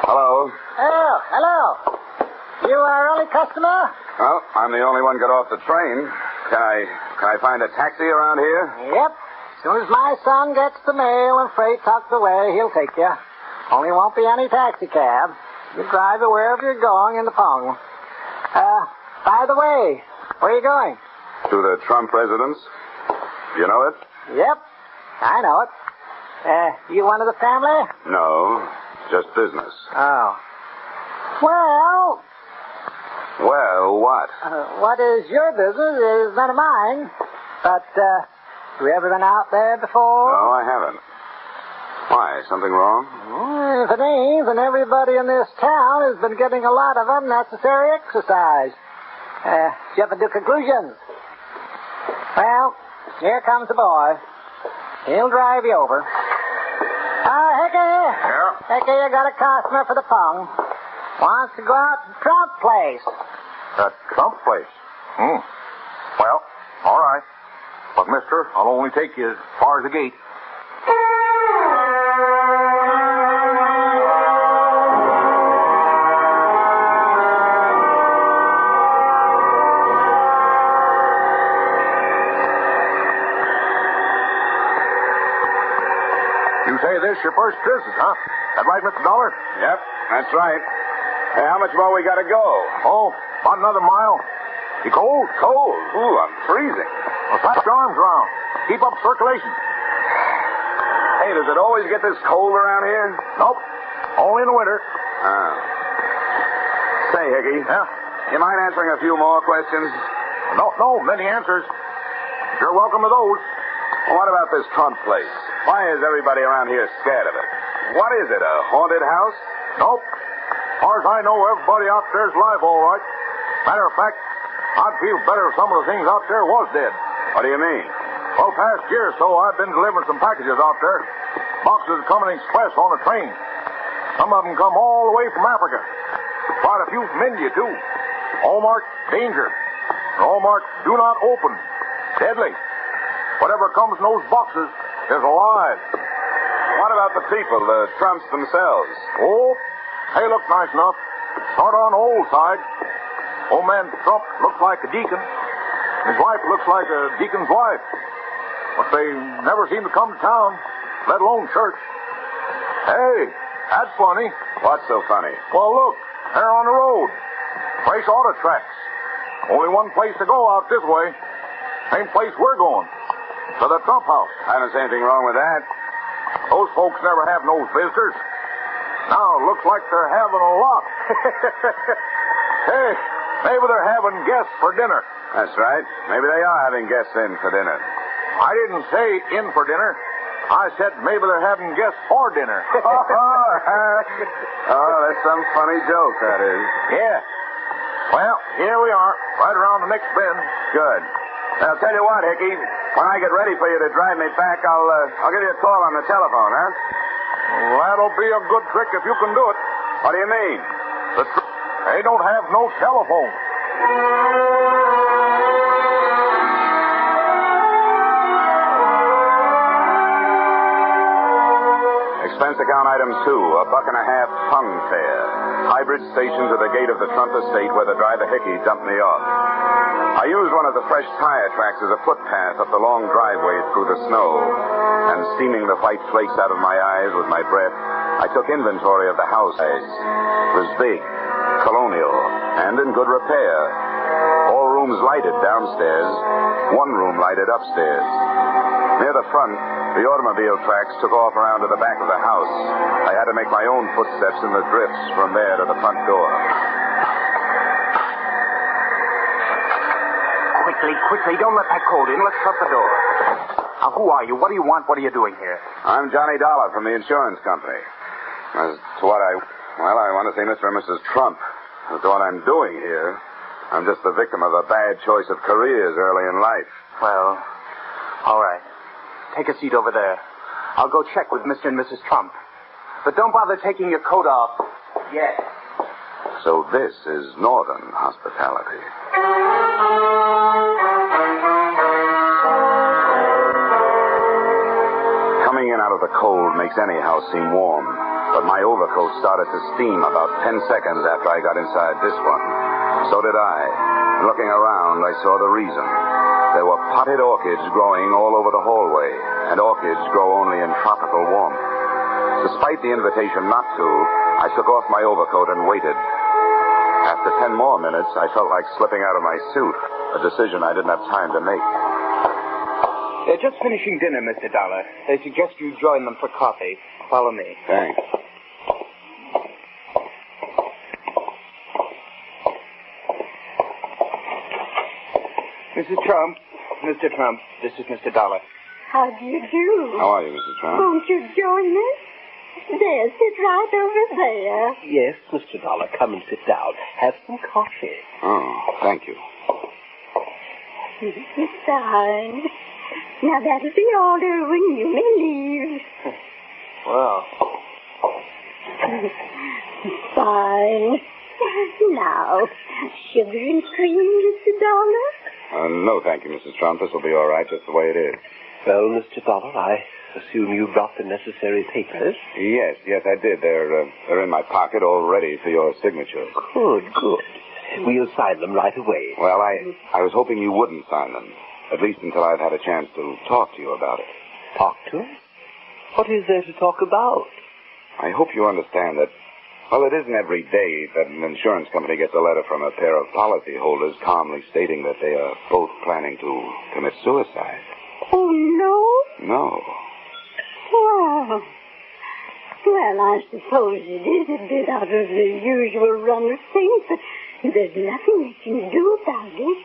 Hello? Oh, hello. You are our only customer? Well, I'm the only one got off the train. Can I find a taxi around here? Yep. As soon as my son gets the mail and freight tucked away, he'll take you. Only won't be any taxi cab. You drive it wherever you're going in the Pong. By the way, where are you going? To the Trump residence. You know it? Yep, I know it. You one of the family? No, just business. Oh. Well... Well, what? What is your business is none of mine. But, have you ever been out there before? No, I haven't. Why, something wrong? If it ain't, then everybody in this town has been getting a lot of unnecessary exercise. Jumping to conclusions. Well, here comes the boy. He'll drive you over. Hickey. Yeah? Hickey, you got a customer for the pung. Wants to go out to Trump place. That Trump place? Well, all right. But, mister, I'll only take you as far as the gate. You say this your first visit, huh? That right, Mr. Dollar? Yep, that's right. Hey, how much more we got to go? Oh, about another mile. You cold? Cold? Ooh, I'm freezing. Well, slap your arms around. Keep up circulation. Hey, does it always get this cold around here? Nope. Only in the winter. Oh. Say, Hickey. Yeah? You mind answering a few more questions? No, many answers. You're welcome to those. Well, what about this Trump place? Why is everybody around here scared of it? What is it, a haunted house? Nope. As far as I know, everybody out there's alive, all right. Matter of fact, I'd feel better if some of the things out there was dead. What do you mean? Well, past year or so, I've been delivering some packages out there. Boxes coming express on a train. Some of them come all the way from Africa. Quite a few from India, too. All marked danger. And all marked do not open. Deadly. Whatever comes in those boxes is alive. What about the people, the Trumps themselves? Oh, they look nice enough. Sort of on the old side. Old man Trump looks like a deacon. His wife looks like a deacon's wife. But they never seem to come to town, let alone church. Hey, that's funny. What's so funny? Well, look, they're on the road. Fresh auto tracks. Only one place to go out this way. Same place we're going. To the Trump house. I don't see anything wrong with that. Those folks never have no visitors. Now, it looks like they're having a lot. Hey, maybe they're having guests for dinner. That's right. Maybe they are having guests in for dinner. I didn't say in for dinner. I said maybe they're having guests for dinner. Oh, that's some funny joke, that is. Yeah. Well, here we are, right around the next bend. Good. I'll tell you what, Hickey. When I get ready for you to drive me back, I'll give you a call on the telephone, huh? Well, that'll be a good trick if you can do it. What do you mean? They don't have no telephone. Expense account item 2, $1.50 pung fare. Hybrid station to the gate of the Trump estate where the driver Hickey dumped me off. I used one of the fresh tire tracks as a footpath up the long driveway through the snow, and steaming the white flakes out of my eyes with my breath, I took inventory of the house. It was big, colonial, and in good repair. All rooms lighted downstairs, one room lighted upstairs. Near the front, the automobile tracks took off around to the back of the house. I had to make my own footsteps in the drifts from there to the front door. Quickly, don't let that cold in. Let's shut the door. Now, who are you? What do you want? What are you doing here? I'm Johnny Dollar from the insurance company. As to what I want to see Mr. and Mrs. Trump. As to what I'm doing here, I'm just the victim of a bad choice of careers early in life. Well, all right. Take a seat over there. I'll go check with Mr. and Mrs. Trump. But don't bother taking your coat off yet. So this is Northern hospitality. Coming in out of the cold makes any house seem warm, but my overcoat started to steam about 10 seconds after I got inside this one. So did I. Looking around, I saw the reason. There were potted orchids growing all over the hallway, and orchids grow only in tropical warmth. Despite the invitation not to, I took off my overcoat and waited. After 10 more minutes, I felt like slipping out of my suit, a decision I didn't have time to make. They're just finishing dinner, Mr. Dollar. They suggest you join them for coffee. Follow me. Thanks. Mrs. Trump. Mr. Trump, this is Mr. Dollar. How do you do? How are you, Mrs. Trump? Won't you join us? There, sit right over there. Yes, Mr. Dollar, come and sit down. Have some coffee. Oh, thank you. It's fine. Now, that'll be all, Irwin. You may leave. Well. Fine. Now, sugar and cream, Mr. Dollar? No, thank you, Mrs. Trump. This will be all right just the way it is. Well, Mr. Dollar, I assume you brought the necessary papers? Yes, I did. They're in my pocket all ready for your signature. Good. We'll sign them right away. Well, I was hoping you wouldn't sign them, at least until I've had a chance to talk to you about it. Talk to us? What is there to talk about? I hope you understand that, well, it isn't every day that an insurance company gets a letter from a pair of policyholders calmly stating that they are both planning to commit suicide. Oh, no? No. Well, I suppose it is a bit out of the usual run of things, but there's nothing we can do about it.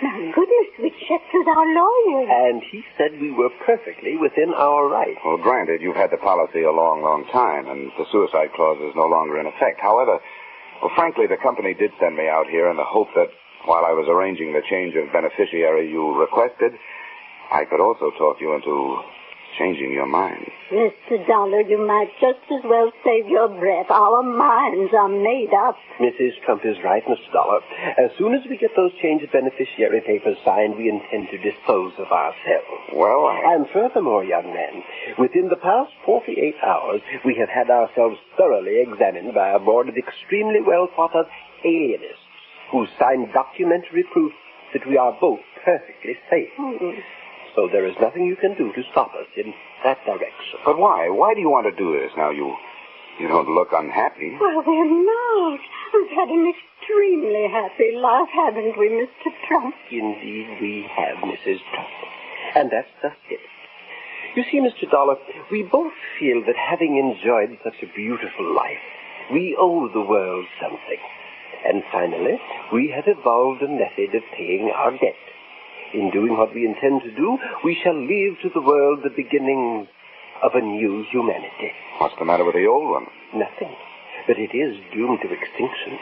My goodness, we checked with our lawyer. And he said we were perfectly within our rights. Well, granted, you've had the policy a long, long time, and the suicide clause is no longer in effect. However, frankly, the company did send me out here in the hope that while I was arranging the change of beneficiary you requested, I could also talk you into changing your mind. Mr. Dollar, you might just as well save your breath. Our minds are made up. Mrs. Trump is right, Mr. Dollar. As soon as we get those change of beneficiary papers signed, we intend to dispose of ourselves. Well, And furthermore, young man, within the past 48 hours, we have had ourselves thoroughly examined by a board of extremely well-thought-of alienists who signed documentary proof that we are both perfectly safe. So there is nothing you can do to stop us in that direction. But why? Why do you want to do this? Now, you don't look unhappy. Well, we're not. We've had an extremely happy life, haven't we, Mr. Trump? Indeed, we have, Mrs. Trump. And that's just it. You see, Mr. Dollar, we both feel that having enjoyed such a beautiful life, we owe the world something. And finally, we have evolved a method of paying our debt. In doing what we intend to do, we shall leave to the world the beginnings of a new humanity. What's the matter with the old one? Nothing. But it is doomed to extinction.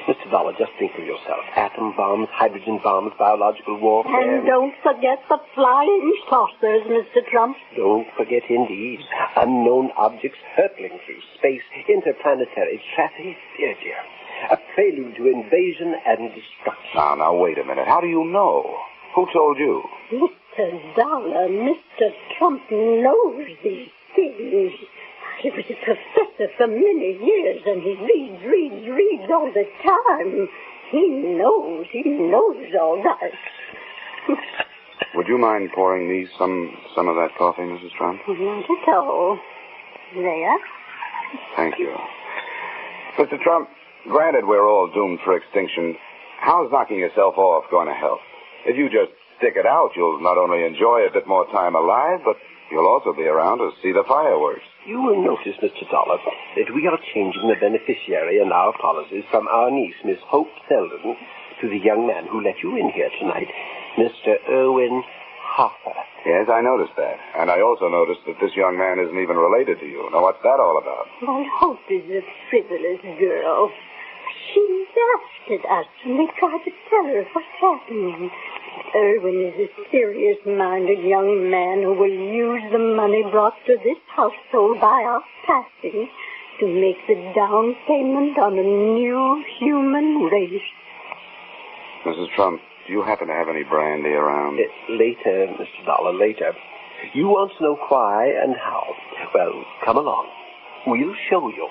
Mr. Dollar, just think for yourself. Atom bombs, hydrogen bombs, biological warfare. And don't forget the flying saucers, Mr. Trump. Don't forget, indeed. Unknown objects hurtling through space, interplanetary traffic. Dear. A prelude to invasion and destruction. Now, wait a minute. How do you know? Who told you? Mr. Dollar, Mr. Trump knows these things. He was a professor for many years, and he reads all the time. He knows all that. Would you mind pouring me some of that coffee, Mrs. Trump? Not at all. There. Thank you. Mr. Trump, granted we're all doomed for extinction, how's knocking yourself off going to help? If you just stick it out, you'll not only enjoy a bit more time alive, but you'll also be around to see the fireworks. You will notice, Mr. Dollar, that we are changing the beneficiary in our policies from our niece, Miss Hope Selden, to the young man who let you in here tonight, Mr. Irwin Harper. Yes, I noticed that. And I also noticed that this young man isn't even related to you. Now, what's that all about? Well, Hope is a frivolous girl. She laughed at us when we tried to tell her what's happening. Irwin is a serious-minded young man who will use the money brought to this household by our passing to make the down payment on a new human race. Mrs. Trump, do you happen to have any brandy around? Later, Mr. Dollar, later. You want to know why and how. Well, come along. We'll show you.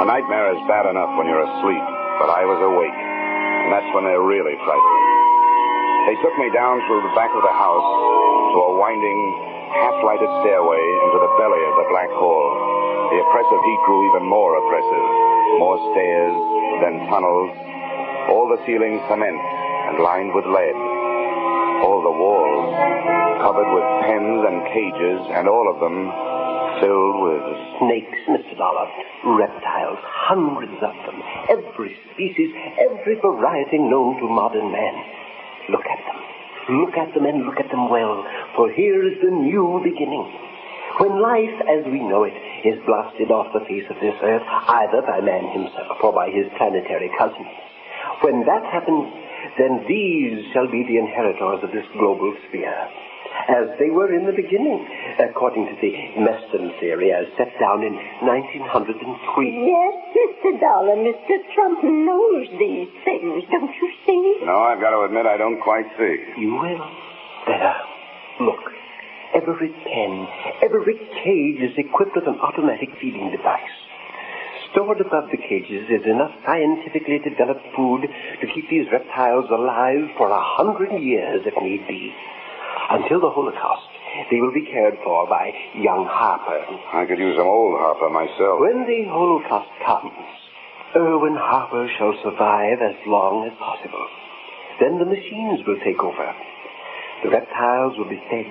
A nightmare is bad enough when you're asleep, but I was awake, and that's when they're really frightening. They took me down through the back of the house to a winding, half-lighted stairway into the belly of the black hole. The oppressive heat grew even more oppressive. More stairs, then tunnels, all the ceilings cement and lined with lead. All the walls covered with pens and cages, and all of them filled with snakes, Mr. Dollar, reptiles, hundreds of them, every species, every variety known to modern man. Look at them. Look at them and look at them well, for here is the new beginning. When life as we know it is blasted off the face of this earth, either by man himself or by his planetary cousins. When that happens, then these shall be the inheritors of this global sphere, as they were in the beginning, according to the Meston theory as set down in 1903. Yes, Mr. Dollar, Mr. Trump knows these things, don't you see? No, I've got to admit I don't quite see. You will. There. Look. Every pen, every cage is equipped with an automatic feeding device. Stored above the cages is enough scientifically developed food to keep these reptiles alive for 100 years if need be. Until the Holocaust, they will be cared for by young Harper. I could use some old Harper myself. When the Holocaust comes, Irwin Harper shall survive as long as possible. Then the machines will take over. The reptiles will be fed,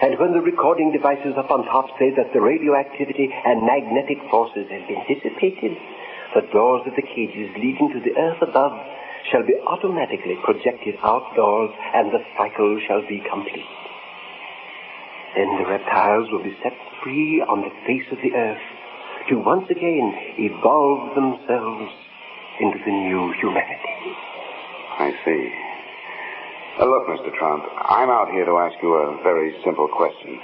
and when the recording devices up on top say that the radioactivity and magnetic forces have been dissipated, the doors of the cages leading to the earth above shall be automatically projected outdoors, and the cycle shall be complete. Then the reptiles will be set free on the face of the earth to once again evolve themselves into the new humanity. I see. Look, Mr. Trump, I'm out here to ask you a very simple question.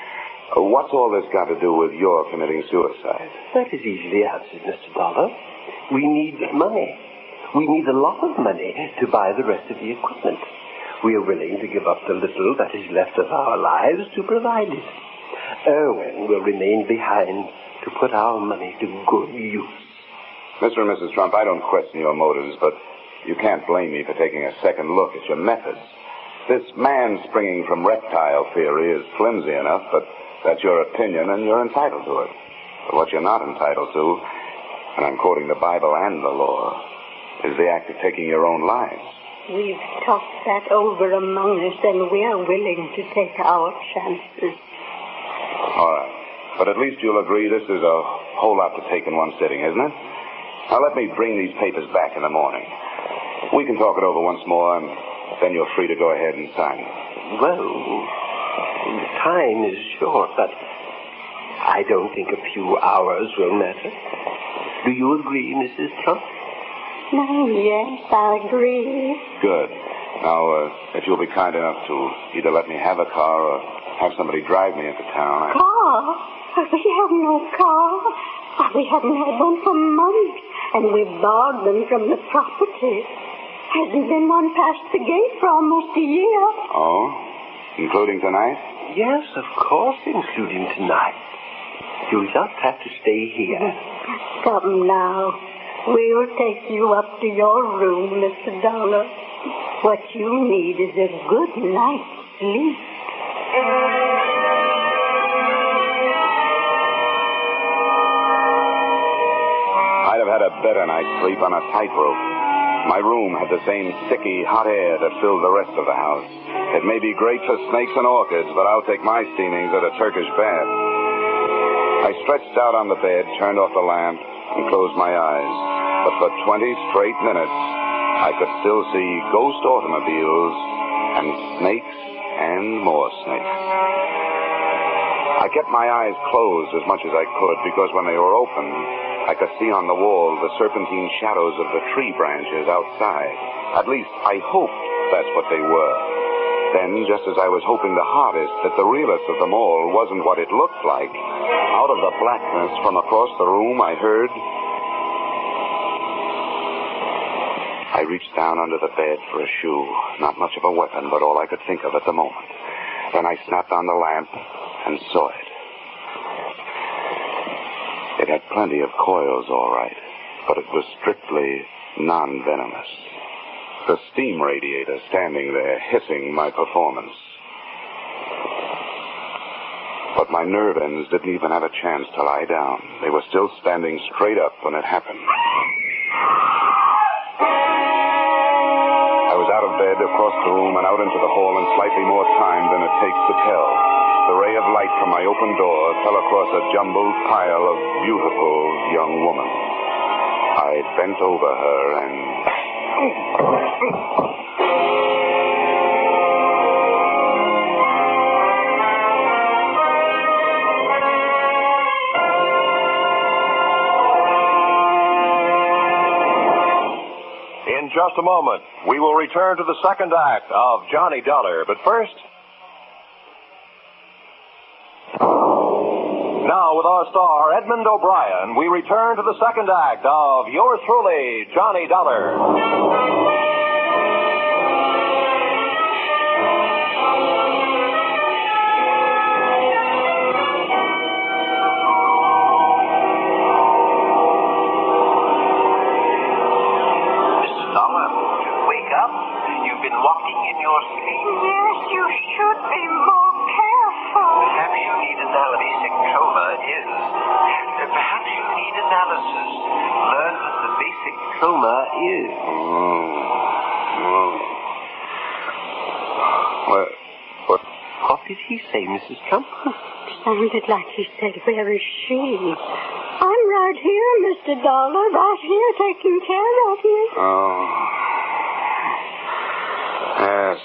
What's all this got to do with your committing suicide? That is easily answered, Mr. Dollar. We need money. We need a lot of money to buy the rest of the equipment. We are willing to give up the little that is left of our lives to provide it. Irwin will remain behind to put our money to good use. Mr. and Mrs. Trump, I don't question your motives, but you can't blame me for taking a second look at your methods. This man springing from reptile theory is flimsy enough, but that's your opinion and you're entitled to it. But what you're not entitled to, and I'm quoting the Bible and the law, is the act of taking your own lives. We've talked that over among us, and we are willing to take our chances. All right. But at least you'll agree this is a whole lot to take in one sitting, isn't it? Now let me bring these papers back in the morning. We can talk it over once more, and then you're free to go ahead and sign. Well, the time is short, but I don't think a few hours will matter. Do you agree, Mrs. Trump? Yes, I agree. Good. Now, if you'll be kind enough to either let me have a car or have somebody drive me into town. Car? We have no car. We haven't had one for months, and we've borrowed them from the property. Hasn't been one past the gate for almost a year. Oh? Including tonight? Yes, of course, including tonight. You'll just have to stay here. Come now. We'll take you up to your room, Mr. Dollar. What you need is a good night's sleep. I'd have had a better night's sleep on a tightrope. My room had the same sticky, hot air that filled the rest of the house. It may be great for snakes and orchids, but I'll take my steamings at a Turkish bath. I stretched out on the bed, turned off the lamp, and closed my eyes. But for 20 straight minutes, I could still see ghost automobiles and snakes and more snakes. I kept my eyes closed as much as I could because when they were open, I could see on the wall the serpentine shadows of the tree branches outside. At least, I hoped that's what they were. Then, just as I was hoping the hardest that the realest of them all wasn't what it looked like, out of the blackness from across the room I heard... I reached down under the bed for a shoe. Not much of a weapon, but all I could think of at the moment. Then I snapped on the lamp and saw it. It had plenty of coils, all right, but it was strictly non-venomous. The steam radiator standing there hissing my performance. But my nerve ends didn't even have a chance to lie down. They were still standing straight up when it happened. I was out of bed, across the room, and out into the hall in slightly more time than it takes to tell. The ray of light from my open door fell across a jumbled pile of beautiful young women. I bent over her and... In just a moment, we will return to the second act of Johnny Dollar. But first... Now, with our star, Edmund O'Brien, we return to the second act of yours truly, Johnny Dollar. Walking in your sleep. Yes, you should be more careful. Perhaps you need analysis. Coma is. Perhaps you need analysis. Learn what the basic coma is. What did he say, Mrs. Trump? Sounded like he said, where is she? I'm right here, Mr. Dollar, right here taking care of you.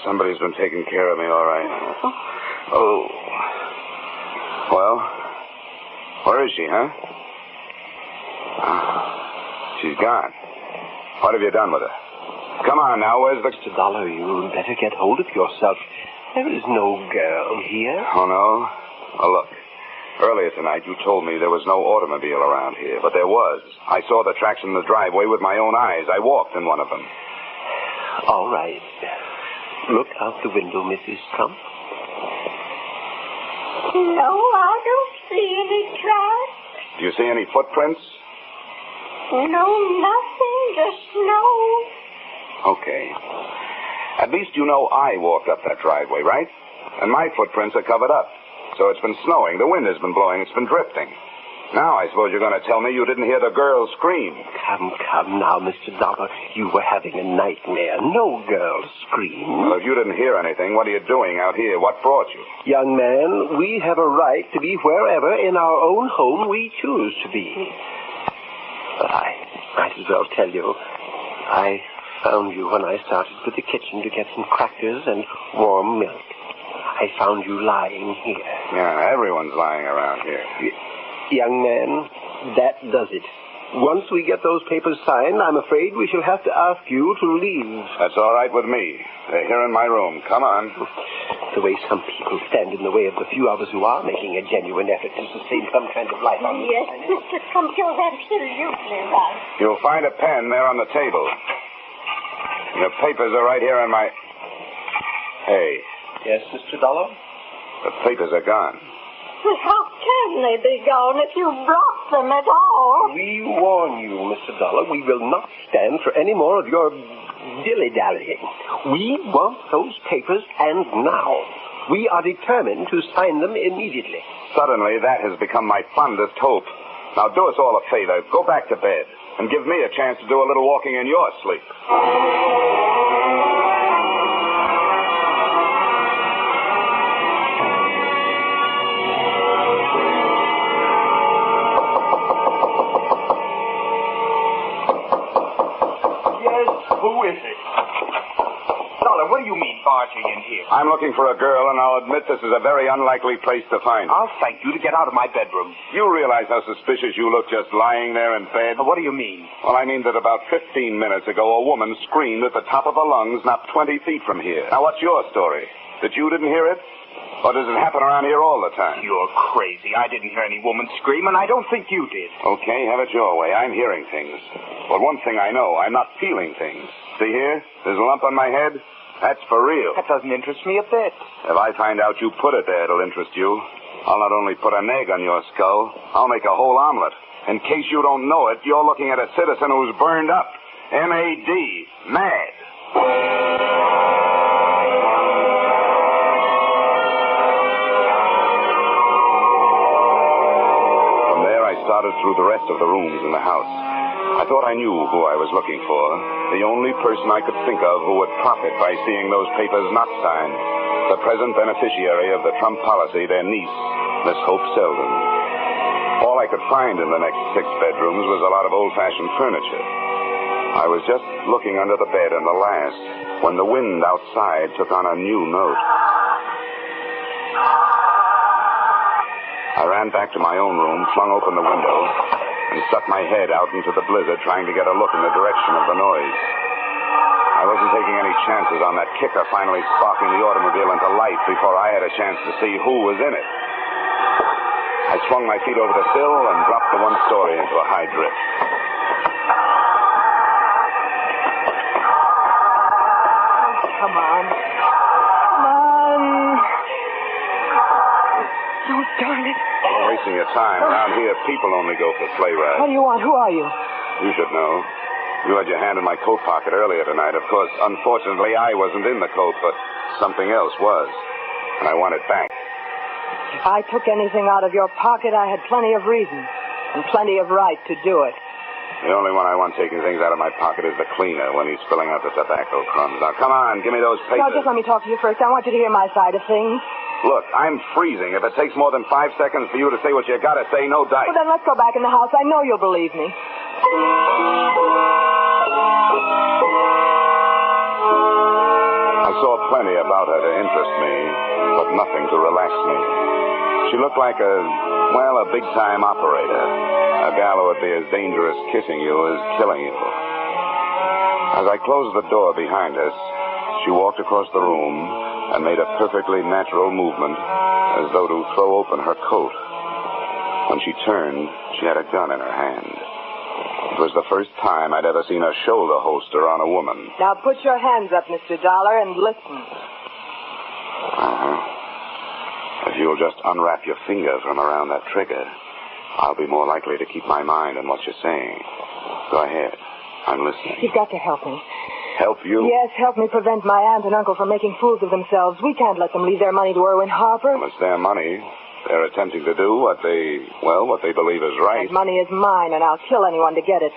Somebody's been taking care of me, all right. Oh. Well, where is she, huh? She's gone. What have you done with her? Come on now, where's the... Mr. Dollar, you better get hold of yourself. There is no girl here. Oh, no? Oh, look. Earlier tonight, you told me there was no automobile around here, but there was. I saw the tracks in the driveway with my own eyes. I walked in one of them. All right. Look out the window, Mrs. Trump. No, I don't see any tracks. Do you see any footprints? No, nothing, just snow. Okay. At least you know I walked up that driveway, right? And my footprints are covered up. So it's been snowing. The wind has been blowing. It's been drifting. Now I suppose you're going to tell me you didn't hear the girl scream. Come now, Mr. Dollar. You were having a nightmare. No girl scream. Well, if you didn't hear anything, what are you doing out here? What brought you? Young man, we have a right to be wherever in our own home we choose to be. But I might as well tell you, I found you when I started for the kitchen to get some crackers and warm milk. I found you lying here. Yeah, everyone's lying around here. Young man, that does it. Once we get those papers signed, I'm afraid we shall have to ask you to leave. That's all right with me. They're here in my room. Come on. The way some people stand in the way of the few of us who are making a genuine effort to sustain some kind of life on Yes, Mr. Trump, you're absolutely right. You'll find a pen there on the table. The papers are right here in my... Hey. Yes, Mr. Dollar? The papers are gone. But how can they be gone if you brought them at all? We warn you, Mr. Dollar, we will not stand for any more of your dilly-dallying. We want those papers, and now. We are determined to sign them immediately. Suddenly, that has become my fondest hope. Now, do us all a favor. Go back to bed and give me a chance to do a little walking in your sleep. Who is it? Dollar, what do you mean barging in here? I'm looking for a girl, and I'll admit this is a very unlikely place to find her. I'll thank you to get out of my bedroom. You realize how suspicious you look just lying there in bed? What do you mean? Well, I mean that about 15 minutes ago, a woman screamed at the top of her lungs not 20 feet from here. Now, what's your story? That you didn't hear it? Or does it happen around here all the time? You're crazy. I didn't hear any woman scream, and I don't think you did. Okay, have it your way. I'm hearing things. But one thing I know, I'm not feeling things. See here? There's a lump on my head. That's for real. That doesn't interest me a bit. If I find out you put it there, it'll interest you. I'll not only put an egg on your skull, I'll make a whole omelet. In case you don't know it, you're looking at a citizen who's burned up. M-A-D. Mad. Started through the rest of the rooms in the house. I thought I knew who I was looking for. The only person I could think of who would profit by seeing those papers not signed. The present beneficiary of the Trump policy, their niece, Miss Hope Selden. All I could find in the next 6 bedrooms was a lot of old-fashioned furniture. I was just looking under the bed in the last when the wind outside took on a new note. I ran back to my own room, flung open the window, and stuck my head out into the blizzard trying to get a look in the direction of the noise. chances on that kicker finally sparking the automobile into life before I had a chance to see who was in it. I swung my feet over the sill and dropped the one-story into a high drift. Come on. Come on. Oh, darn it. You're wasting your time. Around here, people only go for sleigh rides. What do you want? Who are you? You should know. You had your hand in my coat pocket earlier tonight. Of course, unfortunately, I wasn't in the coat, but something else was. And I want it back. If I took anything out of your pocket, I had plenty of reason and plenty of right to do it. The only one I want taking things out of my pocket is the cleaner when he's spilling out the tobacco crumbs. Now, come on, give me those papers. No, just let me talk to you first. I want you to hear my side of things. Look, I'm freezing. If it takes more than 5 seconds for you to say what you gotta say, no dice. Well, then let's go back in the house. I know you'll believe me. I saw plenty about her to interest me, but nothing to relax me. She looked like a big-time operator. A gal who would be as dangerous kissing you as killing you. As I closed the door behind us, she walked across the room and made a perfectly natural movement as though to throw open her coat. When she turned, she had a gun in her hand. It was the first time I'd ever seen a shoulder holster on a woman. Now put your hands up, Mr. Dollar, and listen. If you'll just unwrap your finger from around that trigger, I'll be more likely to keep my mind on what you're saying. Go ahead. I'm listening. You've got to help me. Help you? Yes, help me prevent my aunt and uncle from making fools of themselves. We can't let them leave their money to Erwin Harper. Well, it's their money. They're attempting to do what they believe is right. That money is mine, and I'll kill anyone to get it.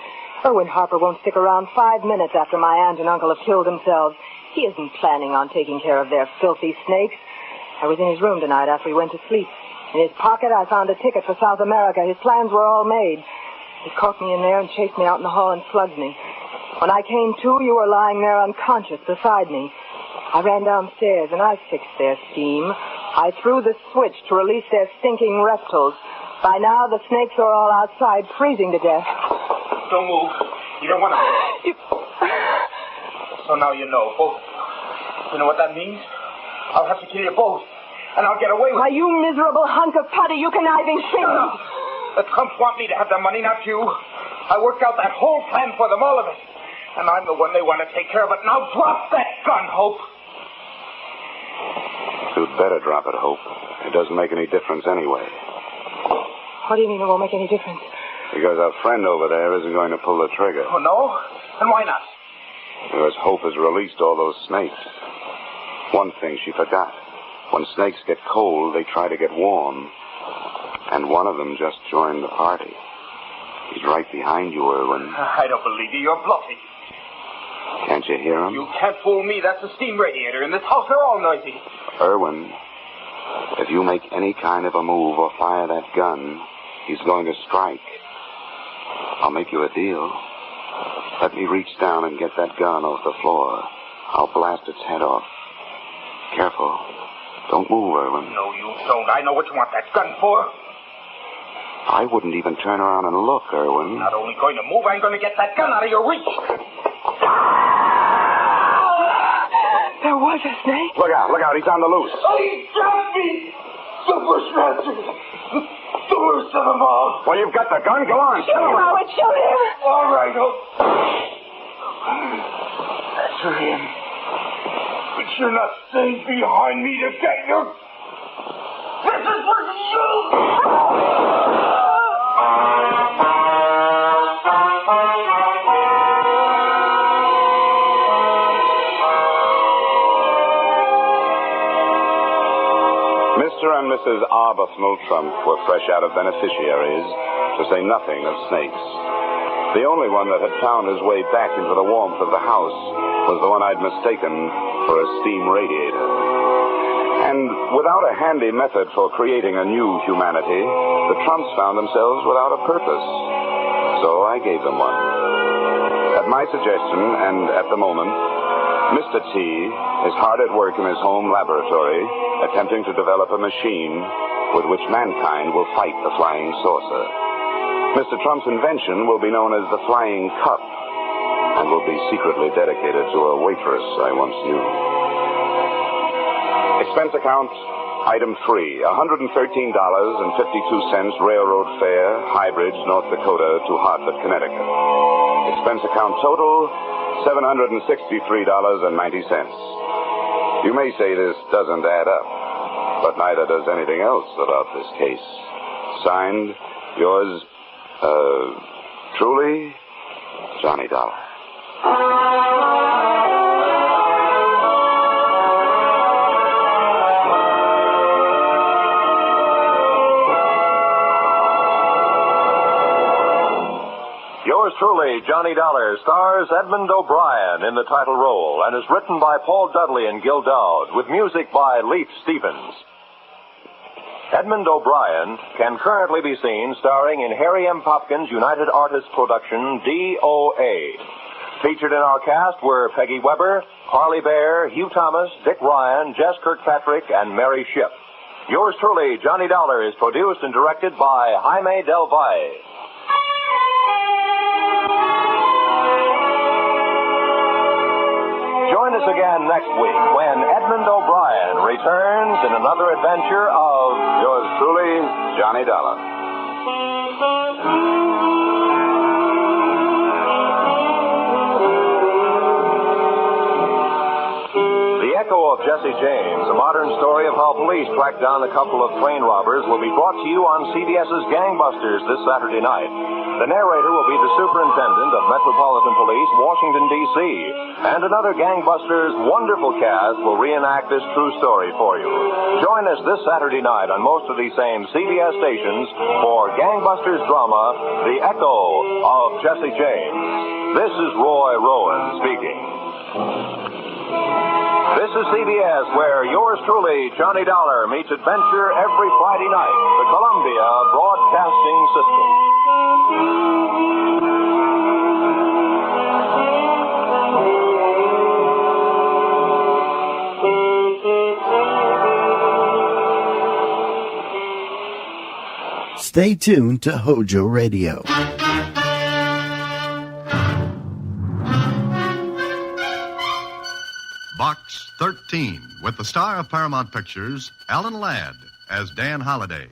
Erwin Harper won't stick around 5 minutes after my aunt and uncle have killed themselves. He isn't planning on taking care of their filthy snakes. I was in his room tonight after he went to sleep. In his pocket, I found a ticket for South America. His plans were all made. He caught me in there and chased me out in the hall and slugged me. When I came to, you were lying there unconscious beside me. I ran downstairs, and I fixed their steam. I threw the switch to release their stinking reptiles. By now, the snakes are all outside, freezing to death. Don't move. You don't want to... So now you know, both. You know what that means? I'll have to kill you both, and I'll get away with it. Why, you miserable hunk of putty, you conniving thing. The Trumps want me to have the money, not you. I worked out that whole plan for them, all of it. And I'm the one they want to take care of it. Now drop that gun, Hope. You'd better drop it, Hope. It doesn't make any difference anyway. What do you mean it won't make any difference? Because our friend over there isn't going to pull the trigger. Oh, no? And why not? Because Hope has released all those snakes. One thing she forgot. When snakes get cold, they try to get warm. And one of them just joined the party. He's right behind you, Erwin. I don't believe you. You're bluffing. Can't you hear him? You can't fool me. That's the steam radiator. In this house, they're all noisy. Erwin, if you make any kind of a move or fire that gun, he's going to strike. I'll make you a deal. Let me reach down and get that gun off the floor. I'll blast its head off. Careful. Don't move, Erwin. No, you don't. I know what you want that gun for. I wouldn't even turn around and look, Erwin. Not only going to move, I'm going to get that gun out of your reach. There was a snake. Look out, he's on the loose. Oh, he dropped me! The bushmaster! The worst of them all. Well, you've got the gun. Go on. Shoot him, Howard, shoot him! All right, That's for him. But you're not staying behind me to get your... This is for you! Mr. and Mrs. Arbuthnot Trump were fresh out of beneficiaries, to say nothing of snakes. The only one that had found his way back into the warmth of the house was the one I'd mistaken for a steam radiator. And without a handy method for creating a new humanity, the Trumps found themselves without a purpose. So I gave them one. At my suggestion, and at the moment, Mr. T is hard at work in his home laboratory, attempting to develop a machine with which mankind will fight the flying saucer. Mr. Trump's invention will be known as the Flying Cup, and will be secretly dedicated to a waitress I once knew. Expense account, item 3, $113.52 railroad fare, High Bridge, North Dakota to Hartford, Connecticut. Expense account total, $763.90. You may say this doesn't add up, but neither does anything else about this case. Signed, yours, truly, Johnny Dollar. Yours truly, Johnny Dollar, stars Edmund O'Brien in the title role and is written by Paul Dudley and Gil Dowd with music by Leif Stevens. Edmund O'Brien can currently be seen starring in Harry M. Popkin's United Artists production, D.O.A. Featured in our cast were Peggy Weber, Harley Bear, Hugh Thomas, Dick Ryan, Jess Kirkpatrick, and Mary Shipp. Yours truly, Johnny Dollar, is produced and directed by Jaime Del Valle. Join us again next week when Edmund O'Brien returns in another adventure of yours truly, Johnny Dollar. The Echo of Jesse James, a modern story of how police tracked down a couple of train robbers, will be brought to you on CBS's Gangbusters this Saturday night. The narrator will be the Superintendent of Metropolitan Police, Washington, D.C., and another Gangbusters wonderful cast will reenact this true story for you. Join us this Saturday night on most of these same CBS stations for Gangbusters drama, The Echo of Jesse James. This is Roy Rowan speaking. This is CBS, where yours truly, Johnny Dollar, meets adventure every Friday night. The Columbia Broadcasting System. Stay tuned to Hojo Radio. Box 13, with the star of Paramount Pictures, Alan Ladd, as Dan Holliday.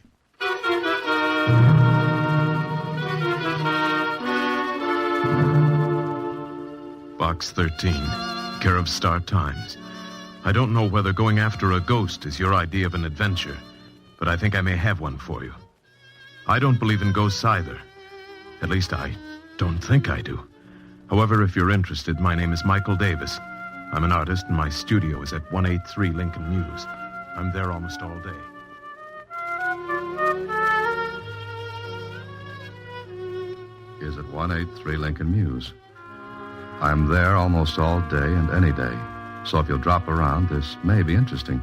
Box 13, care of Star Times. I don't know whether going after a ghost is your idea of an adventure, but I think I may have one for you. I don't believe in ghosts either. At least I don't think I do. However, if you're interested, my name is Michael Davis. I'm an artist, and my studio is at 183 Lincoln Mews. I'm there almost all day. Is at 183 Lincoln Mews. I'm there almost all day and any day. So if you'll drop around, this may be interesting.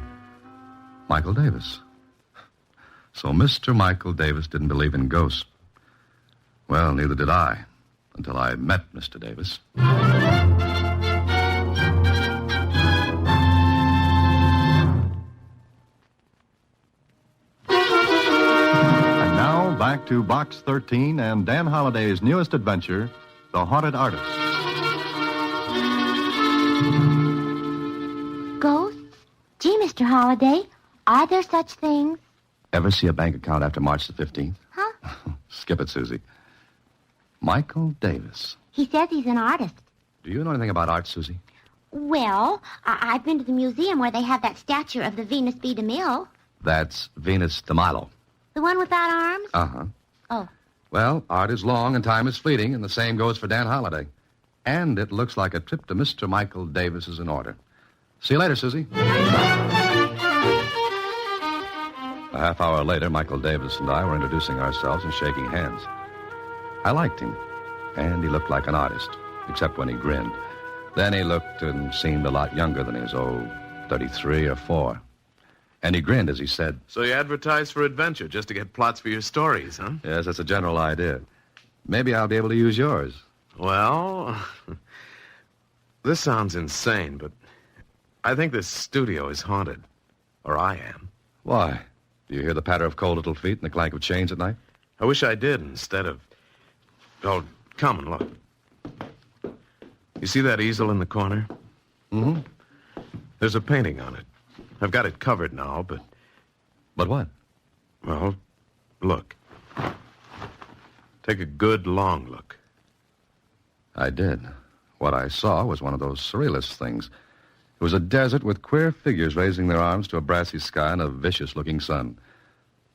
Michael Davis. So Mr. Michael Davis didn't believe in ghosts. Well, neither did I, until I met Mr. Davis. And now, back to Box 13 and Dan Holliday's newest adventure, The Haunted Artist. Ghosts? Gee, Mr. Holliday, are there such things? Ever see a bank account after March the 15th? Huh? Skip it, Susie. Michael Davis. He says he's an artist. Do you know anything about art, Susie? Well, I've been to the museum where they have that statue of the Venus de Milo. That's Venus de Milo. The one without arms? Uh-huh. Oh. Well, art is long and time is fleeting, and the same goes for Dan Holliday. And it looks like a trip to Mr. Michael Davis is in order. See you later, Susie. A half hour later, Michael Davis and I were introducing ourselves and shaking hands. I liked him, and he looked like an artist, except when he grinned. Then he looked and seemed a lot younger than he was, 33 or 4. And he grinned as he said, So you advertise for adventure just to get plots for your stories, huh? Yes, that's a general idea. Maybe I'll be able to use yours. Well, this sounds insane, but I think this studio is haunted. Or I am. Why? Do you hear the patter of cold little feet and the clank of chains at night? I wish I did instead of... Oh, come and look. You see that easel in the corner? Mm-hmm. There's a painting on it. I've got it covered now, but... But what? Well, look. Take a good, long look. I did. What I saw was one of those surrealist things. It was a desert with queer figures raising their arms to a brassy sky and a vicious-looking sun.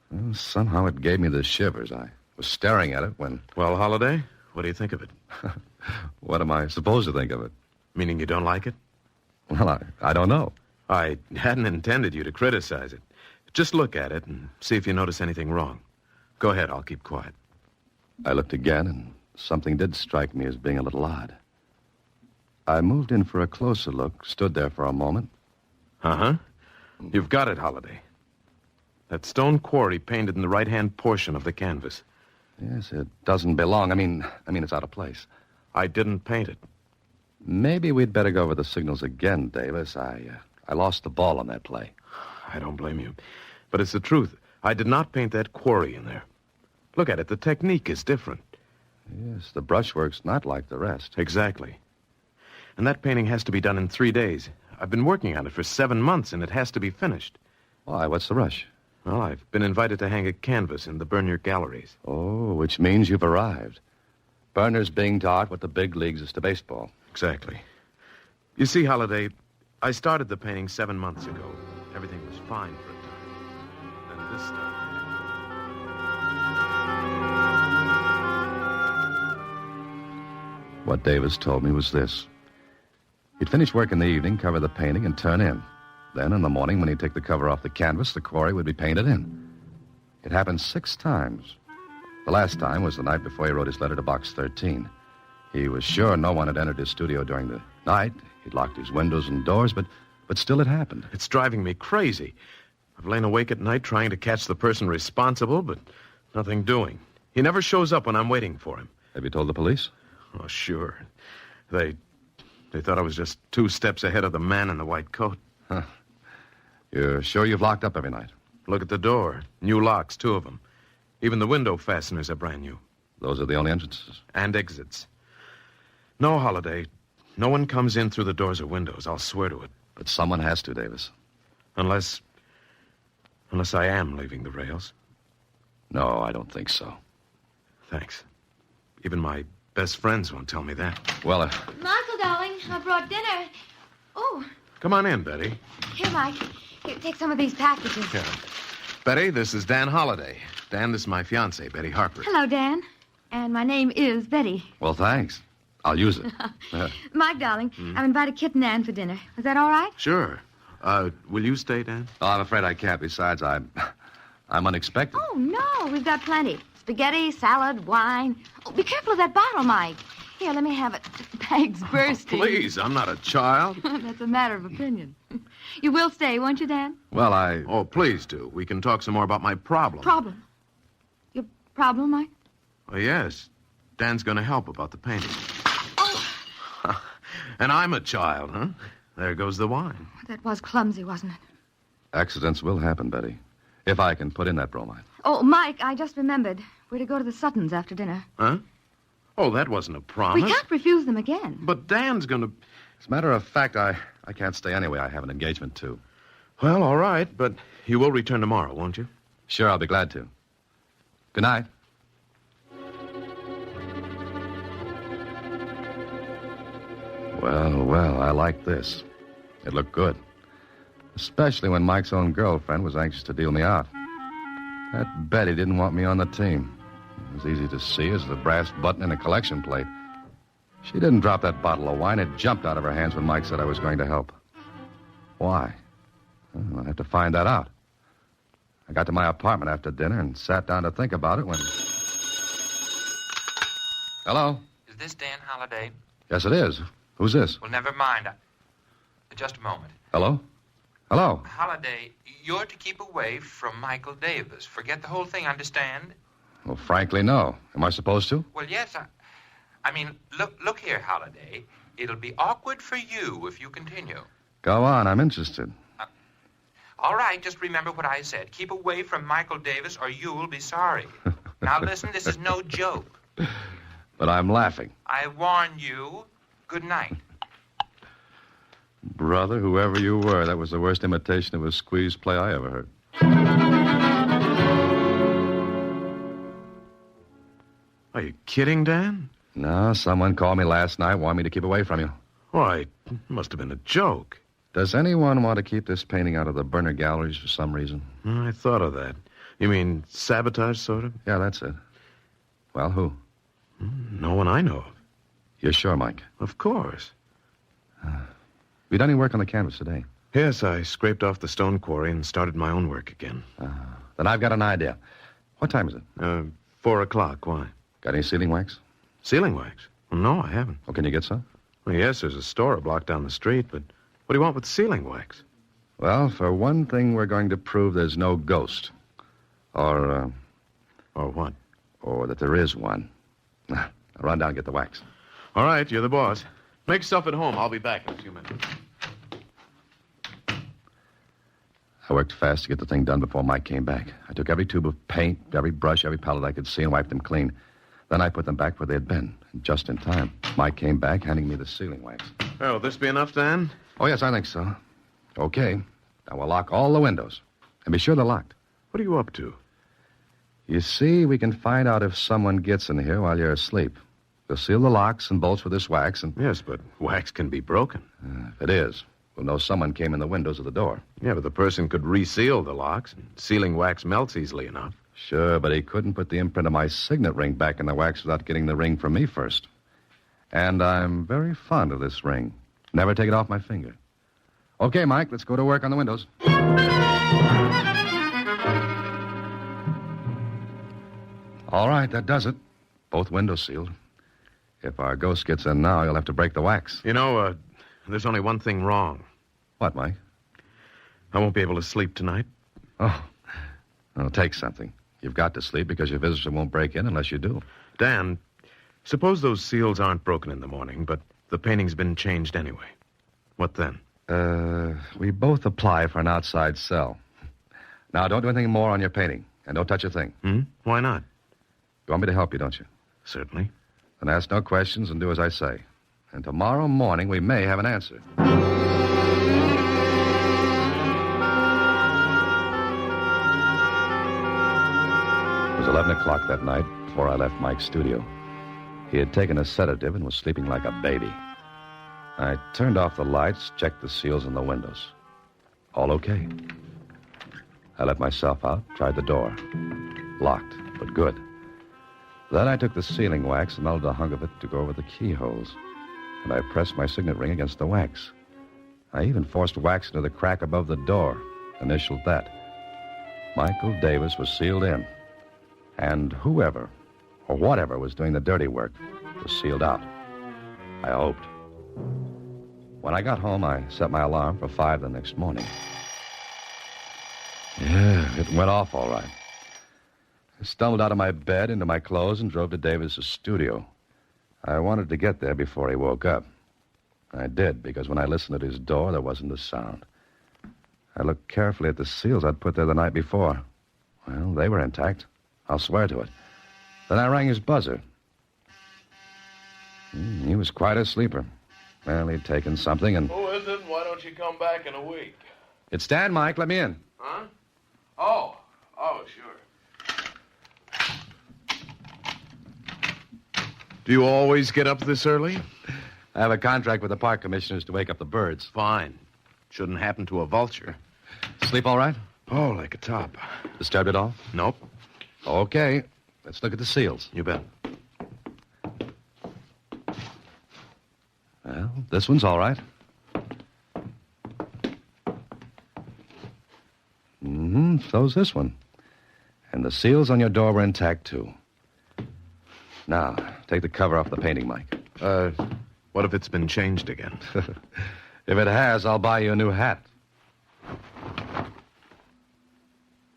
Well, somehow it gave me the shivers. I was staring at it when... Well, Holiday, what do you think of it? What am I supposed to think of it? Meaning you don't like it? Well, I don't know. I hadn't intended you to criticize it. Just look at it and see if you notice anything wrong. Go ahead, I'll keep quiet. I looked again, and something did strike me as being a little odd. I moved in for a closer look, stood there for a moment. Uh-huh. You've got it, Holiday. That stone quarry painted in the right-hand portion of the canvas. Yes, it doesn't belong. I mean, it's out of place. I didn't paint it. Maybe we'd better go over the signals again, Davis. I lost the ball on that play. I don't blame you. But it's the truth. I did not paint that quarry in there. Look at it. The technique is different. Yes, the brushwork's not like the rest. Exactly. And that painting has to be done in 3 days. I've been working on it for 7 months, and it has to be finished. Why? What's the rush? Well, I've been invited to hang a canvas in the Bernier galleries. Oh, which means you've arrived. Berner's being to art what the big leagues is to baseball. Exactly. You see, Holiday, I started the painting 7 months ago. Everything was fine for a time. Then this started. What Davis told me was this. He'd finish work in the evening, cover the painting, and turn in. Then, in the morning, when he'd take the cover off the canvas, the quarry would be painted in. It happened 6 times. The last time was the night before he wrote his letter to Box 13. He was sure no one had entered his studio during the night. He'd locked his windows and doors, but still it happened. It's driving me crazy. I've lain awake at night trying to catch the person responsible, but nothing doing. He never shows up when I'm waiting for him. Have you told the police? Oh, sure. They thought I was just 2 steps ahead of the man in the white coat. Huh. You're sure you've locked up every night? Look at the door. New locks, 2 of them. Even the window fasteners are brand new. Those are the only entrances? And exits. No, Holiday. No one comes in through the doors or windows. I'll swear to it. But someone has to, Davis. Unless I am leaving the rails. No, I don't think so. Thanks. Even my best friends won't tell me that. Well, Michael, darling, I brought dinner. Oh. Come on in, Betty. Here, Mike. Here, take some of these packages. Here. Betty, this is Dan Holliday. Dan, this is my fiancée, Betty Harper. Hello, Dan. And my name is Betty. Well, thanks. I'll use it. Mike, darling, I've invited Kit and Ann for dinner. Is that all right? Sure. Will you stay, Dan? Oh, I'm afraid I can't. Besides, I'm unexpected. Oh, no, we've got plenty. Spaghetti, salad, wine. Oh, be careful of that bottle, Mike. Here, let me have it. The bag's bursting. Oh, please, I'm not a child. That's a matter of opinion. You will stay, won't you, Dan? Well, Oh, please do. We can talk some more about my problem. Problem? Your problem, Mike? Oh, yes. Dan's going to help about the painting. And I'm a child, huh? There goes the wine. That was clumsy, wasn't it? Accidents will happen, Betty. If I can put in that bromide. Oh, Mike, I just remembered. We're to go to the Suttons after dinner. Huh? Oh, that wasn't a promise. We can't refuse them again. But Dan's going to... As a matter of fact, I can't stay anyway. I have an engagement, too. Well, all right, but you will return tomorrow, won't you? Sure, I'll be glad to. Good night. Well, I like this. It looked good. Especially when Mike's own girlfriend was anxious to deal me out. That Betty didn't want me on the team. It was easy to see as the brass button in a collection plate. She didn't drop that bottle of wine. It jumped out of her hands when Mike said I was going to help. Why? Well, I'll have to find that out. I got to my apartment after dinner and sat down to think about it when... Hello? Is this Dan Holliday? Yes, it is. Who's this? Well, never mind. Just a moment. Hello? Hello? Holliday, you're to keep away from Michael Davis. Forget the whole thing, understand? Well, frankly, no. Am I supposed to? Well, yes. I mean, look here, Holliday. It'll be awkward for you if you continue. Go on. I'm interested. All right, just remember what I said. Keep away from Michael Davis or you'll be sorry. Now, listen, this is no joke. But I'm laughing. I warn you, Good night. Brother, whoever you were, that was the worst imitation of a squeeze play I ever heard. Are you kidding, Dan? No, someone called me last night, wanted me to keep away from you. Why, it must have been a joke. Does anyone want to keep this painting out of the burner galleries for some reason? I thought of that. You mean sabotage, sort of? Yeah, that's it. Well, who? No one I know of. You're sure, Mike? Of course. You done any work on the canvas today? Yes, I scraped off the stone quarry and started my own work again. Then I've got an idea. What time is it? 4 o'clock. Why? Got any sealing wax? Sealing wax? Well, no, I haven't. Oh, can you get some? Well, yes, there's a store a block down the street, but what do you want with sealing wax? Well, for one thing, we're going to prove there's no ghost. Or what? Or that there is one. I'll run down and get the wax. All right, you're the boss. Make stuff at home. I'll be back in a few minutes. I worked fast to get the thing done before Mike came back. I took every tube of paint, every brush, every palette I could see, and wiped them clean. Then I put them back where they had been. And just in time, Mike came back, handing me the sealing wax. Oh, will this be enough, Dan? Oh, yes, I think so. Okay. Now we'll lock all the windows. And be sure they're locked. What are you up to? You see, we can find out if someone gets in here while you're asleep. We'll seal the locks and bolts with this wax and... Yes, but wax can be broken. If it is, we'll know someone came in the windows of the door. Yeah, but the person could reseal the locks, and sealing wax melts easily enough. Sure, but he couldn't put the imprint of my signet ring back in the wax without getting the ring from me first. And I'm very fond of this ring. Never take it off my finger. Okay, Mike, let's go to work on the windows. All right, that does it. Both windows sealed. If our ghost gets in now, you'll have to break the wax. You know, there's only one thing wrong. What, Mike? I won't be able to sleep tonight. Oh, it'll take something. You've got to sleep because your visitor won't break in unless you do. Dan, suppose those seals aren't broken in the morning, but the painting's been changed anyway. What then? We both apply for an outside cell. Now, don't do anything more on your painting, and don't touch a thing. Why not? You want me to help you, don't you? Certainly. Then ask no questions and do as I say. And tomorrow morning, we may have an answer. It was 11 o'clock that night before I left Mike's studio. He had taken a sedative and was sleeping like a baby. I turned off the lights, checked the seals in the windows. All okay. I let myself out, tried the door. Locked, but good. Then I took the sealing wax and melted a hunk of it to go over the keyholes. And I pressed my signet ring against the wax. I even forced wax into the crack above the door, initialed that. Michael Davis was sealed in. And whoever, or whatever, was doing the dirty work was sealed out. I hoped. When I got home, I set my alarm for 5 the next morning. Yeah, it went off all right. I stumbled out of my bed, into my clothes, and drove to Davis's studio. I wanted to get there before he woke up. I did, because when I listened at his door, there wasn't a sound. I looked carefully at the seals I'd put there the night before. Well, they were intact. I'll swear to it. Then I rang his buzzer. He was quite a sleeper. Well, he'd taken something and... Who is it? Why don't you come back in a week? It's Dan, Mike. Let me in. Huh? Oh, sure. Do you always get up this early? I have a contract with the park commissioners to wake up the birds. Fine. Shouldn't happen to a vulture. Sleep all right? Oh, like a top. Disturbed at all? Nope. Okay. Let's look at the seals. You bet. Well, this one's all right. So's this one. And the seals on your door were intact, too. Now, take the cover off the painting, Mike. What if it's been changed again? If it has, I'll buy you a new hat.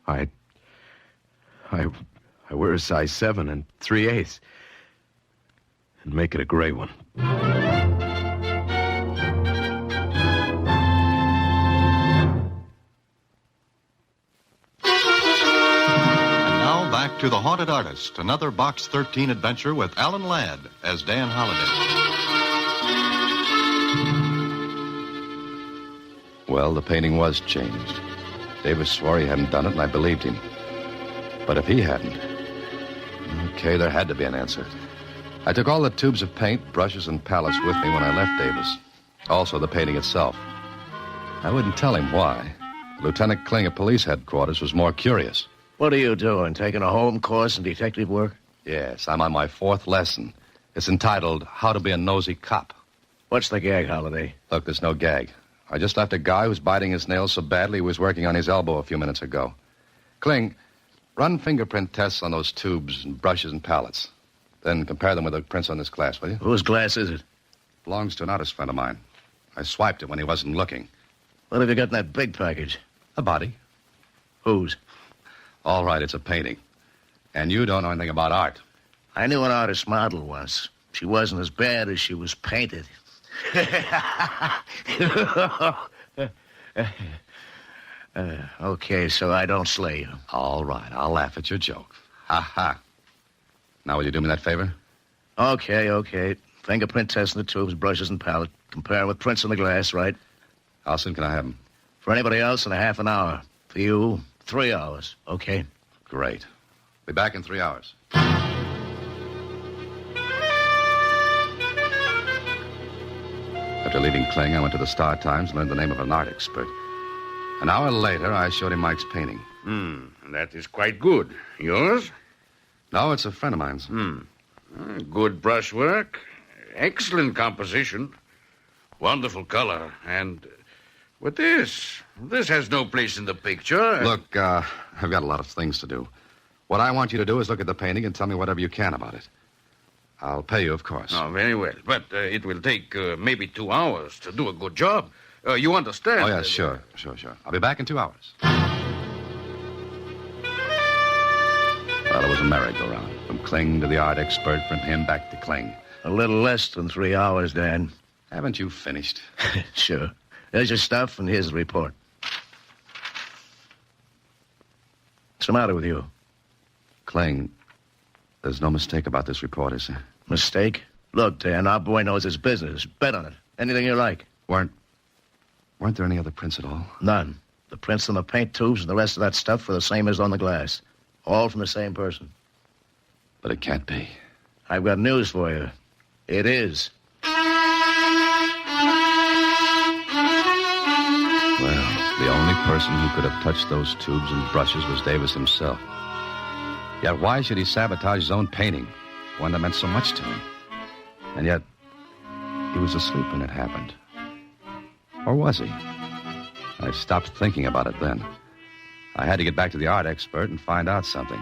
I wear a size 7 and 3/8. And make it a gray one. Back to The Haunted Artist, another Box 13 adventure with Alan Ladd as Dan Holliday. Well, the painting was changed. Davis swore he hadn't done it, and I believed him. But if he hadn't... Okay, there had to be an answer. I took all the tubes of paint, brushes, and palettes with me when I left Davis. Also the painting itself. I wouldn't tell him why. Lieutenant Kling at police headquarters was more curious. What are you doing, taking a home course in detective work? Yes, I'm on my 4th lesson. It's entitled How to Be a Nosy Cop. What's the gag, Holiday? Look, there's no gag. I just left a guy who's biting his nails so badly he was working on his elbow a few minutes ago. Kling, run fingerprint tests on those tubes and brushes and palettes. Then compare them with the prints on this glass, will you? Whose glass is it? Belongs to an artist friend of mine. I swiped it when he wasn't looking. What have you got in that big package? A body. Whose? All right, it's a painting. And you don't know anything about art. I knew an artist model once. She wasn't as bad as she was painted. Okay, so I don't slay you. All right, I'll laugh at your joke. Ha ha. Now, will you do me that favor? Okay. Fingerprint test in the tubes, brushes, and palette. Compare with prints on the glass, right? How soon can I have them? For anybody else, in a half an hour. For you, 3 hours, okay? Great. Be back in 3 hours. After leaving Kling, I went to the Star-Times and learned the name of an art expert. An hour later, I showed him Mike's painting. That is quite good. Yours? No, it's a friend of mine's. Good brushwork. Excellent composition. Wonderful color. And with this has no place in the picture. Look, I've got a lot of things to do. What I want you to do is look at the painting and tell me whatever you can about it. I'll pay you, of course. Oh, very well. But it will take maybe 2 hours to do a good job. You understand? Oh, yeah, sure. I'll be back in 2 hours. Well, it was a merry-go-round. From Kling to the art expert, from him back to Kling. A little less than 3 hours, Dan. Haven't you finished? Sure. There's your stuff, and here's the report. What's the matter with you? Kling, there's no mistake about this report, is there? Mistake? Look, Dan, our boy knows his business. Bet on it. Anything you like. Weren't there any other prints at all? None. The prints on the paint tubes and the rest of that stuff were the same as on the glass. All from the same person. But it can't be. I've got news for you. It is. Well, the only person who could have touched those tubes and brushes was Davis himself. Yet why should he sabotage his own painting? One that meant so much to him. And yet, he was asleep when it happened. Or was he? I stopped thinking about it then. I had to get back to the art expert and find out something.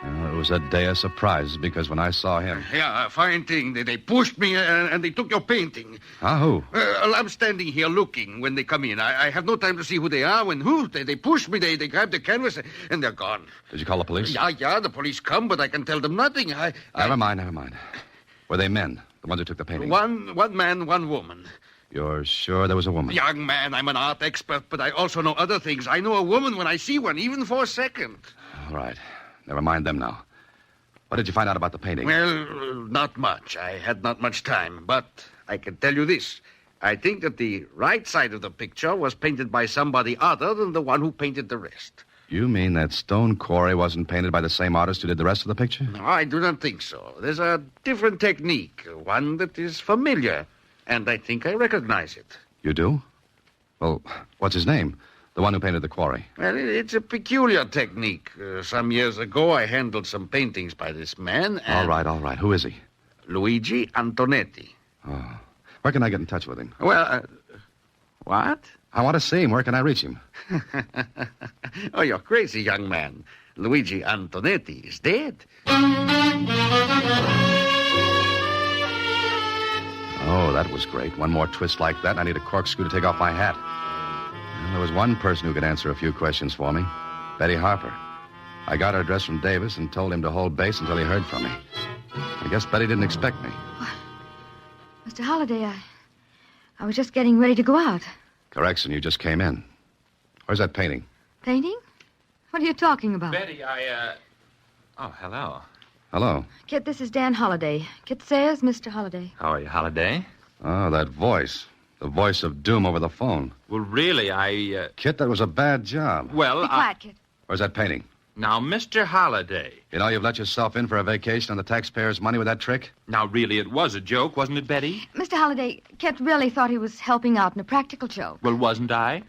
It was a day of surprises because when I saw him... Yeah, a fine thing. They pushed me and they took your painting. Who? I'm standing here looking when they come in. I have no time to see who they are. They pushed me. They grabbed the canvas and they're gone. Did you call the police? Yeah, the police come, but I can tell them nothing. Never mind. Were they men, the ones who took the painting? One man, one woman. You're sure there was a woman? Young man, I'm an art expert, but I also know other things. I know a woman when I see one, even for a second. All right. Never mind them now. What did you find out about the painting? Well, not much. I had not much time, but I can tell you this. I think that the right side of the picture was painted by somebody other than the one who painted the rest. You mean that stone quarry wasn't painted by the same artist who did the rest of the picture? No, I do not think so. There's a different technique, one that is familiar, and I think I recognize it. You do? Well, what's his name? The one who painted the quarry. Well, it's a peculiar technique. Some years ago, I handled some paintings by this man. And... All right. Who is he? Luigi Antonetti. Oh. Where can I get in touch with him? Well, what? I want to see him. Where can I reach him? Oh, you're crazy, young man. Luigi Antonetti is dead. Oh, that was great. One more twist like that, and I need a corkscrew to take off my hat. Well, there was one person who could answer a few questions for me. Betty Harper. I got her address from Davis and told him to hold base until he heard from me. I guess Betty didn't expect me. Mr. Holliday, I was just getting ready to go out. Correction, you just came in. Where's that painting? Painting? What are you talking about? Betty, Oh, hello. Hello. Kit, this is Dan Holliday. Kit says Mr. Holliday. How are you, Holliday? Oh, that voice. The voice of doom over the phone. Well, really, Kit, that was a bad job. Well, Be quiet, Kit. Where's that painting? Now, Mr. Holliday. You know you've let yourself in for a vacation on the taxpayers' money with that trick? Now, really, it was a joke, wasn't it, Betty? Mr. Holliday, Kit really thought he was helping out in a practical joke. Well, wasn't I?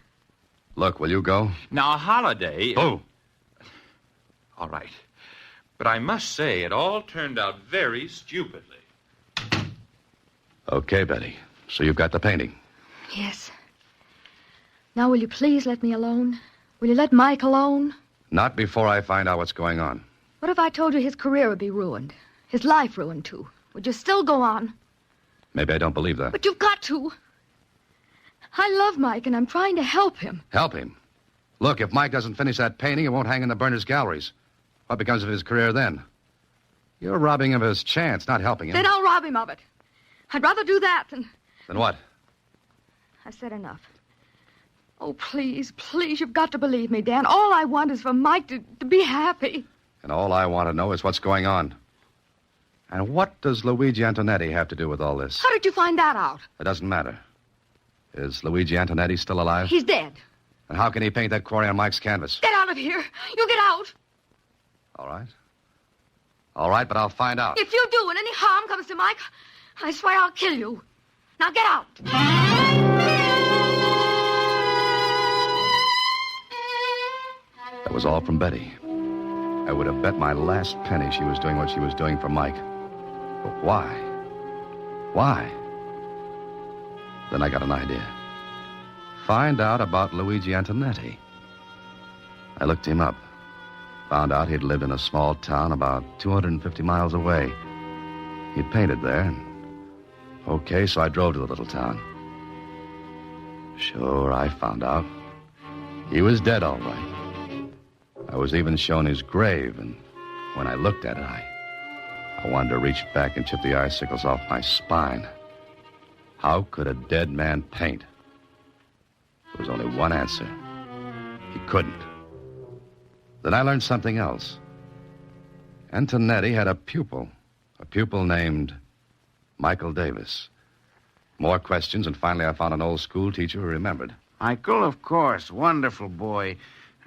Look, will you go? Now, Holliday... Oh. All right. But I must say, it all turned out very stupidly. Okay, Betty. So you've got the painting. Yes. Now, will you please let me alone? Will you let Mike alone? Not before I find out what's going on. What if I told you his career would be ruined? His life ruined, too? Would you still go on? Maybe I don't believe that. But you've got to. I love Mike, and I'm trying to help him. Help him? Look, if Mike doesn't finish that painting, it won't hang in the Burners' galleries. What becomes of his career then? You're robbing him of his chance, not helping him. Then I'll rob him of it. I'd rather do that than... Then what? I've said enough. Oh, please, please, you've got to believe me, Dan. All I want is for Mike to be happy. And all I want to know is what's going on. And what does Luigi Antonetti have to do with all this? How did you find that out? It doesn't matter. Is Luigi Antonetti still alive? He's dead. And how can he paint that quarry on Mike's canvas? Get out of here. You get out. All right. All right, but I'll find out. If you do and any harm comes to Mike, I swear I'll kill you. Now get out. That was all from Betty. I would have bet my last penny she was doing what she was doing for Mike. But why? Why? Then I got an idea. Find out about Luigi Antonetti. I looked him up. Found out he'd lived in a small town about 250 miles away. He'd painted there. Okay, so I drove to the little town. Sure, I found out. He was dead, all right. I was even shown his grave, and when I looked at it, I wanted to reach back and chip the icicles off my spine. How could a dead man paint? There was only one answer. He couldn't. Then I learned something else. Antonetti had a pupil named Michael Davis. More questions, and finally I found an old school teacher who remembered. Michael, of course. Wonderful boy.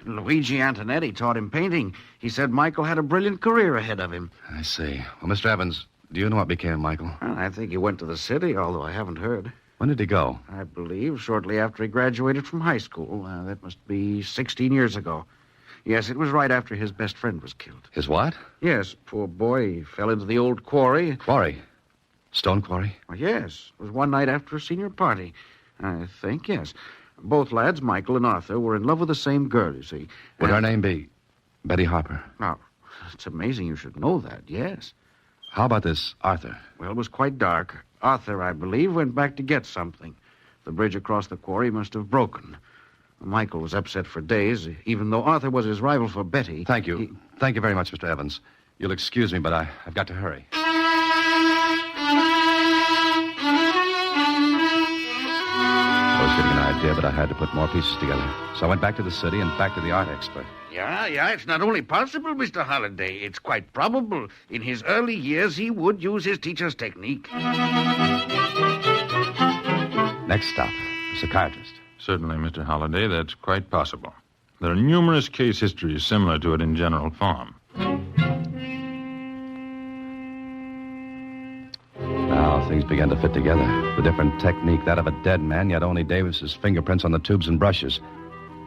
Luigi Antonetti taught him painting. He said Michael had a brilliant career ahead of him. I see. Well, Mr. Evans, do you know what became of Michael? Well, I think he went to the city, although I haven't heard. When did he go? I believe shortly after he graduated from high school. That must be 16 years ago. Yes, it was right after his best friend was killed. His what? Yes, poor boy. He fell into the old quarry. Quarry? Stone quarry? Well, yes. It was one night after a senior party. I think, yes. Both lads, Michael and Arthur, were in love with the same girl, you see. Would her name be Betty Harper? Now, it's amazing you should know that, yes. How about this Arthur? Well, it was quite dark. Arthur, I believe, went back to get something. The bridge across the quarry must have broken. Michael was upset for days, even though Arthur was his rival for Betty. Thank you. Thank you very much, Mr. Evans. You'll excuse me, but I've got to hurry. I was getting an idea, but I had to put more pieces together. So I went back to the city and back to the art expert. Yeah, it's not only possible, Mr. Holliday. It's quite probable. In his early years, he would use his teacher's technique. Next stop, the psychiatrist. Certainly, Mr. Holliday, that's quite possible. There are numerous case histories similar to it in general form. Now things began to fit together. The different technique, that of a dead man, yet only Davis's fingerprints on the tubes and brushes.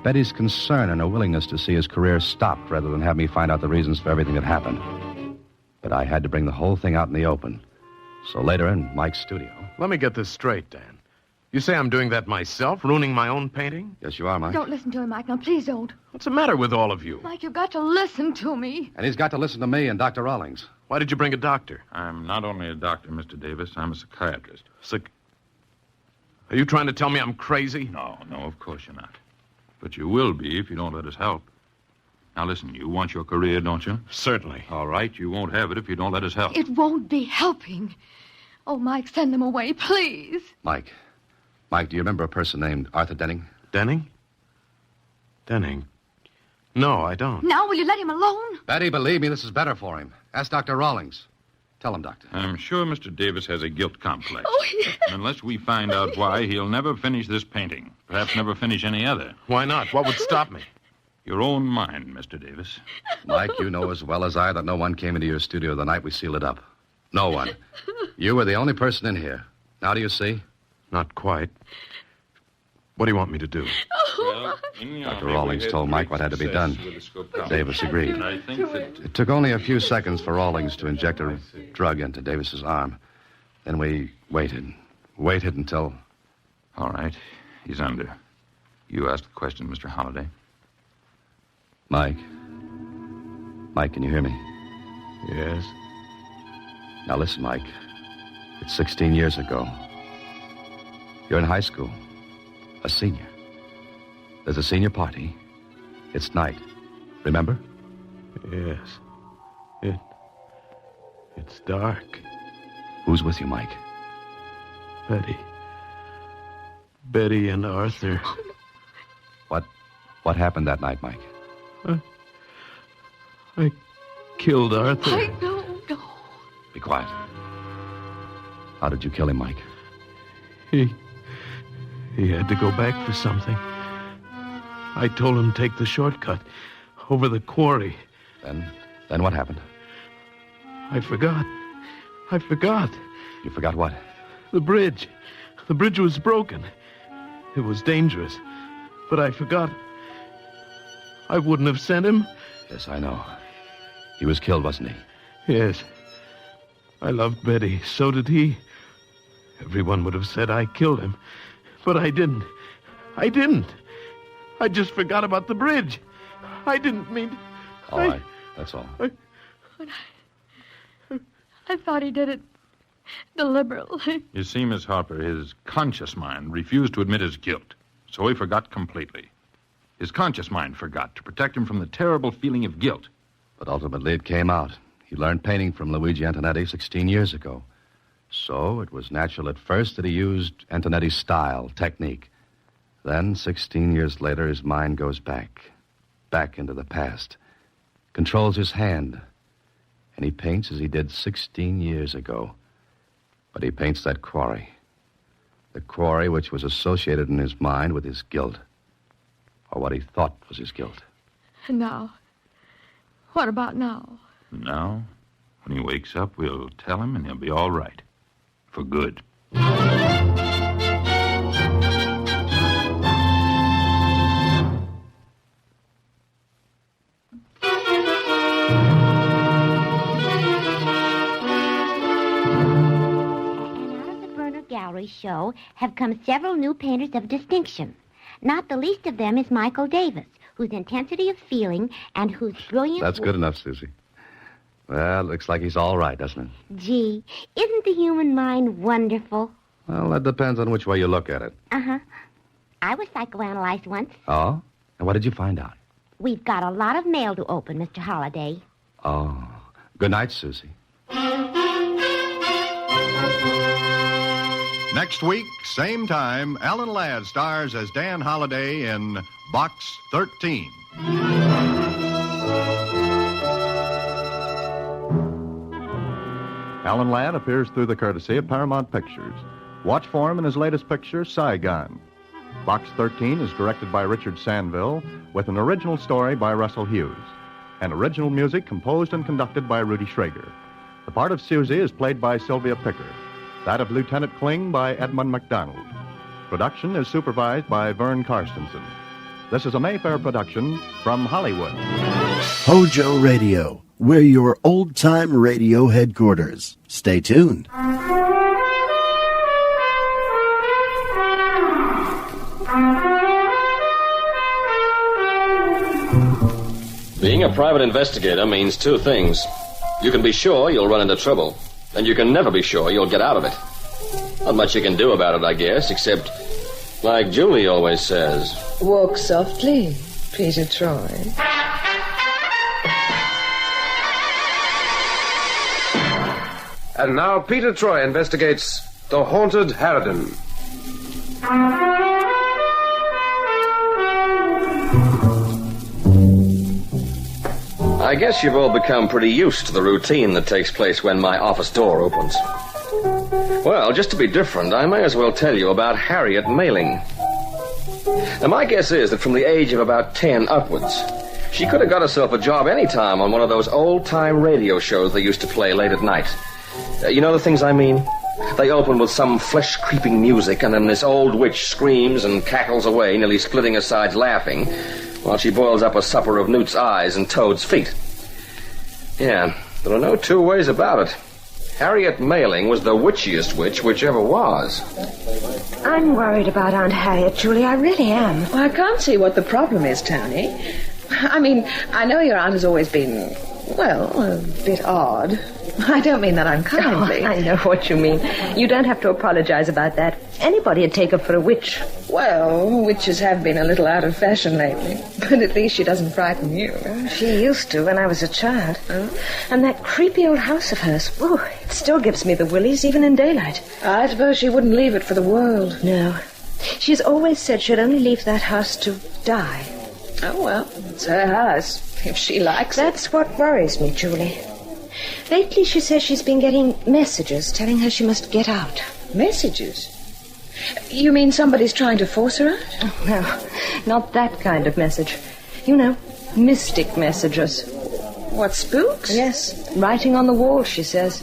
Betty's concern and her willingness to see his career stopped rather than have me find out the reasons for everything that happened. But I had to bring the whole thing out in the open. So later in Mike's studio... Let me get this straight, Dan. You say I'm doing that myself, ruining my own painting? Yes, you are, Mike. Don't listen to him, Mike. Now, please don't. What's the matter with all of you? Mike, you've got to listen to me. And he's got to listen to me and Dr. Rawlings. Why did you bring a doctor? I'm not only a doctor, Mr. Davis, I'm a psychiatrist. Are you trying to tell me I'm crazy? No, of course you're not. But you will be if you don't let us help. Now, listen, you want your career, don't you? Certainly. All right, you won't have it if you don't let us help. It won't be helping. Oh, Mike, send them away, please. Mike, do you remember a person named Arthur Denning? Denning? No, I don't. Now, will you let him alone? Betty, believe me, this is better for him. Ask Dr. Rawlings. Tell him, Doctor. I'm sure Mr. Davis has a guilt complex. Oh, yes. Unless we find out why, he'll never finish this painting. Perhaps never finish any other. Why not? What would stop me? Your own mind, Mr. Davis. Mike, you know as well as I that no one came into your studio the night we sealed it up. No one. You were the only person in here. Now do you see? Not quite. What do you want me to do? Well, Dr. Rawlings told Mike what had to be done. Davis agreed. I think that... It took only a few seconds for Rawlings to inject a drug into Davis's arm. Then we waited until... All right. He's under. You asked the question, Mr. Holliday. Mike, can you hear me? Yes. Now listen, Mike. It's 16 years ago. You're in high school. A senior. There's a senior party. It's night. Remember? Yes. It's dark. Who's with you, Mike? Betty and Arthur. What happened that night, Mike? I killed Arthur. No. Be quiet. How did you kill him, Mike? He had to go back for something. I told him to take the shortcut over the quarry. Then what happened? I forgot. You forgot what? The bridge. The bridge was broken. It was dangerous. But I forgot. I wouldn't have sent him. Yes, I know. He was killed, wasn't he? Yes. I loved Betty. So did he. Everyone would have said I killed him. But I didn't. I just forgot about the bridge. I didn't mean... All right. That's all. I thought he did it deliberately. You see, Miss Harper, his conscious mind refused to admit his guilt, so he forgot completely. His conscious mind forgot to protect him from the terrible feeling of guilt. But ultimately it came out. He learned painting from Luigi Antonetti 16 years ago. So it was natural at first that he used Antonetti's style, technique. Then, 16 years later, his mind goes back into the past, controls his hand, and he paints as he did 16 years ago. But he paints that quarry. The quarry which was associated in his mind with his guilt. Or what he thought was his guilt. And now? What about now? Now, when he wakes up, we'll tell him and he'll be all right. For good. Gallery show have come several new painters of distinction. Not the least of them is Michael Davis, whose intensity of feeling and whose brilliance... That's good enough, Susie. Well, looks like he's all right, doesn't it? Gee, isn't the human mind wonderful? Well, that depends on which way you look at it. Uh-huh. I was psychoanalyzed once. Oh? And what did you find out? We've got a lot of mail to open, Mr. Holliday. Oh. Good night, Susie. Next week, same time, Alan Ladd stars as Dan Holliday in Box 13. Alan Ladd appears through the courtesy of Paramount Pictures. Watch for him in his latest picture, Saigon. Box 13 is directed by Richard Sanville with an original story by Russell Hughes and original music composed and conducted by Rudy Schrager. The part of Susie is played by Sylvia Picker. That of Lieutenant Kling by Edmund MacDonald. Production is supervised by Vern Karstensen. This is a Mayfair production from Hollywood. Hojo Radio, we're your old-time radio headquarters. Stay tuned. Being a private investigator means two things. You can be sure you'll run into trouble, and you can never be sure you'll get out of it. Not much you can do about it, I guess, except, like Julie always says... Walk softly, Peter Troy. And now Peter Troy investigates the haunted Harridan. I guess you've all become pretty used to the routine that takes place when my office door opens. Well, just to be different, I may as well tell you about Harriet Mailing. Now, my guess is that from the age of about 10 upwards, she could have got herself a job any time on one of those old-time radio shows they used to play late at night. You know the things I mean? They open with some flesh-creeping music, and then this old witch screams and cackles away, nearly splitting her sides laughing, while she boils up a supper of newt's eyes and toad's feet. Yeah, there are no two ways about it. Harriet Mailing was the witchiest witch which ever was. I'm worried about Aunt Harriet, Julie. I really am. Well, I can't see what the problem is, Tony. I mean, I know your aunt has always been, well, a bit odd. I don't mean that unkindly. Oh, I know what you mean. You don't have to apologize about that. Anybody would take her for a witch. Well, witches have been a little out of fashion lately. But at least she doesn't frighten you. She used to when I was a child. And that creepy old house of hers, it still gives me the willies, even in daylight. I suppose she wouldn't leave it for the world. No. She's always said she'd only leave that house to die. Oh, well, it's her house, if she likes it. That's what worries me, Julie. Lately, she says she's been getting messages telling her she must get out. Messages? You mean somebody's trying to force her out? Oh, no, not that kind of message. You know, mystic messages. What, spooks? Yes, writing on the wall, she says.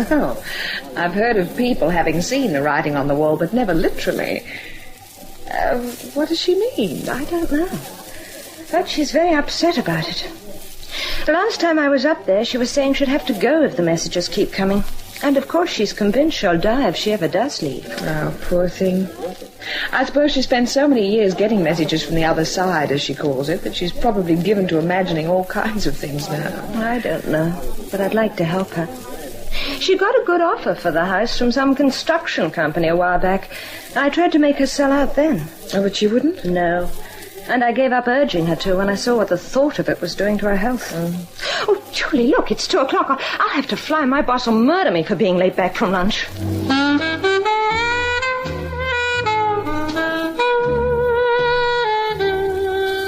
Oh, I've heard of people having seen the writing on the wall, but never literally. What does she mean? I don't know. But she's very upset about it. The last time I was up there, she was saying she'd have to go if the messages keep coming. And, of course, she's convinced she'll die if she ever does leave. Oh, poor thing. I suppose she spent so many years getting messages from the other side, as she calls it, that she's probably given to imagining all kinds of things now. I don't know, but I'd like to help her. She got a good offer for the house from some construction company a while back. I tried to make her sell out then. Oh, but she wouldn't? No. And I gave up urging her to when I saw what the thought of it was doing to her health. Oh, Julie, look, it's 2 o'clock. I'll have to fly. My boss will murder me for being late back from lunch.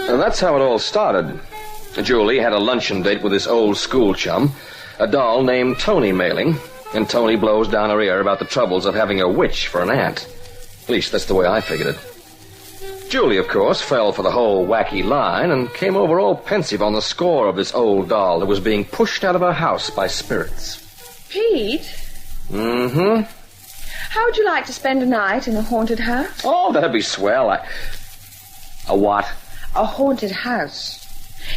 And that's how it all started. Julie had a luncheon date with this old school chum, a doll named Tony Mailing, and Tony blows down her ear about the troubles of having a witch for an aunt. At least that's the way I figured it. Julie, of course, fell for the whole wacky line and came over all pensive on the score of this old doll that was being pushed out of her house by spirits. Pete? Mm-hmm. How would you like to spend a night in a haunted house? Oh, that'd be swell. A what? A haunted house.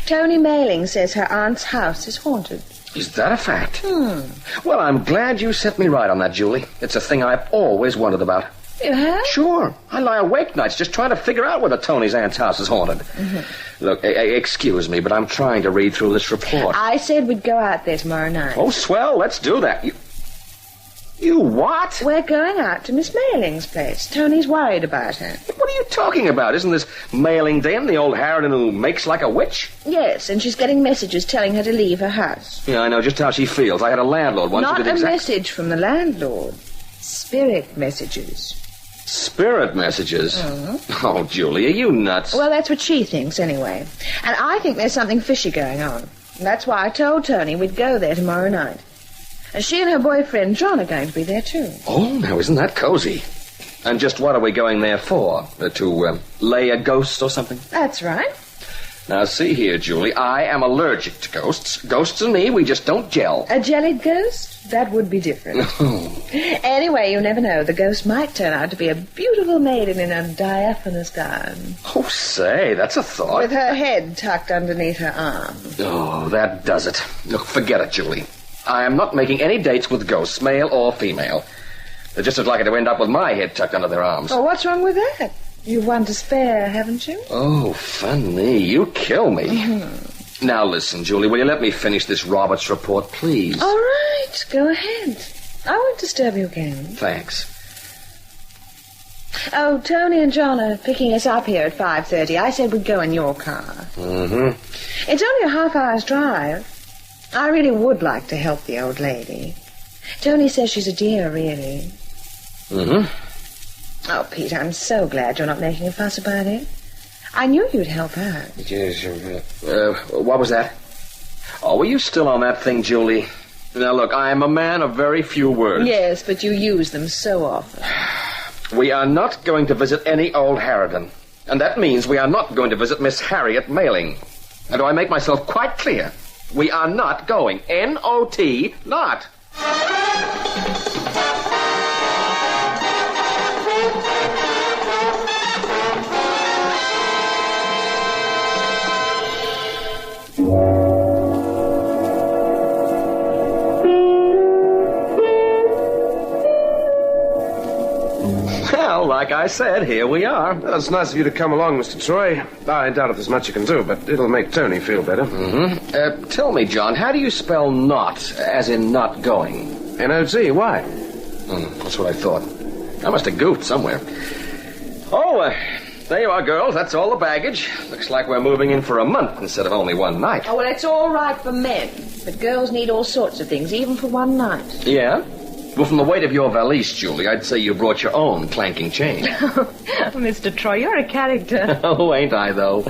Tony Mailing says her aunt's house is haunted. Is that a fact? Well, I'm glad you set me right on that, Julie. It's a thing I've always wondered about. You have? Sure. I lie awake nights just trying to figure out whether Tony's aunt's house is haunted. Look, excuse me, but I'm trying to read through this report. I said we'd go out there tomorrow night. Oh, swell. Let's do that. You what? We're going out to Miss Mailing's place. Tony's worried about her. What are you talking about? Isn't this Mailing Den the old Harridan who makes like a witch? Yes, and she's getting messages telling her to leave her house. Yeah, I know just how she feels. I had a landlord once who Not did a message from the landlord. Spirit messages. Spirit messages? Oh, Julie, are you nuts? Well, that's what she thinks, anyway. And I think there's something fishy going on. That's why I told Tony we'd go there tomorrow night. And she and her boyfriend, John, are going to be there, too. Oh, now, isn't that cozy? And just what are we going there for? To lay a ghost or something? That's right. Now, see here, Julie, I am allergic to ghosts. Ghosts and me, we just don't gel. A jellied ghost? That would be different. Anyway, you never know. The ghost might turn out to be a beautiful maiden in a diaphanous gown. Oh, say, that's a thought. With her head tucked underneath her arm. Oh, that does it. Look, forget it, Julie. I am not making any dates with ghosts, male or female. They're just as likely to end up with my head tucked under their arms. Oh, what's wrong with that? You've one to spare, haven't you? Oh, funny. You kill me. Now, listen, Julie, will you let me finish this Roberts report, please? All right, go ahead. I won't disturb you again. Thanks. Oh, Tony and John are picking us up here at 5:30. I said we'd go in your car. It's only a half-hour's drive. I really would like to help the old lady. Tony says she's a dear, really. Oh, Pete, I'm so glad you're not making a fuss about it. I knew you'd help her. What was that? Oh, were you still on that thing, Julie? Now, look, I am a man of very few words. Yes, but you use them so often. We are not going to visit any old Harridan. And that means we are not going to visit Miss Harriet Mailing. And do I make myself quite clear? We are not going. N-O-T, not. Well, like I said, here we are. Well, it's nice of you to come along, Mr. Troy. I doubt if there's much you can do, but it'll make Tony feel better. Mm-hmm. Tell me, John, how do you spell not, as in not going? N-O-T, why? That's what I thought. I must have goofed somewhere. Oh, there you are, girls. That's all the baggage. Looks like we're moving in for a month instead of only one night. Oh, well, it's all right for men. But girls need all sorts of things, even for one night. Yeah? Well, from the weight of your valise, Julie, I'd say you brought your own clanking chain. Mr. Troy, you're a character. Oh, ain't I, though?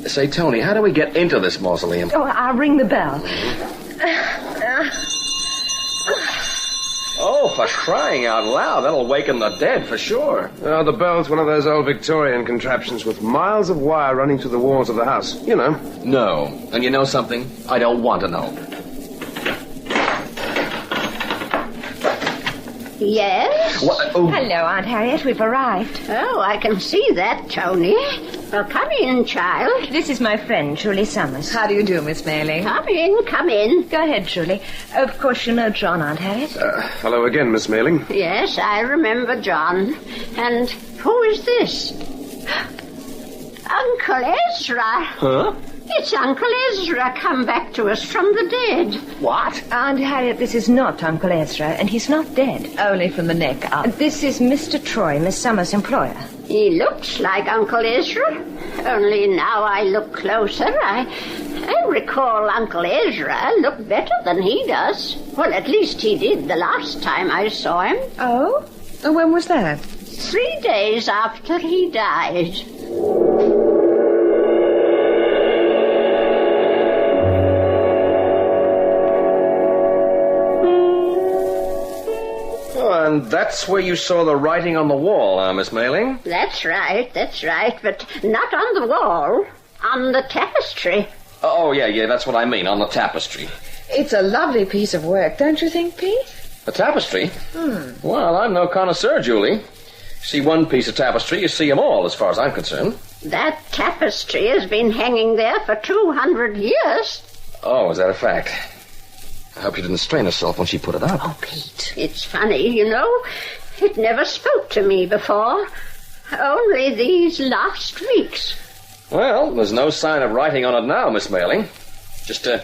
Say, Tony, how do we get into this mausoleum? Oh, I'll ring the bell. Oh, for crying out loud, that'll waken the dead for sure. Oh, the bell's one of those old Victorian contraptions with miles of wire running through the walls of the house. You know. No. And you know something? I don't want to know. Yes? What? Oh. Hello, Aunt Harriet. We've arrived. Oh, I can see that, Tony. Well, come in, child. This is my friend, Julie Summers. How do you do, Miss Mailing? Come in, come in. Go ahead, Julie. Of course, you know John, Aunt Harriet. Hello again, Miss Mailing. Yes, I remember John. And who is this? Uncle Ezra. Huh? It's Uncle Ezra come back to us from the dead. What? Aunt Harriet, this is not Uncle Ezra, and he's not dead. Only from the neck up. This is Mr. Troy, Miss Summers' employer. He looks like Uncle Ezra. Only now I look closer, I recall Uncle Ezra looked better than he does. Well, at least he did the last time I saw him. Oh? When was that? 3 days after he died. And that's where you saw the writing on the wall, Miss Mailing? That's right, but not on the wall, on the tapestry. Oh, yeah, that's what I mean, on the tapestry. It's a lovely piece of work, don't you think, Pete? A tapestry? Well, I'm no connoisseur, Julie. See one piece of tapestry, you see them all, as far as I'm concerned. That tapestry has been hanging there for 200 years. Oh, is that a fact? I hope you didn't strain herself when she put it up. Oh, Pete, it's funny, you know. It never spoke to me before. Only these last weeks. Well, there's no sign of writing on it now, Miss Mailing. Just a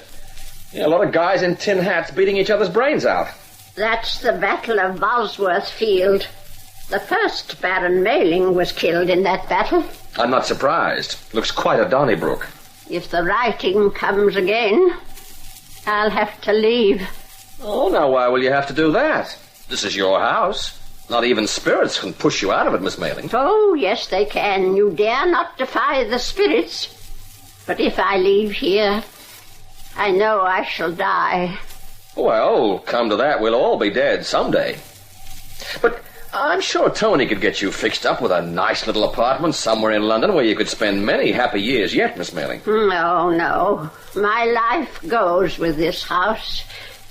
lot of guys in tin hats beating each other's brains out. That's the Battle of Bosworth Field. The first Baron Mailing was killed in that battle. I'm not surprised. Looks quite a Donnybrook. If the writing comes again, I'll have to leave. Oh, now why will you have to do that? This is your house. Not even spirits can push you out of it, Miss Mailing. Oh, yes, they can. You dare not defy the spirits. But if I leave here, I know I shall die. Well, come to that, we'll all be dead someday. But I'm sure Tony could get you fixed up with a nice little apartment somewhere in London where you could spend many happy years yet, Miss Mailing. No. My life goes with this house.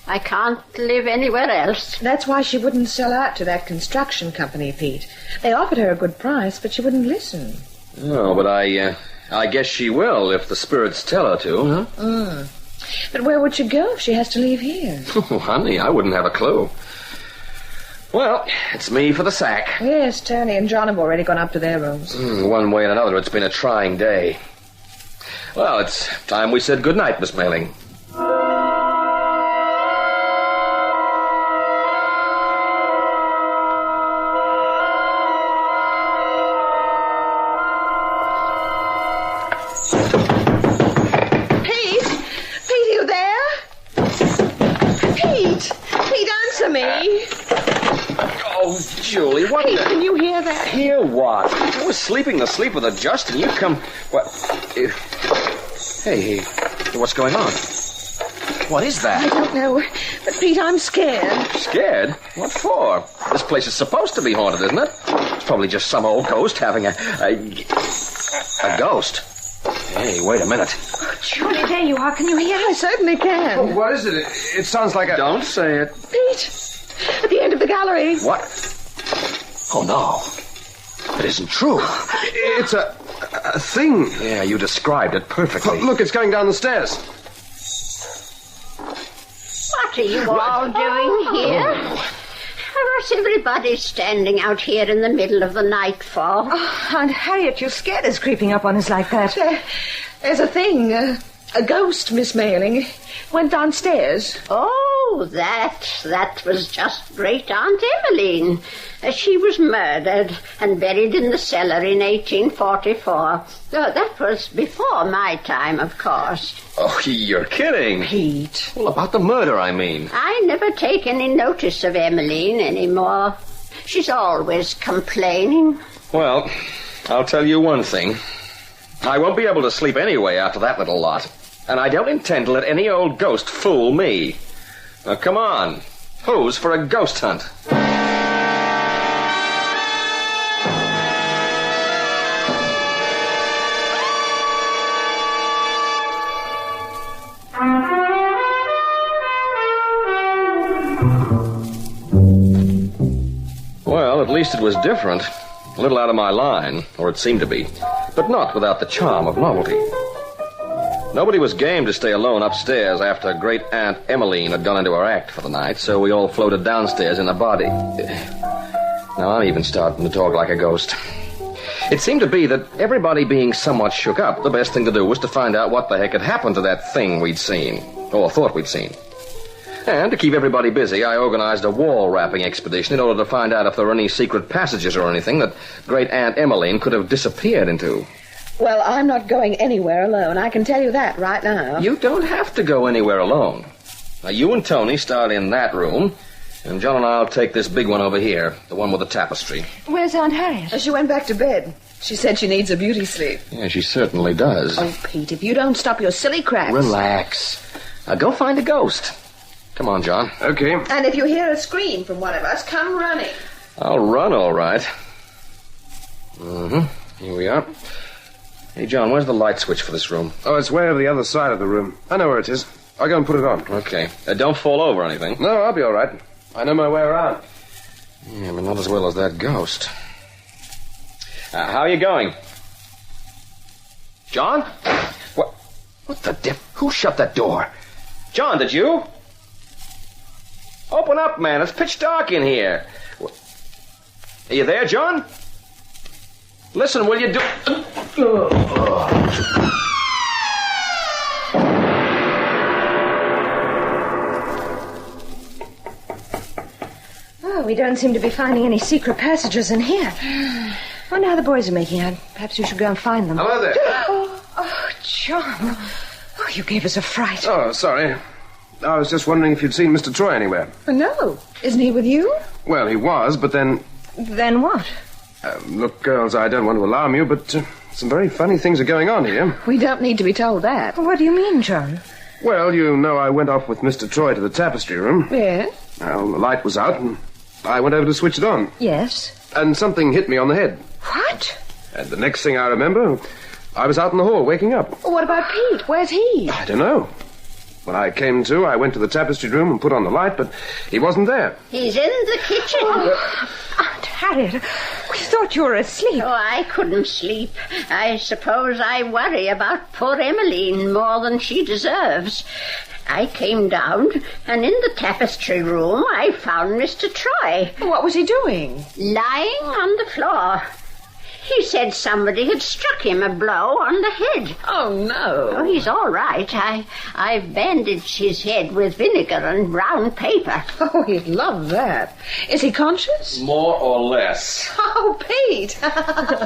I can't live anywhere else. That's why she wouldn't sell out to that construction company, Pete. They offered her a good price, but she wouldn't listen. Oh, but I guess she will if the spirits tell her to, huh? But where would she go if she has to leave here? Oh, honey, I wouldn't have a clue. Well, it's me for the sack. Yes, Tony and John have already gone up to their rooms. One way and another, it's been a trying day. Well, it's time we said goodnight, Miss Mailing. Me. Oh, Julie, what Pete, can you hear that? Hear what? I was sleeping the sleep of the just, and you come... What? Hey, What's going on? What is that? I don't know. But, Pete, I'm scared. Scared? What for? This place is supposed to be haunted, isn't it? It's probably just some old ghost having a ghost. Hey, wait a minute. Oh, Johnny, there you are. Can you hear? I certainly can. Oh, what is it? It sounds like a... Don't say it. Pete, at the end of the gallery. What? Oh, no. It isn't true. It's a thing. Yeah, you described it perfectly. Look, it's going down the stairs. What are you all doing here? What's everybody standing out here in the middle of the night for? Oh, Aunt Harriet, you scared us creeping up on us like that. There's a thing, a ghost, Miss Mailing. Went downstairs. Oh, that was just Great Aunt Emmeline. She was murdered and buried in the cellar in 1844. Oh, that was before my time, of course. Oh, you're kidding. Pete. Well, about the murder, I mean. I never take any notice of Emmeline anymore. She's always complaining. Well, I'll tell you one thing. I won't be able to sleep anyway after that little lot. And I don't intend to let any old ghost fool me. Now, come on. Who's for a ghost hunt? Well, at least it was different. A little out of my line, or it seemed to be. But not without the charm of novelty. Nobody was game to stay alone upstairs after Great Aunt Emmeline had gone into her act for the night, so we all floated downstairs in a body. Now I'm even starting to talk like a ghost. It seemed to be that everybody being somewhat shook up, the best thing to do was to find out what the heck had happened to that thing we'd seen, or thought we'd seen. And to keep everybody busy, I organized a wall-rapping expedition in order to find out if there were any secret passages or anything that Great Aunt Emmeline could have disappeared into. Well, I'm not going anywhere alone. I can tell you that right now. You don't have to go anywhere alone. Now, you and Tony start in that room, and John and I'll take this big one over here, the one with the tapestry. Where's Aunt Harriet? She went back to bed. She said she needs a beauty sleep. Yeah, she certainly does. Oh, Pete, if you don't stop your silly cracks... Relax. Now, go find a ghost. Come on, John. Okay. And if you hear a scream from one of us, come running. I'll run, all right. Here we are. Hey, John, where's the light switch for this room? Oh, it's way over the other side of the room. I know where it is. I'll go and put it on. Okay. Don't fall over or anything. No, I'll be all right. I know my way around. Yeah, but not as well as that ghost. How are you going? John? What the diff? Who shut that door? John, did you? Open up, man. It's pitch dark in here. Are you there, John? Listen, will you do... Oh, we don't seem to be finding any secret passages in here. Wonder how the boys are making out. Perhaps we should go and find them. Hello there. Oh, John. Oh, you gave us a fright. Oh, sorry. I was just wondering if you'd seen Mr. Troy anywhere. No. Isn't he with you? Well, he was, but then... Then what? Look, girls, I don't want to alarm you, but some very funny things are going on here. We don't need to be told that. What do you mean, John? Well, you know I went off with Mr. Troy to the tapestry room. Yes? Well, the light was out, and I went over to switch it on. Yes? And something hit me on the head. What? And the next thing I remember, I was out in the hall waking up. What about Pete? Where's he? I don't know. When I came to, I went to the tapestry room and put on the light, but he wasn't there. He's in the kitchen. Aunt Harriet, we thought you were asleep. Oh, I couldn't sleep. I suppose I worry about poor Emmeline more than she deserves. I came down, and in the tapestry room, I found Mr. Troy. What was he doing? Lying on the floor. He said somebody had struck him a blow on the head. Oh, no. Oh, he's all right. I've bandaged his head with vinegar and brown paper. Oh, he'd love that. Is he conscious? More or less. Oh, Pete.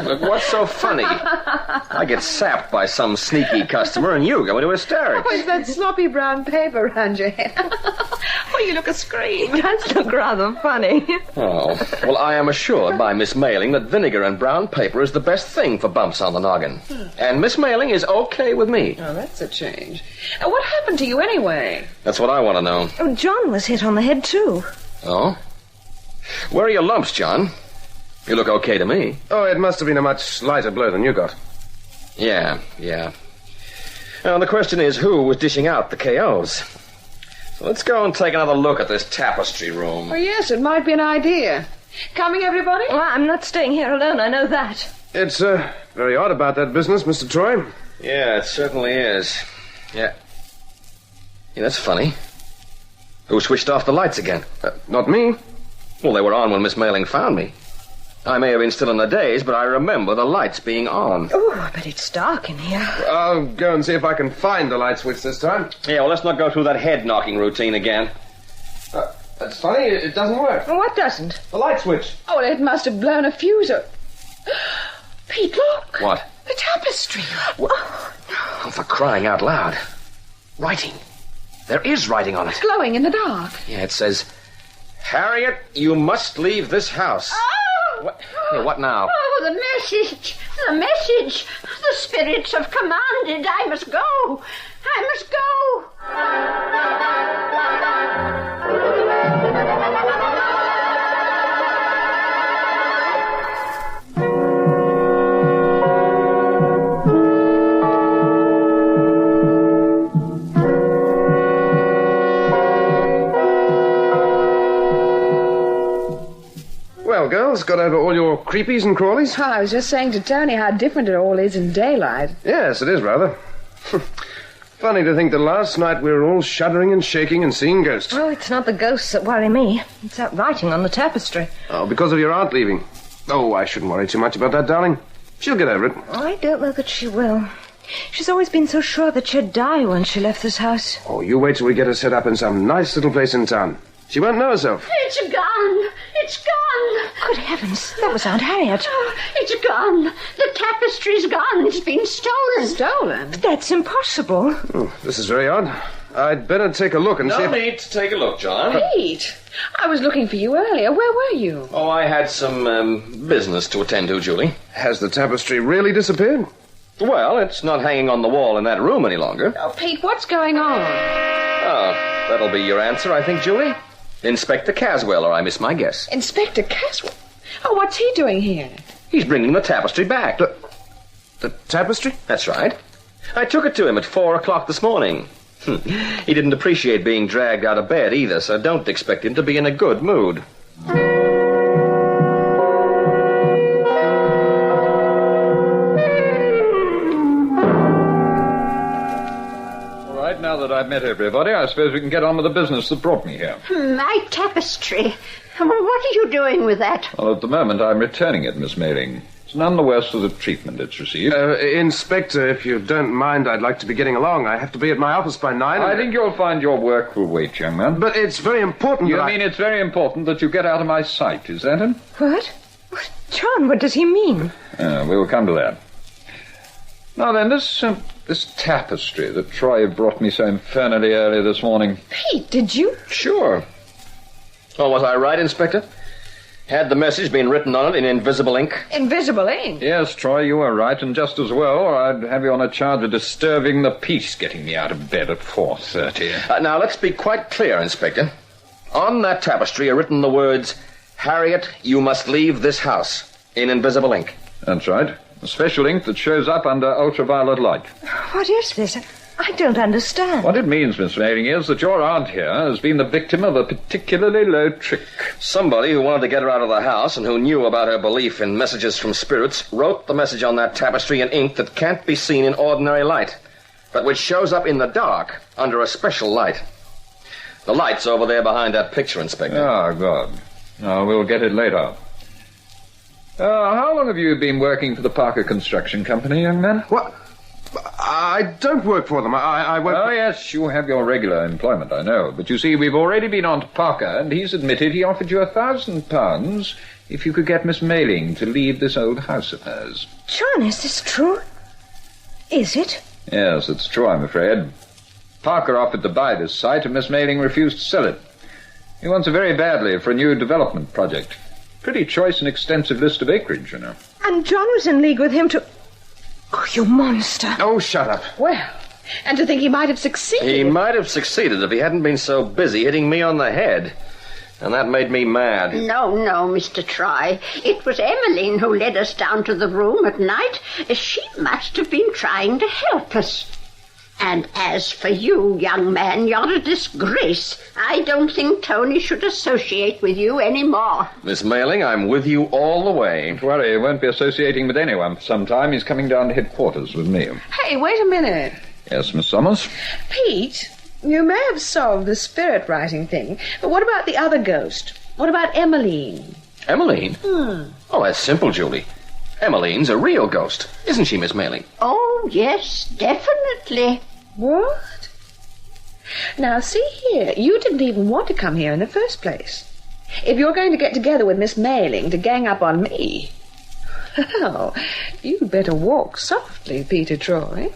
Look, what's so funny? I get sapped by some sneaky customer, and you go into hysterics. Oh, is that sloppy brown paper around your head? Oh, you look a scream. It does look rather funny. Oh, well, I am assured by Miss Mailing that vinegar and brown paper is the best thing for bumps on the noggin. And Miss Mailing is okay with me. Oh, that's a change. What happened to you anyway? That's what I want to know. Oh, John was hit on the head, too. Oh? Where are your lumps, John? You look okay to me. Oh, it must have been a much lighter blow than you got. Yeah. Now, the question is, who was dishing out the KOs? So let's go and take another look at this tapestry room. Oh, yes, it might be an idea. Coming, everybody? Well, I'm not staying here alone, I know that. It's very odd about that business, Mr. Troy. Yeah, it certainly is. Yeah, that's funny. Who switched off the lights again? Not me. Well, they were on when Miss Mailing found me. I may have been still in the daze, but I remember the lights being on. Oh, but it's dark in here. I'll go and see if I can find the light switch this time. Yeah, well, let's not go through that head-knocking routine again. That's funny, it doesn't work. Well, what doesn't? The light switch. Oh, it must have blown a fuse or... Pete, look. What? The tapestry. Oh, for crying out loud. Writing. There is writing on it. Glowing in the dark. Yeah, it says, Harriet, you must leave this house. Oh! What now? Oh, the message. The message. The spirits have commanded. I must go. I must Well, girls, got over all your creepies and crawlies? Oh, I was just saying to Tony how different it all is in daylight. Yes, it is rather. Funny to think that last night we were all shuddering and shaking and seeing ghosts. Oh, it's not the ghosts that worry me. It's that writing on the tapestry. Oh, because of your aunt leaving. Oh, I shouldn't worry too much about that, darling. She'll get over it. I don't know that she will. She's always been so sure that she'd die when she left this house. Oh, you wait till we get her set up in some nice little place in town. She won't know herself. It's gone. It's gone. Good heavens, that was Aunt Harriet. Oh, it's gone. The tapestry's gone. It's been stolen. Stolen? But that's impossible. Oh, this is very odd. I'd better take a look and see No if... need to take a look, John. Pete, I was looking for you earlier. Where were you? Oh, I had some business to attend to, Julie. Has the tapestry really disappeared? Well, it's not hanging on the wall in that room any longer. Oh, Pete, what's going on? Oh, that'll be your answer, I think, Julie. Inspector Caswell, or I miss my guess. Inspector Caswell? Oh, what's he doing here? He's bringing the tapestry back. The tapestry? That's right. I took it to him at 4 o'clock this morning. He didn't appreciate being dragged out of bed either, so don't expect him to be in a good mood. Now that I've met everybody, I suppose we can get on with the business that brought me here. My tapestry. What are you doing with that? Well, at the moment, I'm returning it, Miss Mailing. It's none the worse for the treatment it's received. Inspector, if you don't mind, I'd like to be getting along. I have to be at my office by 9. I think you'll find your work will wait, young man. But it's very important You mean it's very important that you get out of my sight, is that it? What? John, what does he mean? We will come to that. Now then, this tapestry that Troy brought me so infernally early this morning. Pete, did you? Sure. Oh, was I right, Inspector? Had the message been written on it in invisible ink? Invisible ink? Yes, Troy, you were right, and just as well, or I'd have you on a charge of disturbing the peace getting me out of bed at 4:30. Now, let's be quite clear, Inspector. On that tapestry are written the words, Harriet, you must leave this house, in invisible ink. That's right. A special ink that shows up under ultraviolet light. What is this? I don't understand. What it means, Miss Mailing, is that your aunt here has been the victim of a particularly low trick. Somebody who wanted to get her out of the house and who knew about her belief in messages from spirits wrote the message on that tapestry in ink that can't be seen in ordinary light, but which shows up in the dark under a special light. The light's over there behind that picture, Inspector. Oh, God. No, we'll get it later. How long have you been working for the Parker Construction Company, young man? What? I don't work for them. I work Oh, yes, you have your regular employment, I know. But you see, we've already been on to Parker, and he's admitted he offered you £1,000 if you could get Miss Mailing to leave this old house of hers. John, is this true? Is it? Yes, it's true, I'm afraid. Parker offered to buy this site, and Miss Mailing refused to sell it. He wants it very badly for a new development project. Pretty choice and extensive list of acreage, you know. And John was in league with him to... Oh, you monster. Oh, shut up. Well, and to think he might have succeeded. He might have succeeded if he hadn't been so busy hitting me on the head. And that made me mad. No, Mr. Troy. It was Emmeline who led us down to the room at night. She must have been trying to help us. And as for you, young man, you're a disgrace. I don't think Tony should associate with you anymore. Miss Mailing, I'm with you all the way. Don't worry, he won't be associating with anyone for some time. He's coming down to headquarters with me. Hey, wait a minute. Yes, Miss Summers? Pete, you may have solved the spirit writing thing, but what about the other ghost? What about Emmeline? Emmeline? Oh, that's simple, Julie. Emmeline's a real ghost. Isn't she, Miss Mailing? Oh, yes, definitely. What? Now, see here, you didn't even want to come here in the first place. If you're going to get together with Miss Mailing to gang up on me, well, you'd better walk softly, Peter Troy.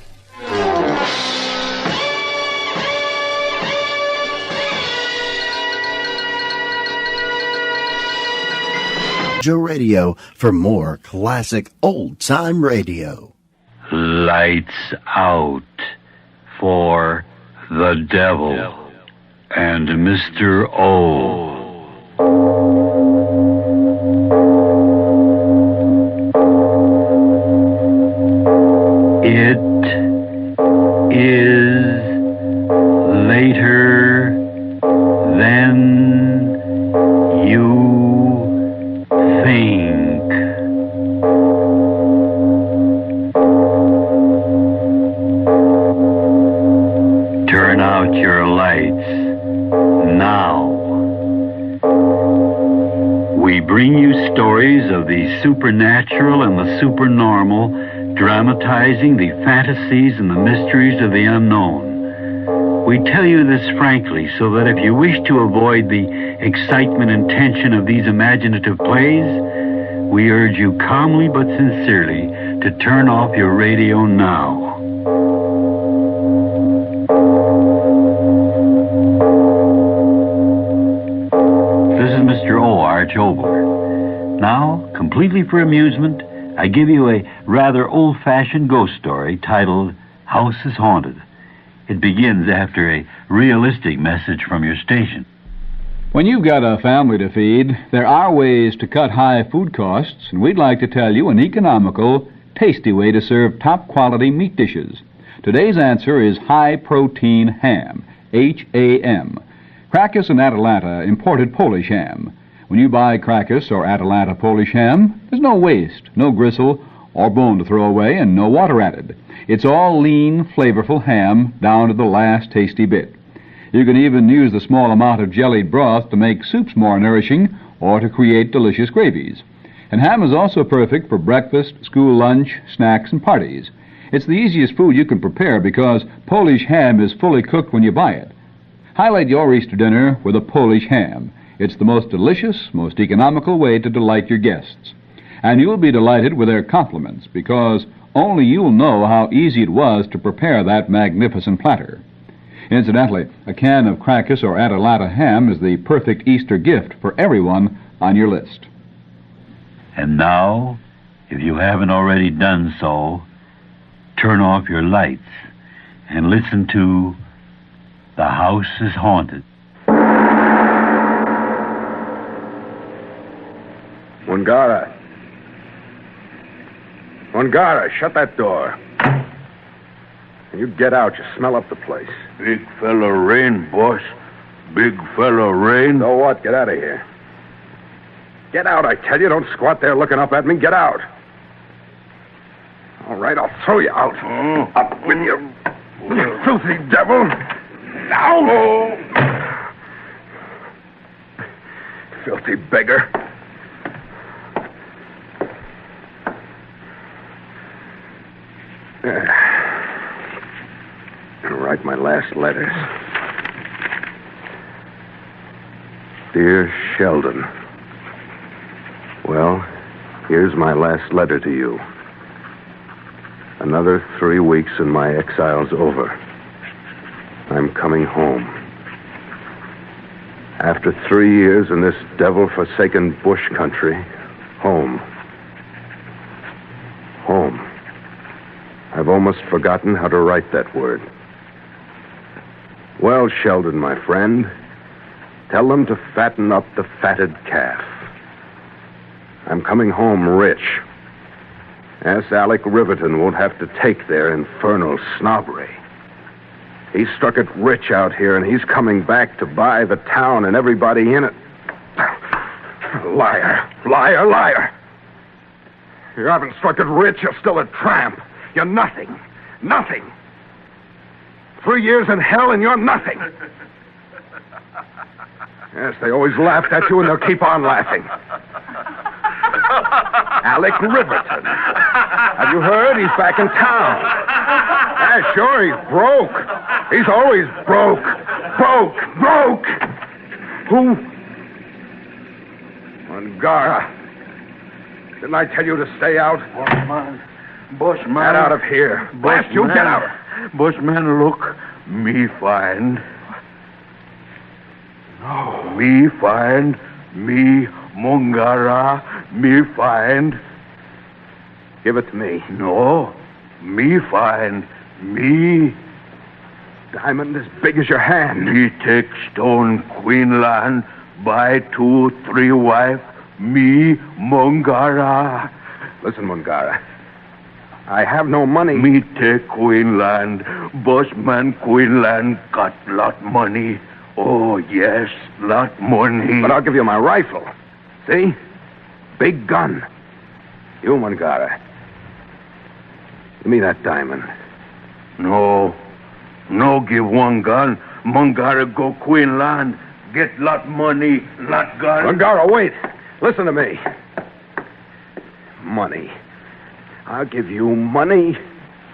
Joe Radio for more classic old-time radio. Lights out for the devil and Mr. O. It is later than you think. Turn out your lights now. We bring you stories of the supernatural and the supernormal, dramatizing the fantasies and the mysteries of the unknown. We tell you this frankly so that if you wish to avoid the excitement and tension of these imaginative plays, we urge you calmly but sincerely to turn off your radio now. This is Mr. O. Arch Obler. Now, completely for amusement, I give you a rather old-fashioned ghost story titled House is Haunted. It begins after a realistic message from your station. When you've got a family to feed, there are ways to cut high food costs, and we'd like to tell you an economical, tasty way to serve top-quality meat dishes. Today's answer is high-protein ham, H-A-M. Crackus and Atalanta imported Polish ham. When you buy Crackus or Atalanta Polish ham, there's no waste, no gristle, or bone to throw away, and no water added. It's all lean, flavorful ham down to the last tasty bit. You can even use the small amount of jellied broth to make soups more nourishing or to create delicious gravies. And ham is also perfect for breakfast, school lunch, snacks, and parties. It's the easiest food you can prepare because Polish ham is fully cooked when you buy it. Highlight your Easter dinner with a Polish ham. It's the most delicious, most economical way to delight your guests. And you'll be delighted with their compliments because only you'll know how easy it was to prepare that magnificent platter. Incidentally, a can of Crackus or Atalanta ham is the perfect Easter gift for everyone on your list. And now, if you haven't already done so, turn off your lights and listen to The House is Haunted. Wangara, shut that door. You get out. You smell up the place. Big fella rain, boss. Big fella rain. So what? Get out of here. Get out, I tell you. Don't squat there looking up at me. Get out. All right, I'll throw you out. Up with you. You filthy devil. Now. Filthy beggar. Gonna write my last letters. Dear Sheldon. Well, here's my last letter to you. Another 3 weeks and my exile's over. I'm coming home. After 3 years in this devil-forsaken bush country, home. Home. I've almost forgotten how to write that word. Well, Sheldon, my friend, tell them to fatten up the fatted calf. I'm coming home rich. Ask Alec Riverton won't have to take their infernal snobbery. He struck it rich out here, and he's coming back to buy the town and everybody in it. Liar, liar, liar. You haven't struck it rich, you're still a tramp. You're nothing, nothing. 3 years in hell and you're nothing. Yes, they always laughed at you and they'll keep on laughing. Alec Riverton. Have you heard? He's back in town. Yeah, sure, he's broke. He's always broke. Broke. Who? Mangara. Didn't I tell you to stay out? Bushman. Get out of here. Blast you, get out. Bushman, look. Me find. No. Me find. Me Mongara. Me find. Give it to me. No. Me find. Me. Diamond as big as your hand. Me take stone Queenland. Buy 2, 3 wife. Me Mongara. Listen, Mongara. I have no money. Me take Queenland. Bushman Queenland got lot money. Oh, yes, lot money. But I'll give you my rifle. See? Big gun. You, Mongara. Give me that diamond. No. No give one gun. Mongara go Queenland. Get lot money, lot gun. Mongara, wait. Listen to me. Money. I'll give you money.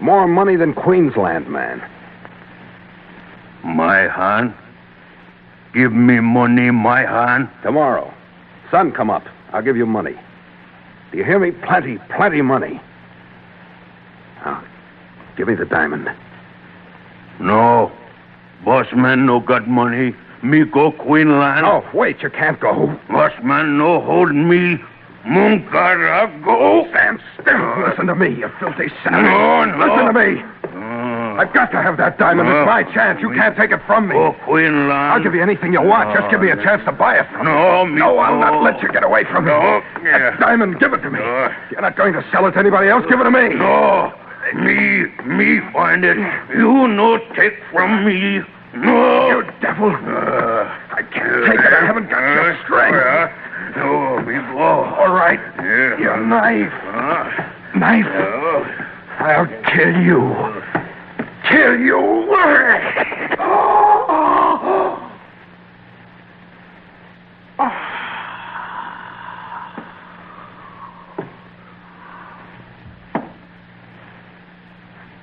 More money than Queensland, man. My hand? Give me money, my hand? Tomorrow. Sun come up. I'll give you money. Do you hear me? Plenty money. Now, give me the diamond. No. Bossman no got money. Me go Queenland. Oh, wait, you can't go. Bossman no hold me. Mongara go. Stand still. Listen to me, you filthy savage. No. Listen to me. I've got to have that diamond. It's my chance. You can't take it from me. Go Queenland. I'll give you anything you want. Just give me a chance to buy it from you. No, I'll not let you get away from me. That diamond, give it to me. You're not going to sell it to anybody else. Give it to me. No. Me find it. You no take from me. No. You devil. I can't take it. I haven't got your strength. No, me go. All right. Your knife. Knife. I'll kill you. Kill you.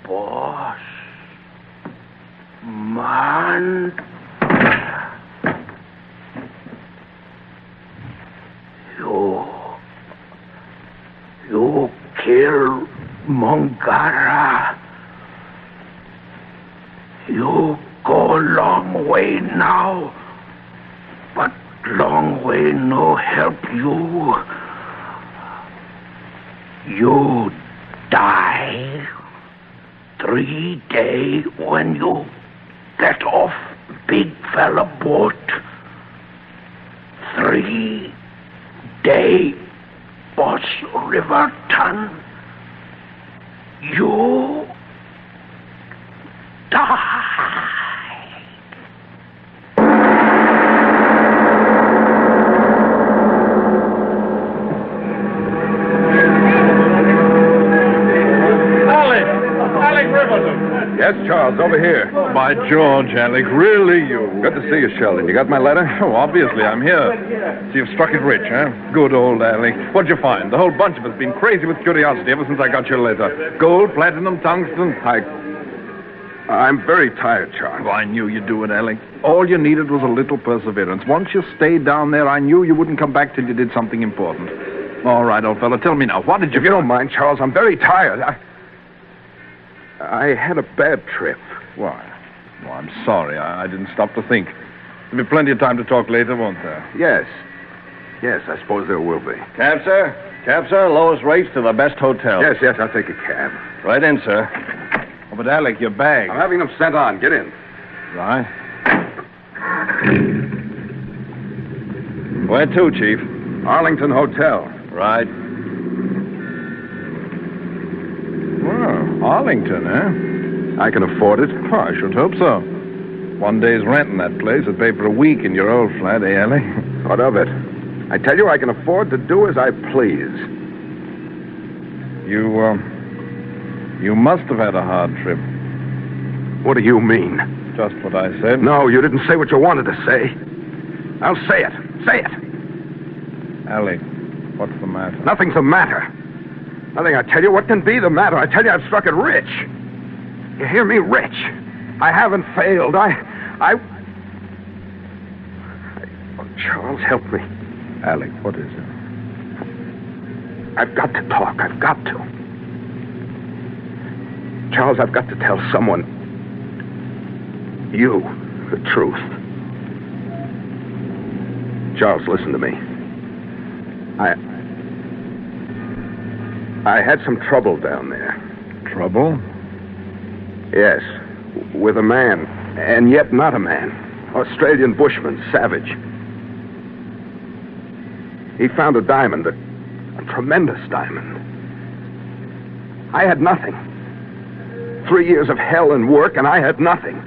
Boss. Man. You kill Mongara. You go long way now, but long way no help you. You die 3 days when you get off big fella boat. 3 days, Boss Riverton. You die. Alec Riverton. Yes, Charles, over here. By George, Alec, really you. Good to see you, Sheldon. You got my letter? Oh, obviously, I'm here. So you've struck it rich, huh? Good old Alec. What'd you find? The whole bunch of us been crazy with curiosity ever since I got your letter. Gold, platinum, tungsten. I'm very tired, Charles. Oh, I knew you'd do it, Alec. All you needed was a little perseverance. Once you stayed down there, I knew you wouldn't come back till you did something important. All right, old fella, tell me now, what did you... If you don't mind, Charles, I'm very tired. I had a bad trip. Why? Oh, I'm sorry. I didn't stop to think. There'll be plenty of time to talk later, won't there? Yes. Yes, I suppose there will be. Cab, sir? Cab, sir. Lowest rates to the best hotel. Yes, I'll take a cab. Right in, sir. Oh, but Alec, your bag. I'm having them sent on. Get in. Right. Where to, Chief? Arlington Hotel. Right. Well, Arlington, eh? I can afford it. Oh, I should hope so. One day's rent in that place would pay for a week in your old flat, eh, Alec? What of it? I tell you, I can afford to do as I please. You must have had a hard trip. What do you mean? Just what I said. No, you didn't say what you wanted to say. Now say it. Say it. Alec, what's the matter? Nothing's the matter. Nothing, I tell you. What can be the matter? I tell you, I've struck it rich. You hear me? Rich. I haven't failed. Oh, Charles, help me. Alec, what is it? I've got to talk. I've got to. Charles, I've got to tell someone. You, the truth. Charles, listen to me. I had some trouble down there. Trouble? Yes, with a man, and yet not a man. Australian bushman, savage. He found a diamond, a tremendous diamond. I had nothing. 3 years of hell and work, and I had nothing.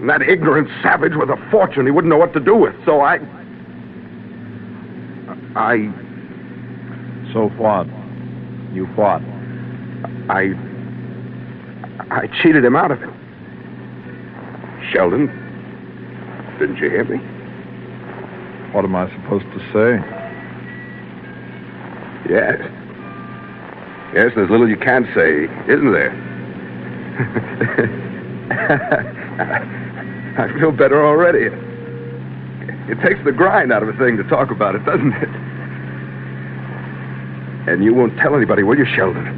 And that ignorant savage with a fortune he wouldn't know what to do with, so I... So what? You what? I cheated him out of it. Sheldon, didn't you hear me? What am I supposed to say? Yes. Yes, there's little you can't say, isn't there? I feel better already. It takes the grind out of a thing to talk about it, doesn't it? And you won't tell anybody, will you, Sheldon?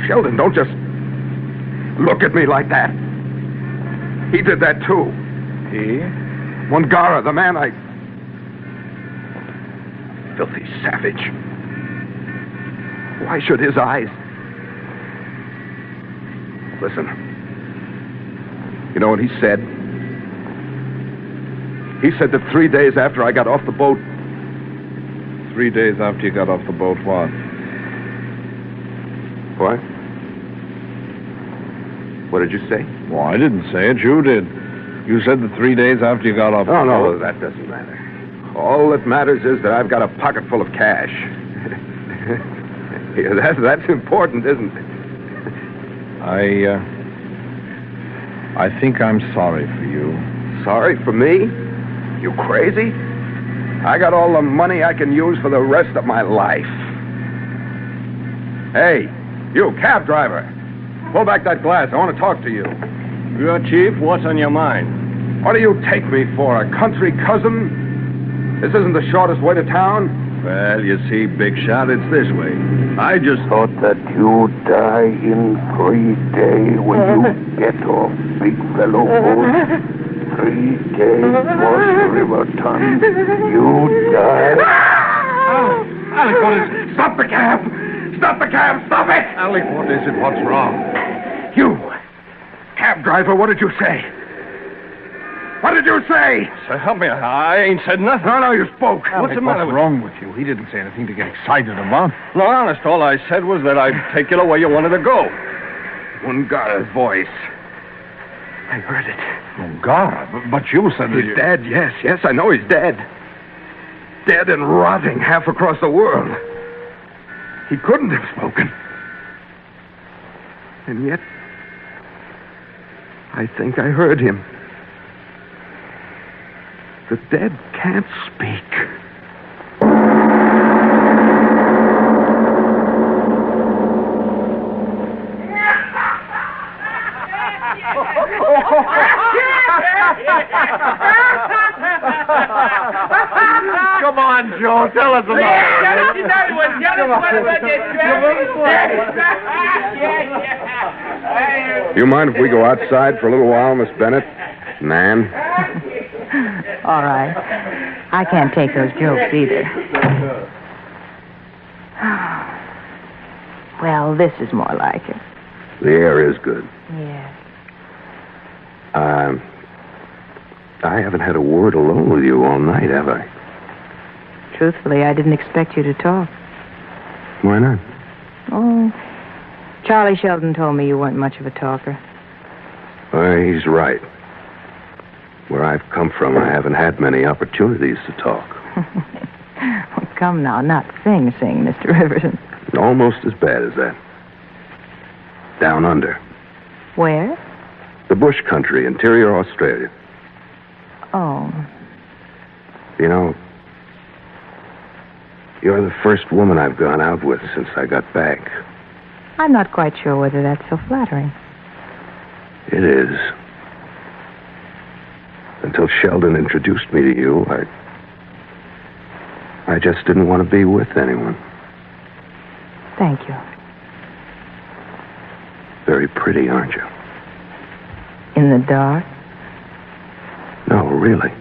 Sheldon, don't just look at me like that. He did that, too. He? Wangara, the man filthy savage. Why should his eyes... Listen. You know what he said? He said that 3 days after I got off the boat... 3 days after you got off the boat, what? What? What did you say? Well, I didn't say it. You did. You said that 3 days after you got off the boat. No, that doesn't matter. All that matters is that I've got a pocket full of cash. Yeah, that's important, isn't it? I think I'm sorry for you. Sorry for me? You crazy? I got all the money I can use for the rest of my life. Hey, you, cab driver. Pull back that glass. I want to talk to you. Your chief, what's on your mind? What do you take me for, a country cousin? This isn't the shortest way to town. Well, you see, Big Shot, it's this way. I just thought that you'd die in 3 days when you get off, big fellow boat. 3 days was Riverton. You die. Alec, what is it? Stop the cab! Stop the cab! Stop it! Alec, what is it? What's wrong? You, cab driver, what did you say? What did you say? So help me, I ain't said nothing. No, you spoke. Alec, what's the matter? What's wrong with you? He didn't say anything to get excited about. No, honest, all I said was that I'd take you where you wanted to go. Wangara's voice. I heard it. Wangara? But you said that he's dead, yes, I know he's dead. Dead and rotting half across the world. He couldn't have spoken. And yet, I think I heard him. The dead can't speak. Come on, Joe. Oh, tell us about You mind if we go outside for a little while, Miss Bennett? Nan? All right. I can't take those jokes either. Well, this is more like it. The air is good. Yeah. I haven't had a word alone with you all night, have I? Truthfully, I didn't expect you to talk. Why not? Oh, Charlie Sheldon told me you weren't much of a talker. He's right. Where I've come from, I haven't had many opportunities to talk. Well, come now, not sing, Mr. Riverton. Almost as bad as that. Down under. Where? The bush country, interior Australia. Oh. You know, you're the first woman I've gone out with since I got back. I'm not quite sure whether that's so flattering. It is. Until Sheldon introduced me to you, I just didn't want to be with anyone. Thank you. Very pretty, aren't you? In the dark? No, really.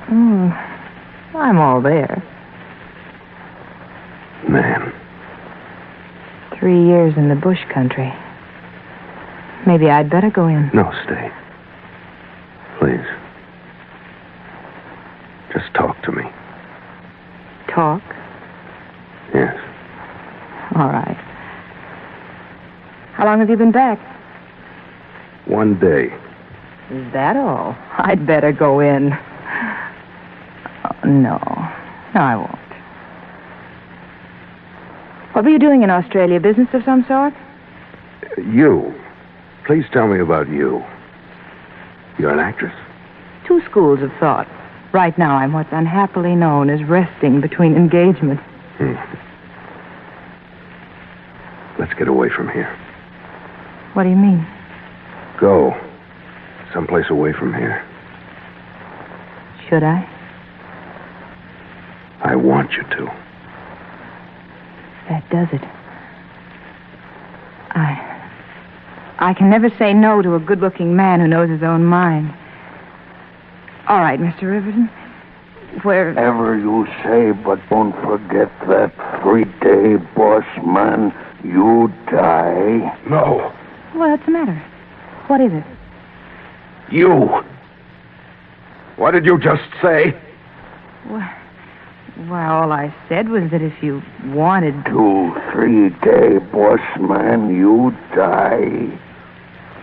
I'm all there. Man. 3 years in the bush country. Maybe I'd better go in. No, stay. Please. Just talk to me. Talk? Yes. All right. How long have you been back? 1 day. Is that all? I'd better go in. No, I won't. What were you doing in Australia? Business of some sort? You. Please tell me about you. You're an actress? 2 schools of thought. Right now, I'm what's unhappily known as resting between engagements. Let's get away from here. What do you mean? Go. Someplace away from here. Should I? I want you to. That does it. I can never say no to a good-looking man who knows his own mind. All right, Mr. Riverton. Wherever you say, but don't forget that 3-day boss man, you die. No. What's the matter? What is it? You. What did you just say? Well, all I said was that if you wanted... 2 3-day boss man, you die.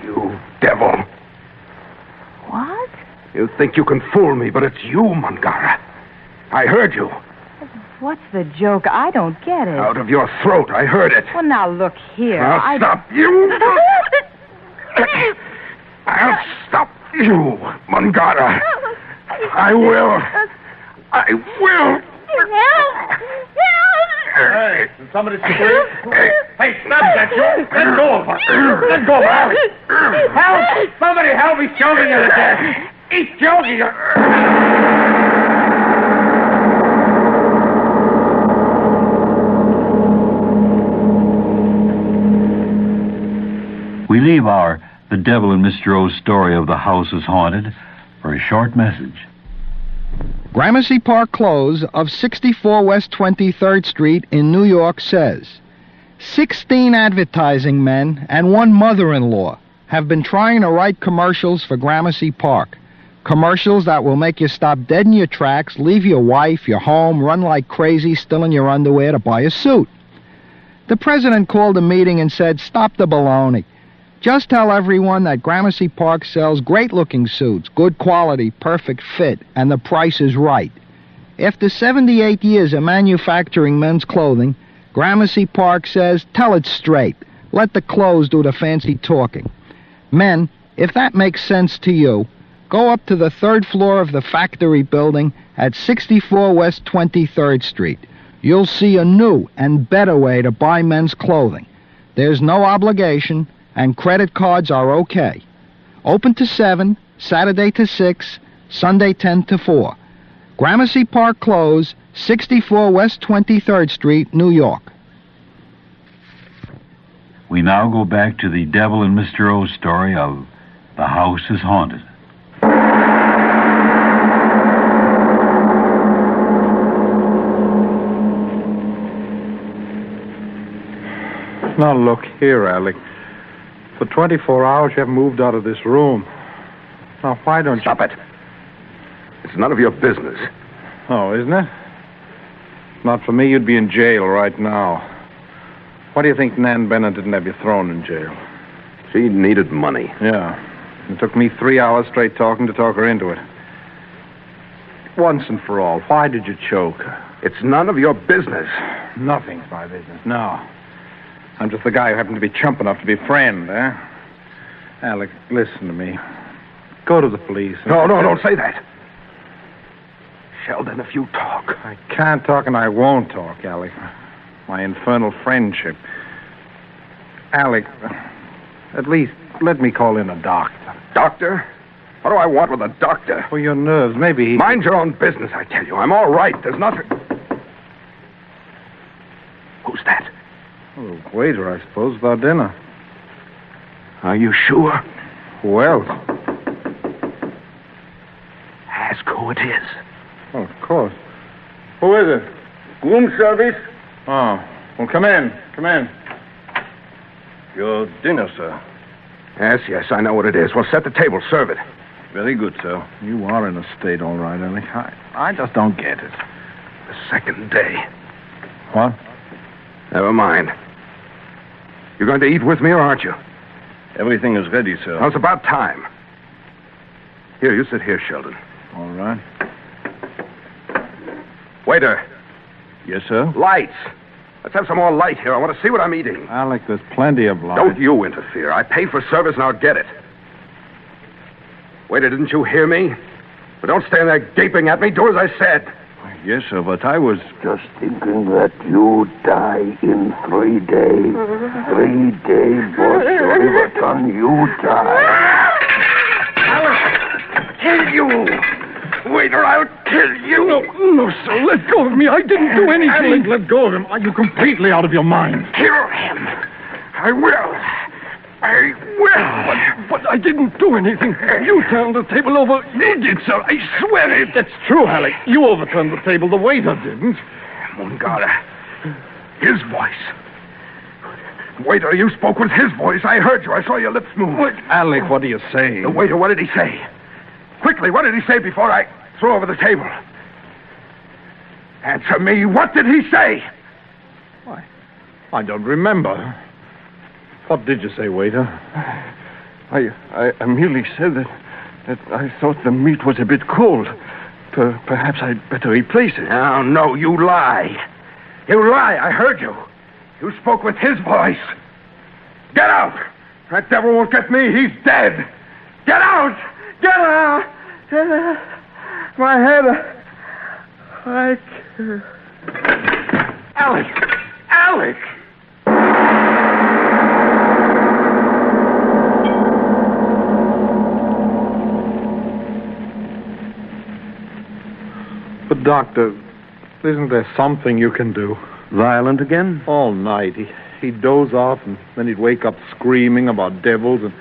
You devil. What? You think you can fool me, but it's you, Mangara. I heard you. What's the joke? I don't get it. Out of your throat, I heard it. Well, now, look here. I'll stop you. I'll stop you, Mangara. I will. I will. Hey, did somebody scream? Hey, stop that, you. Let go of her. Let go of her. Help! Somebody help! He's choking her to death. He's choking her. We leave our The Devil in Mr. O's story of the house is haunted for a short message. Gramercy Park Close of 64 West 23rd Street in New York says, 16 advertising men and 1 mother-in-law have been trying to write commercials for Gramercy Park. Commercials that will make you stop dead in your tracks, leave your wife, your home, run like crazy, still in your underwear to buy a suit. The president called a meeting and said, stop the baloney. Just tell everyone that Gramercy Park sells great-looking suits, good quality, perfect fit, and the price is right. After 78 years of manufacturing men's clothing, Gramercy Park says, tell it straight. Let the clothes do the fancy talking. Men, if that makes sense to you, go up to the 3rd floor of the factory building at 64 West 23rd Street. You'll see a new and better way to buy men's clothing. There's no obligation, and credit cards are okay. Open to 7, Saturday to 6, Sunday 10 to 4. Gramercy Park Clothes, 64 West 23rd Street, New York. We now go back to the Devil and Mr. O's story of The House is Haunted. Now, look here, Alec. For 24 hours, you haven't moved out of this room. Now, why don't you... Stop it. It's none of your business. Oh, isn't it? Not for me, you'd be in jail right now. Why do you think Nan Bennett didn't have you thrown in jail? She needed money. Yeah. It took me 3 hours straight talking to talk her into it. Once and for all, why did you choke her? It's none of your business. Nothing's my business, no. I'm just the guy who happened to be chump enough to be a friend, eh? Alec, listen to me. Go to the police. No, don't say that. Sheldon, if you talk... I can't talk and I won't talk, Alec. My infernal friendship. Alec, at least let me call in a doctor. Doctor? What do I want with a doctor? For your nerves, maybe he... Mind your own business, I tell you. I'm all right. There's nothing... Who's that? Oh, waiter, I suppose, for dinner. Are you sure? Who else? Ask who it is. Oh, of course. Who is it? Room service? Oh, well, come in. Come in. Your dinner, sir. Yes, I know what it is. Well, set the table. Serve it. Very good, sir. You are in a state, all right, Alec. I just don't get it. The second day. What? Never mind. You're going to eat with me, or aren't you? Everything is ready, sir. Well, it's about time. Here, you sit here, Sheldon. All right. Waiter. Yes, sir? Lights. Let's have some more light here. I want to see what I'm eating. Alec, there's plenty of light. Don't you interfere. I pay for service and I'll get it. Waiter, didn't you hear me? But don't stand there gaping at me. Do as I said. Yes, sir, but I was... Just thinking that you die in 3 days. 3 days, boss Riverton, you die. I'll kill you! Waiter, I'll kill you! No, sir, let go of me. I didn't do anything. Alec, let go of him. Are you completely out of your mind? Kill him. I will. I will. But I didn't do anything. You turned the table over. You did, sir. I swear it. That's true, Alec. You overturned the table. The waiter didn't. Mungala. His voice. Waiter, you spoke with his voice. I heard you. I saw your lips move. What? Alec, what are you saying? The waiter, what did he say? Quickly, what did he say before I threw over the table? Answer me. What did he say? Why, I don't remember. What did you say, waiter? I merely said that I thought the meat was a bit cold. Perhaps I'd better replace it. No, you lie. You lie. I heard you. You spoke with his voice. Get out. That devil won't get me. He's dead. Get out. Get out. Get out. My head. Alec. Alec. But, Doctor, isn't there something you can do? Violent again? All night. He'd doze off, and then he'd wake up screaming about devils. And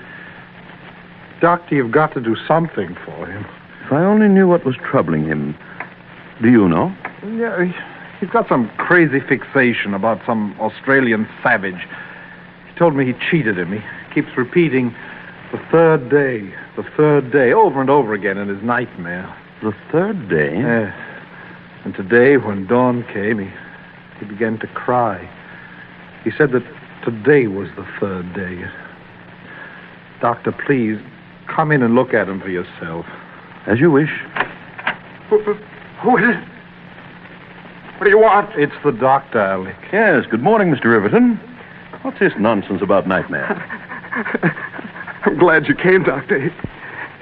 Doctor, you've got to do something for him. If I only knew what was troubling him. Do you know? Yeah, he's got some crazy fixation about some Australian savage. He told me he cheated him. He keeps repeating the third day, over and over again in his nightmare. The third day? Yes. And today, when dawn came, he began to cry. He said that today was the third day. Doctor, please, come in and look at him for yourself. As you wish. Who is it? What do you want? It's the doctor, Alec. Yes, good morning, Mr. Riverton. What's this nonsense about nightmare? I'm glad you came, Doctor.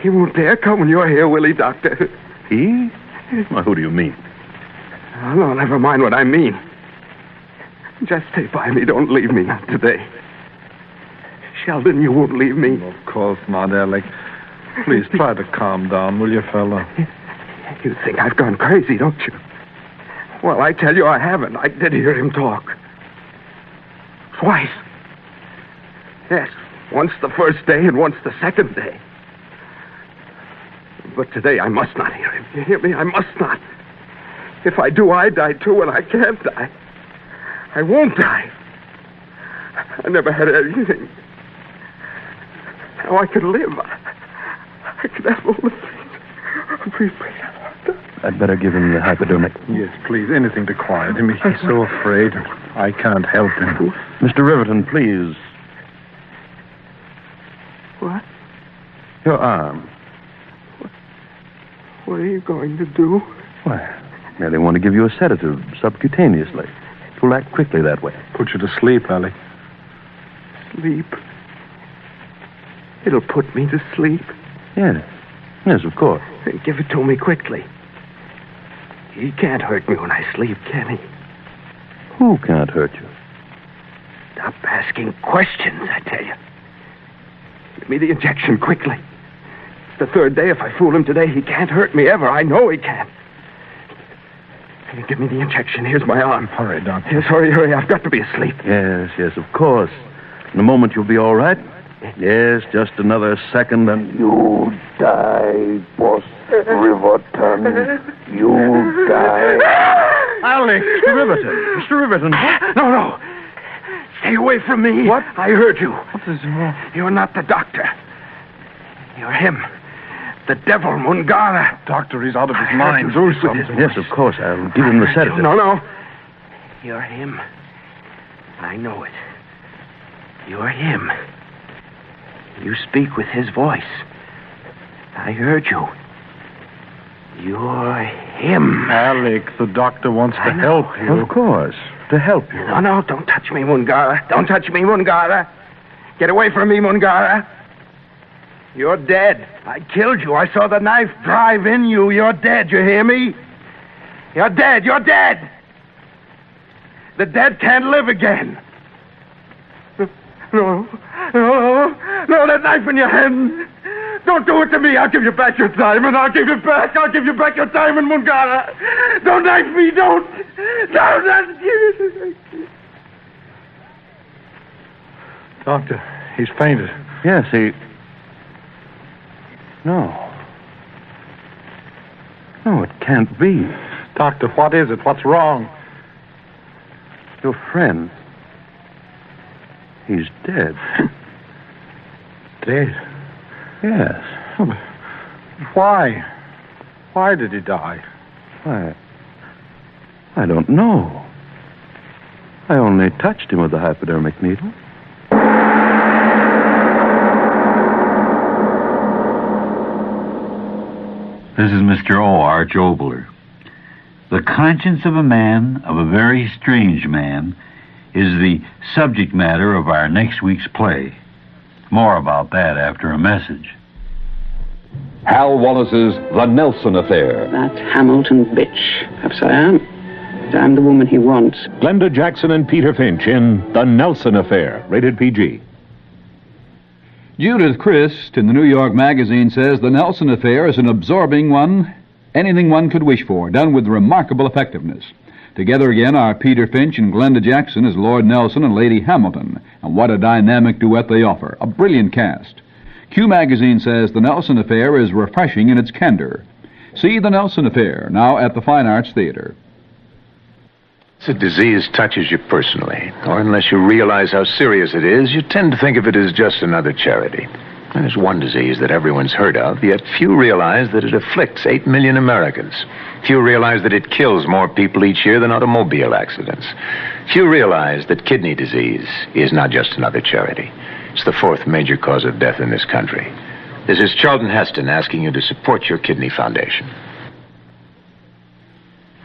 He won't dare come when you're here, will he, Doctor? He? Well, who do you mean? Oh, no, never mind what I mean. Just stay by me. Don't leave me, not today. Sheldon, you won't leave me. Of course not, Alec. Please try to calm down, will you, fella? You think I've gone crazy, don't you? Well, I tell you, I haven't. I did hear him talk. Twice. Yes, once the first day and once the second day. But today I must not hear him. You hear me? I must not. If I do, I die too, and I can't die. I won't die. I never had anything. Now I can live. I can have all the things. Please, I'd better give him the hypodermic. Yes, please. Anything to quiet him. He's so afraid. I can't help him. Mr. Riverton, please. What? Your arm. What are you going to do? Why, merely want to give you a sedative subcutaneously. It will act quickly that way. Put you to sleep, Alec. Sleep? It'll put me to sleep. Yes. Yes, of course. Then give it to me quickly. He can't hurt me when I sleep, can he? Who can't hurt you? Stop asking questions, I tell you. Give me the injection quickly. It's the third day. If I fool him today, he can't hurt me ever. I know he can't. Can you give me the injection? Here's my arm. Hurry, Doctor. Yes, hurry. I've got to be asleep. Yes, of course. In a moment you'll be all right. Yes, just another second and... You die, Boss Riverton. You die. Alec! Mr. Riverton. Mr. Riverton. No. Stay away from me. What? I heard you. What is wrong? You're not the doctor. You're him. The devil, Mungara. Doctor, he's out of his mind. Do something. Yes, of course. I'll give him the sedative. No. You're him. I know it. You're him. You speak with his voice. I heard you. You're him. Alec, the doctor wants to help you. Of course. To help you. No, don't touch me, Mungara. Don't touch me, Mungara. Get away from me, Mungara. You're dead. I killed you. I saw the knife drive in you. You're dead. You hear me? You're dead. The dead can't live again. No, that knife in your hand. Don't do it to me. I'll give you back your diamond. I'll give you back your diamond, Mungara. Don't knife me. Don't. Doctor, he's fainted. Yes, No, it can't be. Doctor, what is it? What's wrong? Your friend. He's dead. Dead? Yes. Why? Why did he die? I don't know. I only touched him with the hypodermic needle. This is Mr. O. Arch Obler. The conscience of a man, of a very strange man, is the subject matter of our next week's play. More about that after a message. Hal Wallace's The Nelson Affair. That Hamilton bitch. Perhaps I am. But I'm the woman he wants. Glenda Jackson and Peter Finch in The Nelson Affair, rated PG. Judith Christ in the New York Magazine says The Nelson Affair is an absorbing one, anything one could wish for, done with remarkable effectiveness. Together again are Peter Finch and Glenda Jackson as Lord Nelson and Lady Hamilton, and what a dynamic duet they offer. A brilliant cast. Q Magazine says The Nelson Affair is refreshing in its candor. See The Nelson Affair, now at the Fine Arts Theater. If a disease touches you personally, or unless you realize how serious it is, you tend to think of it as just another charity. There's one disease that everyone's heard of, yet few realize that it afflicts 8 million Americans. Few realize that it kills more people each year than automobile accidents. Few realize that kidney disease is not just another charity. It's the 4th major cause of death in this country. This is Charlton Heston asking you to support your kidney foundation.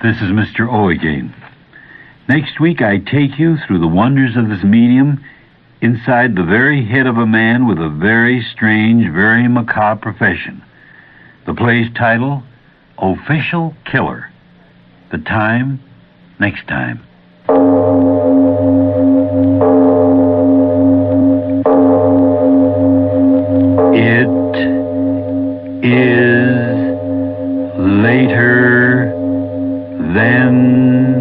This is Mr. O again. Next week I take you through the wonders of this medium inside the very head of a man with a very strange, very macabre profession. The play's title, Official Killer. The time, next time. It is later than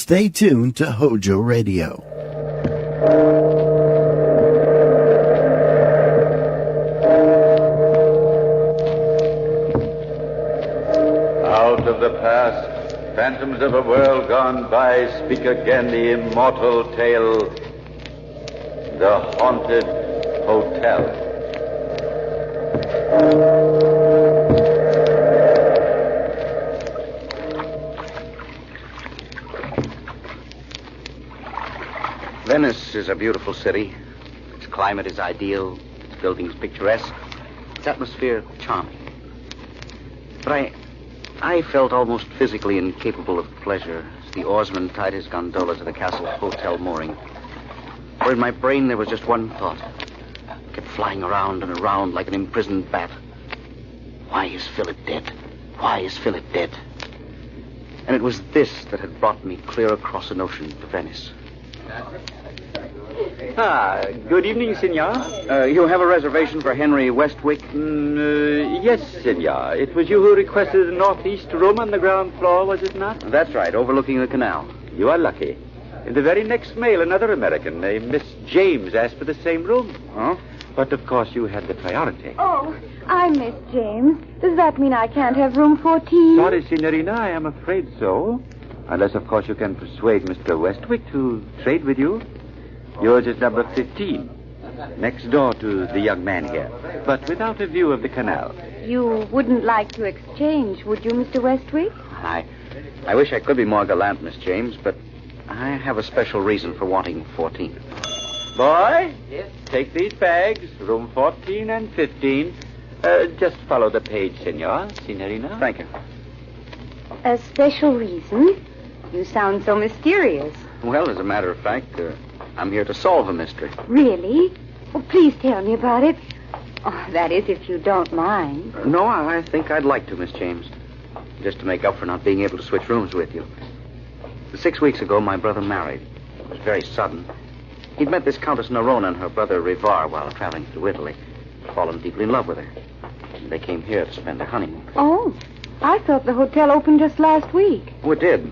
Stay tuned to Hojo Radio. Out of the past, phantoms of a world gone by, speak again the immortal tale, the haunted hotel. Venice is a beautiful city. Its climate is ideal, its buildings picturesque, its atmosphere charming. But I felt almost physically incapable of pleasure as the oarsman tied his gondola to the castle hotel mooring. For in my brain there was just one thought. It kept flying around and around like an imprisoned bat. Why is Philip dead? Why is Philip dead? And it was this that had brought me clear across an ocean to Venice. Good evening, senor. You have a reservation for Henry Westwick? Yes, senor. It was you who requested the northeast room on the ground floor, was it not? That's right, overlooking the canal. You are lucky. In the very next mail, another American named Miss James asked for the same room. Oh? But, of course, you had the priority. Oh, I'm Miss James. Does that mean I can't have room 14? Sorry, Signorina, I am afraid so. Unless, of course, you can persuade Mr. Westwick to trade with you. Yours is number 15, next door to the young man here, but without a view of the canal. You wouldn't like to exchange, would you, Mr. Westwick? I wish I could be more gallant, Miss James, but I have a special reason for wanting 14. Boy, yes. Take these bags, room 14 and 15. Just follow the page, senor, signorina. Thank you. A special reason? You sound so mysterious. Well, as a matter of fact, I'm here to solve a mystery. Really? Well, please tell me about it. Oh, that is, if you don't mind. No, I think I'd like to, Miss James. Just to make up for not being able to switch rooms with you. 6 weeks ago, my brother married. It was very sudden. He'd met this Countess Nerona and her brother Rivar while traveling through Italy. Fallen deeply in love with her. They came here to spend their honeymoon. Oh, I thought the hotel opened just last week. Oh, it did.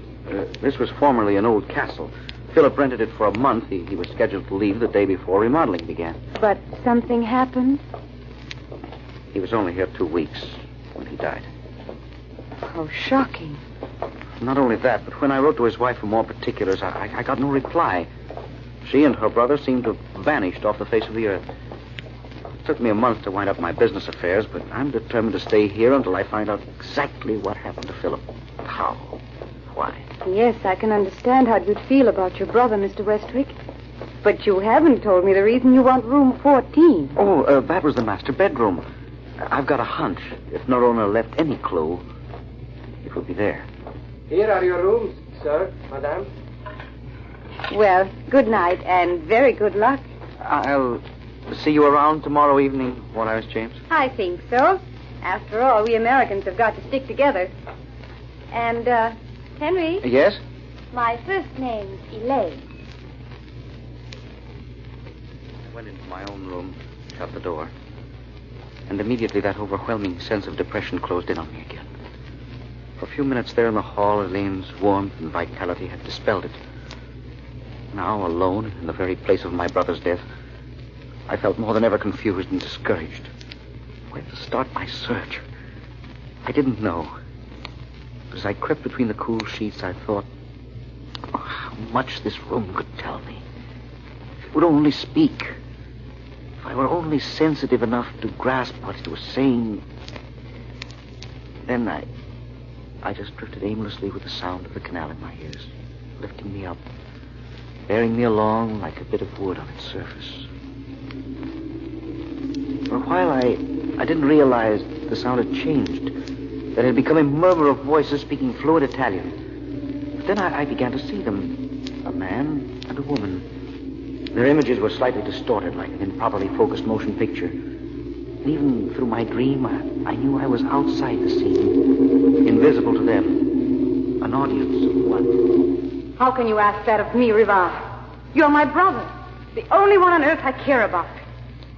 This was formerly an old castle. Philip rented it for a month. He was scheduled to leave the day before remodeling began. But something happened? He was only here 2 weeks when he died. How shocking. Not only that, but when I wrote to his wife for more particulars, I got no reply. She and her brother seemed to have vanished off the face of the earth. It took me a month to wind up my business affairs, but I'm determined to stay here until I find out exactly what happened to Philip. How? Why? Yes, I can understand how you'd feel about your brother, Mr. Westwick. But you haven't told me the reason you want room 14. Oh, that was the master bedroom. I've got a hunch. If Nerona left any clue, it would be there. Here are your rooms, sir, madame. Well, good night and very good luck. I'll see you around tomorrow evening, won't I, Miss James? I think so. After all, we Americans have got to stick together. And, Henry? Yes? My first name's Elaine. I went into my own room, shut the door, and immediately that overwhelming sense of depression closed in on me again. For a few minutes there in the hall, Elaine's warmth and vitality had dispelled it. Now, alone, in the very place of my brother's death, I felt more than ever confused and discouraged. Where to start my search? I didn't know. As I crept between the cool sheets, I thought, how much this room could tell me. If it would only speak. If I were only sensitive enough to grasp what it was saying. Then I just drifted aimlessly with the sound of the canal in my ears, lifting me up, bearing me along like a bit of wood on its surface. For a while, I didn't realize the sound had changed, that it had become a murmur of voices speaking fluent Italian. But then I began to see them, a man and a woman. Their images were slightly distorted, like an improperly focused motion picture. And even through my dream, I knew I was outside the scene, invisible to them, an audience of one. How can you ask that of me, Rivar? You're my brother, the only one on earth I care about.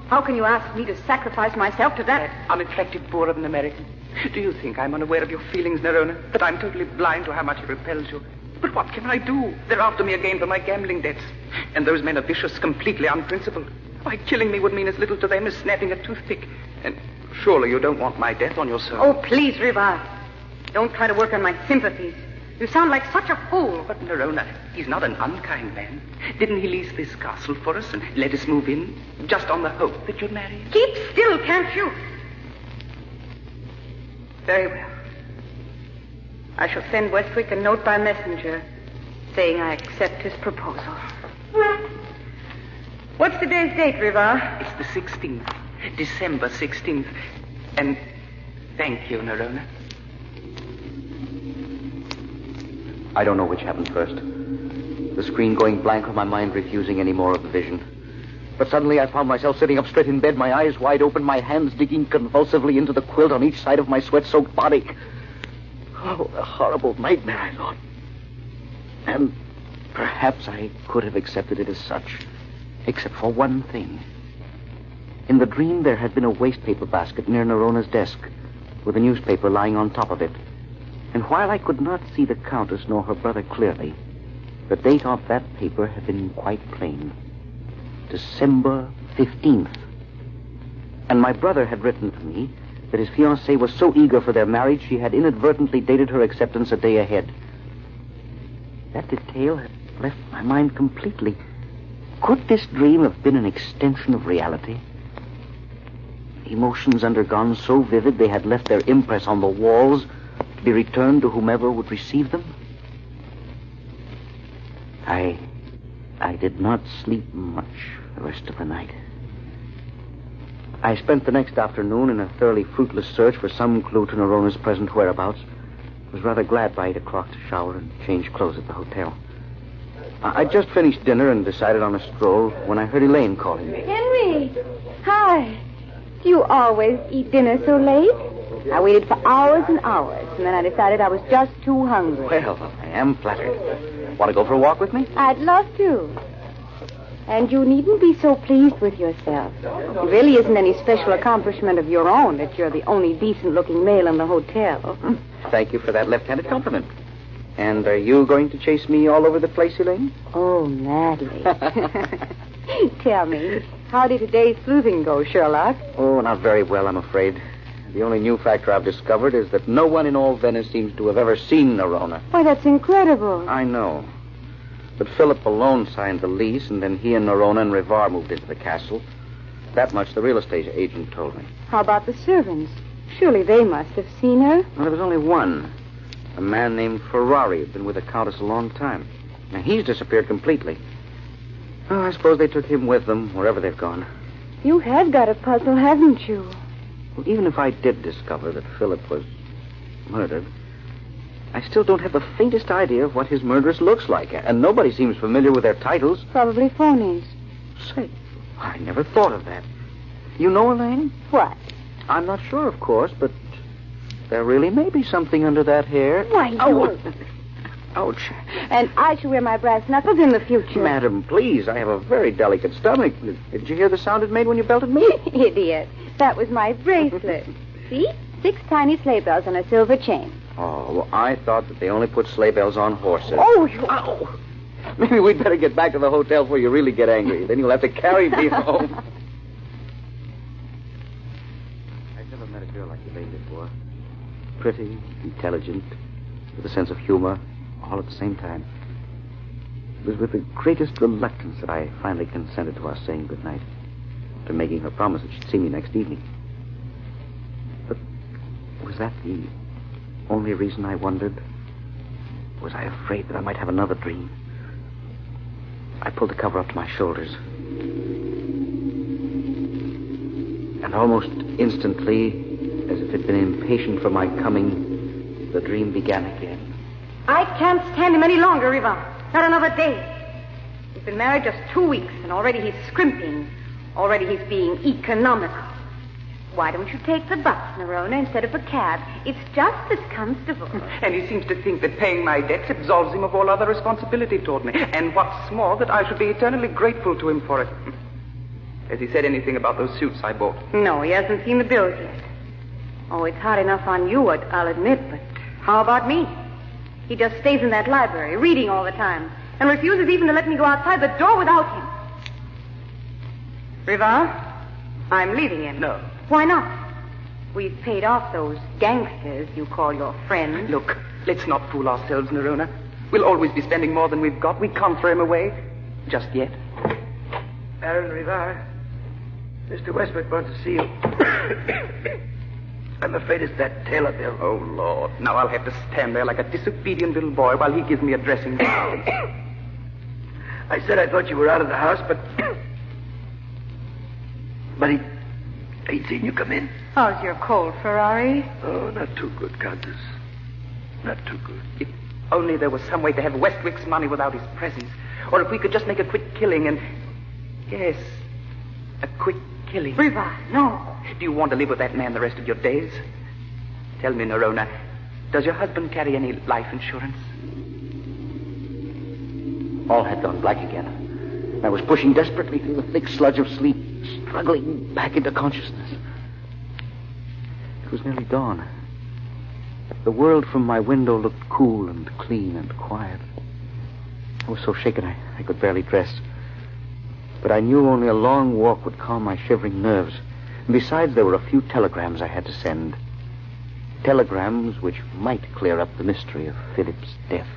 How can you ask me to sacrifice myself to that Unaffected poor of an American. Do you think I'm unaware of your feelings, Nerona? That I'm totally blind to how much it repels you? But what can I do? They're after me again for my gambling debts. And those men are vicious, completely unprincipled. Why, killing me would mean as little to them as snapping a toothpick. And surely you don't want my death on your soul. Oh, please, Riva. Don't try to work on my sympathies. You sound like such a fool. But Nerona, he's not an unkind man. Didn't he lease this castle for us and let us move in just on the hope that you'd marry him? Keep still, can't you? Very well. I shall send Westwick a note by messenger saying I accept his proposal. What's today's date, Riva? It's the 16th. December 16th. And thank you, Nerona. I don't know which happened first. The screen going blank or my mind refusing any more of the vision. But suddenly I found myself sitting up straight in bed, my eyes wide open, my hands digging convulsively into the quilt on each side of my sweat-soaked body. Oh, a horrible nightmare, I thought. And perhaps I could have accepted it as such, except for one thing. In the dream, there had been a wastepaper basket near Nerona's desk, with a newspaper lying on top of it. And while I could not see the Countess nor her brother clearly, the date of that paper had been quite plain. December 15th. And my brother had written to me that his fiancée was so eager for their marriage she had inadvertently dated her acceptance a day ahead. That detail had left my mind completely. Could this dream have been an extension of reality? Emotions undergone so vivid they had left their impress on the walls, to be returned to whomever would receive them? I did not sleep much the rest of the night. I spent the next afternoon in a thoroughly fruitless search for some clue to Nerona's present whereabouts. I was rather glad by 8 o'clock to shower and change clothes at the hotel. I'd just finished dinner and decided on a stroll when I heard Elaine calling me. Henry! Hi. Do you always eat dinner so late? I waited for hours and hours, and then I decided I was just too hungry. Well, I am flattered. Want to go for a walk with me? I'd love to. And you needn't be so pleased with yourself. It really isn't any special accomplishment of your own that you're the only decent-looking male in the hotel. Thank you for that left-handed compliment. And are you going to chase me all over the place, Elaine? Oh, madly. Tell me, how did today's sleuthing go, Sherlock? Oh, not very well, I'm afraid. The only new factor I've discovered is that no one in all Venice seems to have ever seen Nerona. Why, that's incredible. I know. But Philip alone signed the lease, and then he and Nerona and Rivar moved into the castle. That much the real estate agent told me. How about the servants? Surely they must have seen her. Well, there was only one. A man named Ferrari who'd been with the Countess a long time. Now, he's disappeared completely. Oh, I suppose they took him with them, wherever they've gone. You have got a puzzle, haven't you? Well, even if I did discover that Philip was murdered, I still don't have the faintest idea of what his murderess looks like, and nobody seems familiar with their titles. Probably phonies. Say, I never thought of that. You know, Elaine? What? I'm not sure, of course, but there really may be something under that hair. Why, you... Oh, ouch. And I shall wear my brass knuckles in the future. Madam, please, I have a very delicate stomach. Did you hear the sound it made when you belted me? Idiot. That was my bracelet. See? 6 tiny sleigh bells on a silver chain. Oh, well, I thought that they only put sleigh bells on horses. Oh, you... Ow. Maybe we'd better get back to the hotel before you really get angry. Then you'll have to carry me home. I've never met a girl like Elaine before. Pretty, intelligent, with a sense of humor, all at the same time. It was with the greatest reluctance that I finally consented to our saying goodnight, to making her promise that she'd see me next evening. But was that the only reason I wondered? Was I afraid that I might have another dream? I pulled the cover up to my shoulders. And almost instantly, as if it had been impatient for my coming, the dream began again. I can't stand him any longer, Riva. Not another day. He's been married just 2 weeks, and already he's scrimping. Already he's being economical. Why don't you take the bus, Nerona, instead of a cab? It's just as comfortable. And he seems to think that paying my debts absolves him of all other responsibility toward me. And what's more, that I should be eternally grateful to him for it. Has he said anything about those suits I bought? No, he hasn't seen the bills yet. Oh, it's hard enough on you, I'll admit, but how about me? He just stays in that library, reading all the time, and refuses even to let me go outside the door without him. Riva, I'm leaving him. No. Why not? We've paid off those gangsters you call your friends. Look, let's not fool ourselves, Nerona. We'll always be spending more than we've got. We can't throw him away. Just yet. Baron Rivar, Mr. Westwick wants to see you. I'm afraid it's that tailor bill. Oh, Lord. Now I'll have to stand there like a disobedient little boy while he gives me a dressing down. I said I thought you were out of the house, but he'd seen you come in. How's your cold, Ferrari? Oh, not too good, Countess. Not too good. If only there was some way to have Westwick's money without his presence. Or if we could just make a quick killing and... Yes, a quick killing. Riva, no. Do you want to live with that man the rest of your days? Tell me, Nerona, does your husband carry any life insurance? All had gone black again. I was pushing desperately through the thick sludge of sleep, struggling back into consciousness. It was nearly dawn. The world from my window looked cool and clean and quiet. I was so shaken I could barely dress. But I knew only a long walk would calm my shivering nerves. And besides, there were a few telegrams I had to send. Telegrams which might clear up the mystery of Philip's death.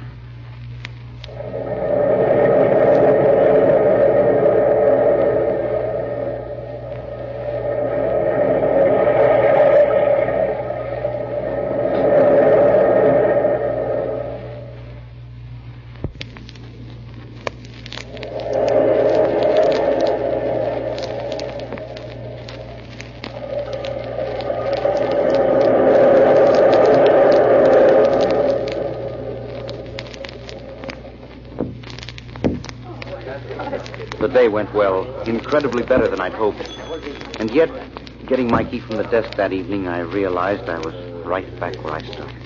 The day went well, incredibly better than I'd hoped. And yet, getting my key from the desk that evening, I realized I was right back where I started.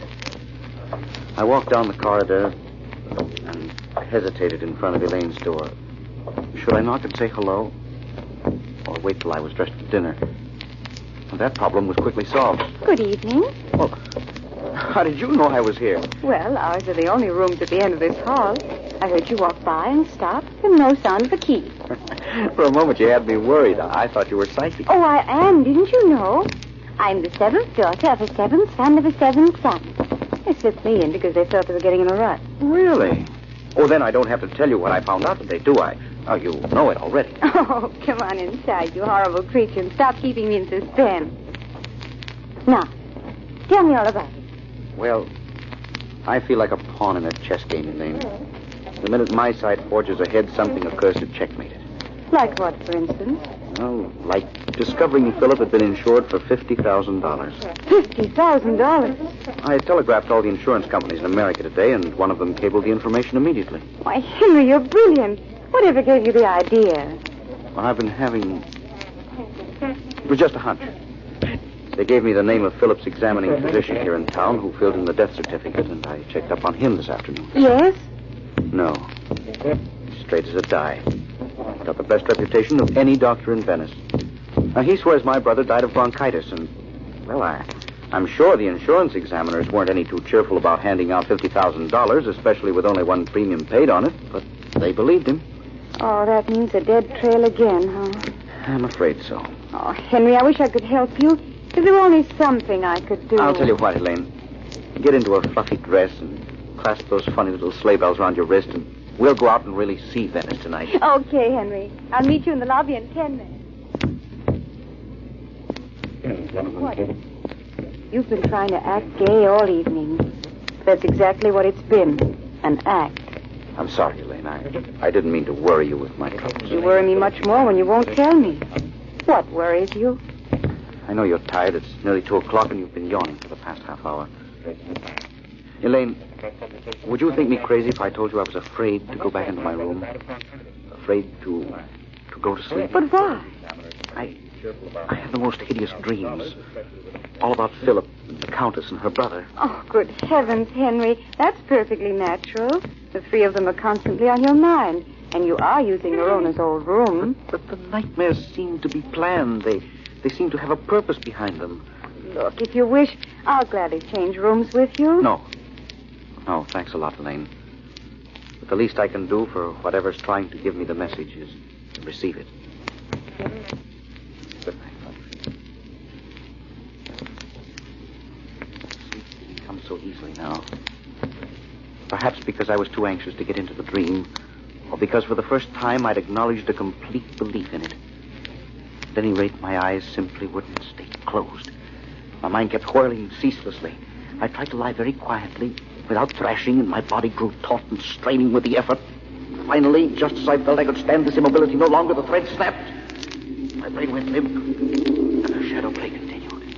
I walked down the corridor and hesitated in front of Elaine's door. Should I knock and say hello? Or wait till I was dressed for dinner? And that problem was quickly solved. Good evening. Well, how did you know I was here? Well, ours are the only rooms at the end of this hall. I heard you walk by and stop, and no sound of a key. For a moment, you had me worried. I thought you were psychic. Oh, I am, didn't you know? I'm the seventh daughter of a seventh son of a seventh son. They slipped me in because they thought they were getting in a rut. Really? Oh, then I don't have to tell you what I found out today, do I? Oh, you know it already. Oh, come on inside, you horrible creature, and stop keeping me in suspense. Now, tell me all about it. Well, I feel like a pawn in a chess game, Elaine. The minute my side forges ahead, something occurs to checkmate it. Like what, for instance? Well, like discovering Philip had been insured for $50,000. $50,000? I telegraphed all the insurance companies in America today, and one of them cabled the information immediately. Why, Henry, you're brilliant. Whatever gave you the idea? Well, I've been having... It was just a hunch. They gave me the name of Philip's examining physician here in town who filled in the death certificate, and I checked up on him this afternoon. Yes? No. Straight as a die. Got the best reputation of any doctor in Venice. Now, he swears my brother died of bronchitis, and, well, I'm sure the insurance examiners weren't any too cheerful about handing out $50,000, especially with only one premium paid on it, but they believed him. Oh, that means a dead trail again, huh? I'm afraid so. Oh, Henry, I wish I could help you. If there were only something I could do. I'll tell you what, Elaine. Get into a fluffy dress and clasp those funny little sleigh bells around your wrist, and we'll go out and really see Venice tonight. Okay, Henry. I'll meet you in the lobby in 10 minutes. What? You've been trying to act gay all evening. That's exactly what it's been. An act. I'm sorry, Elaine. I didn't mean to worry you with my troubles. You worry me much more when you won't tell me. What worries you? I know you're tired. It's nearly 2 o'clock, and you've been yawning for the past half hour. Elaine, would you think me crazy if I told you I was afraid to go back into my room? Afraid to go to sleep? But why? I have the most hideous dreams. All about Philip, the Countess, and her brother. Oh, good heavens, Henry. That's perfectly natural. The three of them are constantly on your mind. And you are using Norona's old room. But the nightmares seem to be planned. They seem to have a purpose behind them. Look, if you wish, I'll gladly change rooms with you. No. No, thanks a lot, Elaine. But the least I can do for whatever's trying to give me the message is to receive it. Good night, Father. Sleep didn't come so easily now. Perhaps because I was too anxious to get into the dream, or because for the first time I'd acknowledged a complete belief in it. At any rate, my eyes simply wouldn't stay closed. My mind kept whirling ceaselessly. I tried to lie very quietly, without thrashing, and my body grew taut and straining with the effort. Finally, just as I felt I could stand this immobility no longer, the thread snapped. My brain went limp, and the shadow play continued.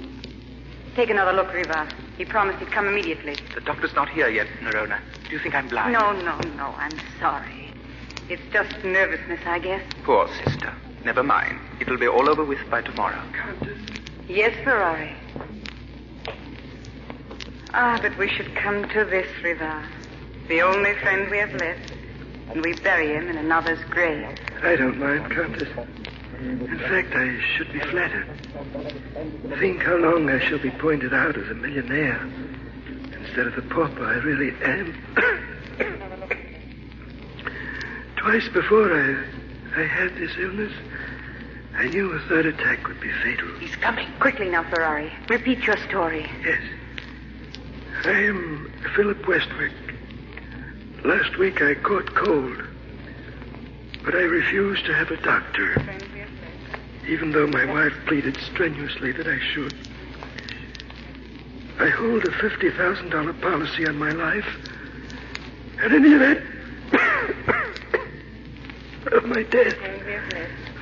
Take another look, Riva. He promised he'd come immediately. The doctor's not here yet, Nerona. Do you think I'm blind? No, I'm sorry. It's just nervousness, I guess. Poor sister. Never mind. It'll be all over with by tomorrow. Yes, Ferrari. But we should come to this, Riva. The only friend we have left. And we bury him in another's grave. I don't mind, Countess. In fact, I should be flattered. Think how long I shall be pointed out as a millionaire instead of the pauper I really am. Twice before I had this illness, I knew a third attack would be fatal. He's coming. Quickly now, Ferrari. Repeat your story. Yes. I am Philip Westwick. Last week I caught cold, but I refused to have a doctor, even though my wife pleaded strenuously that I should. I hold a $50,000 policy on my life, and in the event of my death,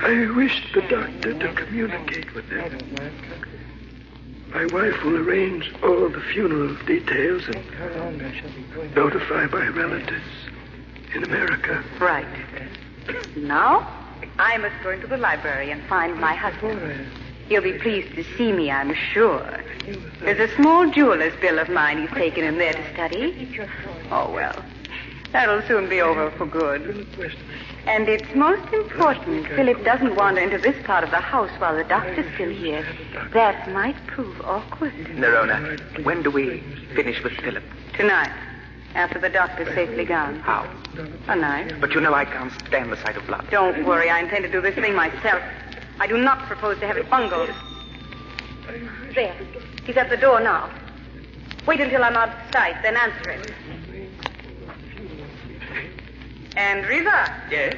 I wish the doctor to communicate with them. My wife will arrange all the funeral details and notify my relatives in America. Right. Now, I must go into the library and find my husband. He'll be pleased to see me, I'm sure. There's a small jeweler's bill of mine he's taken in there to study. Oh, well, that'll soon be over for good. And it's most important Philip doesn't wander into this part of the house while the doctor's still here. That might prove awkward. Nerona, when do we finish with Philip? Tonight, after the doctor's safely gone. How? Tonight. But you know I can't stand the sight of blood. Don't worry, I intend to do this thing myself. I do not propose to have it bungled. There, he's at the door now. Wait until I'm out of sight, then answer him. And Riva? Yes?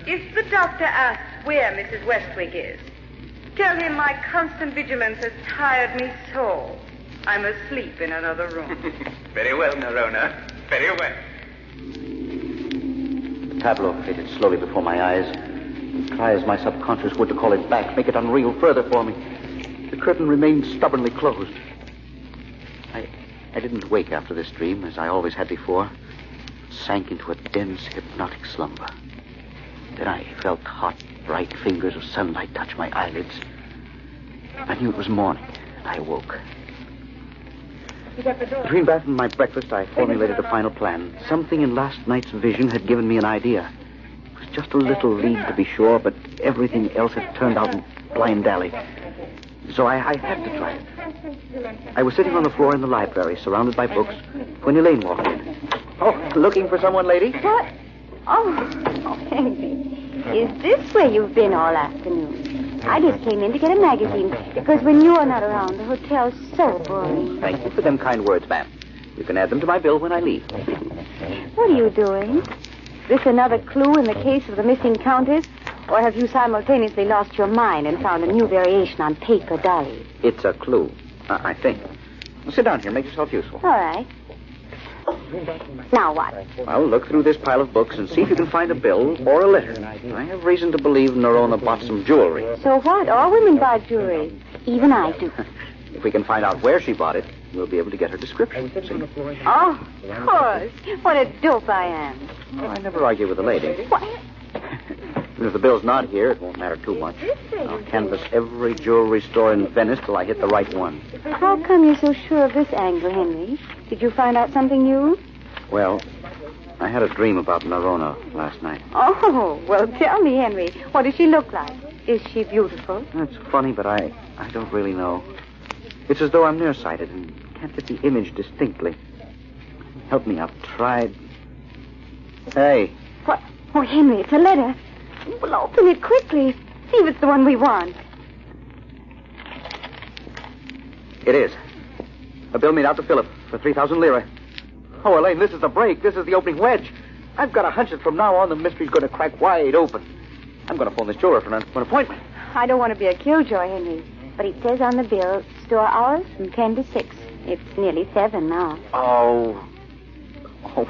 If the doctor asks where Mrs. Westwick is, tell him my constant vigilance has tired me so. I'm asleep in another room. Very well, Nerona. Very well. The tableau faded slowly before my eyes. Try as my subconscious would to call it back, make it unreal further for me. The curtain remained stubbornly closed. I didn't wake after this dream, as I always had before. Sank into a dense, hypnotic slumber. Then I felt hot, bright fingers of sunlight touch my eyelids. I knew it was morning, and I awoke. Between that and my breakfast, I formulated a final plan. Something in last night's vision had given me an idea. It was just a little lead, to be sure, but everything else had turned out in blind alley. So I had to try it. I was sitting on the floor in the library, surrounded by books, when Elaine walked in. Oh, looking for someone, lady? What? Oh, Henry. Is this where you've been all afternoon? I just came in to get a magazine, because when you're not around, the hotel's so boring. Thank you for them kind words, ma'am. You can add them to my bill when I leave. What are you doing? This another clue in the case of the missing countess? Or have you simultaneously lost your mind and found a new variation on paper dollies? It's a clue, I think. Well, sit down here. Make yourself useful. All right. Now what? Well, look through this pile of books and see if you can find a bill or a letter. I have reason to believe Nerona bought some jewelry. So what? All women buy jewelry. Even I do. If we can find out where she bought it, we'll be able to get her description. See? Oh, of course. What a dope I am. Oh, I never argue with a lady. What? If the bill's not here, it won't matter too much. I'll canvass every jewelry store in Venice till I hit the right one. How come you're so sure of this angle, Henry? Did you find out something new? Well, I had a dream about Nerona last night. Oh, well, tell me, Henry. What does she look like? Is she beautiful? It's funny, but I don't really know. It's as though I'm nearsighted and can't get the image distinctly. Help me. I've tried. Hey. What? Oh, Henry, it's a letter. Well, open it quickly. See if it's the one we want. It is. A bill made out to Philip for 3,000 lira. Oh, Elaine, this is the break. This is the opening wedge. I've got a hunch that from now on the mystery's going to crack wide open. I'm going to phone this jeweler for an appointment. I don't want to be a killjoy, Henry. But it says on the bill, store hours from 10 to 6. It's nearly 7 now. Oh,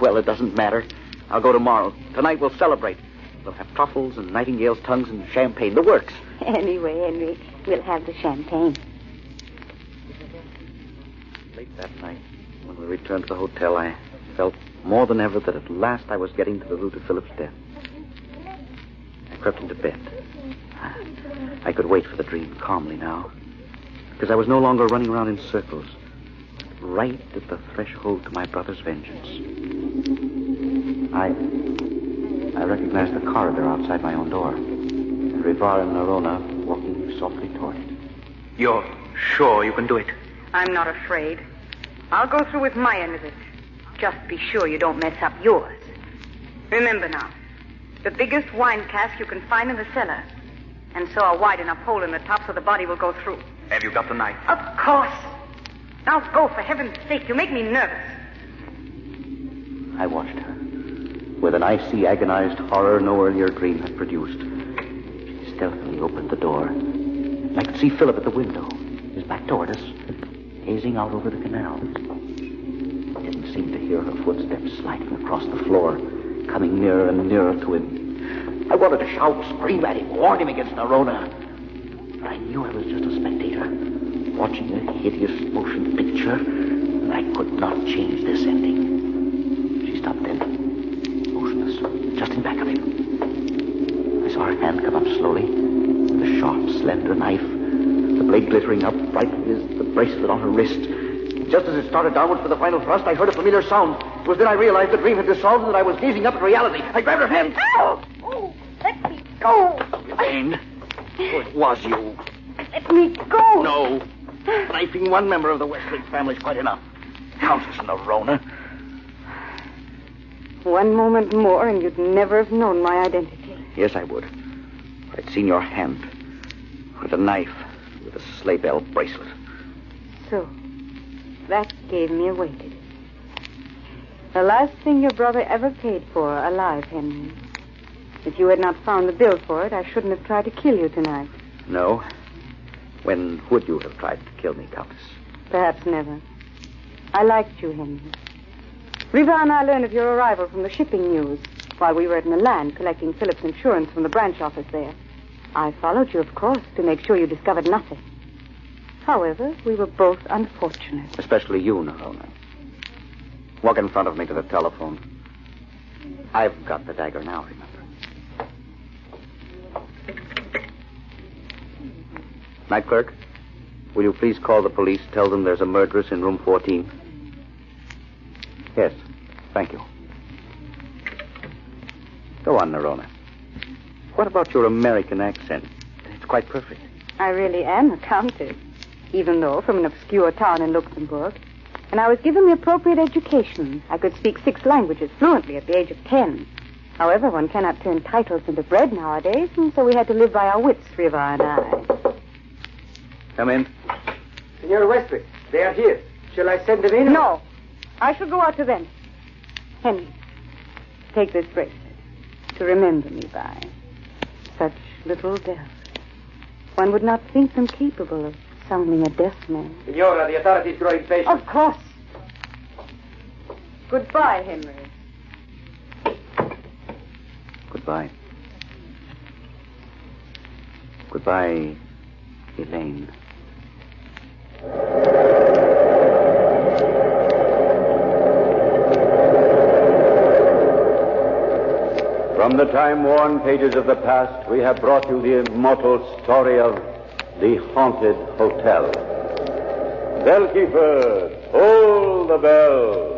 well, it doesn't matter. I'll go tomorrow. Tonight we'll celebrate. We'll have truffles and nightingale's tongues and champagne. The works. Anyway, Henry, we'll have the champagne. Late that night, when we returned to the hotel, I felt more than ever that at last I was getting to the root of Philip's death. I crept into bed. I could wait for the dream calmly now, because I was no longer running around in circles, right at the threshold to my brother's vengeance. I recognized the corridor outside my own door, and Rivar and Nerona walking softly toward it. You're sure you can do it? I'm not afraid. I'll go through with my end of it. Just be sure you don't mess up yours. Remember now, the biggest wine cask you can find in the cellar, and saw a wide enough hole in the top so the body will go through. Have you got the knife? Of course. Now go, for heaven's sake. You make me nervous. I watched her. With an icy, agonized horror no earlier dream had produced, she stealthily opened the door. I could see Philip at the window, his back toward us, gazing out over the canal. I didn't seem to hear her footsteps sliding across the floor, coming nearer and nearer to him. I wanted to shout, scream at him, warn him against Nerona. But I knew I was just a spectator, watching a hideous motion picture, and I could not change this ending. She stopped then, motionless, just in back of him. I saw her hand come up slowly, with a sharp, slender knife, the blade glittering up brightly as the bracelet on her wrist. Just as it started downward for the final thrust, I heard a familiar sound. It was then I realized the dream had dissolved and that I was gazing up at reality. I grabbed her hand. Ow! Oh, let me go. Elaine, it was you. Let me go. No. Knifing one member of the Westlake family is quite enough. Countess Nerona. One moment more and you'd never have known my identity. Yes, I would. I'd seen your hand with a knife, with a sleigh bell bracelet. So, that gave me away, did it? The last thing your brother ever paid for, alive, Henry. If you had not found the bill for it, I shouldn't have tried to kill you tonight. No. When would you have tried to kill me, Countess? Perhaps never. I liked you, Henry. Riva and I learned of your arrival from the shipping news while we were at Milan collecting Philip's insurance from the branch office there. I followed you, of course, to make sure you discovered nothing. However, we were both unfortunate. Especially you, Nerona. Walk in front of me to the telephone. I've got the dagger now, remember. Night clerk, will you please call the police, tell them there's a murderess in room 14? Yes, thank you. Go on, Nerona. What about your American accent? It's quite perfect. I really am a countess, even though from an obscure town in Luxembourg. And I was given the appropriate education. I could speak 6 languages fluently at the age of 10. However, one cannot turn titles into bread nowadays, and so we had to live by our wits, Riva and I. Come in. Senor Westwick, they are here. Shall I send them in? No. I shall go out to them. Henry, take this bracelet to remember me by. Such little devils. One would not think them capable of summoning a death man. Senora, the authorities grow impatient. Of course. Goodbye, Henry. Goodbye. Goodbye, Elaine. From the time-worn pages of the past, we have brought you the immortal story of the Haunted Hotel. Bellkeeper, hold the bell.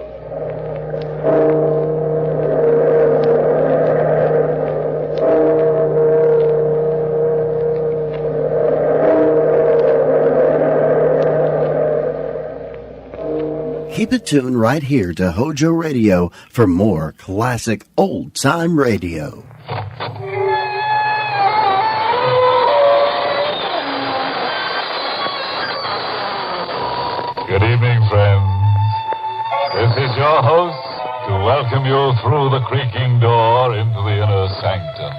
Keep Keep it tuned right here to Hojo Radio for more classic old-time radio. Good evening, friends. This is your host to welcome you through the creaking door into the inner sanctum.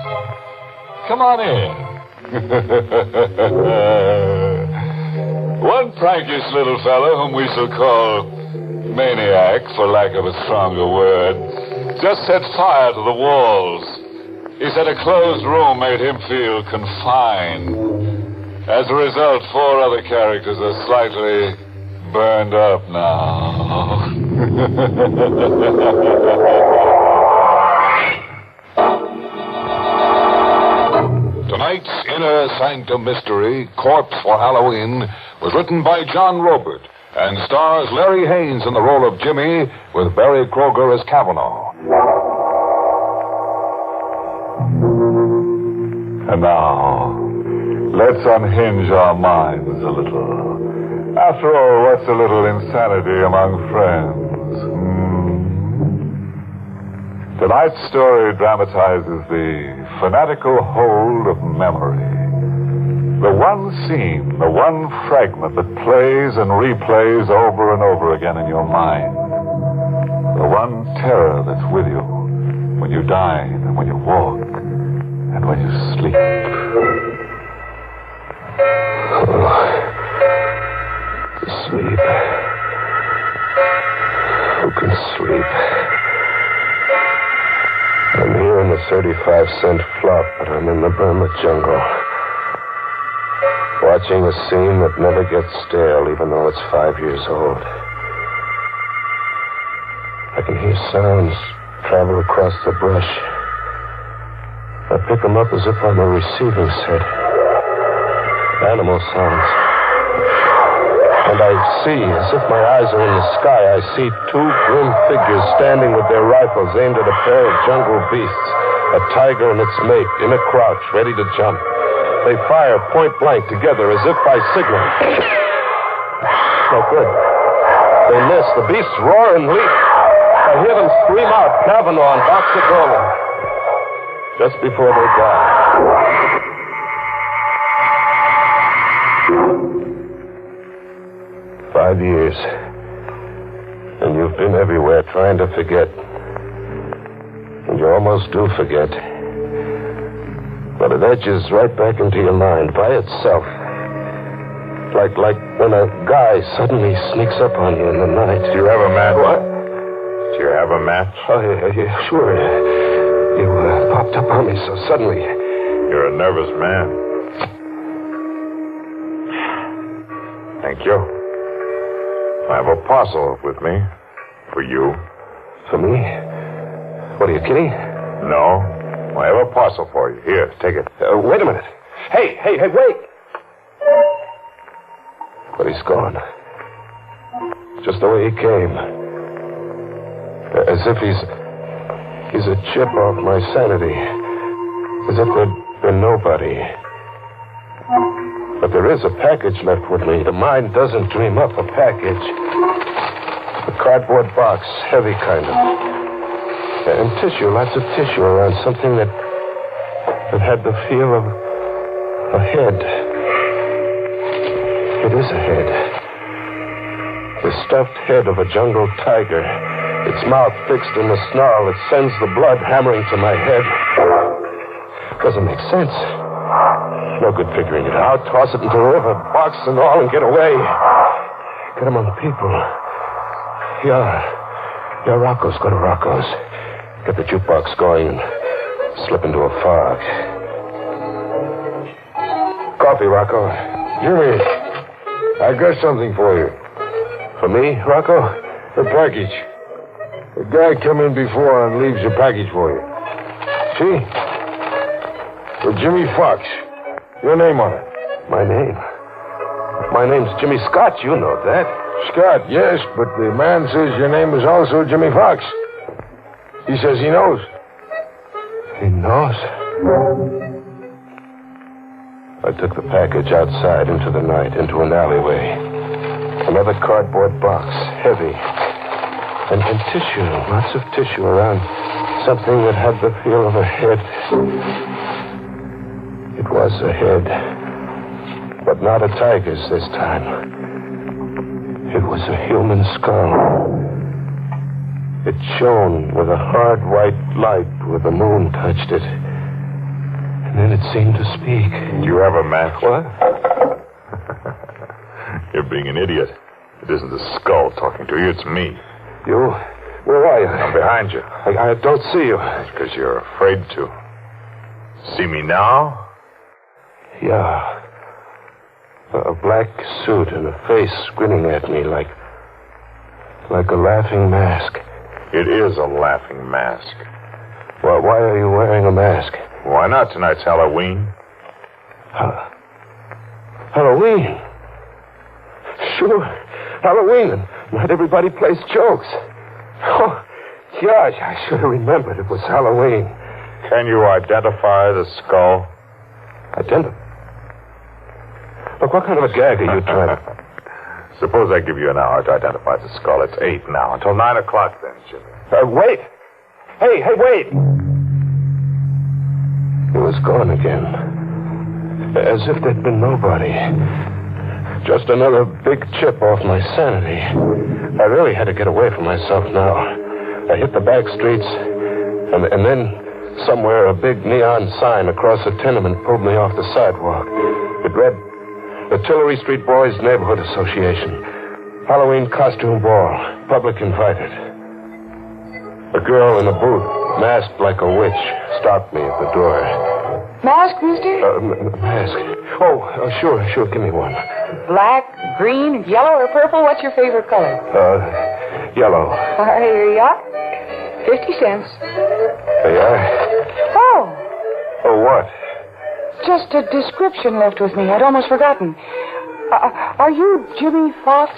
Come on in. One prankish little fellow, whom we shall call Maniac, for lack of a stronger word, just set fire to the walls. He said a closed room made him feel confined. As a result, 4 other characters are slightly burned up now. Tonight's Inner Sanctum Mystery, Corpse for Halloween, was written by John Robert and stars Larry Haynes in the role of Jimmy with Barry Kroger as Kavanaugh. And now, let's unhinge our minds a little. After all, what's a little insanity among friends? Tonight's story dramatizes the fanatical hold of memory. The one scene, the one fragment that plays and replays over and over again in your mind. The one terror that's with you when you dine and when you walk and when you sleep. Sleep. Who can sleep? I'm here in the 35-cent flop, but I'm in the Burma jungle. Watching a scene that never gets stale, even though it's 5 years old. I can hear sounds travel across the brush. I pick them up as if I'm a receiving set. Animal sounds. And I see, as if my eyes are in the sky, I see 2 grim figures standing with their rifles aimed at a pair of jungle beasts, a tiger and its mate, in a crouch, ready to jump. They fire point blank together as if by signal. No good. They miss. The beasts roar and leap. I hear them scream out, Kavanaugh and Boxer Dolan, just before they die. 5 years. And you've been everywhere trying to forget. And you almost do forget. But it edges right back into your mind by itself. Like when a guy suddenly sneaks up on you in the night. Do you have a match? What? Do you have a match? Oh, yeah, sure. You popped up on me so suddenly. You're a nervous man. Thank you. I have a parcel with me. For you. For me? What are you kidding? No. I have a parcel for you. Here, take it. Wait a minute. Hey, wait! But he's gone. Just the way he came. As if he's a chip off my sanity. As if there'd been nobody. But there is a package left with me. The mind doesn't dream up a package. A cardboard box, heavy kind of. And tissue, lots of tissue around something that had the feel of a head. It is a head. The stuffed head of a jungle tiger. Its mouth fixed in the snarl that sends the blood hammering to my head. Doesn't make sense. No good figuring it out. Toss it into the river, box and all, and get away. Get among people. Yeah, Rocco's. Go to Rocco's. Get the jukebox going and slip into a fog. Coffee, Rocco. Jimmy, I got something for you. For me, Rocco? A package. A guy come in before and leaves a package for you. See? For Jimmy Fox. Your name on it. My name? My name's Jimmy Scott. You know that. Scott, yes, but the man says your name is also Jimmy Fox. He says he knows. He knows? I took the package outside into the night, into an alleyway. Another cardboard box, heavy. And tissue, lots of tissue around something that had the feel of a head. It was a head, but not a tiger's this time. It was a human skull. It shone with a hard white light where the moon touched it. And then it seemed to speak. Do you have a match? What? You're being an idiot. It isn't the skull talking to you, it's me. You? Where are you? I'm behind you. I don't see you. It's because you're afraid to. See me now? Yeah. A black suit and a face grinning at me like a laughing mask. It is a laughing mask. Well, why are you wearing a mask? Why not? Tonight's Halloween. Halloween? Sure, Halloween. Not everybody plays jokes. Oh, gosh, I should have remembered it was Halloween. Can you identify the skull? Identify? Look, what kind of a gag are you trying to... Suppose I give you an hour to identify the skull. It's 8 now. Until 9 o'clock then, Jimmy. Wait! Hey, wait! It was gone again. As if there'd been nobody. Just another big chip off my sanity. I really had to get away from myself now. I hit the back streets, and then somewhere a big neon sign across a tenement pulled me off the sidewalk. It read, the Tillery Street Boys Neighborhood Association. Halloween costume ball. Public invited. A girl in a booth, masked like a witch, stopped me at the door. Mask, mister? Mask. Oh, sure. Give me one. Black, green, yellow, or purple? What's your favorite color? Yellow. Here you are. 50 cents. There you are. Oh. Oh, what? Just a description left with me. I'd almost forgotten. Are you Jimmy Fox?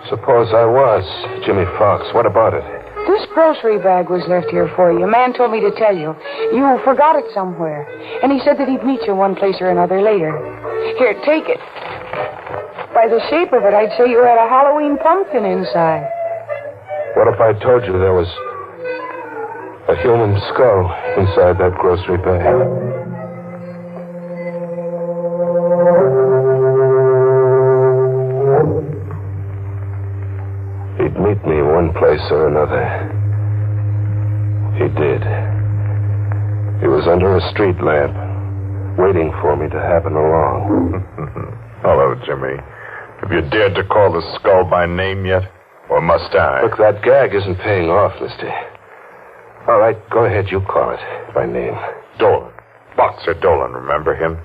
Suppose I was Jimmy Fox. What about it? This grocery bag was left here for you. A man told me to tell you. You forgot it somewhere. And he said that he'd meet you one place or another later. Here, take it. By the shape of it, I'd say you had a Halloween pumpkin inside. What if I told you there was a human skull inside that grocery bag? He'd meet me one place or another. He did. He was under a street lamp, waiting for me to happen along. Hello, Jimmy. Have you dared to call the skull by name yet? Or must I? Look, that gag isn't paying off, mister. All right, go ahead. You call it by name. Dolan. Boxer Dolan, remember him?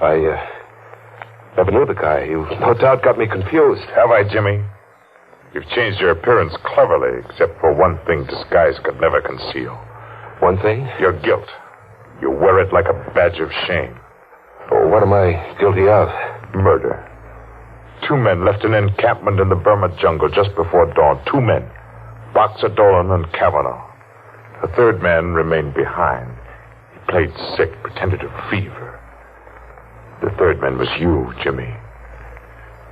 I never knew the guy. You no doubt got me confused. Have I, Jimmy? You've changed your appearance cleverly, except for one thing disguise could never conceal. One thing? Your guilt. You wear it like a badge of shame. Oh, what am I guilty of? Murder. 2 men left an encampment in the Burma jungle just before dawn. 2 men. Boxer Dolan and Kavanaugh. A 3rd man remained behind. He played sick, pretended to fever. The 3rd man was you, Jimmy.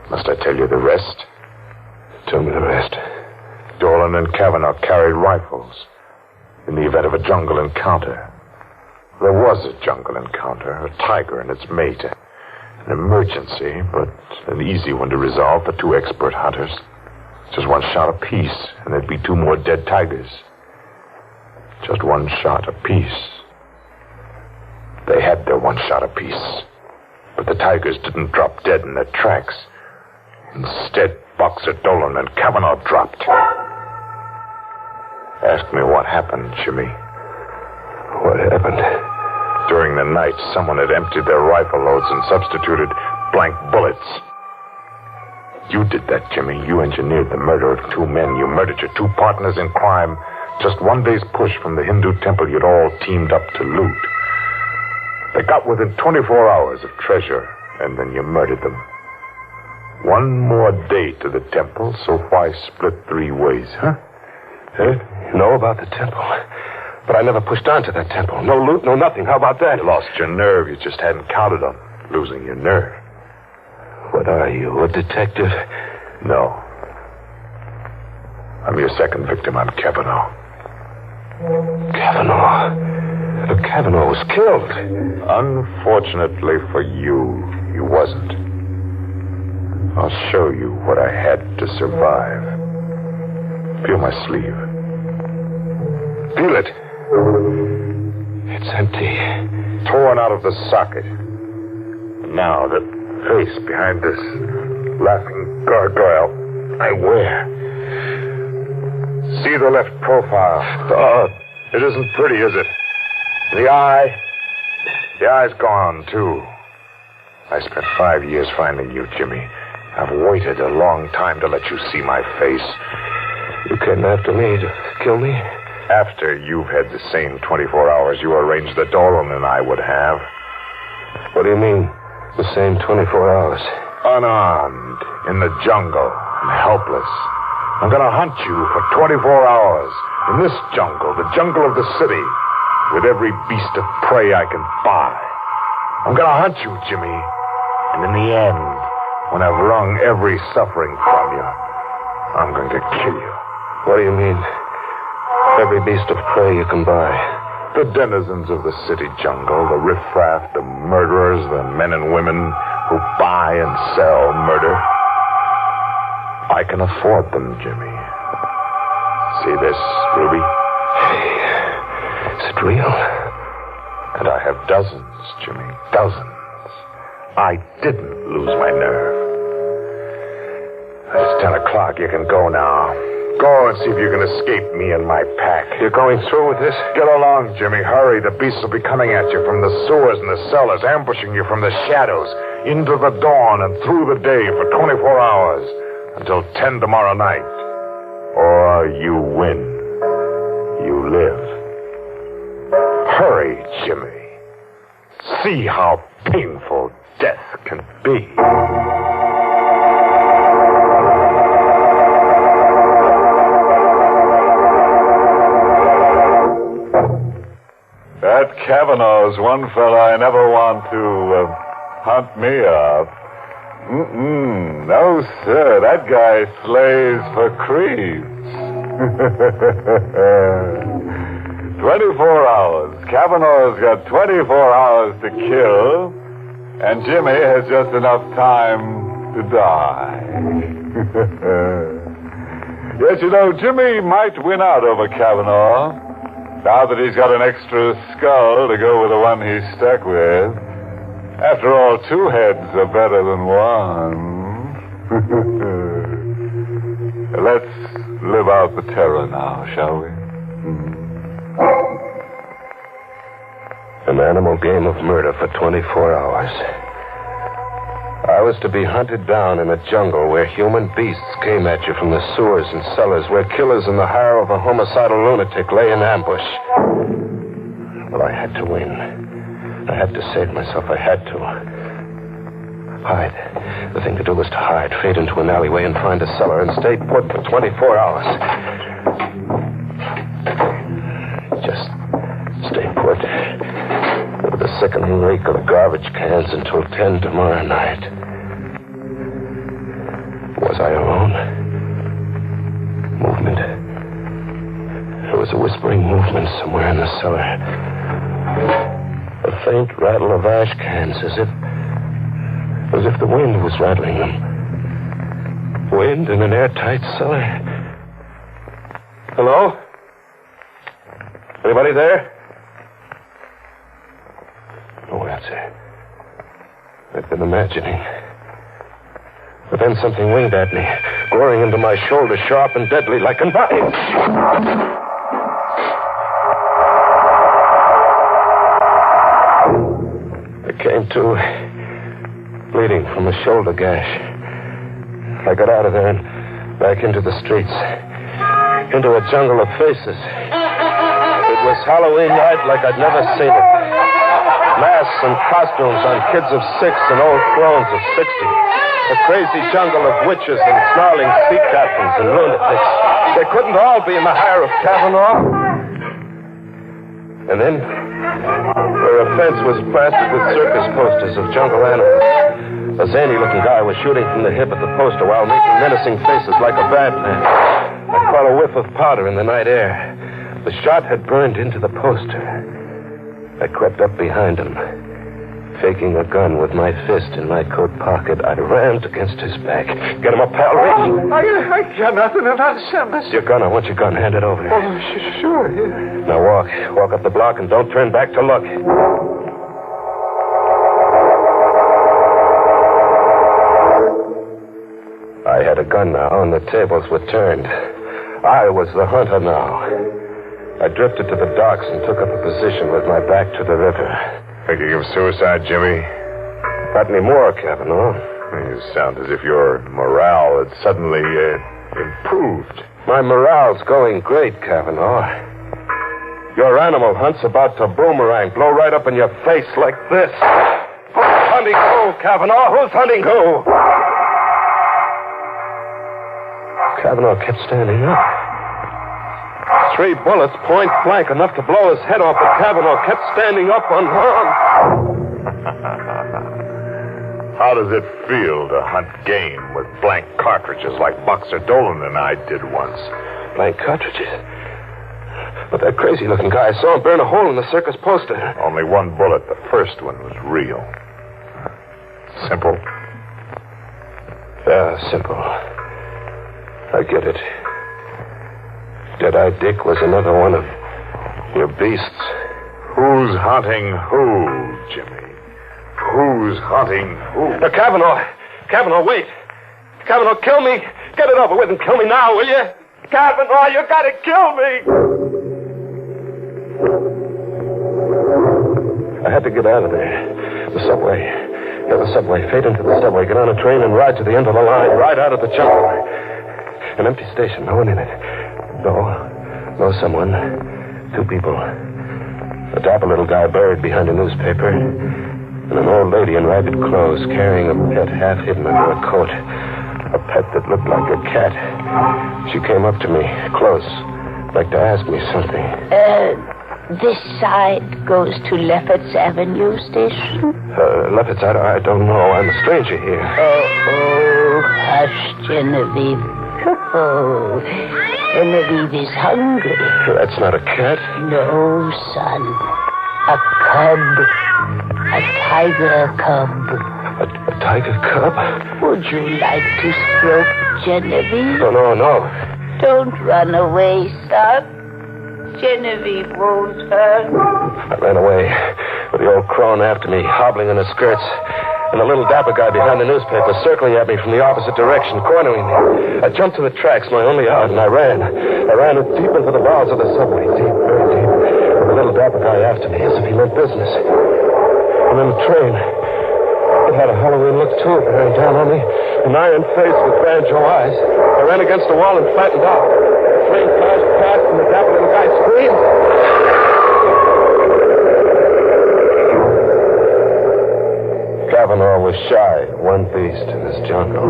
Must I tell you the rest? Tell me the rest. Dolan and Kavanaugh carried rifles in the event of a jungle encounter. There was a jungle encounter, a tiger and its mate. An emergency, but an easy one to resolve for 2 expert hunters. Just 1 shot apiece, and there'd be 2 more dead tigers. Just 1 shot apiece. They had their 1 shot apiece. But the tigers didn't drop dead in their tracks. Instead, Boxer Dolan and Kavanaugh dropped. Ask me what happened, Jimmy. What happened? During the night, someone had emptied their rifle loads and substituted blank bullets. You did that, Jimmy. You engineered the murder of 2 men. You murdered your 2 partners in crime. Just 1 day's push from the Hindu temple you'd all teamed up to loot. They got within 24 hours of treasure, and then you murdered them. 1 more day to the temple, so why split 3 ways, huh? You know about the temple? But I never pushed on to that temple. No loot, no nothing. How about that? You lost your nerve. You just hadn't counted on losing your nerve. What are you, a detective? No. I'm your second victim. I'm Kavanaugh. Kavanaugh? Kavanaugh was killed. Unfortunately for you, he wasn't. I'll show you what I had to survive. Feel my sleeve. Feel it. It's empty. Torn out of the socket. Now, the face behind this laughing gargoyle I wear. See the left profile. Oh, it isn't pretty, is it? The eye's gone, too. I spent 5 years finding you, Jimmy. I've waited a long time to let you see my face. You came after me to kill me? After you've had the same 24 hours you arranged that Dolan and I would have. What do you mean, the same 24 hours? Unarmed, in the jungle, and helpless. I'm gonna hunt you for 24 hours. In this jungle, the jungle of the city, with every beast of prey I can buy. I'm gonna hunt you, Jimmy. And in the end, when I've wrung every suffering from you, I'm going to kill you. What do you mean? Every beast of prey you can buy. The denizens of the city jungle, the riffraff, the murderers, the men and women who buy and sell murder. I can afford them, Jimmy. See this, Ruby? Is it real? And I have dozens, Jimmy, dozens. I didn't lose my nerve. It's 10 o'clock. You can go now. Go and see if you can escape me and my pack. You're going through with this? Get along, Jimmy. Hurry. The beasts will be coming at you from the sewers and the cellars, ambushing you from the shadows, into the dawn and through the day for 24 hours, until 10 tomorrow night. Or you win. You live. Hurry, Jimmy. See how painful death can be. That Kavanaugh's one fella I never want to hunt me up. No, sir. That guy slays for creeps. 24 hours. Kavanaugh's got 24 hours to kill, and Jimmy has just enough time to die. Yes, you know, Jimmy might win out over Kavanaugh, now that he's got an extra skull to go with the one he's stuck with. After all, 2 heads are better than 1. Let's live out the terror now, shall we? An animal game of murder for 24 hours. I was to be hunted down in a jungle where human beasts came at you from the sewers and cellars, where killers in the hire of a homicidal lunatic lay in ambush. Well, I had to win. I had to save myself. I had to. Hide. The thing to do was to hide, fade into an alleyway and find a cellar and stay put for 24 hours. Just stay put. With the sickening reek of the garbage cans until 10 tomorrow night. Was I alone? Movement. There was a whispering movement somewhere in the cellar. A faint rattle of ash cans, as if the wind was rattling them. Wind in an airtight cellar. Hello? Anybody there? No answer. I've been imagining. But then something winged at me, goring into my shoulder, sharp and deadly like a knife. I came to, bleeding from a shoulder gash. I got out of there and back into the streets, into a jungle of faces. It was Halloween night like I'd never seen it. Masks and costumes on kids of 6 and old crones of 60. A crazy jungle of witches and snarling sea captains and lunatics. They couldn't all be in the hire of Kavanaugh. And then, where a fence was plastered with circus posters of jungle animals, a zany-looking guy was shooting from the hip at the poster while making menacing faces like a bad man. I caught a whiff of powder in the night air. The shot had burned into the poster. I crept up behind him. Faking a gun with my fist in my coat pocket, I rammed against his back. Get him up, pal. Reach. I got nothing. It's your gun. I want your gun. Hand it over. Oh, sure. Yeah. Now walk. Walk up the block and don't turn back to look. I had a gun now, and the tables were turned. I was the hunter now. I drifted to the docks and took up a position with my back to the river. Thinking of suicide, Jimmy? Not anymore, Kavanaugh. You sound as if your morale had suddenly improved. My morale's going great, Kavanaugh. Your animal hunt's about to boomerang, blow right up in your face like this. Who's hunting who, Kavanaugh? Who's hunting who? Kavanaugh kept standing up. 3 bullets, point blank, enough to blow his head off, but Kavanaugh kept standing up unharmed. How does it feel to hunt game with blank cartridges like Boxer Dolan and I did once? Blank cartridges? But that crazy-looking guy, I saw him burn a hole in the circus poster. Only 1 bullet. The first one was real. Simple? Yeah, simple. I get it. Dead-Eye Dick was another one of your beasts. Who's hunting who, Jimmy? Who's hunting who? Kavanaugh, wait. Kavanaugh, kill me. Get it over with and kill me now, will you? Kavanaugh, you gotta kill me. I had to get out of there. The subway. Yeah, the subway. Fade into the subway. Get on a train and ride to the end of the line. Ride out of the jungle. An empty station. No one in it. No someone. 2 people. A dapper little guy buried behind a newspaper. And an old lady in ragged clothes carrying a pet half hidden under a coat. A pet that looked like a cat. She came up to me, close, like to ask me something. This side goes to Lefferts Avenue Station? Lefferts, I don't know. I'm a stranger here. Oh, hush, Genevieve. Oh, Genevieve is hungry. That's not a cat. No, son. A cub. A tiger cub. A tiger cub? Would you like to stroke Genevieve? No. Don't run away, son. Genevieve won't hurt. I ran away with the old crone after me, hobbling in her skirts, and the little dapper guy behind the newspaper circling at me from the opposite direction, cornering me. I jumped to the tracks, my only out, and I ran. I ran deep into the bowels of the subway, deep, very deep, with the little dapper guy after me, as if he meant business. And then the train. It had a Halloween look, too, bearing down on me. An iron face with banjo eyes. I ran against the wall and flattened out. The train flashed past, and the dapper little guy screamed. Kavanaugh was shy, one beast in this jungle.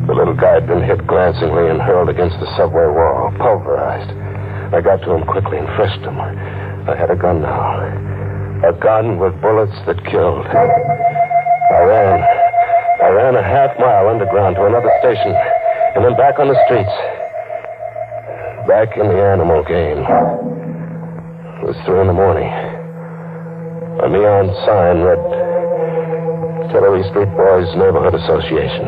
The little guy had been hit glancingly and hurled against the subway wall, pulverized. I got to him quickly and frisked him. I had a gun now. A gun with bullets that killed. I ran a half mile underground to another station, and then back on the streets. Back in the animal game. It was 3 a.m. A neon sign read Tillery Street Boys Neighborhood Association.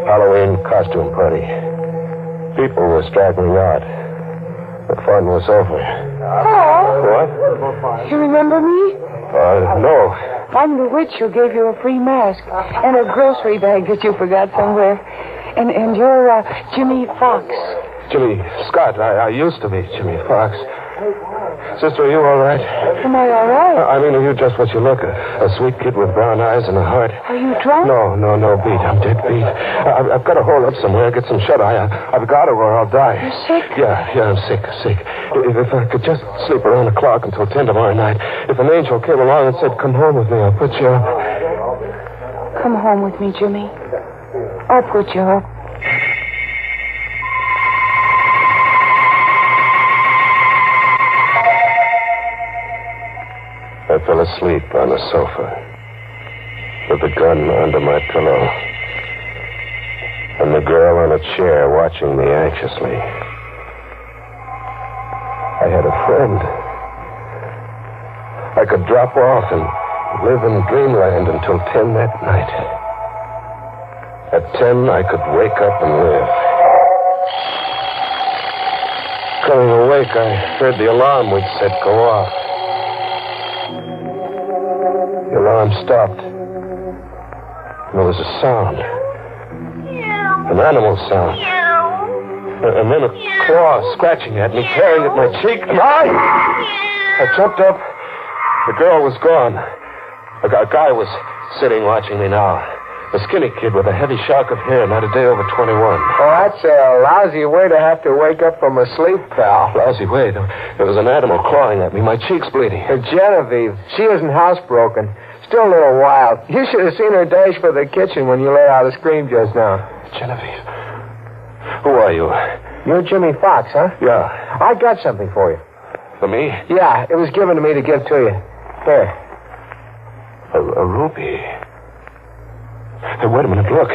Halloween costume party. People were straggling out. The fun was over. What? You remember me? No. I'm the witch who gave you a free mask and a grocery bag that you forgot somewhere. And you're Jimmy Fox. Jimmy Scott. I used to be Jimmy Fox. Sister, are you all right? Am I all right? I mean, are you just what you look? A sweet kid with brown eyes and a heart. Are you drunk? No, beat. I'm dead beat. I've got to hole up somewhere, get some shut-eye. I've got to or I'll die. You're sick? Yeah, I'm sick. If I could just sleep around the clock until 10 tomorrow night. If an angel came along and said, come home with me, I'll put you up. Come home with me, Jimmy. I'll put you up. I fell asleep on the sofa with the gun under my pillow. girl on a chair watching me anxiously. I had a friend. I could drop off and live in dreamland until 10 that night. At 10, I could wake up and live. Coming awake, I heard the alarm we'd set go off. The alarm stopped. There was a sound. An animal sound. And then a claw scratching at me, tearing at my cheek. And I jumped up. The girl was gone. A guy was sitting watching me now. A skinny kid with a heavy shock of hair, not a day over 21. Oh, that's a lousy way to have to wake up from a sleep, pal. Lousy way. There was an animal clawing at me. My cheek's bleeding. Genevieve, she isn't housebroken. Still a little wild. You should have seen her dash for the kitchen when you let out a scream just now. Genevieve. Who are you? You're Jimmy Fox, huh? Yeah. I got something for you. For me? Yeah, it was given to me to give to you. Here. A ruby. Hey, wait a minute, look.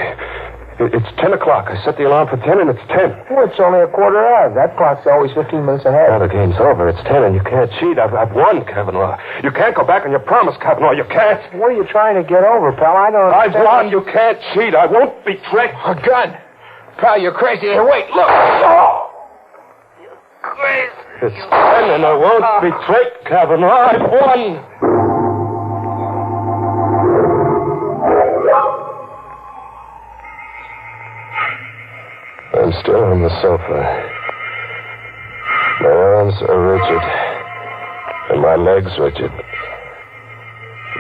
It's 10 o'clock. I set the alarm for 10, and it's 10. Well, it's only a quarter of. That clock's always 15 minutes ahead. Now the game's over. It's 10, and you can't cheat. I've won, Kavanaugh. You can't go back on your promise, Kavanaugh. You can't. What are you trying to get over, pal? I don't understand. I've won. You can't cheat. I won't be tricked. A gun. Pal, you're crazy. Here, wait, look. Oh! You're crazy. It's 10, and I won't be tricked, Kavanaugh. I've won. I'm still on the sofa. My arms are rigid, and my legs rigid.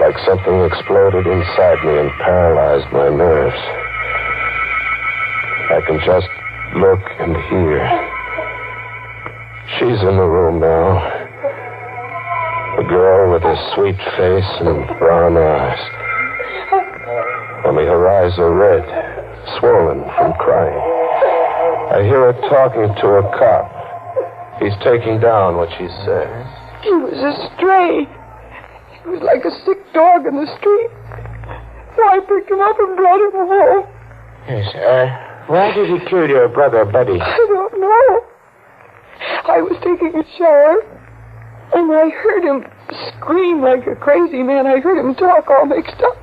Like something exploded inside me and paralyzed my nerves. I can just look and hear. She's in the room now. The girl with her sweet face and brown eyes. Only her eyes are red, swollen from crying. I hear her talking to a cop. He's taking down what she says. He was a stray. He was like a sick dog in the street. So I picked him up and brought him home. Yes, why did he kill your brother, Buddy? I don't know. I was taking a shower, and I heard him scream like a crazy man. I heard him talk all mixed up.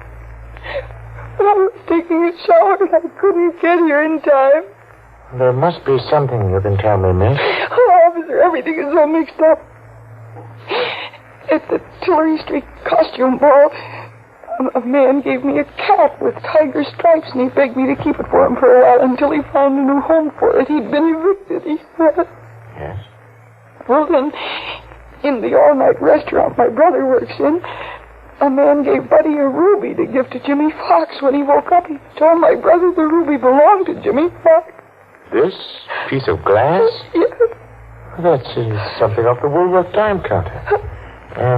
But I was taking a shower, and I couldn't get here in time. There must be something you can tell me, miss. Oh, officer, everything is all mixed up. At the Tillery Street costume ball, a man gave me a cat with tiger stripes, and he begged me to keep it for him for a while until he found a new home for it. He'd been evicted, he said. Yes? Well, then, in the all-night restaurant my brother works in, a man gave Buddy a ruby to give to Jimmy Fox. When he woke up, he told my brother the ruby belonged to Jimmy Fox. This piece of glass? Yes. That's something off the Woolworth Time counter.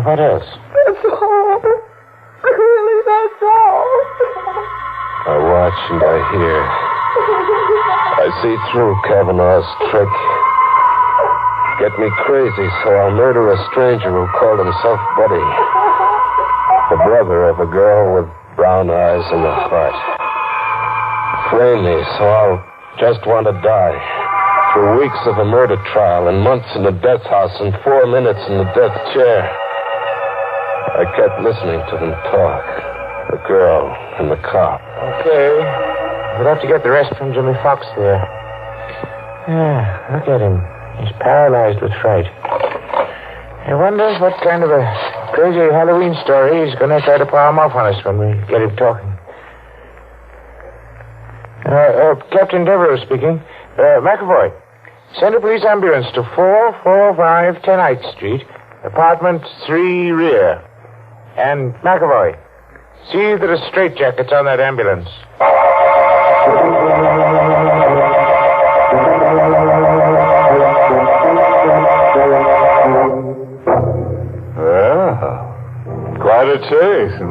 What else? That's all. Really, that's all. I watch and I hear. I see through Kavanaugh's trick. Get me crazy, so I'll murder a stranger who called himself Buddy. The brother of a girl with brown eyes and a heart. Flame me, so I'll just want to die. Through weeks of a murder trial and months in the death house and 4 minutes in the death chair. I kept listening to them talk. The girl and the cop. Okay. We'll have to get the rest from Jimmy Fox there. Yeah, look at him. He's paralyzed with fright. I wonder what kind of a crazy Halloween story he's going to try to palm off on us when we get him talking. Captain Devereux speaking. McAvoy, send a police ambulance to 445 10th Street, apartment 3 rear. And McAvoy, see that a straitjacket's on that ambulance. Well, quite a chase.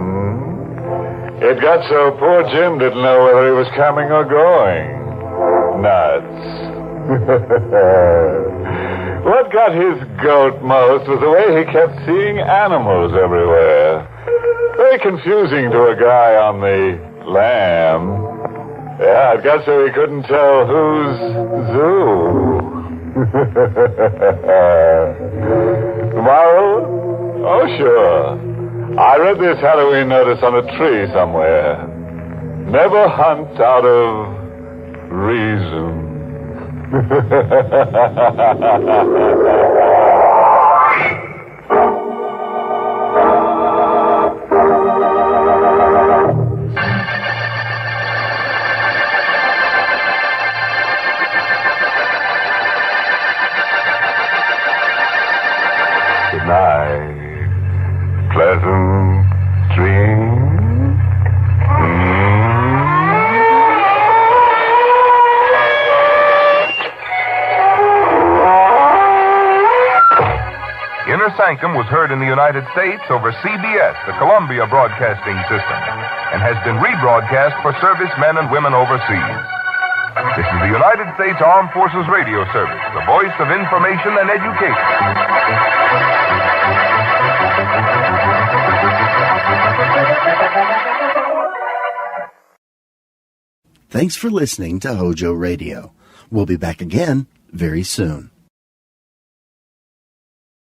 It got so poor Jim didn't know whether he was coming or going. Nuts. What got his goat most was the way he kept seeing animals everywhere. Very confusing to a guy on the lam. Yeah, I guess we couldn't tell who's zoo. Tomorrow? Oh, sure. I read this Halloween notice on a tree somewhere. Never hunt out of reason. Good night. Pleasant dreams. Inner Sanctum was heard in the United States over CBS, the Columbia Broadcasting System, and has been rebroadcast for servicemen and women overseas. This is the United States Armed Forces Radio Service, the voice of information and education. Thanks for listening to Hojo Radio. We'll be back again very soon.